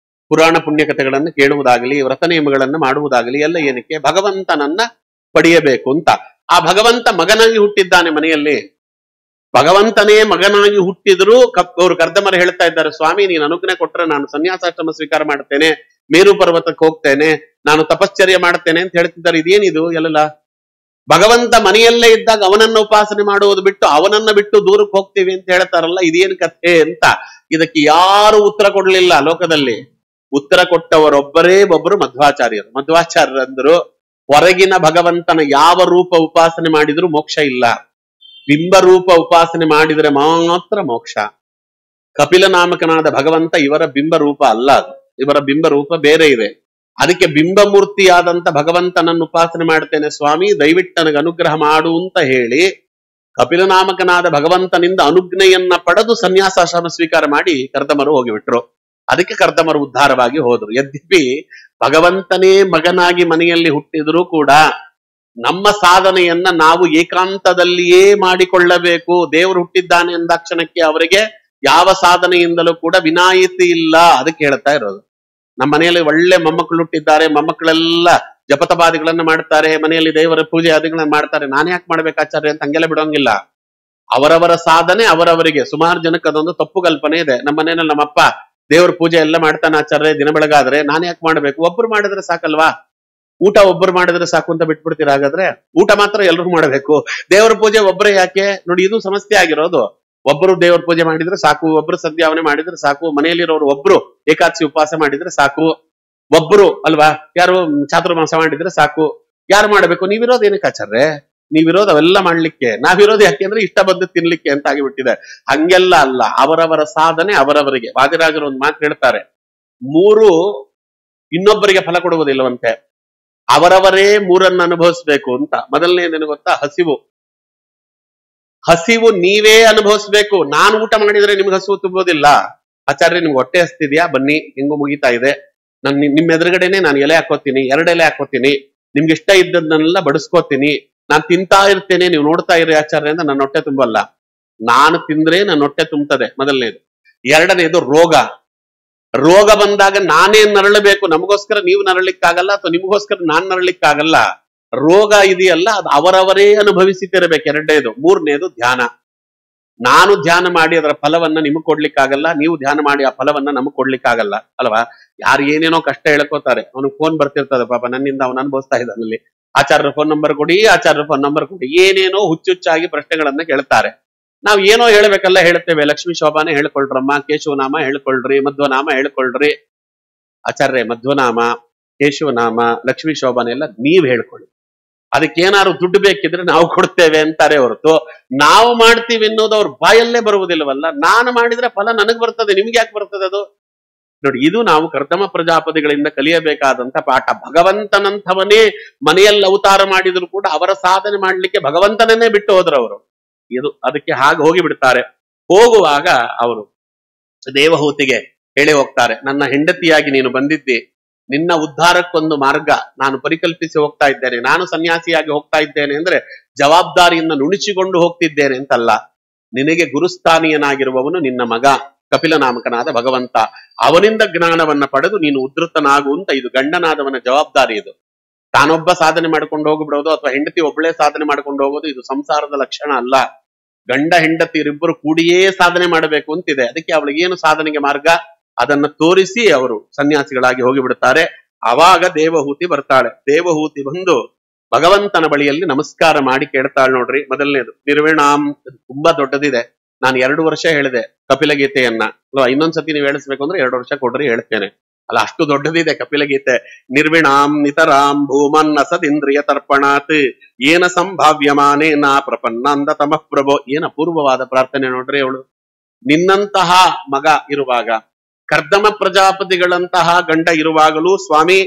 ಪುರಾಣ ಪುಣ್ಯಕಥೆಗಳನ್ನು ಕೇಳುವುದಾಗ್ಲಿ, ವ್ರತ ನಿಯಮಗಳನ್ನು ಮಾಡುವುದಾಗ್ಲಿ, ಎಲ್ಲ ಏನಕ್ಕೆ? ಭಗವಂತನನ್ನ ಪಡೆಯಬೇಕು ಅಂತ. ಆ ಭಗವಂತ ಮಗನಾಗಿ ಹುಟ್ಟಿದ್ದಾನೆ ಮನೆಯಲ್ಲಿ. ಭಗವಂತನೇ ಮಗನಾಗಿ ಹುಟ್ಟಿದ್ರು ಅವರು ಕರ್ದಮರ ಹೇಳ್ತಾ ಇದ್ದಾರೆ, ಸ್ವಾಮಿ ನೀನು ಅನುಜ್ಞೆ ಕೊಟ್ರೆ ನಾನು ಸನ್ಯಾಸಾಶ್ರಮ ಸ್ವೀಕಾರ ಮಾಡ್ತೇನೆ, ಮೇರು ಪರ್ವತಕ್ಕೆ ಹೋಗ್ತೇನೆ, ನಾನು ತಪಶ್ಚರ್ಯ ಮಾಡ್ತೇನೆ ಅಂತ ಹೇಳ್ತಿದ್ದಾರೆ. ಇದೇನಿದು ಎಲ್ಲ? ಭಗವಂತ ಮನೆಯಲ್ಲೇ ಇದ್ದಾಗ ಅವನನ್ನ ಉಪಾಸನೆ ಮಾಡುವುದು ಬಿಟ್ಟು ಅವನನ್ನ ಬಿಟ್ಟು ದೂರಕ್ಕೆ ಹೋಗ್ತೀವಿ ಅಂತ ಹೇಳ್ತಾರಲ್ಲ, ಇದೇನು ಕಥೆ ಅಂತ. ಇದಕ್ಕೆ ಯಾರು ಉತ್ತರ ಕೊಡ್ಲಿಲ್ಲ ಲೋಕದಲ್ಲಿ. ಉತ್ತರ ಕೊಟ್ಟವರೊಬ್ಬರೇ ಒಬ್ಬರು ಮಧ್ವಾಚಾರ್ಯರು. ಮಧ್ವಾಚಾರ್ಯರಂದ್ರು, ಹೊರಗಿನ ಭಗವಂತನ ಯಾವ ರೂಪ ಉಪಾಸನೆ ಮಾಡಿದ್ರು ಮೋಕ್ಷ ಇಲ್ಲ, ಬಿಂಬರೂಪ ಉಪಾಸನೆ ಮಾಡಿದರೆ ಮಾತ್ರ ಮೋಕ್ಷ. ಕಪಿಲನಾಮಕನಾದ ಭಗವಂತ ಇವರ ಬಿಂಬರೂಪ ಅಲ್ಲ, ಅದು ಇವರ ಬಿಂಬರೂಪ ಬೇರೆ ಇದೆ. ಅದಕ್ಕೆ ಬಿಂಬಮೂರ್ತಿಯಾದಂತ ಭಗವಂತನನ್ನು ಉಪಾಸನೆ ಮಾಡ್ತೇನೆ ಸ್ವಾಮಿ, ದಯವಿಟ್ಟು ನನಗೆ ಅನುಗ್ರಹ ಮಾಡು ಅಂತ ಹೇಳಿ ಕಪಿಲನಾಮಕನಾದ ಭಗವಂತನಿಂದ ಅನುಜ್ಞೆಯನ್ನ ಪಡೆದು ಸನ್ಯಾಸಾಶ್ರಮ ಸ್ವೀಕಾರ ಮಾಡಿ ಕರ್ದಮರು ಹೋಗಿಬಿಟ್ರು. ಅದಕ್ಕೆ ಕರ್ದಮರು ಉದ್ಧಾರವಾಗಿ ಹೋದ್ರು. ಯದ್ಯಪಿ ಭಗವಂತನೇ ಮಗನಾಗಿ ಮನೆಯಲ್ಲಿ ಹುಟ್ಟಿದರೂ ಕೂಡ ನಮ್ಮ ಸಾಧನೆಯನ್ನ ನಾವು ಏಕಾಂತದಲ್ಲಿಯೇ ಮಾಡಿಕೊಳ್ಳಬೇಕು. ದೇವರು ಹುಟ್ಟಿದ್ದಾನೆ ಎಂದಾಕ್ಷಣಕ್ಕೆ ಅವರಿಗೆ ಯಾವ ಸಾಧನೆಯಿಂದಲೂ ಕೂಡ ವಿನಾಯಿತಿ ಇಲ್ಲ. ಅದಕ್ಕೆ ಹೇಳ್ತಾ ಇರೋದು. ನಮ್ಮ ಮನೆಯಲ್ಲಿ ಒಳ್ಳೆ ಮೊಮ್ಮಕ್ಕಳು ಹುಟ್ಟಿದ್ದಾರೆ, ಮೊಮ್ಮಕ್ಕಳೆಲ್ಲ ಜಪತಪಾದಿಗಳನ್ನ ಮಾಡ್ತಾರೆ, ಮನೆಯಲ್ಲಿ ದೇವರ ಪೂಜೆ ಆದಿಗಳನ್ನ ಮಾಡ್ತಾರೆ, ನಾನು ಯಾಕೆ ಮಾಡ್ಬೇಕು ಆಚಾರ್ಯ ಅಂತ ಹಂಗೆಲ್ಲ ಬಿಡೋಂಗಿಲ್ಲ. ಅವರವರ ಸಾಧನೆ ಅವರವರಿಗೆ. ಸುಮಾರು ಜನಕ್ಕೆ ಅದೊಂದು ತಪ್ಪು ಕಲ್ಪನೆ ಇದೆ. ನಮ್ಮ ಮನೆಯಲ್ಲಿ ನಮ್ಮಪ್ಪ ದೇವರ ಪೂಜೆ ಎಲ್ಲ ಮಾಡ್ತಾನೆ ಆಚಾರ್ಯ ದಿನ ಬೆಳಗಾದ್ರೆ, ನಾನು ಯಾಕೆ ಮಾಡ್ಬೇಕು? ಒಬ್ರು ಮಾಡಿದ್ರೆ ಸಾಕಲ್ವಾ? ಊಟ ಒಬ್ಬರು ಮಾಡಿದ್ರೆ ಸಾಕು ಅಂತ ಬಿಟ್ಬಿಡ್ತೀರ? ಹಾಗಾದ್ರೆ ಊಟ ಮಾತ್ರ ಎಲ್ರಿಗೂ ಮಾಡಬೇಕು, ದೇವರ ಪೂಜೆ ಒಬ್ಬರೇ ಯಾಕೆ? ನೋಡಿ, ಇದು ಸಮಸ್ಯೆ ಆಗಿರೋದು. ಒಬ್ಬರು ದೇವರ ಪೂಜೆ ಮಾಡಿದ್ರೆ ಸಾಕು, ಒಬ್ರು ಸಂಧ್ಯಾವನೆ ಮಾಡಿದ್ರೆ ಸಾಕು, ಮನೆಯಲ್ಲಿರೋರು ಒಬ್ರು ಏಕಾದಶಿ ಉಪವಾಸ ಮಾಡಿದ್ರೆ ಸಾಕು, ಒಬ್ರು ಅಲ್ವಾ ಯಾರು ಚಾತುರ್ಮಾಸ ಮಾಡಿದ್ರೆ ಸಾಕು. ಯಾರು ಮಾಡ್ಬೇಕು? ನೀವಿರೋದು ಏನಕ್ಕೆ ಆಚಾರ್ಯ? ನೀವಿರೋದು ಅವೆಲ್ಲ ಮಾಡ್ಲಿಕ್ಕೆ, ನಾವಿರೋದು ಯಾಕೆಂದ್ರೆ ಇಷ್ಟ ಬಂದು ತಿನ್ಲಿಕ್ಕೆ ಅಂತ ಆಗಿಬಿಟ್ಟಿದೆ. ಹಂಗೆಲ್ಲ ಅಲ್ಲ, ಅವರವರ ಸಾಧನೆ ಅವರವರಿಗೆ. ವಾದಿರಾಜರು ಒಂದು ಮಾತು ಹೇಳ್ತಾರೆ, 3 ಇನ್ನೊಬ್ಬರಿಗೆ ಫಲ ಕೊಡುವುದಿಲ್ಲವಂತೆ, ಅವರವರೇ 3 ಅನುಭವಿಸ್ಬೇಕು ಅಂತ. ಮೊದಲನೇದೇನು ಗೊತ್ತಾ? ಹಸಿವು. ಹಸಿವು ನೀವೇ ಅನುಭವಿಸ್ಬೇಕು. ನಾನು ಊಟ ಮಾಡಿದ್ರೆ ನಿಮ್ಗೆ ಹಸಿವು ತುಂಬೋದಿಲ್ಲ. ಆಚಾರ್ಯ ನಿಮ್ಗೆ ಹೊಟ್ಟೆ ಹಸ್ತಿದ್ಯಾ? ಬನ್ನಿ, ಹೆಂಗು ಮುಗಿತಾ ಇದೆ, ನಾನು ನಿಮ್ಮ ಎದುರುಗಡೆನೆ ನಾನು ಎಲೆ ಹಾಕೋತೀನಿ, 2 ಎಲೆ ಹಾಕೋತೀನಿ, ನಿಮ್ಗೆ ಇಷ್ಟ ಇದ್ದದನ್ನೆಲ್ಲ ಬಡಿಸ್ಕೋತೀನಿ, ನಾನು ತಿಂತಾ ಇರ್ತೇನೆ, ನೀವು ನೋಡ್ತಾ ಇರಿ ಆಚಾರ್ಯ ಅಂತ ನನ್ನ ಹೊಟ್ಟೆ ತುಂಬಲ್ಲ. ನಾನು ತಿಂದ್ರೆ ನನ್ನ ಹೊಟ್ಟೆ ತುಂಬುತ್ತದೆ, ಮೊದಲನೇದು. ಎರಡನೇದು ರೋಗ. ರೋಗ ಬಂದಾಗ ನಾನೇ ನರಳಬೇಕು, ನಮಗೋಸ್ಕರ ನೀವು ನರಳಿಕ್ಕಾಗಲ್ಲ, ಅಥವಾ ನಿಮಗೋಸ್ಕರ ನಾನ್ ನರಳಿಕ್ಕಾಗಲ್ಲ. ರೋಗ ಇದೆಯಲ್ಲ, ಅದು ಅವರವರೇ ಅನುಭವಿಸುತ್ತಿರಬೇಕು, ಎರಡನೇದು. ಮೂರನೇದು ಧ್ಯಾನ. ನಾನು ಧ್ಯಾನ ಮಾಡಿ ಅದರ ಫಲವನ್ನ ನಿಮಗೆ ಕೊಡ್ಲಿಕ್ಕಾಗಲ್ಲ, ನೀವು ಧ್ಯಾನ ಮಾಡಿ ಆ ಫಲವನ್ನ ನಮಗ್ ಕೊಡ್ಲಿಕ್ಕಾಗಲ್ಲ ಅಲ್ವಾ. ಯಾರು ಏನೇನೋ ಕಷ್ಟ ಹೇಳ್ಕೋತಾರೆ, ಅವನಿಗೆ ಫೋನ್ ಬರ್ತಿರ್ತದೆ, ಪಾಪ ನನ್ನಿಂದ ಅವನು ಅನುಭವಿಸ್ತಾ ಇದ್ದಾನಲ್ಲಿ. ಆಚಾರ್ಯರ ಫೋನ್ ನಂಬರ್ ಕೊಡಿ, ಆಚಾರ್ಯರ ಫೋನ್ ನಂಬರ್ ಕೊಡಿ, ಏನೇನೋ ಹುಚ್ಚುಚ್ಚಾಗಿ ಪ್ರಶ್ನೆಗಳನ್ನ ಕೇಳ್ತಾರೆ. ನಾವು ಏನೋ ಹೇಳ್ಬೇಕಲ್ಲ ಹೇಳ್ತೇವೆ. ಲಕ್ಷ್ಮೀ ಶೋಭಾನೆ ಹೇಳ್ಕೊಳ್ರಮ್ಮ, ಕೇಶವನಾಮ ಹೇಳ್ಕೊಳ್ರಿ, ಮಧ್ವನಾಮ ಹೇಳ್ಕೊಳ್ರಿ. ಆಚಾರ್ಯ ಮಧ್ವನಾಮ, ಕೇಶವನಾಮ, ಲಕ್ಷ್ಮೀ ಶೋಭಾನೆ ಎಲ್ಲ ನೀವ್ ಹೇಳ್ಕೊಳ್ಳಿ. ಅದಕ್ಕೇನಾದ್ರು ದುಡ್ಡು ಬೇಕಿದ್ರೆ ನಾವು ಕೊಡ್ತೇವೆ ಅಂತಾರೆ ಹೊರತು ನಾವು ಮಾಡ್ತೀವಿ ಅನ್ನೋದು ಅವ್ರ ಬಾಯಲ್ಲೇ ಬರುವುದಿಲ್ಲವಲ್ಲ. ನಾನು ಮಾಡಿದ್ರೆ ಫಲ ನನಗ್ ಬರ್ತದೆ, ನಿಮ್ಗೆ ಯಾಕೆ ಬರ್ತದೆ ಅದು? ನೋಡಿ, ಇದು ನಾವು ಕರ್ದಮ ಪ್ರಜಾಪತಿಗಳಿಂದ ಕಲಿಯಬೇಕಾದಂತ ಪಾಠ. ಭಗವಂತನಂಥವನೇ ಮನೆಯಲ್ಲಿ ಅವತಾರ ಮಾಡಿದ್ರು ಕೂಡ ಅವರ ಸಾಧನೆ ಮಾಡ್ಲಿಕ್ಕೆ ಭಗವಂತನನ್ನೇ ಬಿಟ್ಟು ಹೋದ್ರವರು. ಇದು ಅದಕ್ಕೆ ಹಾಗೆ ಹೋಗಿ ಬಿಡ್ತಾರೆ. ಹೋಗುವಾಗ ಅವರು ದೇವಹೂತಿಗೆ ಹೇಳಿ ಹೋಗ್ತಾರೆ, ನನ್ನ ಹೆಂಡತಿಯಾಗಿ ನೀನು ಬಂದಿದ್ದಿ, ನಿನ್ನ ಉದ್ಧಾರಕ್ಕೊಂದು ಮಾರ್ಗ ನಾನು ಪರಿಕಲ್ಪಿಸಿ ಹೋಗ್ತಾ ಇದ್ದೇನೆ. ನಾನು ಸನ್ಯಾಸಿಯಾಗಿ ಹೋಗ್ತಾ ಇದ್ದೇನೆ ಅಂದ್ರೆ ಜವಾಬ್ದಾರಿಯಿಂದ ನುಣಿಸಿಕೊಂಡು ಹೋಗ್ತಿದ್ದೇನೆ ಅಂತಲ್ಲ. ನಿನಗೆ ಗುರುಸ್ಥಾನೀಯನಾಗಿರುವವನು ನಿನ್ನ ಮಗ ಕಪಿಲ ನಾಮಕನಾದ ಭಗವಂತ. ಅವನಿಂದ ಜ್ಞಾನವನ್ನ ಪಡೆದು ನೀನು ಉದ್ಧತನಾಗು ಅಂತ. ಇದು ಗಂಡನಾದವನ ಜವಾಬ್ದಾರಿ. ಇದು ತಾನೊಬ್ಬ ಸಾಧನೆ ಮಾಡ್ಕೊಂಡು ಹೋಗ್ಬಿಡೋದು ಅಥವಾ ಹೆಂಡತಿ ಒಬ್ಬಳೇ ಸಾಧನೆ ಮಾಡ್ಕೊಂಡು ಹೋಗೋದು ಇದು ಸಂಸಾರದ ಲಕ್ಷಣ ಅಲ್ಲ. ಗಂಡ ಹೆಂಡತಿಯರಿಬ್ಬರು ಕೂಡಿಯೇ ಸಾಧನೆ ಮಾಡಬೇಕು ಅಂತಿದೆ. ಅದಕ್ಕೆ ಅವಳಿಗೆ ಏನು ಸಾಧನೆಗೆ ಮಾರ್ಗ ಅದನ್ನ ತೋರಿಸಿ ಅವರು ಸನ್ಯಾಸಿಗಳಾಗಿ ಹೋಗಿಬಿಡ್ತಾರೆ. ಆವಾಗ ದೇವಹೂತಿ ಬರ್ತಾಳೆ. ದೇವಹೂತಿ ಬಂದು ಭಗವಂತನ ಬಳಿಯಲ್ಲಿ ನಮಸ್ಕಾರ ಮಾಡಿ ಕೇಳ್ತಾಳೆ. ನೋಡ್ರಿ, ಮೊದಲನೇದು ನಿರ್ವಿಣಾಂ. ತುಂಬಾ ದೊಡ್ಡದಿದೆ. ನಾನು 2 ವರ್ಷ ಹೇಳಿದೆ ಕಪಿಲಗೀತೆಯನ್ನ ಅಲ್ವಾ. ಇನ್ನೊಂದ್ಸತಿ ನೀವು ಹೇಳಿಸ್ಬೇಕು ಅಂದ್ರೆ 2 ವರ್ಷ ಕೊಡ್ರಿ, ಹೇಳ್ತೇನೆ ಅಲ್ಲ, ಅಷ್ಟು ದೊಡ್ಡದಿದೆ ಕಪಿಲಗೀತೆ. ನಿರ್ವಿಣಾಂ ನಿತರಾಂ ಭೂಮನ್ನ ಸದಿಂದ್ರಿಯ ತರ್ಪಣಾತ್ ಏನ ಸಂಭಾವ್ಯಮಾನೇನ ಪ್ರಪನ್ನಾಂದ ತಮಃ ಪ್ರಭೋ. ಏನ ಅಪೂರ್ವವಾದ ಪ್ರಾರ್ಥನೆ ನೋಡ್ರಿ ಅವಳು. ನಿನ್ನಂತಹ ಮಗ ಇರುವಾಗ, ಕರ್ದಮ ಪ್ರಜಾಪತಿಗಳಂತಹ ಗಂಡ ಇರುವಾಗಲೂ ಸ್ವಾಮಿ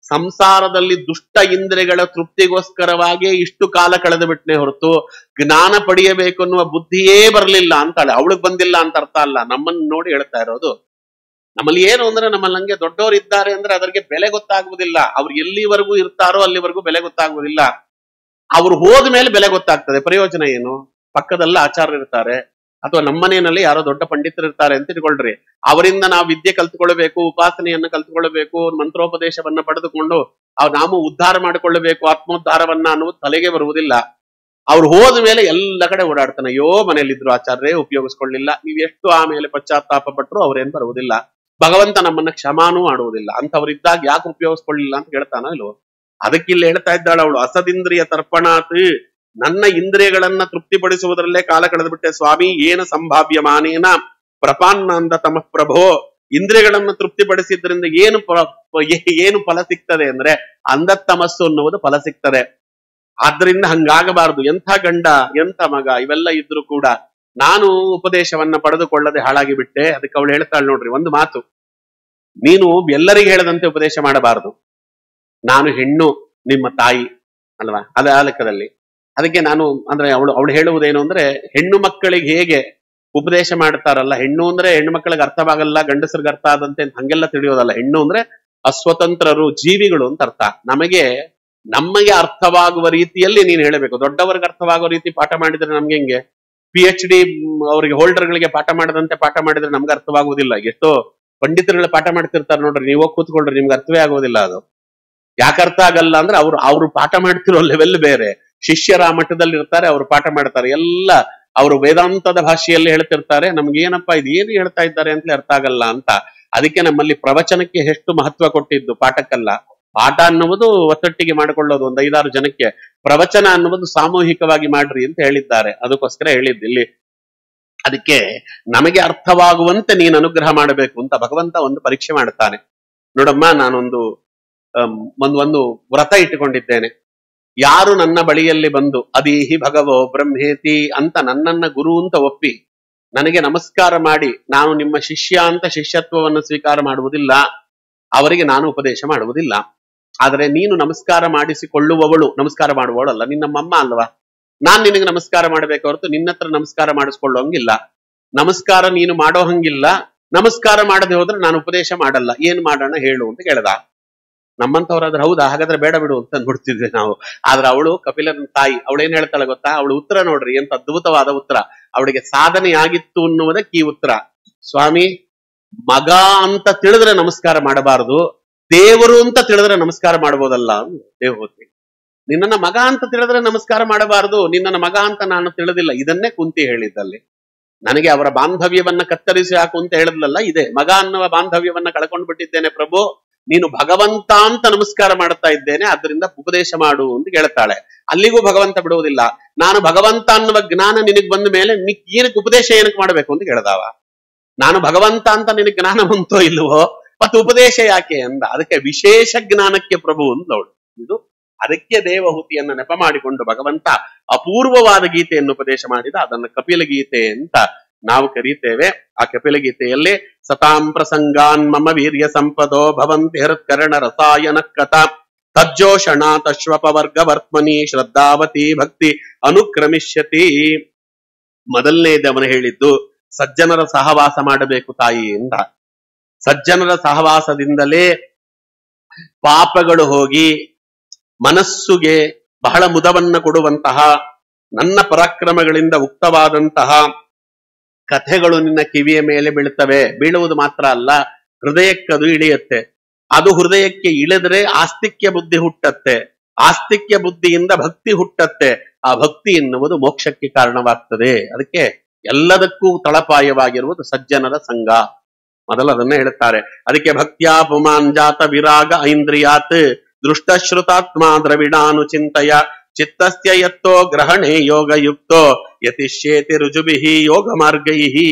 ಸಂಸಾರದಲ್ಲಿ ದುಷ್ಟ ಇಂದ್ರಿಯಗಳ ತೃಪ್ತಿಗೋಸ್ಕರವಾಗಿ ಇಷ್ಟು ಕಾಲ ಕಳೆದು ಬಿಟ್ಟನೆ ಹೊರತು ಜ್ಞಾನ ಪಡೆಯಬೇಕು ಅನ್ನುವ ಬುದ್ಧಿಯೇ ಬರಲಿಲ್ಲ ಅಂತಾಳೆ. ಅವಳಿಗೆ ಬಂದಿಲ್ಲ ಅಂತ ಅರ್ಥ ಅಲ್ಲ, ನಮ್ಮನ್ನು ನೋಡಿ ಹೇಳ್ತಾ ಇರೋದು. ನಮ್ಮಲ್ಲಿ ಏನು ಅಂದ್ರೆ, ನಮ್ಮಲ್ಲಿ ಹಂಗೆ ದೊಡ್ಡವರು ಇದ್ದಾರೆ ಅಂದ್ರೆ ಅದಕ್ಕೆ ಬೆಲೆ ಗೊತ್ತಾಗುವುದಿಲ್ಲ. ಅವ್ರು ಎಲ್ಲಿವರೆಗೂ ಇರ್ತಾರೋ ಅಲ್ಲಿವರೆಗೂ ಬೆಲೆ ಗೊತ್ತಾಗುವುದಿಲ್ಲ. ಅವ್ರು ಹೋದ ಮೇಲೆ ಬೆಲೆ ಗೊತ್ತಾಗ್ತದೆ. ಪ್ರಯೋಜನ ಏನು? ಪಕ್ಕದಲ್ಲ ಆಚಾರ್ಯರು ಇರ್ತಾರೆ, ಅಥವಾ ನಮ್ಮನೆಯಲ್ಲಿ ಯಾರೋ ದೊಡ್ಡ ಪಂಡಿತರು ಇರ್ತಾರೆ ಅಂತ ಇಟ್ಕೊಳ್ರಿ. ಅವರಿಂದ ನಾವು ವಿದ್ಯೆ ಕಲ್ತ್ಕೊಳ್ಬೇಕು, ಉಪಾಸನೆಯನ್ನ ಕಲ್ತ್ಕೊಳ್ಬೇಕು, ಮಂತ್ರೋಪದೇಶವನ್ನ ಪಡೆದುಕೊಂಡು ನಾವು ಉದ್ಧಾರ ಮಾಡಿಕೊಳ್ಳಬೇಕು, ಆತ್ಮೋದ್ಧಾರವನ್ನ ಅನ್ನೋದು ತಲೆಗೆ ಬರುವುದಿಲ್ಲ. ಅವ್ರು ಹೋದ ಮೇಲೆ ಎಲ್ಲ ಕಡೆ ಓಡಾಡ್ತಾನೆ. ಅಯ್ಯೋ ಮನೆಯಲ್ಲಿದ್ರು ಆಚಾರ್ಯರೇ ಉಪಯೋಗಿಸ್ಕೊಳ್ಳಿಲ್ಲ, ನೀವು ಎಷ್ಟು ಆಮೇಲೆ ಪಶ್ಚಾತ್ತಾಪ ಪಟ್ಟರು ಅವ್ರೇನ್ ಬರುವುದಿಲ್ಲ. ಭಗವಂತ ನಮ್ಮನ್ನ ಕ್ಷಮಾನೂ ಮಾಡುವುದಿಲ್ಲ. ಅಂತವ್ರಿದ್ದಾಗ ಯಾಕೆ ಉಪಯೋಗಿಸ್ಕೊಳ್ಳಿಲ್ಲ ಅಂತ ಹೇಳ್ತಾನೋ ಇಲ್ವೋ. ಅದಕ್ಕಿಲ್ಲಿ ಹೇಳ್ತಾ ಇದ್ದಾಳೆ ಅವಳು, ಅಸದಿಂದ್ರಿಯ ತರ್ಪಣಾತ್. ನನ್ನ ಇಂದ್ರಿಯಗಳನ್ನ ತೃಪ್ತಿಪಡಿಸುವುದರಲ್ಲೇ ಕಾಲ ಕಳೆದು ಬಿಟ್ಟೆ ಸ್ವಾಮಿ. ಏನ ಸಂಭಾವ್ಯಮಾನೇನ ಪ್ರಪಾನ್ನಂದ ತಮಃ ಪ್ರಭೋ. ಇಂದ್ರಿಯಗಳನ್ನ ತೃಪ್ತಿಪಡಿಸಿದ್ರಿಂದ ಏನು ಫಲ ಸಿಗ್ತದೆ ಅಂದ್ರೆ ಅಂಧತಮಸ್ಸು ಅನ್ನುವುದು ಫಲ ಸಿಗ್ತದೆ. ಆದ್ರಿಂದ ಹಂಗಾಗಬಾರದು. ಎಂಥ ಗಂಡ ಎಂಥ ಮಗ ಇವೆಲ್ಲ ಇದ್ರು ಕೂಡ ನಾನು ಉಪದೇಶವನ್ನ ಪಡೆದುಕೊಳ್ಳದೆ ಹಾಳಾಗಿ ಬಿಟ್ಟೆ. ಅದಕ್ಕೆ ಅವಳು ಹೇಳ್ತಾಳೆ ನೋಡ್ರಿ ಒಂದು ಮಾತು, ನೀನು ಎಲ್ಲರಿಗೆ ಹೇಳದಂತೆ ಉಪದೇಶ ಮಾಡಬಾರದು. ನಾನು ಹೆಣ್ಣು, ನಿಮ್ಮ ತಾಯಿ ಅಲ್ವಾ, ಅದ ಆ ಲೆಕ್ಕದಲ್ಲಿ. ಅದಕ್ಕೆ ನಾನು ಅಂದ್ರೆ ಅವಳು ಹೇಳುವುದೇನು ಅಂದ್ರೆ, ಹೆಣ್ಣು ಮಕ್ಕಳಿಗೆ ಹೇಗೆ ಉಪದೇಶ ಮಾಡ್ತಾರಲ್ಲ, ಹೆಣ್ಣು ಅಂದ್ರೆ ಹೆಣ್ಣು ಮಕ್ಕಳಿಗೆ ಅರ್ಥವಾಗಲ್ಲ, ಗಂಡಸರಿಗೆ ಅರ್ಥ ಆದಂತೆ ಹಂಗೆಲ್ಲ ತಿಳಿಯೋದಲ್ಲ. ಹೆಣ್ಣು ಅಂದ್ರೆ ಅಸ್ವತಂತ್ರರು, ಜೀವಿಗಳು ಅಂತ ಅರ್ಥ. ನಮಗೆ ಅರ್ಥವಾಗುವ ರೀತಿಯಲ್ಲಿ ನೀನು ಹೇಳಬೇಕು. ದೊಡ್ಡವರಿಗೆ ಅರ್ಥವಾಗುವ ರೀತಿ ಪಾಠ ಮಾಡಿದ್ರೆ ನಮ್ಗೆ ಹೆಂಗೆ? PhD ಅವರಿಗೆ ಹೋಲ್ಡರ್ಗಳಿಗೆ ಪಾಠ ಮಾಡದಂತೆ ಪಾಠ ಮಾಡಿದ್ರೆ ನಮ್ಗೆ ಅರ್ಥವಾಗುವುದಿಲ್ಲ. ಎಷ್ಟೋ ಪಂಡಿತರುಗಳ ಪಾಠ ಮಾಡ್ತಿರ್ತಾರೆ ನೋಡ್ರಿ, ನೀವು ಹೋಗಿ ಕೂತ್ಕೊಳ್ರಿ, ನಿಮ್ಗೆ ಅರ್ಥವೇ ಆಗೋದಿಲ್ಲ. ಅದು ಯಾಕೆ ಅರ್ಥ ಆಗಲ್ಲ ಅಂದ್ರೆ ಅವ್ರು ಪಾಠ ಮಾಡ್ತಿರೋ ಲೆವೆಲ್ ಬೇರೆ, ಶಿಷ್ಯರ ಮಟ್ಟದಲ್ಲಿ ಇರ್ತಾರೆ, ಅವ್ರು ಪಾಠ ಮಾಡ್ತಾರೆ, ಎಲ್ಲ ಅವರು ವೇದಾಂತದ ಭಾಷೆಯಲ್ಲಿ ಹೇಳ್ತಿರ್ತಾರೆ. ನಮ್ಗೆ ಏನಪ್ಪಾ ಇದು ಏನು ಹೇಳ್ತಾ ಇದ್ದಾರೆ ಅಂತಲೇ ಅರ್ಥ ಆಗಲ್ಲ ಅಂತ. ಅದಕ್ಕೆ ನಮ್ಮಲ್ಲಿ ಪ್ರವಚನಕ್ಕೆ ಎಷ್ಟು ಮಹತ್ವ ಕೊಟ್ಟಿದ್ದು, ಪಾಠಕ್ಕಲ್ಲ. ಪಾಠ ಅನ್ನುವುದು ಒತ್ತಟ್ಟಿಗೆ ಮಾಡಿಕೊಳ್ಳೋದು ಒಂದು 5-6 ಜನಕ್ಕೆ, ಪ್ರವಚನ ಅನ್ನುವುದು ಸಾಮೂಹಿಕವಾಗಿ ಮಾಡ್ರಿ ಅಂತ ಹೇಳಿದ್ದಾರೆ. ಅದಕ್ಕೋಸ್ಕರ ಹೇಳಿದ್ದು ಇಲ್ಲಿ. ಅದಕ್ಕೆ ನಮಗೆ ಅರ್ಥವಾಗುವಂತೆ ನೀನು ಅನುಗ್ರಹ ಮಾಡಬೇಕು ಅಂತ ಭಗವಂತ ಒಂದು ಪರೀಕ್ಷೆ ಮಾಡ್ತಾನೆ. ನೋಡಮ್ಮ, ನಾನೊಂದು ಒಂದು ವ್ರತ ಇಟ್ಟುಕೊಂಡಿದ್ದೇನೆ. ಯಾರು ನನ್ನ ಬಳಿಯಲ್ಲಿ ಬಂದು ಅದೀಹಿ ಭಗವೋ ಬ್ರಹ್ಮೇತಿ ಅಂತ ನನ್ನನ್ನ ಗುರು ಅಂತ ಒಪ್ಪಿ ನನಗೆ ನಮಸ್ಕಾರ ಮಾಡಿ ನಾನು ನಿಮ್ಮ ಶಿಷ್ಯ ಅಂತ ಶಿಷ್ಯತ್ವವನ್ನು ಸ್ವೀಕಾರ ಮಾಡುವುದಿಲ್ಲ, ಅವರಿಗೆ ನಾನು ಉಪದೇಶ ಮಾಡುವುದಿಲ್ಲ. ಆದರೆ ನೀನು ನಮಸ್ಕಾರ ಮಾಡಿಸಿಕೊಳ್ಳುವವಳು, ನಮಸ್ಕಾರ ಮಾಡುವವಳಲ್ಲ, ನಿನ್ನಮ್ಮಮ್ಮ ಅಲ್ವಾ. ನಾನ್ ನಿನಗೆ ನಮಸ್ಕಾರ ಮಾಡಬೇಕು ಹೊರತು ನಿನ್ನ ಹತ್ರ ನಮಸ್ಕಾರ ಮಾಡಿಸ್ಕೊಳ್ಳೋಂಗಿಲ್ಲ. ನಮಸ್ಕಾರ ನೀನು ಮಾಡೋ ಹಂಗಿಲ್ಲ. ನಮಸ್ಕಾರ ಮಾಡದೆ ಹೋದ್ರೆ ನಾನು ಉಪದೇಶ ಮಾಡಲ್ಲ. ಏನ್ ಮಾಡೋಣ ಹೇಳು ಅಂತ ಕೇಳ್ದ. ನಮ್ಮಂತವ್ರಾದ್ರೆ ಹೌದಾ ಹಾಗಾದ್ರೆ ಬೇಡ ಬಿಡು ಅಂತ ಅಂದ್ಬಿಡ್ತಿದ್ವಿ ನಾವು. ಆದ್ರೆ ಅವಳು ಕಪಿಲನ ತಾಯಿ, ಅವಳೇನ್ ಹೇಳ್ತಾಳೆ ಗೊತ್ತಾ? ಅವಳು ಉತ್ತರ ನೋಡ್ರಿ, ಎಂತ ಅದ್ಭುತವಾದ ಉತ್ತರ. ಅವಳಿಗೆ ಸಾಧನೆ ಆಗಿತ್ತು ಅನ್ನುವುದಕ್ಕೆ ಈ ಉತ್ತರ. ಸ್ವಾಮಿ, ಮಗ ಅಂತ ತಿಳಿದ್ರೆ ನಮಸ್ಕಾರ ಮಾಡಬಾರದು, ದೇವರು ಅಂತ ತಿಳಿದ್ರೆ ನಮಸ್ಕಾರ ಮಾಡ್ಬೋದಲ್ಲ ಅಂದ್ರು ದೇವಹೂತಿ. ನಿನ್ನನ್ನ ಮಗ ಅಂತ ತಿಳಿದ್ರೆ ನಮಸ್ಕಾರ ಮಾಡಬಾರದು, ನಿನ್ನನ್ನ ಮಗ ಅಂತ ನಾನು ತಿಳಿದಿಲ್ಲ. ಇದನ್ನೇ ಕುಂತಿ ಹೇಳಿದ್ದಲ್ಲಿ. ನನಗೆ ಅವರ ಬಾಂಧವ್ಯವನ್ನ ಕತ್ತರಿಸಿ ಹಾಕು ಅಂತ ಹೇಳಿದ್ಲಲ್ಲ, ಇದೆ ಮಗ ಅನ್ನುವ ಬಾಂಧವ್ಯವನ್ನ ಕಳ್ಕೊಂಡು ಬಿಟ್ಟಿದ್ದೇನೆ ಪ್ರಭು, ನೀನು ಭಗವಂತ ಅಂತ ನಮಸ್ಕಾರ ಮಾಡ್ತಾ ಇದ್ದೇನೆ, ಅದರಿಂದ ಉಪದೇಶ ಮಾಡು ಅಂತ ಹೇಳ್ತಾಳೆ. ಅಲ್ಲಿಗೂ ಭಗವಂತ ಬಿಡುವುದಿಲ್ಲ. ನಾನು ಭಗವಂತ ಅನ್ನುವ ಜ್ಞಾನ ನಿನಗ್ ಬಂದ ಮೇಲೆ ಏನಕ್ಕೆ ಉಪದೇಶ ಏನಕ್ಕೆ ಮಾಡ್ಬೇಕು ಅಂತ ಕೇಳ್ದಾವ. ನಾನು ಭಗವಂತ ಅಂತ ನಿನಗೆ ಜ್ಞಾನ ಬಂತೋ ಇಲ್ವೋ, ಮತ್ತೆ ಉಪದೇಶ ಯಾಕೆ ಅಂದ. ಅದಕ್ಕೆ ವಿಶೇಷ ಜ್ಞಾನಕ್ಕೆ ಪ್ರಭು ಅಂದವಳು. ಇದು ಅದಕ್ಕೆ ದೇವಹೂತಿಯನ್ನ ನೆಪ ಮಾಡಿಕೊಂಡು ಭಗವಂತ ಅಪೂರ್ವವಾದ ಗೀತೆಯನ್ನು ಉಪದೇಶ ಮಾಡಿದ. ಅದನ್ನು ಕಪಿಲ ಗೀತೆ ಅಂತ ನಾವು ಕರೀತೇವೆ. ಆ ಕಪಿಲ ಗೀತೆಯಲ್ಲಿ ಸತಾಂ ಪ್ರಸಂಗಾನ್ ಮಮ ವೀರ್ಯ ಸಂಪದೋ ಭವಂತಿ ಹೃತ್ಕರಣ ರಸಾಯನ ಕಥಾ ತಜ್ಜೋಷಣಾತ್ ಅಶ್ವಪವರ್ಗ ವರ್ತಮನಿ ಶ್ರದ್ಧಾವತಿ ಭಕ್ತಿ ಅನುಕ್ರಮಿಷ್ಯತಿ. ಮೊದಲನೇದು ಅವನು ಹೇಳಿದ್ದು ಸಜ್ಜನರ ಸಹವಾಸ ಮಾಡಬೇಕು ತಾಯಿ ಅಂತ. ಸಜ್ಜನರ ಸಹವಾಸದಿಂದಲೇ ಪಾಪಗಳು ಹೋಗಿ ಮನಸ್ಸುಗೆ ಬಹಳ ಮುದವನ್ನ ಕೊಡುವಂತಹ, ನನ್ನ ಪರಾಕ್ರಮಗಳಿಂದ ಉಕ್ತವಾದಂತಹ ಕಥೆಗಳು ನಿನ್ನ ಕಿವಿಯ ಮೇಲೆ ಬೀಳ್ತವೆ. ಬೀಳುವುದು ಮಾತ್ರ ಅಲ್ಲ, ಹೃದಯಕ್ಕದು ಇಳಿಯುತ್ತೆ. ಅದು ಹೃದಯಕ್ಕೆ ಇಳಿದ್ರೆ ಆಸ್ತಿಕ್ಯ ಬುದ್ಧಿ ಹುಟ್ಟತ್ತೆ. ಆಸ್ತಿಕ್ಯ ಬುದ್ಧಿಯಿಂದ ಭಕ್ತಿ ಹುಟ್ಟತ್ತೆ. ಆ ಭಕ್ತಿ ಎನ್ನುವುದು ಮೋಕ್ಷಕ್ಕೆ ಕಾರಣವಾಗ್ತದೆ. ಅದಕ್ಕೆ ಎಲ್ಲದಕ್ಕೂ ತಳಪಾಯವಾಗಿರುವುದು ಸಜ್ಜನರ ಸಂಘ. ಮೊದಲು ಅದನ್ನ ಹೇಳ್ತಾರೆ. ಅದಕ್ಕೆ ಭಕ್ತ್ಯಾ ಪುಮಾನ್ ಜಾತ ವಿರಾಗ ಐಂದ್ರಿಯಾತ್ ದೃಷ್ಟಶ್ರುತಾತ್ಮ ದ್ರವಿಡಾನು ಚಿಂತೆಯ ಚಿತ್ತಸ್ಯ ಯತ್ತೋ ಗ್ರಹಣೆ ಯೋಗಯುಕ್ತೋ ಯತಿಷ್ಯೇತಿ ರುಜುಭಿಹಿ ಯೋಗ ಮಾರ್ಗೈಹಿ.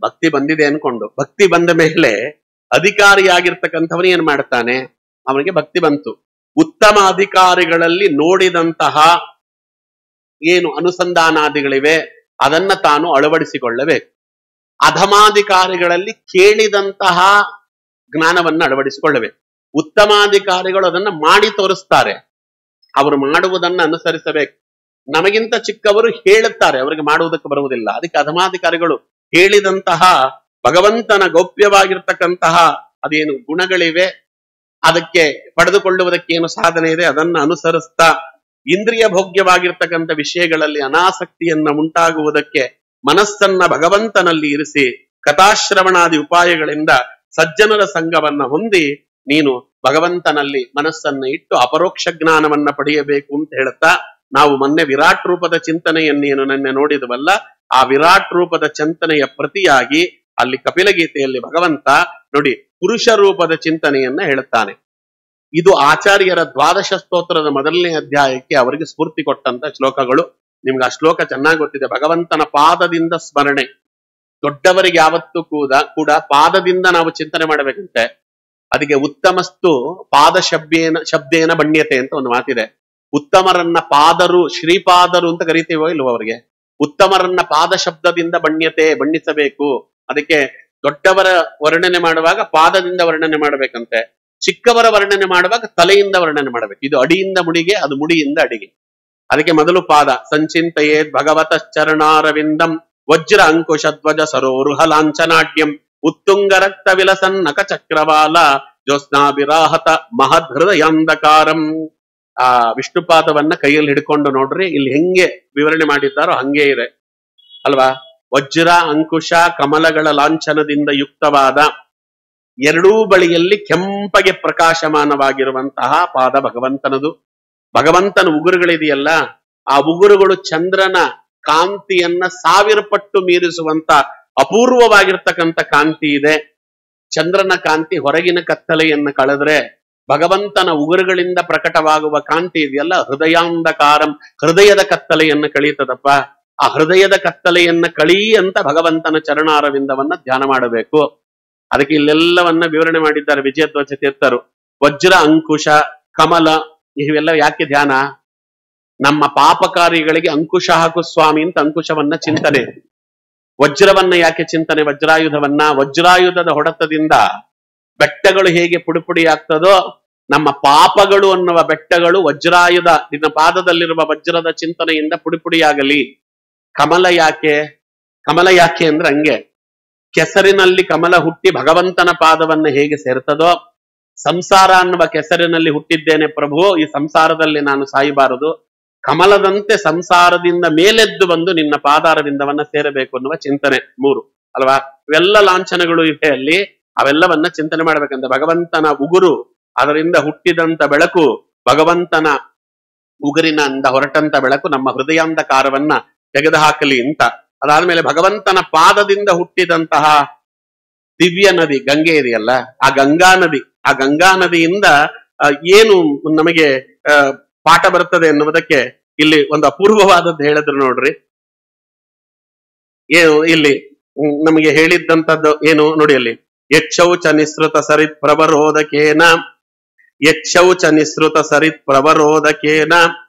ಭಕ್ತಿ ಬಂದಿದೆ ಅನ್ಕೊಂಡು, ಭಕ್ತಿ ಬಂದ ಮೇಲೆ ಅಧಿಕಾರಿಯಾಗಿರ್ತಕ್ಕಂಥವನು ಏನ್ ಮಾಡ್ತಾನೆ? ಅವನಿಗೆ ಭಕ್ತಿ ಬಂತು. ಉತ್ತಮ ಅಧಿಕಾರಿಗಳಲ್ಲಿ ನೋಡಿದಂತಹ ಏನು ಅನುಸಂಧಾನಾದಿಗಳಿವೆ ಅದನ್ನ ತಾನು ಅಳವಡಿಸಿಕೊಳ್ಳಬೇಕು. ಅಧಮಾಧಿಕಾರಿಗಳಲ್ಲಿ ಕೇಳಿದಂತಹ ಜ್ಞಾನವನ್ನ ಅಳವಡಿಸಿಕೊಳ್ಳಬೇಕು. ಉತ್ತಮಾಧಿಕಾರಿಗಳು ಅದನ್ನ ಮಾಡಿ ತೋರಿಸ್ತಾರೆ, ಅವರು ಮಾಡುವುದನ್ನ ಅನುಸರಿಸಬೇಕು. ನಮಗಿಂತ ಚಿಕ್ಕವರು ಹೇಳುತ್ತಾರೆ, ಅವರಿಗೆ ಮಾಡುವುದಕ್ಕೆ ಬರುವುದಿಲ್ಲ. ಅದಕ್ಕೆ ಅಧಮಾಧಿಕಾರಿಗಳು ಹೇಳಿದಂತಹ ಭಗವಂತನ ಗೌಪ್ಯವಾಗಿರ್ತಕ್ಕಂತಹ ಅದೇನು ಗುಣಗಳಿವೆ, ಅದಕ್ಕೆ ಪಡೆದುಕೊಳ್ಳುವುದಕ್ಕೆ ಏನು ಸಾಧನೆ ಇದೆ, ಅದನ್ನ ಅನುಸರಿಸ್ತಾ ಇಂದ್ರಿಯ ಭೋಗ್ಯವಾಗಿರ್ತಕ್ಕಂಥ ವಿಷಯಗಳಲ್ಲಿ ಅನಾಸಕ್ತಿಯನ್ನ ಉಂಟಾಗುವುದಕ್ಕೆ ಮನಸ್ಸನ್ನ ಭಗವಂತನಲ್ಲಿ ಇರಿಸಿ ಕಥಾಶ್ರವಣಾದಿ ಉಪಾಯಗಳಿಂದ ಸಜ್ಜನರ ಸಂಘವನ್ನ ಹೊಂದಿ ನೀನು ಭಗವಂತನಲ್ಲಿ ಮನಸ್ಸನ್ನ ಇಟ್ಟು ಅಪರೋಕ್ಷ ಜ್ಞಾನವನ್ನ ಪಡೆಯಬೇಕು ಅಂತ ಹೇಳ್ತಾ, ನಾವು ಮೊನ್ನೆ ವಿರಾಟ್ ರೂಪದ ಚಿಂತನೆಯನ್ನೇನು ನೆನ್ನೆ ನೋಡಿದವಲ್ಲ, ಆ ವಿರಾಟ್ ರೂಪದ ಚಿಂತನೆಯ ಪ್ರತಿಯಾಗಿ ಅಲ್ಲಿ ಕಪಿಲಗೀತೆಯಲ್ಲಿ ಭಗವಂತ ನೋಡಿ ಪುರುಷ ರೂಪದ ಚಿಂತನೆಯನ್ನ ಹೇಳುತ್ತಾನೆ. ಇದು ಆಚಾರ್ಯರ ದ್ವಾದಶ ಸ್ತೋತ್ರದ ಮೊದಲನೇ ಅಧ್ಯಾಯಕ್ಕೆ ಅವರಿಗೆ ಸ್ಫೂರ್ತಿ ಕೊಟ್ಟಂತ ಶ್ಲೋಕಗಳು. ನಿಮ್ಗೆ ಆ ಶ್ಲೋಕ ಚೆನ್ನಾಗಿ ಗೊತ್ತಿದೆ. ಭಗವಂತನ ಪಾದದಿಂದ ಸ್ಮರಣೆ. ದೊಡ್ಡವರಿಗೆ ಯಾವತ್ತೂ ಕೂಡ ಪಾದದಿಂದ ನಾವು ಚಿಂತನೆ ಮಾಡಬೇಕಂತೆ. ಅದಕ್ಕೆ ಉತ್ತಮಸ್ತು ಪಾದ ಶಬ್ದೇನ ಬಣ್ಯತೆ ಅಂತ ಒಂದು ಮಾತಿದೆ. ಉತ್ತಮರನ್ನ ಪಾದರು, ಶ್ರೀಪಾದರು ಅಂತ ಕರಿತೀವೋ ಇಲ್ವೋ ಅವರಿಗೆ. ಉತ್ತಮರನ್ನ ಪಾದ ಶಬ್ದದಿಂದ ಬಣ್ಣಿಸಬೇಕು. ಅದಕ್ಕೆ ದೊಡ್ಡವರ ವರ್ಣನೆ ಮಾಡುವಾಗ ಪಾದದಿಂದ ವರ್ಣನೆ ಮಾಡಬೇಕಂತೆ. ಚಿಕ್ಕವರ ವರ್ಣನೆ ಮಾಡುವಾಗ ತಲೆಯಿಂದ ವರ್ಣನೆ ಮಾಡಬೇಕು. ಇದು ಅಡಿಯಿಂದ ಮುಡಿಗೆ, ಅದು ಮುಡಿಯಿಂದ ಅಡಿಗೆ. ಅದಕ್ಕೆ ಮೊದಲು ಪಾದ. ಸಂಚಿಂತೆಯೇದ್ ಭಗವತ ಚರಣಾರವಿಂದಂ ವಜ್ರ ಅಂಕುಶ ಧ್ವಜ ಸರೋರುಹ ಲಾಂಛನಾಟ್ಯಂ ಉತ್ತುಂಗ ರಕ್ತ ವಿಲಸನ್ನಕ ಚಕ್ರವಾಲ ಜ್ಯೋತ್ಸ್ನಾಭಿರಾಹತ ಮಹದ್ ಹೃದಯಾಂಧಕಾರಂ. ಆ ವಿಷ್ಣುಪಾದವನ್ನ ಕೈಯಲ್ಲಿ ಹಿಡ್ಕೊಂಡು ನೋಡ್ರಿ, ಇಲ್ಲಿ ಹೆಂಗೆ ವಿವರಣೆ ಮಾಡಿದ್ದಾರೋ ಹಂಗೆ ಇದೆ ಅಲ್ವಾ. ವಜ್ರ ಅಂಕುಶ ಕಮಲಗಳ ಲಾಂಛನದಿಂದ ಯುಕ್ತವಾದ ಎರಡೂ ಬಳಿಯಲ್ಲಿ ಕೆಂಪಗೆ ಪ್ರಕಾಶಮಾನವಾಗಿರುವಂತಹ ಪಾದ ಭಗವಂತನದು. ಭಗವಂತನ ಉಗುರುಗಳಿದೆಯಲ್ಲ, ಆ ಉಗುರುಗಳು ಚಂದ್ರನ ಕಾಂತಿಯನ್ನ 1000 ಪಟ್ಟು ಮೀರಿಸುವಂತ ಅಪೂರ್ವವಾಗಿರ್ತಕ್ಕಂಥ ಕಾಂತಿ ಇದೆ. ಚಂದ್ರನ ಕಾಂತಿ ಹೊರಗಿನ ಕತ್ತಲೆಯನ್ನ ಕಳೆದ್ರೆ ಭಗವಂತನ ಉಗುರುಗಳಿಂದ ಪ್ರಕಟವಾಗುವ ಕಾಂತಿ ಇದೆಯಲ್ಲ, ಹೃದಯಾಂಧಕಾರಂ, ಹೃದಯದ ಕತ್ತಲೆಯನ್ನ ಕಳೀತದಪ್ಪ. ಆ ಹೃದಯದ ಕತ್ತಲೆಯನ್ನ ಕಳೀ ಅಂತ ಭಗವಂತನ ಚರಣಾರವಿಂದವನ್ನ ಧ್ಯಾನ ಮಾಡಬೇಕು. ಅದಕ್ಕೆ ಇಲ್ಲೆಲ್ಲವನ್ನ ವಿವರಣೆ ಮಾಡಿದ್ದಾರೆ ವಿಜಯಧ್ವಜ ತೀರ್ಥರು. ವಜ್ರ ಅಂಕುಶ ಕಮಲ ಇವೆಲ್ಲ ಯಾಕೆ ಧ್ಯಾನ? ನಮ್ಮ ಪಾಪಕಾರಿಗಳಿಗೆ ಅಂಕುಶ ಹಾಕು ಸ್ವಾಮಿ ಅಂತ ಅಂಕುಶವನ್ನ ಚಿಂತನೆ. ವಜ್ರವನ್ನ ಯಾಕೆ ಚಿಂತನೆ? ವಜ್ರಾಯುಧದ ಹೊಡೆತದಿಂದ ಬೆಟ್ಟಗಳು ಹೇಗೆ ಪುಡಿಪುಡಿ ಆಗ್ತದೋ, ನಮ್ಮ ಪಾಪಗಳು ಅನ್ನುವ ಬೆಟ್ಟಗಳು ವಜ್ರಾಯುಧ ನಿನ್ನ ಪಾದದಲ್ಲಿರುವ ವಜ್ರದ ಚಿಂತನೆಯಿಂದ ಪುಡಿಪುಡಿಯಾಗಲಿ. ಕಮಲ ಯಾಕೆ ಅಂದ್ರೆ ಹಂಗೆ ಕೆಸರಿನಲ್ಲಿ ಕಮಲ ಹುಟ್ಟಿ ಭಗವಂತನ ಪಾದವನ್ನ ಹೇಗೆ ಸೇರ್ತದೋ, ಸಂಸಾರ ಅನ್ನುವ ಕೆಸರಿನಲ್ಲಿ ಹುಟ್ಟಿದ್ದೇನೆ ಪ್ರಭು, ಈ ಸಂಸಾರದಲ್ಲಿ ನಾನು ಸಾಯಬಾರದು, ಕಮಲದಂತೆ ಸಂಸಾರದಿಂದ ಮೇಲೆದ್ದು ಬಂದು ನಿನ್ನ ಪಾದಾರವಿಂದವನ್ನ ಸೇರಬೇಕು ಅನ್ನುವ ಚಿಂತನೆ. 3 ಅಲ್ವಾ? ಇವೆಲ್ಲ ಲಾಂಛನಗಳು ಇವೆ ಅಲ್ಲಿ, ಅವೆಲ್ಲವನ್ನ ಚಿಂತನೆ ಮಾಡ್ಬೇಕಂತ. ಭಗವಂತನ ಉಗುರು, ಅದರಿಂದ ಹುಟ್ಟಿದಂತ ಬೆಳಕು, ಭಗವಂತನ ಉಗುರಿನಿಂದ ಹೊರಟಂತ ಬೆಳಕು ನಮ್ಮ ಹೃದಯಾಂಧಕಾರವನ್ನ ತೆಗೆದುಹಾಕಲಿ ಅಂತ. ಅದಾದ್ಮೇಲೆ ಭಗವಂತನ ಪಾದದಿಂದ ಹುಟ್ಟಿದಂತಹ ದಿವ್ಯ ನದಿ ಗಂಗೆ ಇದೆಯಲ್ಲ, ಆ ಗಂಗಾ ನದಿಯಿಂದ ಏನು ನಮಗೆ ಪಾಠ ಬರ್ತದೆ ಎನ್ನುವುದಕ್ಕೆ ಇಲ್ಲಿ ಒಂದು ಅಪೂರ್ವವಾದದ್ದು ಹೇಳಿದ್ರು ನೋಡ್ರಿ. ಏನು ಇಲ್ಲಿ ನಮಗೆ ಹೇಳಿದ್ದಂಥದ್ದು ಏನು ನೋಡಿ, ಅಲ್ಲಿ ಯಚ್ಚೌಚ ನಿಸೃತ ಸರಿತ್ ಪ್ರವರೋದಕೇನ, ಯಚ್ಚೌಚ ನಿಸೃತ ಸರಿತ್ ಪ್ರವರೋದಕೇನ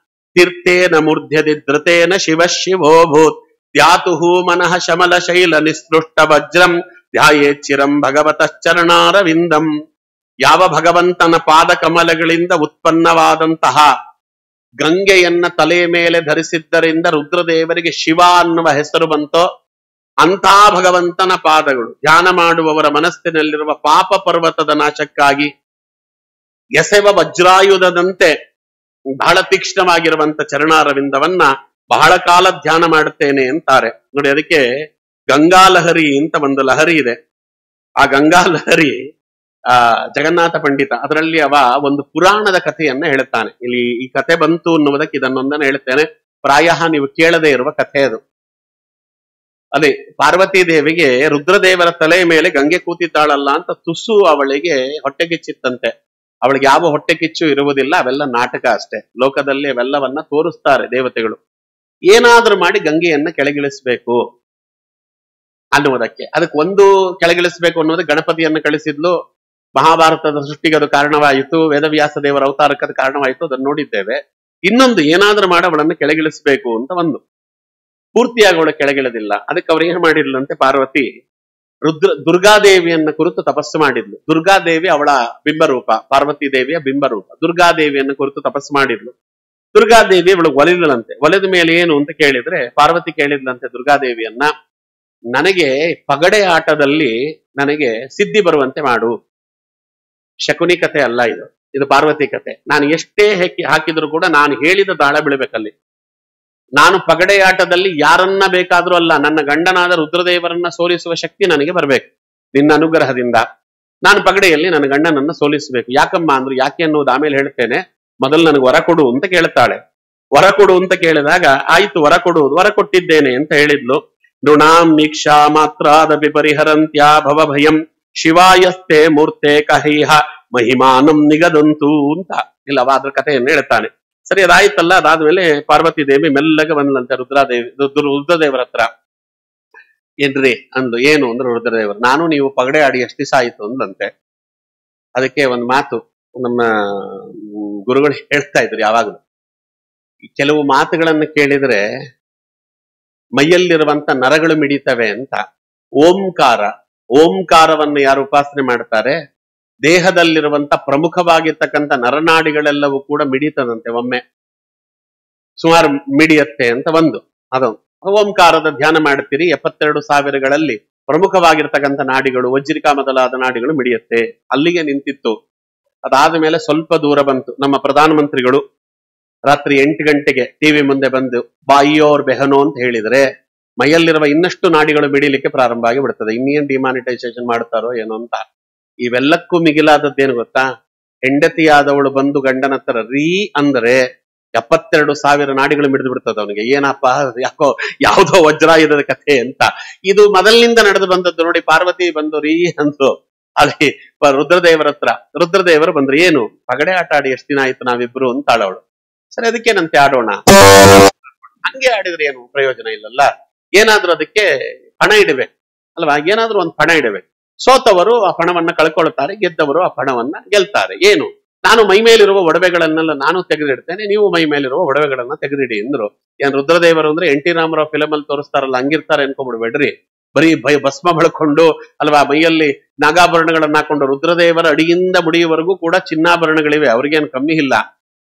ತೀರ್ಥೇನ ಮೂರ್ಧ್ಯದಿದ್ರತೇನ ಶಿವ ಶಿವೋಭೂತ್ ಧ್ಯಾತುಹು ಮನಃ ಶಮಲ ಶೈಲ ನಿಸ್ಪೃಷ್ಟ ವಜ್ರಂ ಧ್ಯಾಯೇಚ್ಚಿರಂ ಭಗವತಶ್ಚರಣಾರವಿಂದಂ. ಯಾವ ಭಗವಂತನ ಪಾದ ಕಮಲಗಳಿಂದ ಉತ್ಪನ್ನವಾದಂತಹ ಗಂಗೆಯನ್ನ ತಲೆಯ ಮೇಲೆ ಧರಿಸಿದ್ದರಿಂದ ರುದ್ರದೇವರಿಗೆ ಶಿವ ಅನ್ನುವ ಹೆಸರು ಬಂತೋ, ಅಂಥ ಭಗವಂತನ ಪಾದಗಳು ಧ್ಯಾನ ಮಾಡುವವರ ಮನಸ್ಸಿನಲ್ಲಿರುವ ಪಾಪ ಪರ್ವತದ ನಾಶಕ್ಕಾಗಿ ಎಸೆವ ವಜ್ರಾಯುಧದಂತೆ ಬಹಳ ತೀಕ್ಷ್ಣವಾಗಿರುವಂತ ಚರಣಾರವಿಂದವನ್ನ ಬಹಳ ಕಾಲ ಧ್ಯಾನ ಮಾಡುತ್ತೇನೆ ಅಂತಾರೆ ನೋಡಿ. ಅದಕ್ಕೆ ಗಂಗಾಲಹರಿ ಅಂತ ಒಂದು ಲಹರಿ ಇದೆ. ಆ ಗಂಗಾಲಹರಿ ಜಗನ್ನಾಥ ಪಂಡಿತ ಅದರಲ್ಲಿ ಅವ ಒಂದು ಪುರಾಣದ ಕಥೆಯನ್ನ ಹೇಳುತ್ತಾನೆ. ಇಲ್ಲಿ ಈ ಕಥೆ ಬಂತು ಅನ್ನುವುದಕ್ಕೆ ಇದನ್ನೊಂದನ್ನು ಹೇಳುತ್ತೇನೆ. ಪ್ರಾಯ ನೀವು ಕೇಳದೇ ಇರುವ ಕಥೆ ಅದು. ಅದೇ ಪಾರ್ವತಿ ದೇವಿಗೆ ರುದ್ರದೇವರ ತಲೆಯ ಮೇಲೆ ಗಂಗೆ ಕೂತಿದ್ದಾಳಲ್ಲ ಅಂತ ತುಸು ಅವಳಿಗೆ ಹೊಟ್ಟೆ ಕಿಚ್ಚಿತ್ತಂತೆ. ಅವಳಿಗೆ ಯಾವ ಹೊಟ್ಟೆ ಕಿಚ್ಚು ಇರುವುದಿಲ್ಲ, ಅವೆಲ್ಲ ನಾಟಕ ಅಷ್ಟೇ. ಲೋಕದಲ್ಲಿ ಅವೆಲ್ಲವನ್ನ ತೋರಿಸ್ತಾರೆ ದೇವತೆಗಳು. ಏನಾದ್ರೂ ಮಾಡಿ ಗಂಗೆಯನ್ನ ಕೆಳಗಿಳಿಸ್ಬೇಕು ಅನ್ನುವುದಕ್ಕೆ. ಅದಕ್ಕೆ ಒಂದು ಕೆಳಗಿಳಿಸ್ಬೇಕು ಅನ್ನೋದು ಗಣಪತಿಯನ್ನ ಕಳಿಸಿದ್ಲು. ಮಹಾಭಾರತದ ಸೃಷ್ಟಿಗೆ ಅದು ಕಾರಣವಾಯಿತು, ವೇದವ್ಯಾಸ ದೇವರ ಅವತಾರಕ್ಕೆ ಅದು ಕಾರಣವಾಯಿತು, ಅದನ್ನು ನೋಡಿದ್ದೇವೆ. ಇನ್ನೊಂದು ಏನಾದ್ರೂ ಮಾಡಿ ಅವಳನ್ನು ಕೆಳಗಿಳಿಸ್ಬೇಕು ಅಂತ ಒಂದು. ಪೂರ್ತಿಯಾಗಿ ಅವಳು ಕೆಳಗಿಳದಿಲ್ಲ. ಅದಕ್ಕೆ ಅವ್ರು ಏನ್ ಮಾಡಿರ್ಲಂತೆ, ಪಾರ್ವತಿ ದುರ್ಗಾದೇವಿಯನ್ನ ಕುರಿತು ತಪಸ್ಸು ಮಾಡಿದ್ಲು. ದುರ್ಗಾದೇವಿ ಅವಳ ಬಿಂಬರೂಪ, ಪಾರ್ವತಿ ದೇವಿಯ ಬಿಂಬರೂಪ. ದುರ್ಗಾದೇವಿಯನ್ನ ಕುರಿತು ತಪಸ್ಸು ಮಾಡಿದ್ಲು. ದುರ್ಗಾದೇವಿ ಅವಳಿಗೆ ಒಲಿದಳಂತೆ. ಒಲೆದ ಮೇಲೆ ಏನು ಅಂತ ಕೇಳಿದ್ರೆ, ಪಾರ್ವತಿ ಕೇಳಿದ್ಲಂತೆ ದುರ್ಗಾದೇವಿಯನ್ನ, ನನಗೆ ಪಗಡೆ ಆಟದಲ್ಲಿ ನನಗೆ ಸಿದ್ಧಿ ಬರುವಂತೆ ಮಾಡು. ಶಕುನಿ ಕತೆ ಅಲ್ಲ ಇದು, ಇದು ಪಾರ್ವತಿ ಕತೆ. ನಾನು ಎಷ್ಟೇ ಹಾಕಿದ್ರು ಕೂಡ ನಾನು ಹೇಳಿದ ದಾಳ ಬೀಳ್ಬೇಕಲ್ಲಿ. ನಾನು ಪಗಡೆ ಆಟದಲ್ಲಿ ಯಾರನ್ನ ಬೇಕಾದ್ರೂ ಅಲ್ಲ, ನನ್ನ ಗಂಡನಾದ ರುದ್ರದೇವರನ್ನ ಸೋಲಿಸುವ ಶಕ್ತಿ ನನಗೆ ಬರಬೇಕು ನಿನ್ನ ಅನುಗ್ರಹದಿಂದ. ನಾನು ಪಗಡೆಯಲ್ಲಿ ನನ್ನ ಗಂಡನನ್ನ ಸೋಲಿಸಬೇಕು. ಯಾಕಮ್ಮ ಅಂದ್ರು, ಯಾಕೆ ಅನ್ನೋದು ಆಮೇಲೆ ಹೇಳ್ತೇನೆ, ಮೊದಲು ನನಗೆ ವರ ಕೊಡು ಅಂತ ಕೇಳ್ತಾಳೆ. ವರ ಕೊಡು ಅಂತ ಕೇಳಿದಾಗ ಆಯ್ತು ವರ ಕೊಡುವುದು, ವರ ಕೊಟ್ಟಿದ್ದೇನೆ ಅಂತ ಹೇಳಿದ್ಲು. ನೃಣಾಂ ನೀಕ್ಷಾ ಮಾತ್ರಾದಪಿ ಪರಿಹರಂತ್ಯಾ ಭವ ಭಯಂ ಶಿವಾಯಸ್ತೆ ಮೂರ್ತೆ ಕಹೈಹ ಮಹಿಮಾನಂ ನಿಗದಂತು ಅಂತ ಇಲ್ಲವಾ ಅದ್ರ ಕಥೆಯನ್ನು ಹೇಳ್ತಾನೆ. ಸರಿ, ಅದಾಯ್ತಲ್ಲ. ಅದಾದ್ಮೇಲೆ ಪಾರ್ವತಿ ದೇವಿ ಮೆಲ್ಲಗೆ ಬಂದ್ಲಂತೆ ರುದ್ರದೇವರ ಹತ್ರ. ಏನ್ರಿ ಅಂದು. ಏನು ಅಂದ್ರೆ, ರುದ್ರದೇವರು, ನಾನು ನೀವು ಪಗಡೆ ಆಡಿ ಎಷ್ಟು ದಿವಸ ಆಯ್ತು ಅಂದಂತೆ. ಅದಕ್ಕೆ ಒಂದು ಮಾತು ನಮ್ಮ ಗುರುಗಳು ಹೇಳ್ತಾ ಇದ್ರು ಯಾವಾಗಲೂ, ಕೆಲವು ಮಾತುಗಳನ್ನು ಕೇಳಿದ್ರೆ ಮೈಯಲ್ಲಿರುವಂತ ನರಗಳು ಮಿಡಿತವೆ ಅಂತ. ಓಂಕಾರವನ್ನು ಯಾರು ಉಪಾಸನೆ ಮಾಡ್ತಾರೆ, ದೇಹದಲ್ಲಿರುವಂತ ಪ್ರಮುಖವಾಗಿರ್ತಕ್ಕಂಥ ನರನಾಡಿಗಳೆಲ್ಲವೂ ಕೂಡ ಮಿಡಿತದಂತೆ. ಒಮ್ಮೆ ಸುಮಾರು ಮಿಡಿಯತ್ತೆ ಅಂತ ಒಂದು. ಅದು ಓಂಕಾರದ ಧ್ಯಾನ ಮಾಡ್ತೀರಿ, 72,000ಗಳಲ್ಲಿ ಪ್ರಮುಖವಾಗಿರ್ತಕ್ಕಂಥ ನಾಡಿಗಳು, ವಜ್ರಿಕಾ ಮೊದಲಾದ ನಾಡಿಗಳು ಮಿಡಿಯತ್ತೆ. ಅಲ್ಲಿಗೆ ನಿಂತಿತ್ತು. ಅದಾದ ಮೇಲೆ ಸ್ವಲ್ಪ ದೂರ ಬಂತು. ನಮ್ಮ ಪ್ರಧಾನಮಂತ್ರಿಗಳು ರಾತ್ರಿ 8 ಗಂಟೆಗೆ ಟಿವಿ ಮುಂದೆ ಬಂದು ಬಾಯಿಯೋರ್ ಬೆಹನೋ ಅಂತ ಹೇಳಿದ್ರೆ ಮೈಯಲ್ಲಿರುವ ಇನ್ನಷ್ಟು ನಾಡಿಗಳು ಮಿಡಿಲಿಕ್ಕೆ ಪ್ರಾರಂಭ ಆಗಿ ಬಿಡ್ತದೆ. ಇನ್ನೇನ್ ಡಿಮಾನಿಟೈಸೇಷನ್ ಮಾಡ್ತಾರೋ ಏನೋ ಅಂತ. ಇವೆಲ್ಲಕ್ಕೂ ಮಿಗಿಲಾದದ್ದೇನು ಗೊತ್ತಾ, ಹೆಂಡತಿಯಾದವಳು ಬಂದು ಗಂಡನ ಹತ್ರ ರೀ ಅಂದ್ರೆ 72,000 ನಾಡಿಗಳು ಮಿಡಿದು ಬಿಡ್ತದೆ ಅವನಿಗೆ. ಏನಪ್ಪ ಯಾಕೋ ಯಾವುದೋ ವಜ್ರಾಯುಧದ ಕಥೆ ಅಂತ. ಇದು ಮೊದಲಿನಿಂದ ನಡೆದು ಬಂದದ್ದು ನೋಡಿ. ಪಾರ್ವತಿ ಬಂದು ರೀ ಅಂದ್ರು. ಅಲ್ಲಿ ರುದ್ರದೇವರ ಹತ್ರ ರುದ್ರದೇವರು ಬಂದ್ರು. ಏನು ಪಗಡೆ ಆಟ ಆಡಿ ಎಷ್ಟು ದಿನ ಆಯ್ತು ನಾವಿಬ್ರು ಅಂತ ಆಡವಳು. ಸರಿ, ಅದಕ್ಕೇನಂತೆ ಆಡೋಣ. ಹಂಗೆ ಆಡಿದ್ರೆ ಏನು ಪ್ರಯೋಜನ ಇಲ್ಲಲ್ಲ. ಏನಾದ್ರೂ ಅದಕ್ಕೆ ಪಣ ಇಡಬೇಕು ಅಲ್ವಾ, ಏನಾದ್ರೂ ಒಂದು ಪಣ ಇಡಬೇಕು. ಸೋತವರು ಆ ಪಣವನ್ನ ಕಳ್ಕೊಳ್ತಾರೆ, ಗೆದ್ದವರು ಆ ಪಣವನ್ನ ಗೆಲ್ತಾರೆ. ಏನು, ನಾನು ಮೈ ಮೇಲಿರುವ ಒಡವೆಗಳನ್ನೆಲ್ಲ ನಾನು ತೆಗೆದಿಡ್ತೇನೆ, ನೀವು ಮೈ ಮೇಲಿರುವ ಒಡವೆಗಳನ್ನ ತೆಗೆದಿಡಿ ಅಂದ್ರು. ಏನ್ ರುದ್ರದೇವರು ಅಂದ್ರೆ NT ರಾಮರಾವ್ ಫಿಲಮ್ ಅಲ್ಲಿ ತೋರಿಸ್ತಾರಲ್ಲ ಹಂಗಿರ್ತಾರೆ ಅನ್ಕೊಂಡ್ಬಿಡ್ಬೇಡ್ರಿ. ಬರೀ ಭಸ್ಮ ಬಳ್ಕೊಂಡು ಅಲ್ವಾ, ಮೈಯಲ್ಲಿ ನಾಗಾಭರಣಗಳನ್ನ ಹಾಕೊಂಡು. ರುದ್ರದೇವರ ಅಡಿಯಿಂದ ಮುಡಿಯುವವರೆಗೂ ಕೂಡ ಚಿನ್ನಾಭರಣಗಳಿವೆ, ಅವ್ರಿಗೇನು ಕಮ್ಮಿ ಇಲ್ಲ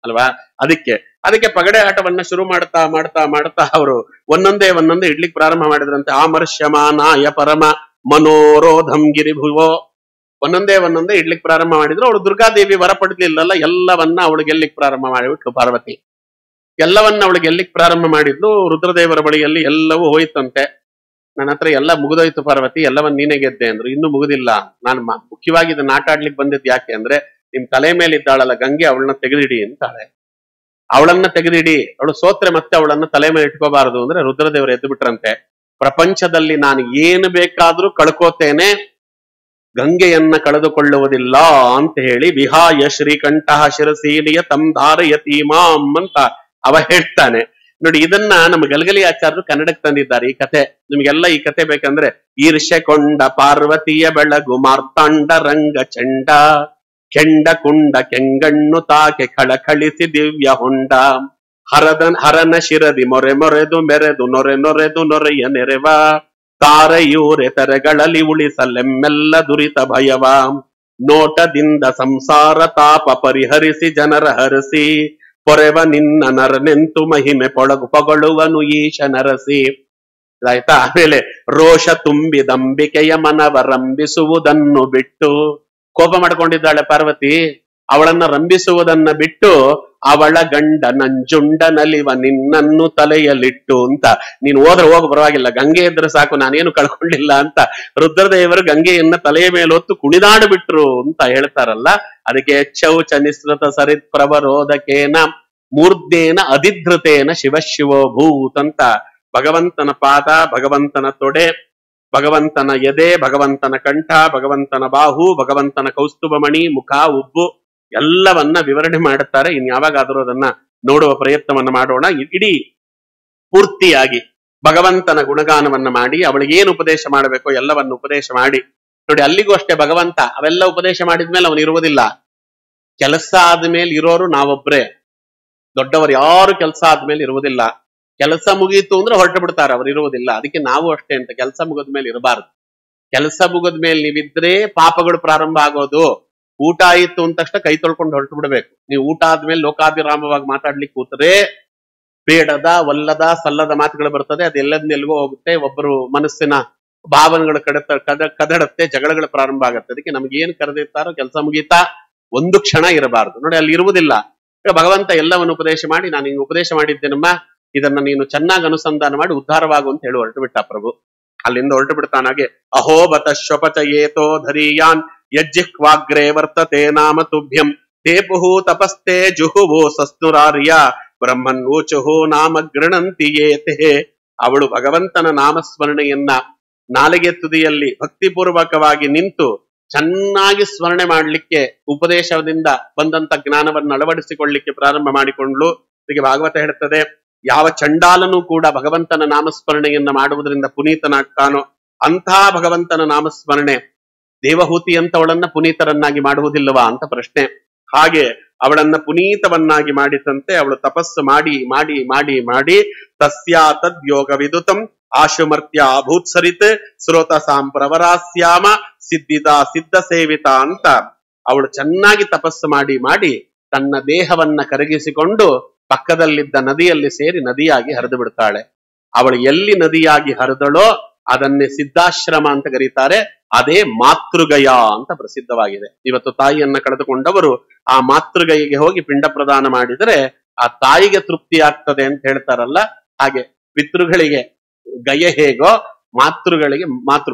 ಅಲ್ವಾ. ಅದಕ್ಕೆ ಪಗಡೆ ಆಟವನ್ನ ಶುರು ಮಾಡ್ತಾ ಮಾಡ್ತಾ ಮಾಡ್ತಾ ಅವರು ಒಂದೊಂದೇ ಇಡ್ಲಿಕ್ಕೆ ಪ್ರಾರಂಭ ಮಾಡಿದ್ರಂತೆ. ಆಮರ್ಶ್ಯಮಾನಾಯ ಪರಮ ಮನೋರೋಧಂ ಗಿರಿಭುವೋ ಒಂದೊಂದೇ ಇಡ್ಲಿಕ್ಕೆ ಪ್ರಾರಂಭ ಮಾಡಿದ್ರು. ಅವಳು ದುರ್ಗಾದೇವಿ ವರ ಪಡೆದಿಲ್ಲಲ್ಲ, ಎಲ್ಲವನ್ನ ಅವಳು ಗೆಲ್ಲಿಕ್ ಪ್ರಾರಂಭ ಮಾಡಿಬಿಟ್ಲು ಪಾರ್ವತಿ. ಎಲ್ಲವನ್ನ ಅವಳು ಗೆಲ್ಲಿಕ್ ಪ್ರಾರಂಭ ಮಾಡಿದ್ಲು. ರುದ್ರದೇವರ ಬಳಿಯಲ್ಲಿ ಎಲ್ಲವೂ ಹೋಯ್ತಂತೆ. ನನ್ನ ಹತ್ರ ಎಲ್ಲ ಮುಗಿದೋಯ್ತು ಪಾರ್ವತಿ, ಎಲ್ಲವನ್ನ ನೀನೇ ಗೆದ್ದೆ ಅಂದ್ರು. ಇನ್ನೂ ಮುಗುದಿಲ್ಲ, ನಾನು ಮುಖ್ಯವಾಗಿ ಇದನ್ನ ಆಟ ಆಡ್ಲಿಕ್ಕೆ ಬಂದಿದ್ದು ಯಾಕೆ ಅಂದ್ರೆ, ನಿಮ್ ತಲೆ ಮೇಲೆ ಇದ್ದಾಳಲ್ಲ ಗಂಗೆ, ಅವಳನ್ನ ತೆಗೆದಿಡಿ ಅಂತಾಳೆ. ಅವಳನ್ನ ತೆಗೆದಿಡಿ, ಅವಳು ಸೋತ್ರೆ ಮತ್ತೆ ಅವಳನ್ನ ತಲೆ ಮೇಲೆ ಇಟ್ಕೋಬಾರದು ಅಂದ್ರೆ ರುದ್ರದೇವರು ಎದ್ದು ಬಿಟ್ರಂತೆ. ಪ್ರಪಂಚದಲ್ಲಿ ನಾನು ಏನು ಬೇಕಾದ್ರೂ ಕಳ್ಕೋತೇನೆ, ಗಂಗೆಯನ್ನ ಕಳೆದುಕೊಳ್ಳುವುದಿಲ್ಲ ಅಂತ ಹೇಳಿ, ವಿಹಾಯ ಶ್ರೀಕಂಠ ಶಿರಸೀಲಿಯ ತಂ ಧಾರಯತಿ ಮಾಂ ಅಂತ ಅವ ಹೇಳ್ತಾನೆ. ನೋಡಿ, ಇದನ್ನ ನಮ್ಮ ಗಲಗಲಿ ಆಚಾರ್ಯರು ಕನ್ನಡಕ್ಕೆ ತಂದಿದ್ದಾರೆ ಈ ಕಥೆ. ನಿಮ್ಗೆಲ್ಲ ಈ ಕಥೆ ಬೇಕಂದ್ರೆ, ಈರ್ಷೆಕೊಂಡ ಪಾರ್ವತಿಯ ಬೆಳಗು ಮಾರ್ತಾಂಡ ರಂಗ ಚಂಡ, ಕೆಂಡ ಕುಂಡ ಕೆಂಗಣ್ಣು ತಾಕೆ ಖಳಖಳಿಸಿ ದಿವ್ಯ ಹೊಂಡ, ಹರನ ಶಿರದಿ ಮೊರೆ ಮೊರೆದು ಮೆರೆದು ನೊರೆ ನೊರೆದು ನೊರೆಯ ನೆರೆವ, ತಾರೆಯೂರೆ ತೆರೆಗಳಲ್ಲಿ ಉಳಿಸಲೆಮ್ಮೆಲ್ಲ ದುರಿತ ಭಯವ, ನೋಟದಿಂದ ಸಂಸಾರ ತಾಪ ಪರಿಹರಿಸಿ ಜನರ ಹರಸಿ, ಪೊರೆವ ನಿನ್ನ ನರನೆಂತು ಮಹಿಮೆ ಪೊಗಳುವನು ಈಶ ನರಸಿ. ಆಯ್ತಾ? ಆಮೇಲೆ ರೋಷ ತುಂಬಿದಂಬಿಕೆಯ ಮನವ ರಂಭಿಸುವುದನ್ನು ಬಿಟ್ಟು, ಕೋಪ ಮಾಡ್ಕೊಂಡಿದ್ದಾಳೆ ಪಾರ್ವತಿ, ಅವಳನ್ನ ರಂಭಿಸುವುದನ್ನ ಬಿಟ್ಟು ಅವಳ ಗಂಡ ನಂಜುಂಡ ನಲಿವ ನಿನ್ನನ್ನು ತಲೆಯಲ್ಲಿಟ್ಟು ಅಂತ. ನೀನು ಹೋದ್ರೆ ಹೋಗ ಪರವಾಗಿಲ್ಲ, ಗಂಗೆ ಇದ್ರೆ ಸಾಕು, ನಾನೇನು ಕಳ್ಕೊಂಡಿಲ್ಲ ಅಂತ ರುದ್ರದೇವರು ಗಂಗೆಯನ್ನ ತಲೆಯ ಮೇಲೆ ಹೊತ್ತು ಕುಣಿದಾಡು ಬಿಟ್ರು ಅಂತ ಹೇಳ್ತಾರಲ್ಲ. ಅದಕ್ಕೆ ಚೌಚ ನಿಸೃತ ಸರಿತ್ ಪ್ರವರೋಧಕೇನ ಮೂರ್ಧೇನ ಅಧಿಧೃತೇನ ಶಿವಶಿವೋಭೂತ್ ಅಂತ. ಭಗವಂತನ ಪಾದ, ಭಗವಂತನ ತೊಡೆ, ಭಗವಂತನ ಎದೆ, ಭಗವಂತನ ಕಂಠ, ಭಗವಂತನ ಬಾಹು, ಭಗವಂತನ ಕೌಸ್ತುಭಮಣಿ, ಮುಖ, ಉಬ್ಬು ಎಲ್ಲವನ್ನ ವಿವರಣೆ ಮಾಡುತ್ತಾರೆ. ಇನ್ಯಾವಾಗಾದರೂ ಅದನ್ನ ನೋಡುವ ಪ್ರಯತ್ನವನ್ನ ಮಾಡೋಣ. ಇಡೀ ಪೂರ್ತಿಯಾಗಿ ಭಗವಂತನ ಗುಣಗಾನವನ್ನ ಮಾಡಿ, ಅವಳಿಗೇನು ಉಪದೇಶ ಮಾಡಬೇಕೋ ಎಲ್ಲವನ್ನು ಉಪದೇಶ ಮಾಡಿ. ನೋಡಿ, ಅಲ್ಲಿಗೂ ಅಷ್ಟೇ ಭಗವಂತ ಅವೆಲ್ಲ ಉಪದೇಶ ಮಾಡಿದ್ಮೇಲೆ ಅವನು ಇರುವುದಿಲ್ಲ. ಕೆಲಸ ಆದ್ಮೇಲೆ ಇರೋರು ನಾವೊಬ್ರೆ, ದೊಡ್ಡವರು ಯಾರು ಕೆಲಸ ಆದ್ಮೇಲೆ ಇರುವುದಿಲ್ಲ. ಕೆಲಸ ಮುಗೀತು ಅಂದ್ರೆ ಹೊರಟು ಬಿಡ್ತಾರೆ, ಅವ್ರು ಇರುವುದಿಲ್ಲ. ಅದಕ್ಕೆ ನಾವು ಅಷ್ಟೇ ಅಂತ ಕೆಲಸ ಮುಗಿದ ಮೇಲೆ ಇರಬಾರ್ದು. ಕೆಲಸ ಮುಗಿದ ಮೇಲೆ ನೀವಿದ್ರೆ ಪಾಪಗಳು ಪ್ರಾರಂಭ ಆಗೋದು. ಊಟ ಆಯಿತು ಅಂತ ತಕ್ಷಣ ಕೈ ತೊಳ್ಕೊಂಡು ಹೊರಟು ಬಿಡ್ಬೇಕು. ನೀವು ಊಟ ಆದ್ಮೇಲೆ ಲೋಕಾಭಿರಾಮವಾಗಿ ಮಾತಾಡ್ಲಿಕ್ಕೆ ಕೂತ್ರೆ ಬೇಡದ ಒಲ್ಲದ ಸಲ್ಲದ ಮಾತುಗಳು ಬರ್ತದೆ. ಅದೆಲ್ಲದನ್ನೆಲ್ಗೋ ಹೋಗುತ್ತೆ. ಒಬ್ಬರು ಮನಸ್ಸಿನ ಭಾವನೆಗಳು ಕದಡತ್ತೆ, ಜಗಳಗಳು ಪ್ರಾರಂಭ ಆಗತ್ತೆ. ಅದಕ್ಕೆ ನಮ್ಗೆ ಏನ್ ಕರೆದಿರ್ತಾರೋ ಕೆಲಸ ಮುಗೀತಾ ಒಂದು ಕ್ಷಣ ಇರಬಾರ್ದು. ನೋಡಿ, ಅಲ್ಲಿ ಇರುವುದಿಲ್ಲ. ಭಗವಂತ ಎಲ್ಲವನ್ನು ಉಪದೇಶ ಮಾಡಿ, ನಾನು ಹಿಂಗೆ ಉಪದೇಶ ಮಾಡಿದ್ದೇನಮ್ಮ, ಇದನ್ನ ನೀನು ಚೆನ್ನಾಗಿ ಅನುಸಂಧಾನ ಮಾಡಿ ಉದ್ಧಾರವಾಗು ಅಂತ ಹೇಳಿ ಹೊರಟು ಬಿಟ್ಟ ಪ್ರಭು. ಅಲ್ಲಿಂದ ಹೊರಟು ಬಿಡ್ತಾನಾಗೆ, ಅಹೋಬತ ಶ್ವಪಚ ಏತೋ ಧರಿಯಾನ್ ಯಜ್ಜಿಹ್ವಾಗ್ರೇ ವರ್ತತೆ ನಾಮ ತುಭ್ಯಂ, ತೇಪುಹು ತಪಸ್ತೆ ಜುಹುವೋ ಸಸ್ನುರಾರ್ಯ ಬ್ರಹ್ಮನ್ ಊಚುಹು ನಾಮ ಗೃಣಂತಿ ಏತೆ. ಅವಳು ಭಗವಂತನ ನಾಮಸ್ಮರಣೆಯನ್ನ ನಾಲಿಗೆ ತುದಿಯಲ್ಲಿ ಭಕ್ತಿಪೂರ್ವಕವಾಗಿ ನಿಂತು ಚೆನ್ನಾಗಿ ಸ್ಮರಣೆ ಮಾಡಲಿಕ್ಕೆ, ಉಪದೇಶದಿಂದ ಬಂದಂತ ಜ್ಞಾನವನ್ನು ಅಳವಡಿಸಿಕೊಳ್ಳಿಕ್ಕೆ ಪ್ರಾರಂಭ ಮಾಡಿಕೊಂಡ್ಲು. ಹೀಗೆ ಭಾಗವತ ಹೇಳುತ್ತದೆ, ಯಾವ ಚಂಡಾಲನೂ ಕೂಡ ಭಗವಂತನ ನಾಮಸ್ಮರಣೆಯನ್ನ ಮಾಡುವುದರಿಂದ ಪುನೀತನಾಗ್ತಾನೋ ಅಂಥ ಭಗವಂತನ ನಾಮಸ್ಮರಣೆ ದೇವಹೂತಿ ಅಂತವಳನ್ನ ಪುನೀತರನ್ನಾಗಿ ಮಾಡುವುದಿಲ್ಲವಾ ಅಂತ ಪ್ರಶ್ನೆ. ಹಾಗೆ ಅವಳನ್ನ ಪುನೀತವನ್ನಾಗಿ ಮಾಡಿದಂತೆ ಅವಳು ತಪಸ್ಸು ಮಾಡಿ ಮಾಡಿ ಮಾಡಿ ಮಾಡಿ ತಸ್ಯಾ ತದ್ಯೋಗ ವಿದುತಂ ಆಶುಮರ್ತ್ಯ ಅಭೂತ್ಸರಿತ್ ಸ್ರೋತ ಸಾಂಪ್ರವರಾಸ್ಯಾಮ ಸಿದ್ಧಿದ ಸಿದ್ಧ ಸೇವಿತ ಅಂತ ಅವಳು ಚೆನ್ನಾಗಿ ತಪಸ್ಸು ಮಾಡಿ ಮಾಡಿ ತನ್ನ ದೇಹವನ್ನ ಕರಗಿಸಿಕೊಂಡು ಪಕ್ಕದಲ್ಲಿದ್ದ ನದಿಯಲ್ಲಿ ಸೇರಿ ನದಿಯಾಗಿ ಹರಿದು ಬಿಡ್ತಾಳೆ. ಅವಳು ಎಲ್ಲಿ ನದಿಯಾಗಿ ಹರಿದಳೋ ಅದನ್ನೇ ಸಿದ್ಧಾಶ್ರಮ ಅಂತ ಕರೀತಾರೆ. ಅದೇ ಮಾತೃಗಯ ಅಂತ ಪ್ರಸಿದ್ಧವಾಗಿದೆ. ಇವತ್ತು ತಾಯಿಯನ್ನ ಕಳೆದುಕೊಂಡವರು ಆ ಮಾತೃಗೈಗೆ ಹೋಗಿ ಪಿಂಡ ಪ್ರದಾನ ಮಾಡಿದರೆ ಆ ತಾಯಿಗೆ ತೃಪ್ತಿ ಆಗ್ತದೆ ಅಂತ ಹೇಳ್ತಾರಲ್ಲ, ಹಾಗೆ ಪಿತೃಗಳಿಗೆ ಗಯ ಹೇಗೋ ಮಾತೃಗಳಿಗೆ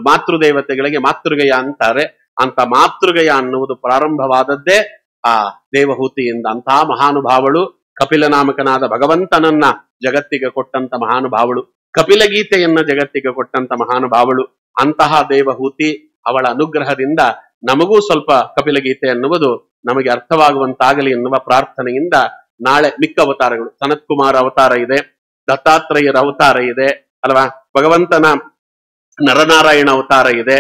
ಮಾತೃದೇವತೆಗಳಿಗೆ ಮಾತೃಗಯ ಅಂತಾರೆ. ಅಂತ ಮಾತೃಗಯ ಅನ್ನುವುದು ಪ್ರಾರಂಭವಾದದ್ದೇ ಆ ದೇವಹೂತಿಯಿಂದ. ಅಂತಹ ಮಹಾನುಭಾವಳು, ಕಪಿಲ ನಾಮಕನಾದ ಭಗವಂತನನ್ನ ಜಗತ್ತಿಗೆ ಕೊಟ್ಟಂತ ಮಹಾನುಭಾವಳು, ಕಪಿಲ ಗೀತೆಯನ್ನ ಜಗತ್ತಿಗೆ ಕೊಟ್ಟಂತ ಮಹಾನುಭಾವಳು. ಅಂತಹ ದೇವಹೂತಿ ಅವಳ ಅನುಗ್ರಹದಿಂದ ನಮಗೂ ಸ್ವಲ್ಪ ಕಪಿಲ ಗೀತೆ ಅನ್ನುವುದು ನಮಗೆ ಅರ್ಥವಾಗುವಂತಾಗಲಿ ಎನ್ನುವ ಪ್ರಾರ್ಥನೆಯಿಂದ ನಾಳೆ ಮಿಕ್ಕ ಅವತಾರಗಳು, ಸನತ್ ಕುಮಾರ ಅವತಾರ ಇದೆ, ದತ್ತಾತ್ರೇಯರ ಅವತಾರ ಇದೆ ಅಲ್ವಾ, ಭಗವಂತನ ನರನಾರಾಯಣ ಅವತಾರ ಇದೆ,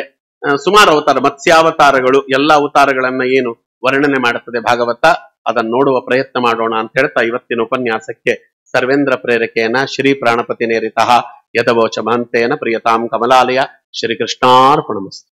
ಸುಮಾರು ಅವತಾರ, ಮತ್ಸ್ಯಾವತಾರಗಳು, ಎಲ್ಲ ಅವತಾರಗಳನ್ನ ಏನು ವರ್ಣನೆ ಮಾಡುತ್ತದೆ ಭಾಗವತ, ಅದನ್ನು ನೋಡುವ ಪ್ರಯತ್ನ ಮಾಡೋಣ ಅಂತ ಹೇಳ್ತಾ ಇವತ್ತಿನ ಉಪನ್ಯಾಸಕ್ಕೆ ಸರ್ವೇಂದ್ರ ಪ್ರೇರಕೇನ ಶ್ರೀ ಪ್ರಾಣಪತಿ ನೇರಿತಃ ಯಥವೋಚ ಮಹಂತೇನ ಪ್ರಿಯತಾಂ ಕಮಲಾಲಯ ಶ್ರೀಕೃಷ್ಣಾರ್ಪಣಮಸ್ತು.